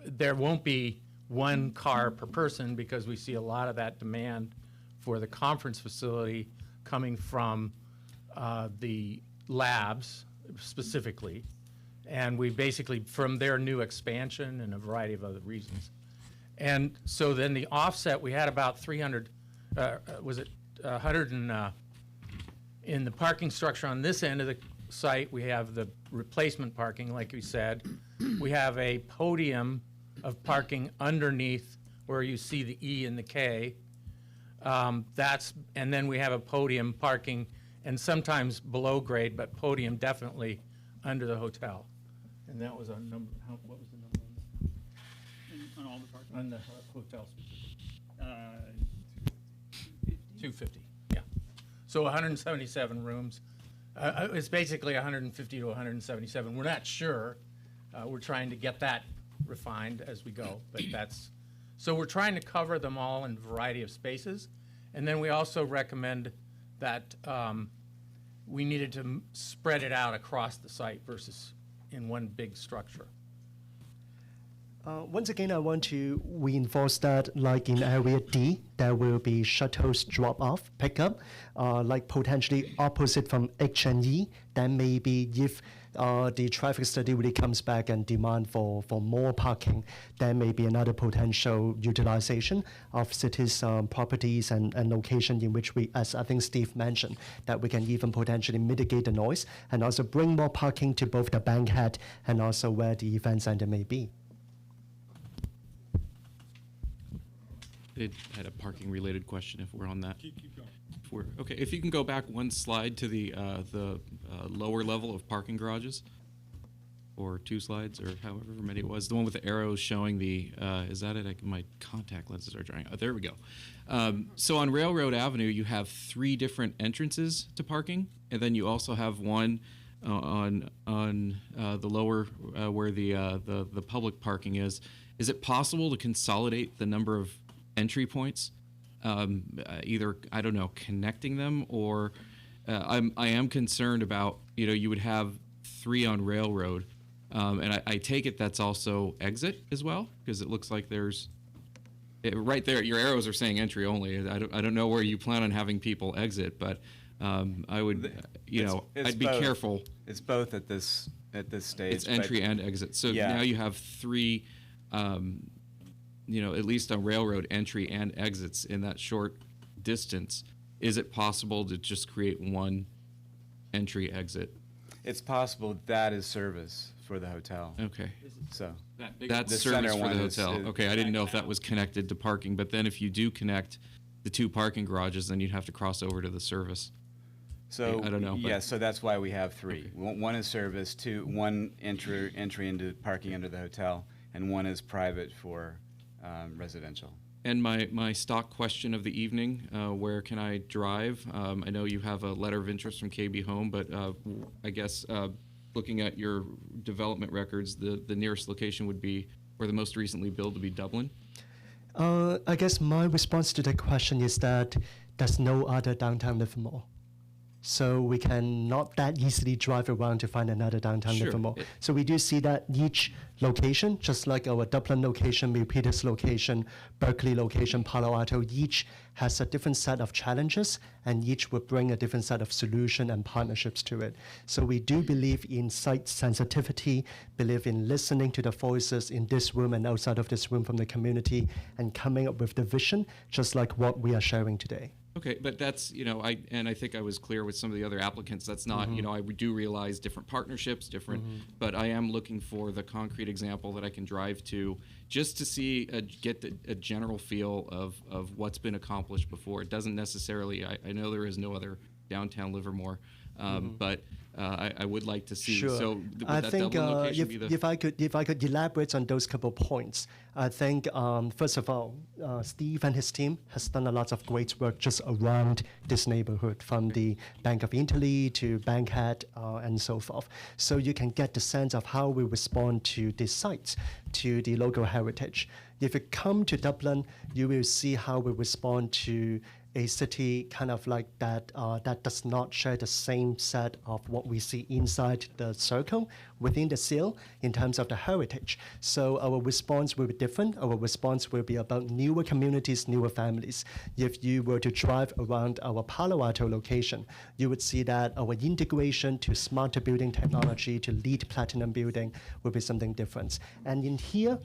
there won't be one car per person because we see a lot of that demand for the conference facility coming from the labs specifically. And we basically, from their new expansion and a variety of other reasons. And so then the offset, we had about 300, 100 in the parking structure on this end of the site. We have the replacement parking, like we said. We have a podium of parking underneath where you see the E and the K. And then we have a podium parking, and sometimes below grade, but podium definitely under the hotel. And that was our number. What was the number On all the parking? on the hotel? 250. Yeah. So 177 rooms. It's basically 150 to 177. We're not sure. We're trying to get that refined as we go, but so we're trying to cover them all in a variety of spaces. And then we also recommend that we needed to spread it out across the site versus in one big structure. Once again, I want to reinforce that, like in Area D, there will be shuttles drop-off, pickup, like potentially opposite from H&E. Then maybe if the traffic study really comes back and demand for more parking, then maybe another potential utilization of cities' properties and location in which we, as I think Steve mentioned, that we can even potentially mitigate the noise and also bring more parking to both the bankhead and also where the event center may be. It had a parking related question if we're on that. Keep going. Okay, if you can go back one slide to the lower level of parking garages, or 2 slides, or however many it was, the one with the arrows showing the, is that it? My contact lenses are drying. Oh, there we go. So on Railroad Avenue, you have 3 different entrances to parking, and then you also have one on the lower where the public parking is. Is it possible to consolidate the number of entry points? Either, I don't know, connecting them, or I am concerned about, you would have 3 on Railroad, and I take it that's also exit as well, because it looks like there's right there, your arrows are saying entry only. I don't know where you plan on having people exit, but I would, I'd be careful. It's both at this stage. It's entry and exit. So now you have 3. At least on Railroad, entry and exits in that short distance. Is it possible to just create one entry exit? It's possible. That is service for the hotel. Okay. So that's service for the hotel. Okay, I didn't know if that was connected to parking, but then if you do connect the 2 parking garages, then you'd have to cross over to the service. So I don't know. Yeah, so that's why we have 3. Okay. One is service, 1 entry into parking under the hotel, and 1 is private for residential. And my stock question of the evening, where can I drive? I know you have a letter of interest from KB Home, but I guess looking at your development records, the nearest location would be, or the most recently built, to be Dublin? I guess my response to that question is that there's no other downtown Livermore. So we can not that easily drive around to find another downtown Livermore. So we do see that each location, just like our Dublin location, Milpitas location, Berkeley location, Palo Alto, each has a different set of challenges, and each will bring a different set of solution and partnerships to it. So we do believe in site sensitivity, believe in listening to the voices in this room and outside of this room from the community, and coming up with the vision, just like what we are sharing today. Okay, but that's, I think I was clear with some of the other applicants. That's not, I do realize different partnerships, but I am looking for the concrete example that I can drive to just to see, get a general feel of what's been accomplished before. It doesn't necessarily, I know there is no other downtown Livermore, but I would like to see. Sure. So I think if I could elaborate on those couple points, I think first of all, Steve and his team has done a lot of great work just around this neighborhood, from the Bank of Italy to Bankhead and so forth. So you can get the sense of how we respond to these sites, to the local heritage. If you come to Dublin, you will see how we respond to a city kind of like that that does not share the same set of what we see inside the circle within the seal in terms of the heritage. So our response will be different. Our response will be about newer communities, newer families. If you were to drive around our Palo Alto location, you would see that our integration to smarter building technology, to LEED Platinum building, will be something different. And in here,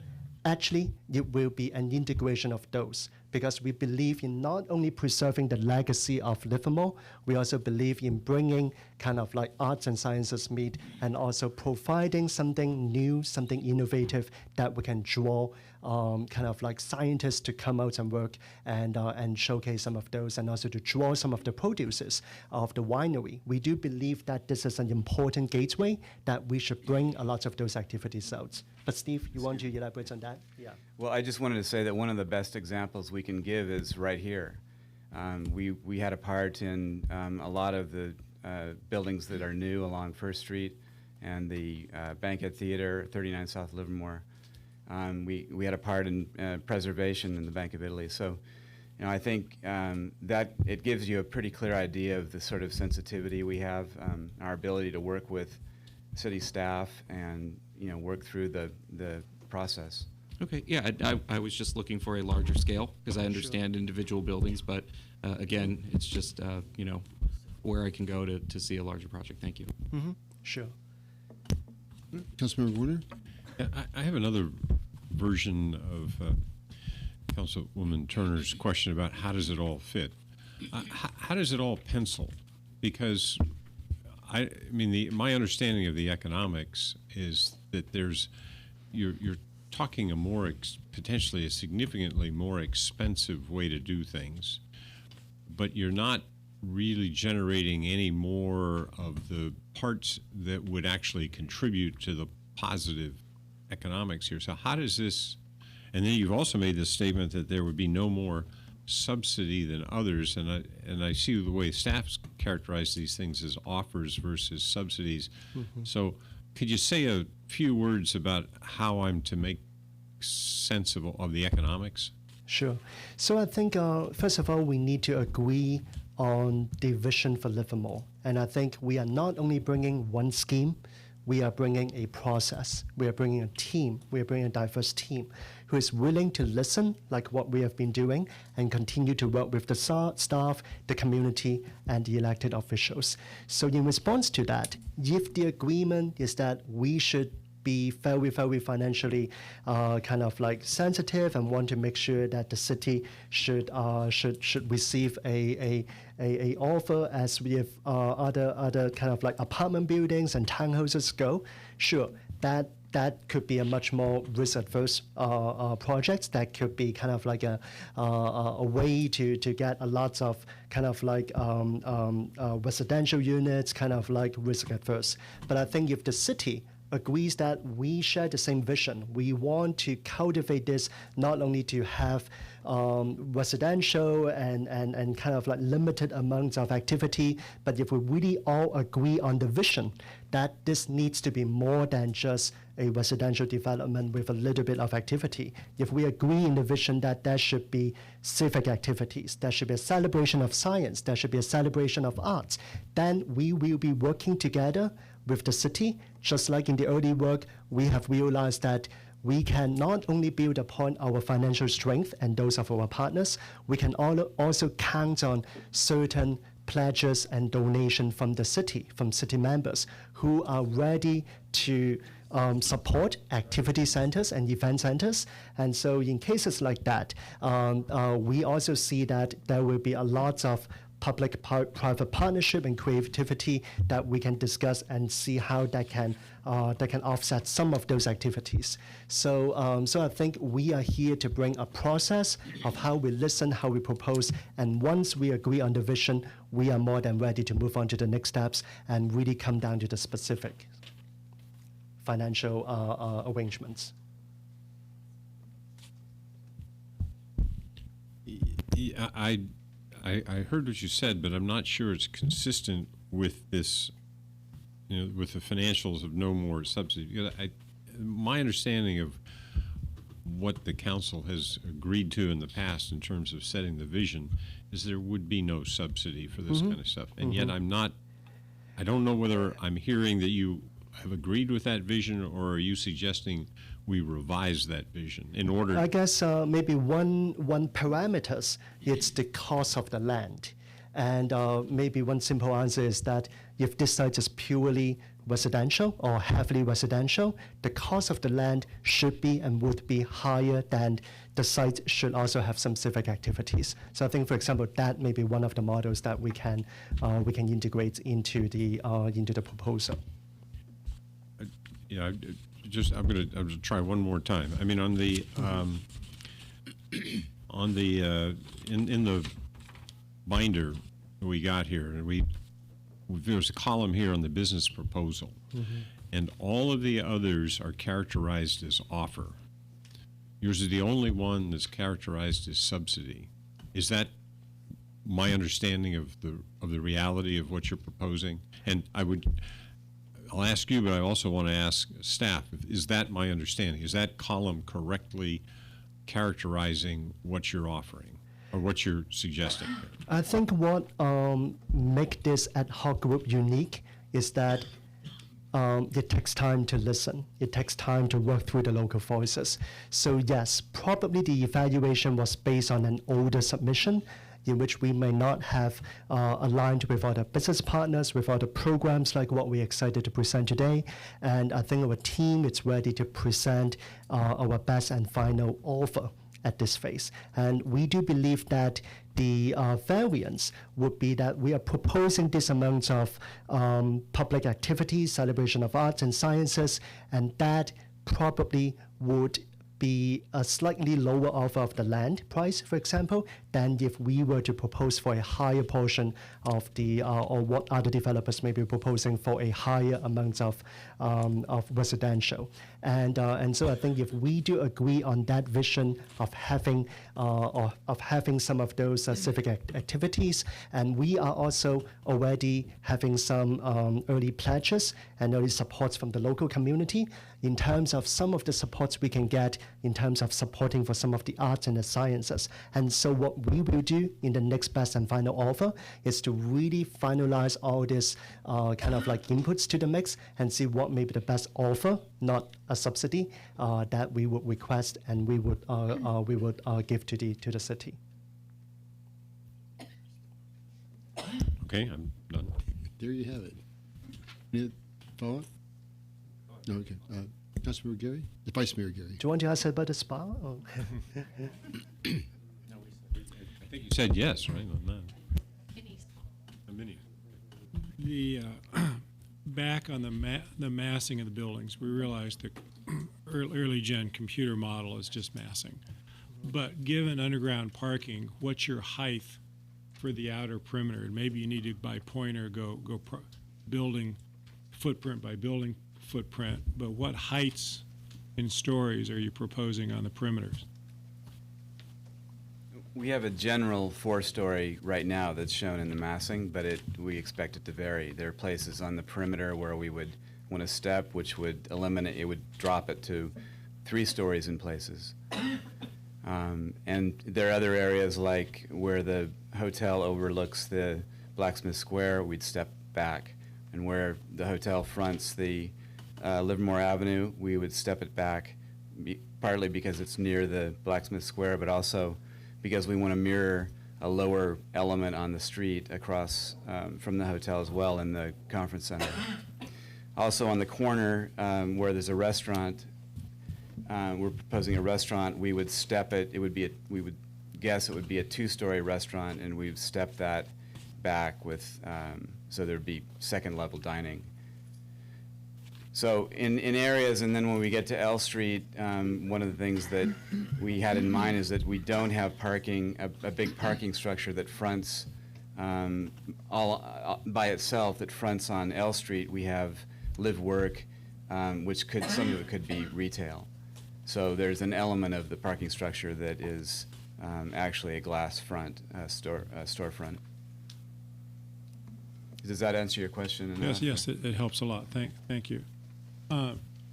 actually, it will be an integration of those, because we believe in not only preserving the legacy of Livermore, we also believe in bringing kind of like arts and sciences meet, and also providing something new, something innovative that we can draw kind of like scientists to come out and work and showcase some of those, and also to draw some of the producers of the winery. We do believe that this is an important gateway that we should bring a lot of those activities out. But Steve, you want to elaborate on that? Yeah. Well, I just wanted to say that one of the best examples we can give is right here. We had a part in a lot of the buildings that are new along First Street and the Bankhead Theater, 39 South Livermore. We had a part in preservation in the Bank of Italy. So, I think that it gives you a pretty clear idea of the sort of sensitivity we have, our ability to work with city staff and, work through the process. Okay, yeah, I was just looking for a larger scale because I understand individual buildings, but again, it's just, where I can go to see a larger project. Thank you. Mm-hmm. Sure. Councilmember Warner? Yeah, I have another version of Councilwoman Turner's question about how does it all fit. How does it all pencil? Because my understanding of the economics is that you're talking potentially a significantly more expensive way to do things, but you're not really generating any more of the parts that would actually contribute to the positive economics here. So how does this, and then you've also made this statement that there would be no more subsidy than others, and I see the way staffs characterize these things as offers versus subsidies. Mm-hmm. So could you say a few words about how I'm to make sense of the economics? Sure. So I think, first of all, we need to agree on the vision for Livermore. And I think we are not only bringing one scheme, we are bringing a process. We are bringing a team. We are bringing a diverse team who is willing to listen, like what we have been doing, and continue to work with the staff, the community, and the elected officials. So in response to that, if the agreement is that we should be very, very financially kind of like sensitive and want to make sure that the city should receive a offer as with other kind of like apartment buildings and townhouses go. Sure, that could be a much more risk-adverse project. That could be kind of like a way to get a lot of kind of like residential units, kind of like risk-adverse. But I think if the city agrees that we share the same vision. We want to cultivate this not only to have residential and kind of like limited amounts of activity, but if we really all agree on the vision that this needs to be more than just a residential development with a little bit of activity. If we agree in the vision that there should be civic activities, there should be a celebration of science, there should be a celebration of arts, then we will be working together with the city. Just like in the early work, we have realized that we can not only build upon our financial strength and those of our partners, we can also count on certain pledges and donation from the city, from city members who are ready to support activity centers and event centers. And so in cases like that, we also see that there will be a lot of public-private partnership and creativity that we can discuss and see how that can offset some of those activities. So I think we are here to bring a process of how we listen, how we propose, and once we agree on the vision, we are more than ready to move on to the next steps and really come down to the specific financial arrangements. I heard what you said, but I'm not sure it's consistent with this, with the financials of no more subsidy. My understanding of what the council has agreed to in the past in terms of setting the vision is there would be no subsidy for this kind of stuff. And yet I don't know whether I'm hearing that you have agreed with that vision, or are you suggesting we revise that vision in order? I guess maybe one parameters, it's the cost of the land. And maybe one simple answer is that if this site is purely residential or heavily residential, the cost of the land should be and would be higher than the site should also have some civic activities. So I think, for example, that may be one of the models that we can integrate into the proposal. Yeah, I'm gonna try one more time. I mean, on the in the binder we got here, and there's a column here on the business proposal, and all of the others are characterized as offer. Yours is the only one that's characterized as subsidy. Is that my understanding of the reality of what you're proposing? And I'll ask you, but I also want to ask staff, is that my understanding? Is that column correctly characterizing what you're offering or what you're suggesting? I think what make this ad hoc group unique is that it takes time to listen. It takes time to work through the local voices. So yes, probably the evaluation was based on an older submission in which we may not have aligned with other business partners, with other programs like what we're excited to present today. And I think our team is ready to present our best and final offer at this phase. And we do believe that the variance would be that we are proposing this amount of public activities, celebration of arts and sciences, and that probably would be a slightly lower offer of the land price, for example, than if we were to propose for a higher portion of the, or what other developers may be proposing for a higher amount of residential. And so I think if we do agree on that vision of having some of those civic activities, and we are also already having some early pledges and early supports from the local community in terms of some of the supports we can get in terms of supporting for some of the arts and the sciences. And so what we will do in the next best and final offer is to really finalize all this kind of like inputs to the mix and see what may be the best offer, not a subsidy, that we would request and we would give to the city. Okay, I'm done. There you have it. Any follow-up? No, okay. Councilmember Geary? The Vice Mayor Geary. Do you want to ask about the spa? Or? I think you said yes, right, on that. A mini. The back on the massing of the buildings, we realized the early gen computer model is just massing. But given underground parking, what's your height for the outer perimeter? And maybe you need to, by pointer, go building footprint by building footprint, but what heights and stories are you proposing on the perimeters? We have a general 4-story right now that's shown in the massing, but we expect it to vary. There are places on the perimeter where we would want to step, which would drop it to 3 stories in places. And there are other areas like where the hotel overlooks the Blacksmith Square, we'd step back. And where the hotel fronts the Livermore Avenue, we would step it back, partly because it's near the Blacksmith Square, but also because we want to mirror a lower element on the street across from the hotel as well in the conference center. Also on the corner where there's a restaurant, we're proposing a restaurant, we would step it, we would guess it would be a 2-story restaurant, and we'd step that back with, so there'd be second-level dining. So in areas, and then when we get to L Street, one of the things that we had in mind is that we don't have parking, a big parking structure that fronts all by itself, that fronts on L Street. We have live work, which some of it could be retail. So there's an element of the parking structure that is actually a glass front, storefront. Does that answer your question enough? Yes, it helps a lot. Thank you.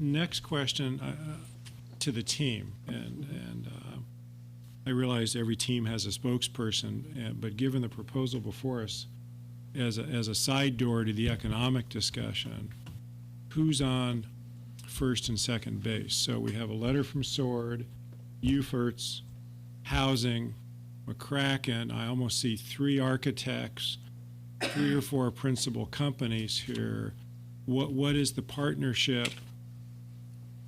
Next question to the team, and I realize every team has a spokesperson, but given the proposal before us, as a side door to the economic discussion, who's on first and second base? So we have a letter from SWORD, UFERTS, Housing, McCracken. I almost see 3 architects, 3 or 4 principal companies here. What is the partnership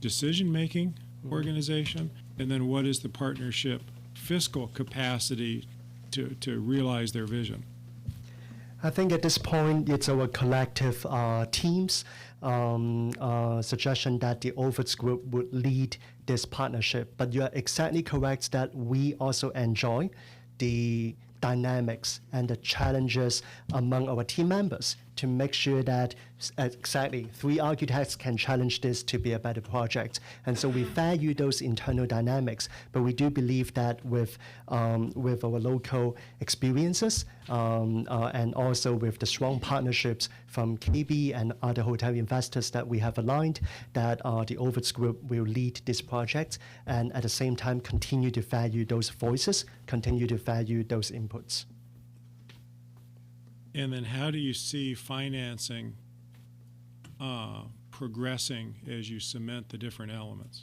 decision-making organization, and then what is the partnership fiscal capacity to realize their vision? I think at this point, it's our collective team's suggestion that the OVERTS group would lead this partnership. But you're exactly correct that we also enjoy the dynamics and the challenges among our team members to make sure that exactly 3 architects can challenge this to be a better project. And so we value those internal dynamics, but we do believe that with our local experiences and also with the strong partnerships from KB and other hotel investors that we have aligned, that the Overts Group will lead this project and at the same time continue to value those voices, continue to value those inputs. And then how do you see financing progressing as you cement the different elements?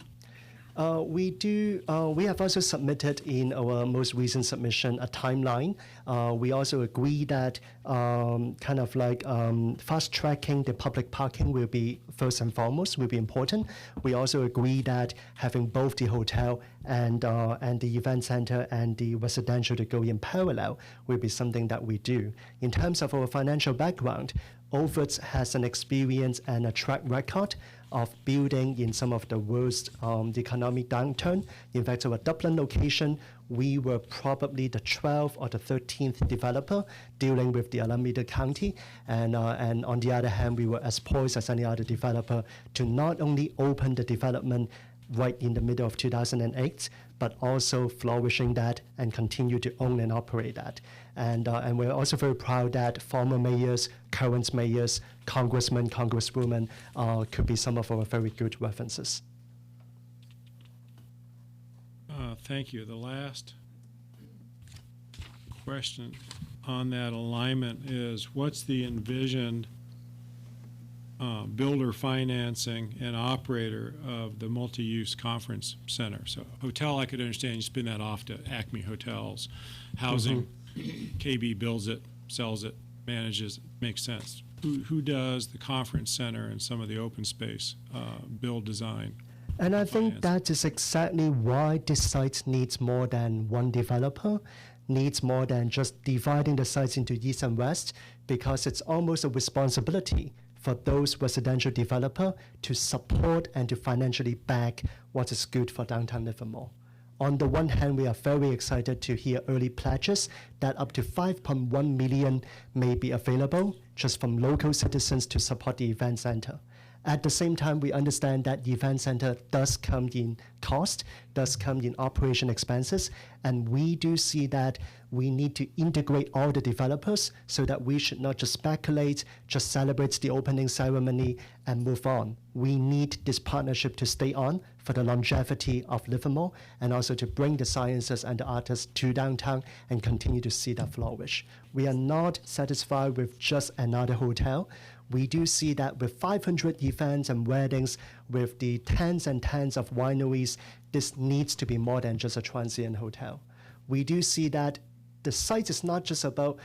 We have also submitted in our most recent submission a timeline. We also agree that fast tracking the public parking will be first and foremost, will be important. We also agree that having both the hotel and the event center and the residential to go in parallel will be something that we do. In terms of our financial background, Overts has an experience and a track record of building in some of the worst economic downturn. In fact, our Dublin location, we were probably the 12th or the 13th developer dealing with the Alameda County. And on the other hand, we were as poised as any other developer to not only open the development right in the middle of 2008, but also flourishing that and continue to own and operate that. And we're also very proud that former mayors, current mayors, congressmen, congresswomen could be some of our very good references. Thank you. The last question on that alignment is, what's the envisioned builder financing and operator of the multi-use conference center? So hotel, I could understand you spin that off to Acme Hotels. Housing, KB builds it, sells it, manages it, makes sense. Who does the conference center and some of the open space build design? And I think that is exactly why this site needs more than one developer, needs more than just dividing the sites into east and west, because it's almost a responsibility for those residential developers to support and to financially back what is good for downtown Livermore. On the one hand, we are very excited to hear early pledges that up to 5.1 million may be available just from local citizens to support the event center. At the same time, we understand that the event center does come in cost, does come in operation expenses, and we do see that we need to integrate all the developers so that we should not just speculate, just celebrate the opening ceremony and move on. We need this partnership to stay on for the longevity of Livermore and also to bring the sciences and the artists to downtown and continue to see that flourish. We are not satisfied with just another hotel. We do see that with 500 events and weddings, with the tens and tens of wineries, this needs to be more than just a transient hotel. We do see that the site is not just about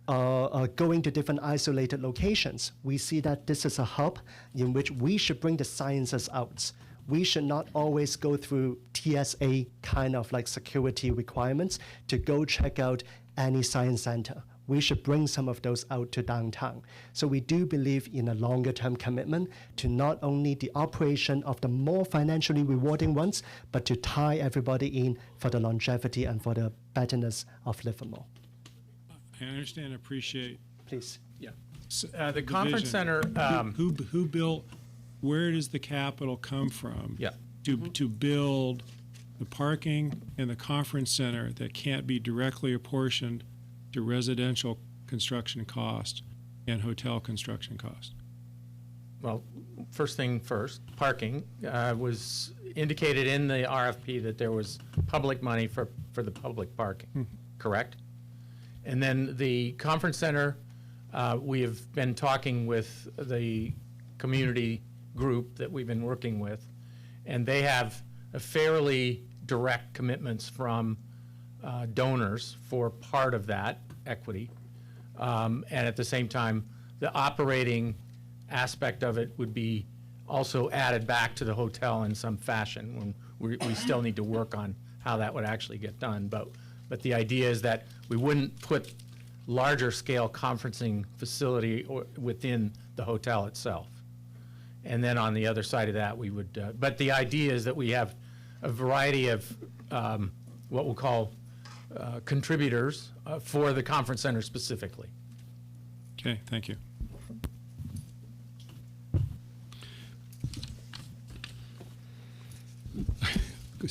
going to different isolated locations. We see that this is a hub in which we should bring the sciences out. We should not always go through TSA kind of like security requirements to go check out any science center. We should bring some of those out to downtown. So we do believe in a longer term commitment to not only the operation of the more financially rewarding ones, but to tie everybody in for the longevity and for the betterness of Livermore. I understand and appreciate. Please. Yeah. The conference center. Who built, where does the capital come from to build the parking and the conference center that can't be directly apportioned to residential construction cost and hotel construction cost? Well, first thing first, parking was indicated in the RFP that there was public money for the public parking, correct? And then the conference center, we have been talking with the community group that we've been working with, and they have a fairly direct commitments from donors for part of that equity. And at the same time, the operating aspect of it would be also added back to the hotel in some fashion. When we still need to work on how that would actually get done. But the idea is that we wouldn't put larger scale conferencing facility within the hotel itself. And then on the other side of that, we would, but the idea is that we have a variety of what we'll call contributors for the conference center specifically. Okay, thank you.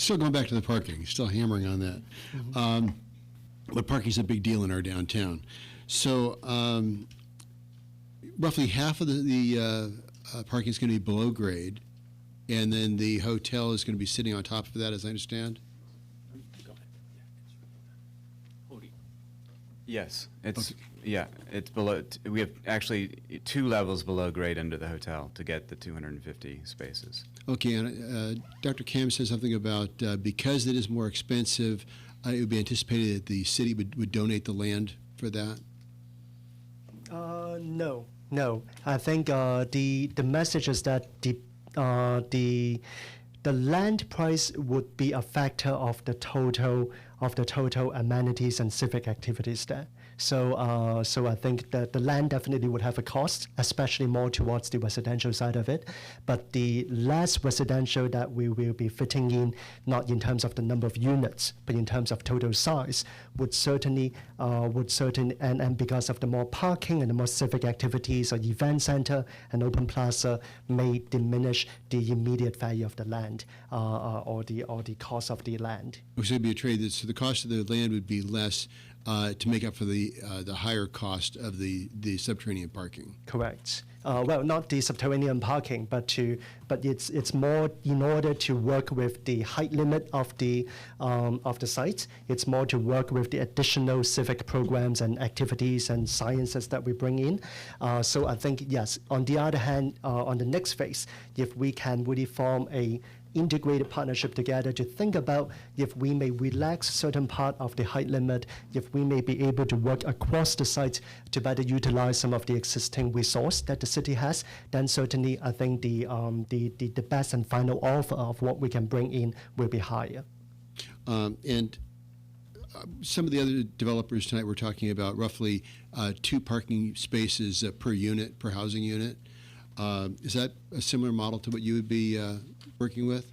still going back to the parking, still hammering on that. But parking's a big deal in our downtown. So roughly half of the parking is going to be below grade, and then the hotel is going to be sitting on top of that, as I understand? Yes, it's below. We have actually 2 levels below grade under the hotel to get the 250 spaces. Okay, and Dr. Kam said something about because it is more expensive, it would be anticipated that the city would donate the land for that? No. I think the message is that the land price would be a factor of the total amenities and civic activities there. So I think that the land definitely would have a cost, especially more towards the residential side of it. But the less residential that we will be fitting in, not in terms of the number of units, but in terms of total size, would certainly and because of the more parking and the more civic activities or event center and open plaza may diminish the immediate value of the land or the cost of the land. So it'd be a trade. So the cost of the land would be less to make up for the higher cost of the subterranean parking. Correct. Well, not the subterranean parking, but it's more in order to work with the height limit of the site. It's more to work with the additional civic programs and activities and sciences that we bring in. So I think yes. On the other hand, on the next phase, if we can really form a integrated partnership together to think about if we may relax certain part of the height limit, if we may be able to work across the site to better utilize some of the existing resource that the city has, then certainly I think the best and final offer of what we can bring in will be higher. And some of the other developers tonight were talking about roughly 2 parking spaces per unit, per housing unit. Is that a similar model to what you would be working with?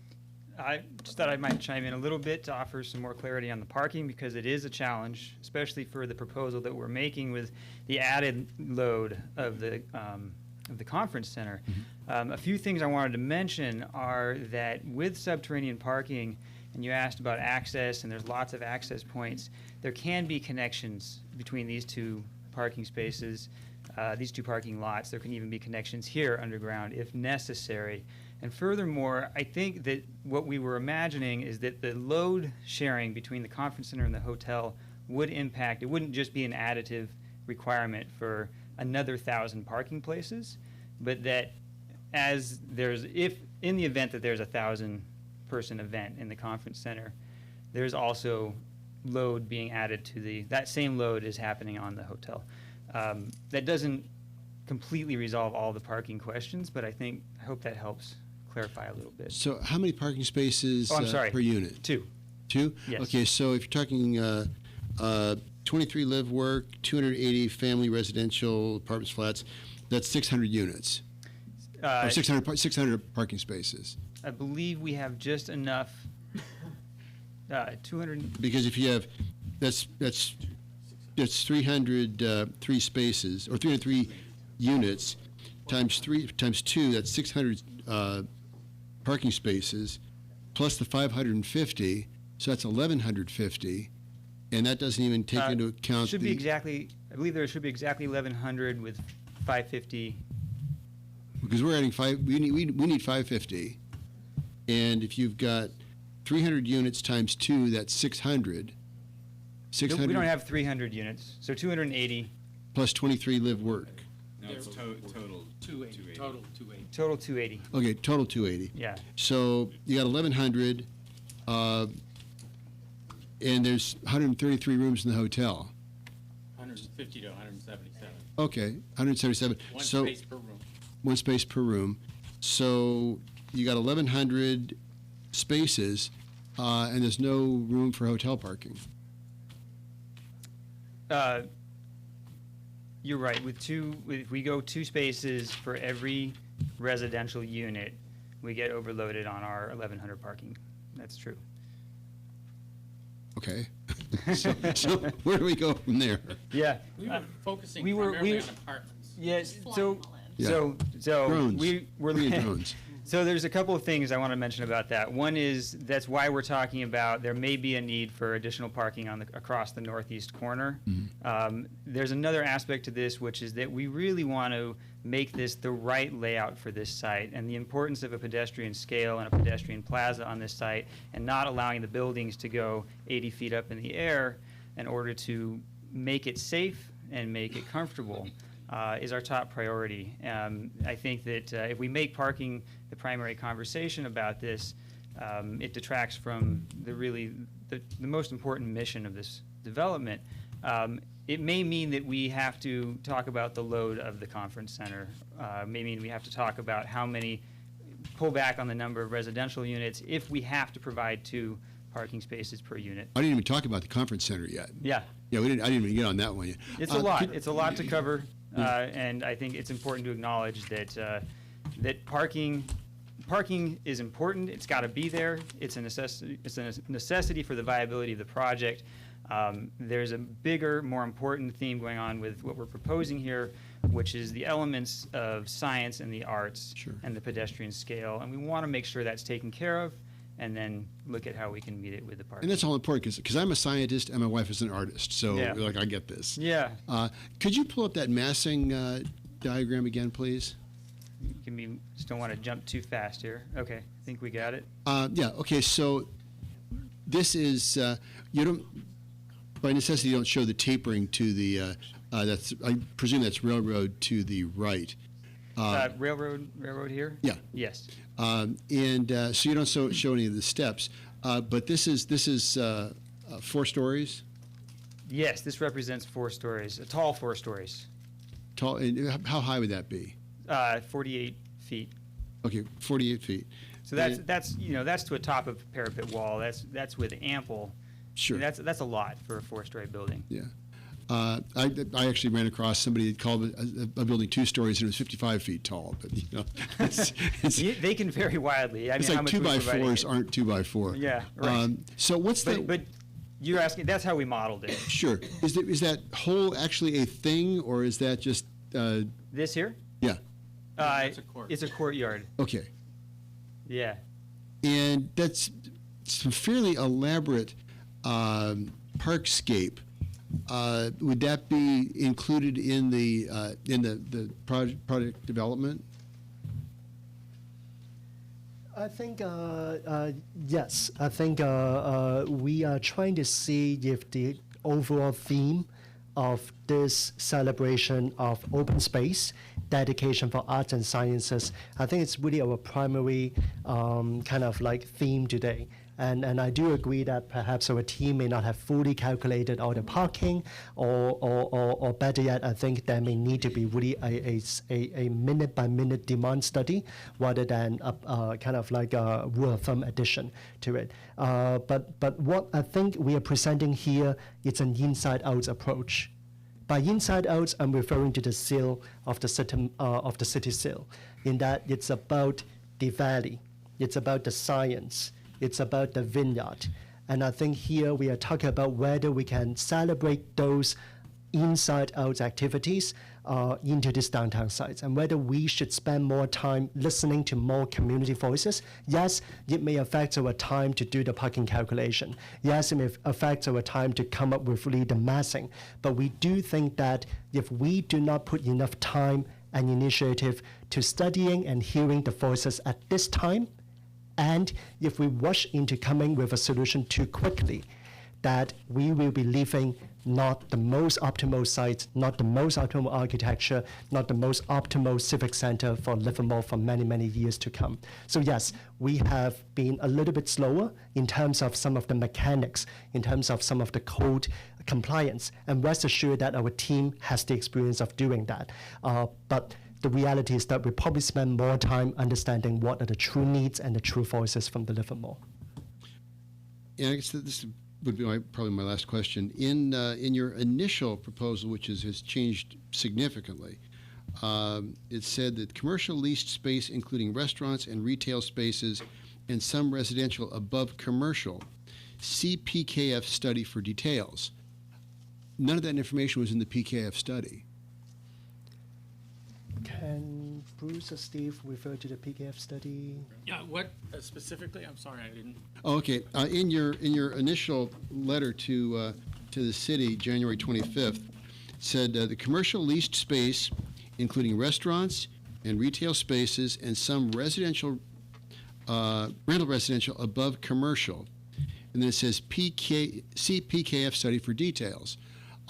I just thought I might chime in a little bit to offer some more clarity on the parking, because it is a challenge, especially for the proposal that we're making with the added load of the conference center. A few things I wanted to mention are that with subterranean parking, and you asked about access, and there's lots of access points, there can be connections between these 2 parking spaces, these 2 parking lots. There can even be connections here underground if necessary. And furthermore, I think that what we were imagining is that the load sharing between the conference center and the hotel would impact, it wouldn't just be an additive requirement for another 1,000 parking places, but that if in the event that there's a 1,000-person event in the conference center, there's also load being added to that same load is happening on the hotel. That doesn't completely resolve all the parking questions, but I hope that helps clarify a little bit. So how many parking spaces per unit? 2. 2? Yes. Okay, so if you're talking 23 live work, 280 family residential apartments flats, that's 600 units. Or 600 parking spaces. I believe we have just enough 200. Because if you have, that's 303 spaces, or 303 units, times 2, that's 600 parking spaces, plus the 550, so that's 1,150, and that doesn't even take into account I believe there should be exactly 1,100 with 550. Because we're adding we need 550, and if you've got 300 units times 2, that's 600. 600. We don't have 300 units, so 280. Plus 23 live work. No, it's total 280. Total 280. Okay, total 280. Yeah. So you got 1,100, and there's 133 rooms in the hotel. 150 to 177. Okay, 177. One space per room. One space per room. So you got 1,100 spaces, and there's no room for hotel parking. You're right. If we go 2 spaces for every residential unit, we get overloaded on our 1,100 parking. That's true. Okay. so where do we go from there? Yeah. We were focusing primarily on apartments. Yes. So drones. we were drones. So there's a couple of things I want to mention about that. One is that's why we're talking about there may be a need for additional parking across the northeast corner. There's another aspect to this, which is that we really want to make this the right layout for this site, and the importance of a pedestrian scale and a pedestrian plaza on this site, and not allowing the buildings to go 80 feet up in the air in order to make it safe and make it comfortable. Is our top priority. I think that if we make parking the primary conversation about this, it detracts from the most important mission of this development. It may mean that we have to talk about the load of the conference center. May mean we have to talk about pull back on the number of residential units if we have to provide 2 parking spaces per unit. I didn't even talk about the conference center yet. Yeah. Yeah, I didn't even get on that one yet. It's a lot. It's a lot to cover. And I think it's important to acknowledge that parking is important. It's got to be there. It's a necessity. It's a necessity for the viability of the project. There's a bigger, more important theme going on with what we're proposing here, which is the elements of science and the arts and the pedestrian scale. And we want to make sure that's taken care of, and then look at how we can meet it with the parking. And that's all important because I'm a scientist and my wife is an artist, so Yeah. like I get this. Yeah. Could you pull up that massing diagram again, please? Just don't want to jump too fast here. Okay, I think we got it. Yeah. Okay. So this is you don't by necessity you don't show the tapering to the that's I presume that's railroad to the right. Railroad here? Yeah. Yes. And so you don't show any of the steps, but this is 4 stories. Yes, this represents 4 stories, a tall 4 stories. Tall. And how high would that be? 48 feet. Okay, 48 feet. So that's to a top of parapet wall. That's with ample. Sure. That's a lot for a 4-story building. Yeah. I actually ran across somebody that called a building 2 stories and it was 55 feet tall, but they can vary widely. It's like 2x4s aren't 2x4. Yeah, right. So what's but you're asking? That's how we modeled it. Sure. Is that hole actually a thing, or is that just this here? Yeah. It's a courtyard. Okay. Yeah. And that's some fairly elaborate parkscape. Would that be included in the project development? I think yes. I think we are trying to see if the overall theme of this celebration of open space, dedication for arts and sciences, I think it's really our primary kind of like theme today. And I do agree that perhaps our team may not have fully calculated all the parking, or better yet, I think there may need to be really a minute-by-minute demand study rather than a kind of like a rule of thumb addition to it. But what I think we are presenting here is an inside-out approach. By inside out, I'm referring to the seal of the city seal, in that it's about the valley, it's about the science, it's about the vineyard. And I think here we are talking about whether we can celebrate those inside-out activities into these downtown sites, and whether we should spend more time listening to more community voices. Yes, it may affect our time to do the parking calculation. Yes, it may affect our time to come up with really the massing. But we do think that if we do not put enough time and initiative to studying and hearing the voices at this time, and if we rush into coming with a solution too quickly, that we will be leaving not the most optimal site, not the most optimal architecture, not the most optimal civic center for Livermore for many, many years to come. So yes, we have been a little bit slower in terms of some of the mechanics, in terms of some of the code compliance, and rest assured that our team has the experience of doing that. But the reality is that we probably spend more time understanding what are the true needs and the true voices from the Livermore. Yeah, I guess this would be probably my last question. In your initial proposal, which has changed significantly, it said that commercial leased space, including restaurants and retail spaces, and some residential above commercial. See PKF study for details. None of that information was in the PKF study. Can Bruce or Steve refer to the PKF study? Yeah, what specifically? I'm sorry, I didn't. Oh, okay. In your initial letter to the city, January 25th, said the commercial leased space, including restaurants and retail spaces and some residential rental residential above commercial, and then it says see PKF study for details.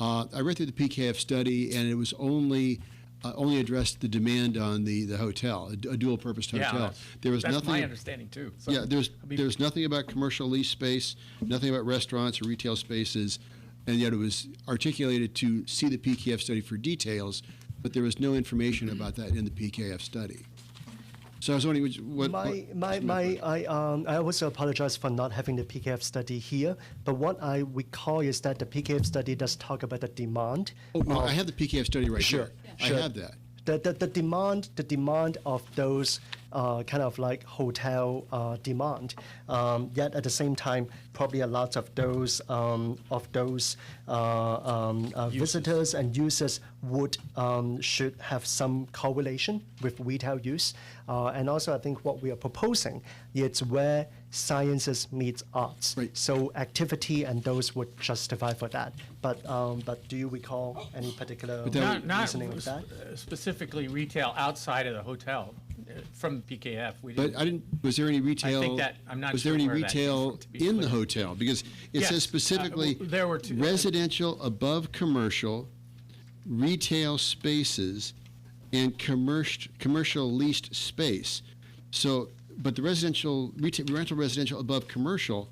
I read through the PKF study, and it was only addressed the demand on the hotel, a dual-purpose hotel. There was that's nothing. my understanding too. So Yeah, there's nothing about commercial lease space, nothing about restaurants or retail spaces, and yet it was articulated to see the PKF study for details, but there was no information about that in the PKF study. So I was wondering, I also apologize for not having the PKF study here, but what I recall is that the PKF study does talk about the demand. Oh, no, I have the PKF study right Sure, here. sure. I have that. The demand of those kind of like hotel demand. Yet at the same time, probably a lot of those visitors and users would should have some correlation with retail use. And also, I think what we are proposing is where sciences meets arts. Right. So activity and those would justify for that. But do you recall any particular not reasoning of that? specifically retail outside of the hotel from PKF. We didn't, But I didn't. Was there any retail? I think that I'm not was sure there any where that came retail from, to be in the clear. hotel? Because it Yes, says specifically there were two. residential above commercial, retail spaces, and commercial leased space. So, but the rental residential above commercial,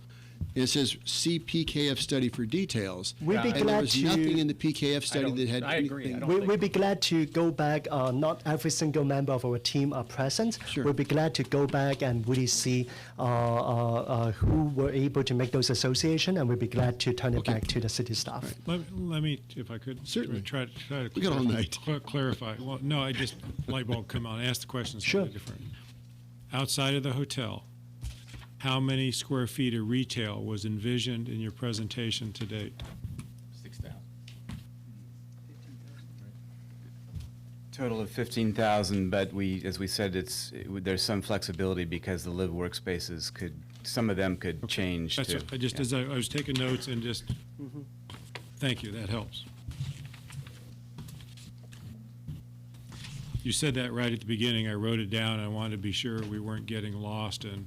it says see PKF study for details. We'd be and there glad was to- nothing in the PKF study that had I agree. anything. I don't We'd be glad to go back. Not every single member of our team are present. Sure. We'd be glad to go back and really see who were able to make those associations, and we'd be glad to turn it back to the city staff. Let me, if I could, Certainly. try to We got all night. clarify. Well, no, I just light bulb come on. Ask the question Sure. slightly different. Outside of the hotel, how many square feet of retail was envisioned in your presentation to date? 6,000. Total of 15,000, but as we said, there's some flexibility because the live workspaces some of them could change That's too. what- as I was taking notes and just, thank you, that helps. You said that right at the beginning. I wrote it down. I wanted to be sure we weren't getting lost in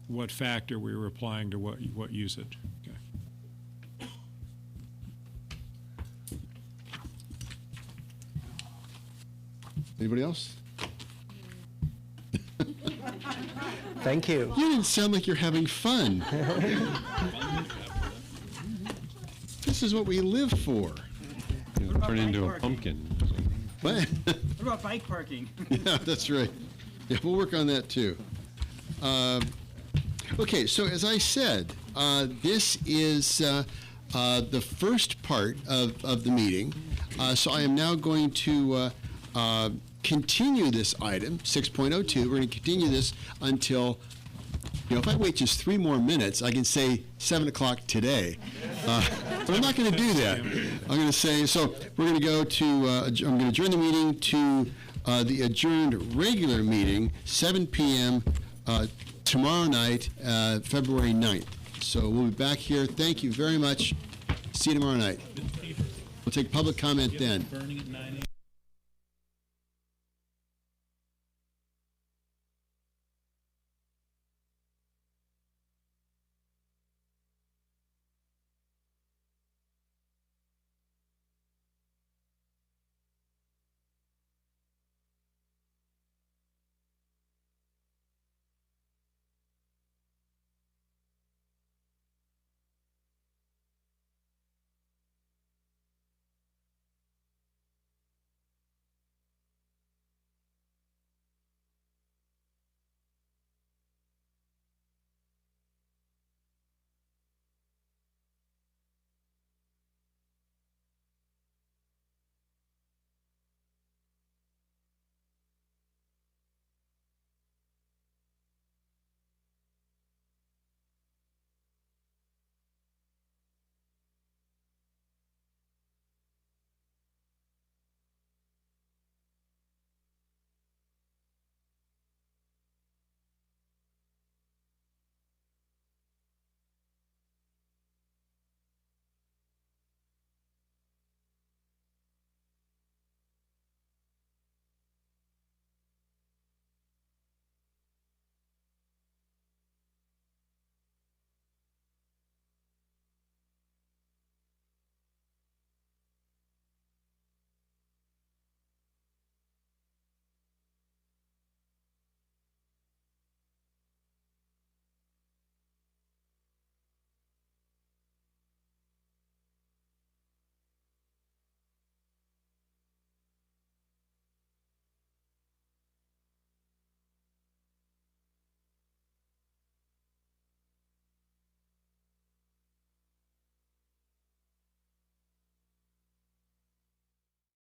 what factor we were applying to what usage. Okay. Anybody else? Thank you. You didn't sound like you're having fun. This is what we live for. Turn into a pumpkin. What? What about bike parking? Yeah, that's right. Yeah, we'll work on that too. Okay, so as I said, this is the first part of the meeting. So I am now going to continue this item, 6.02. We're going to continue this until, if I wait just 3 more minutes, I can say 7 o'clock today. But I'm not going to do that. I'm going to say, so we're going to go to, I'm going to adjourn the meeting to the adjourned regular meeting, 7 p.m. Tomorrow night, February 9th. So we'll be back here. Thank you very much. See you tomorrow night. We'll take public comment then.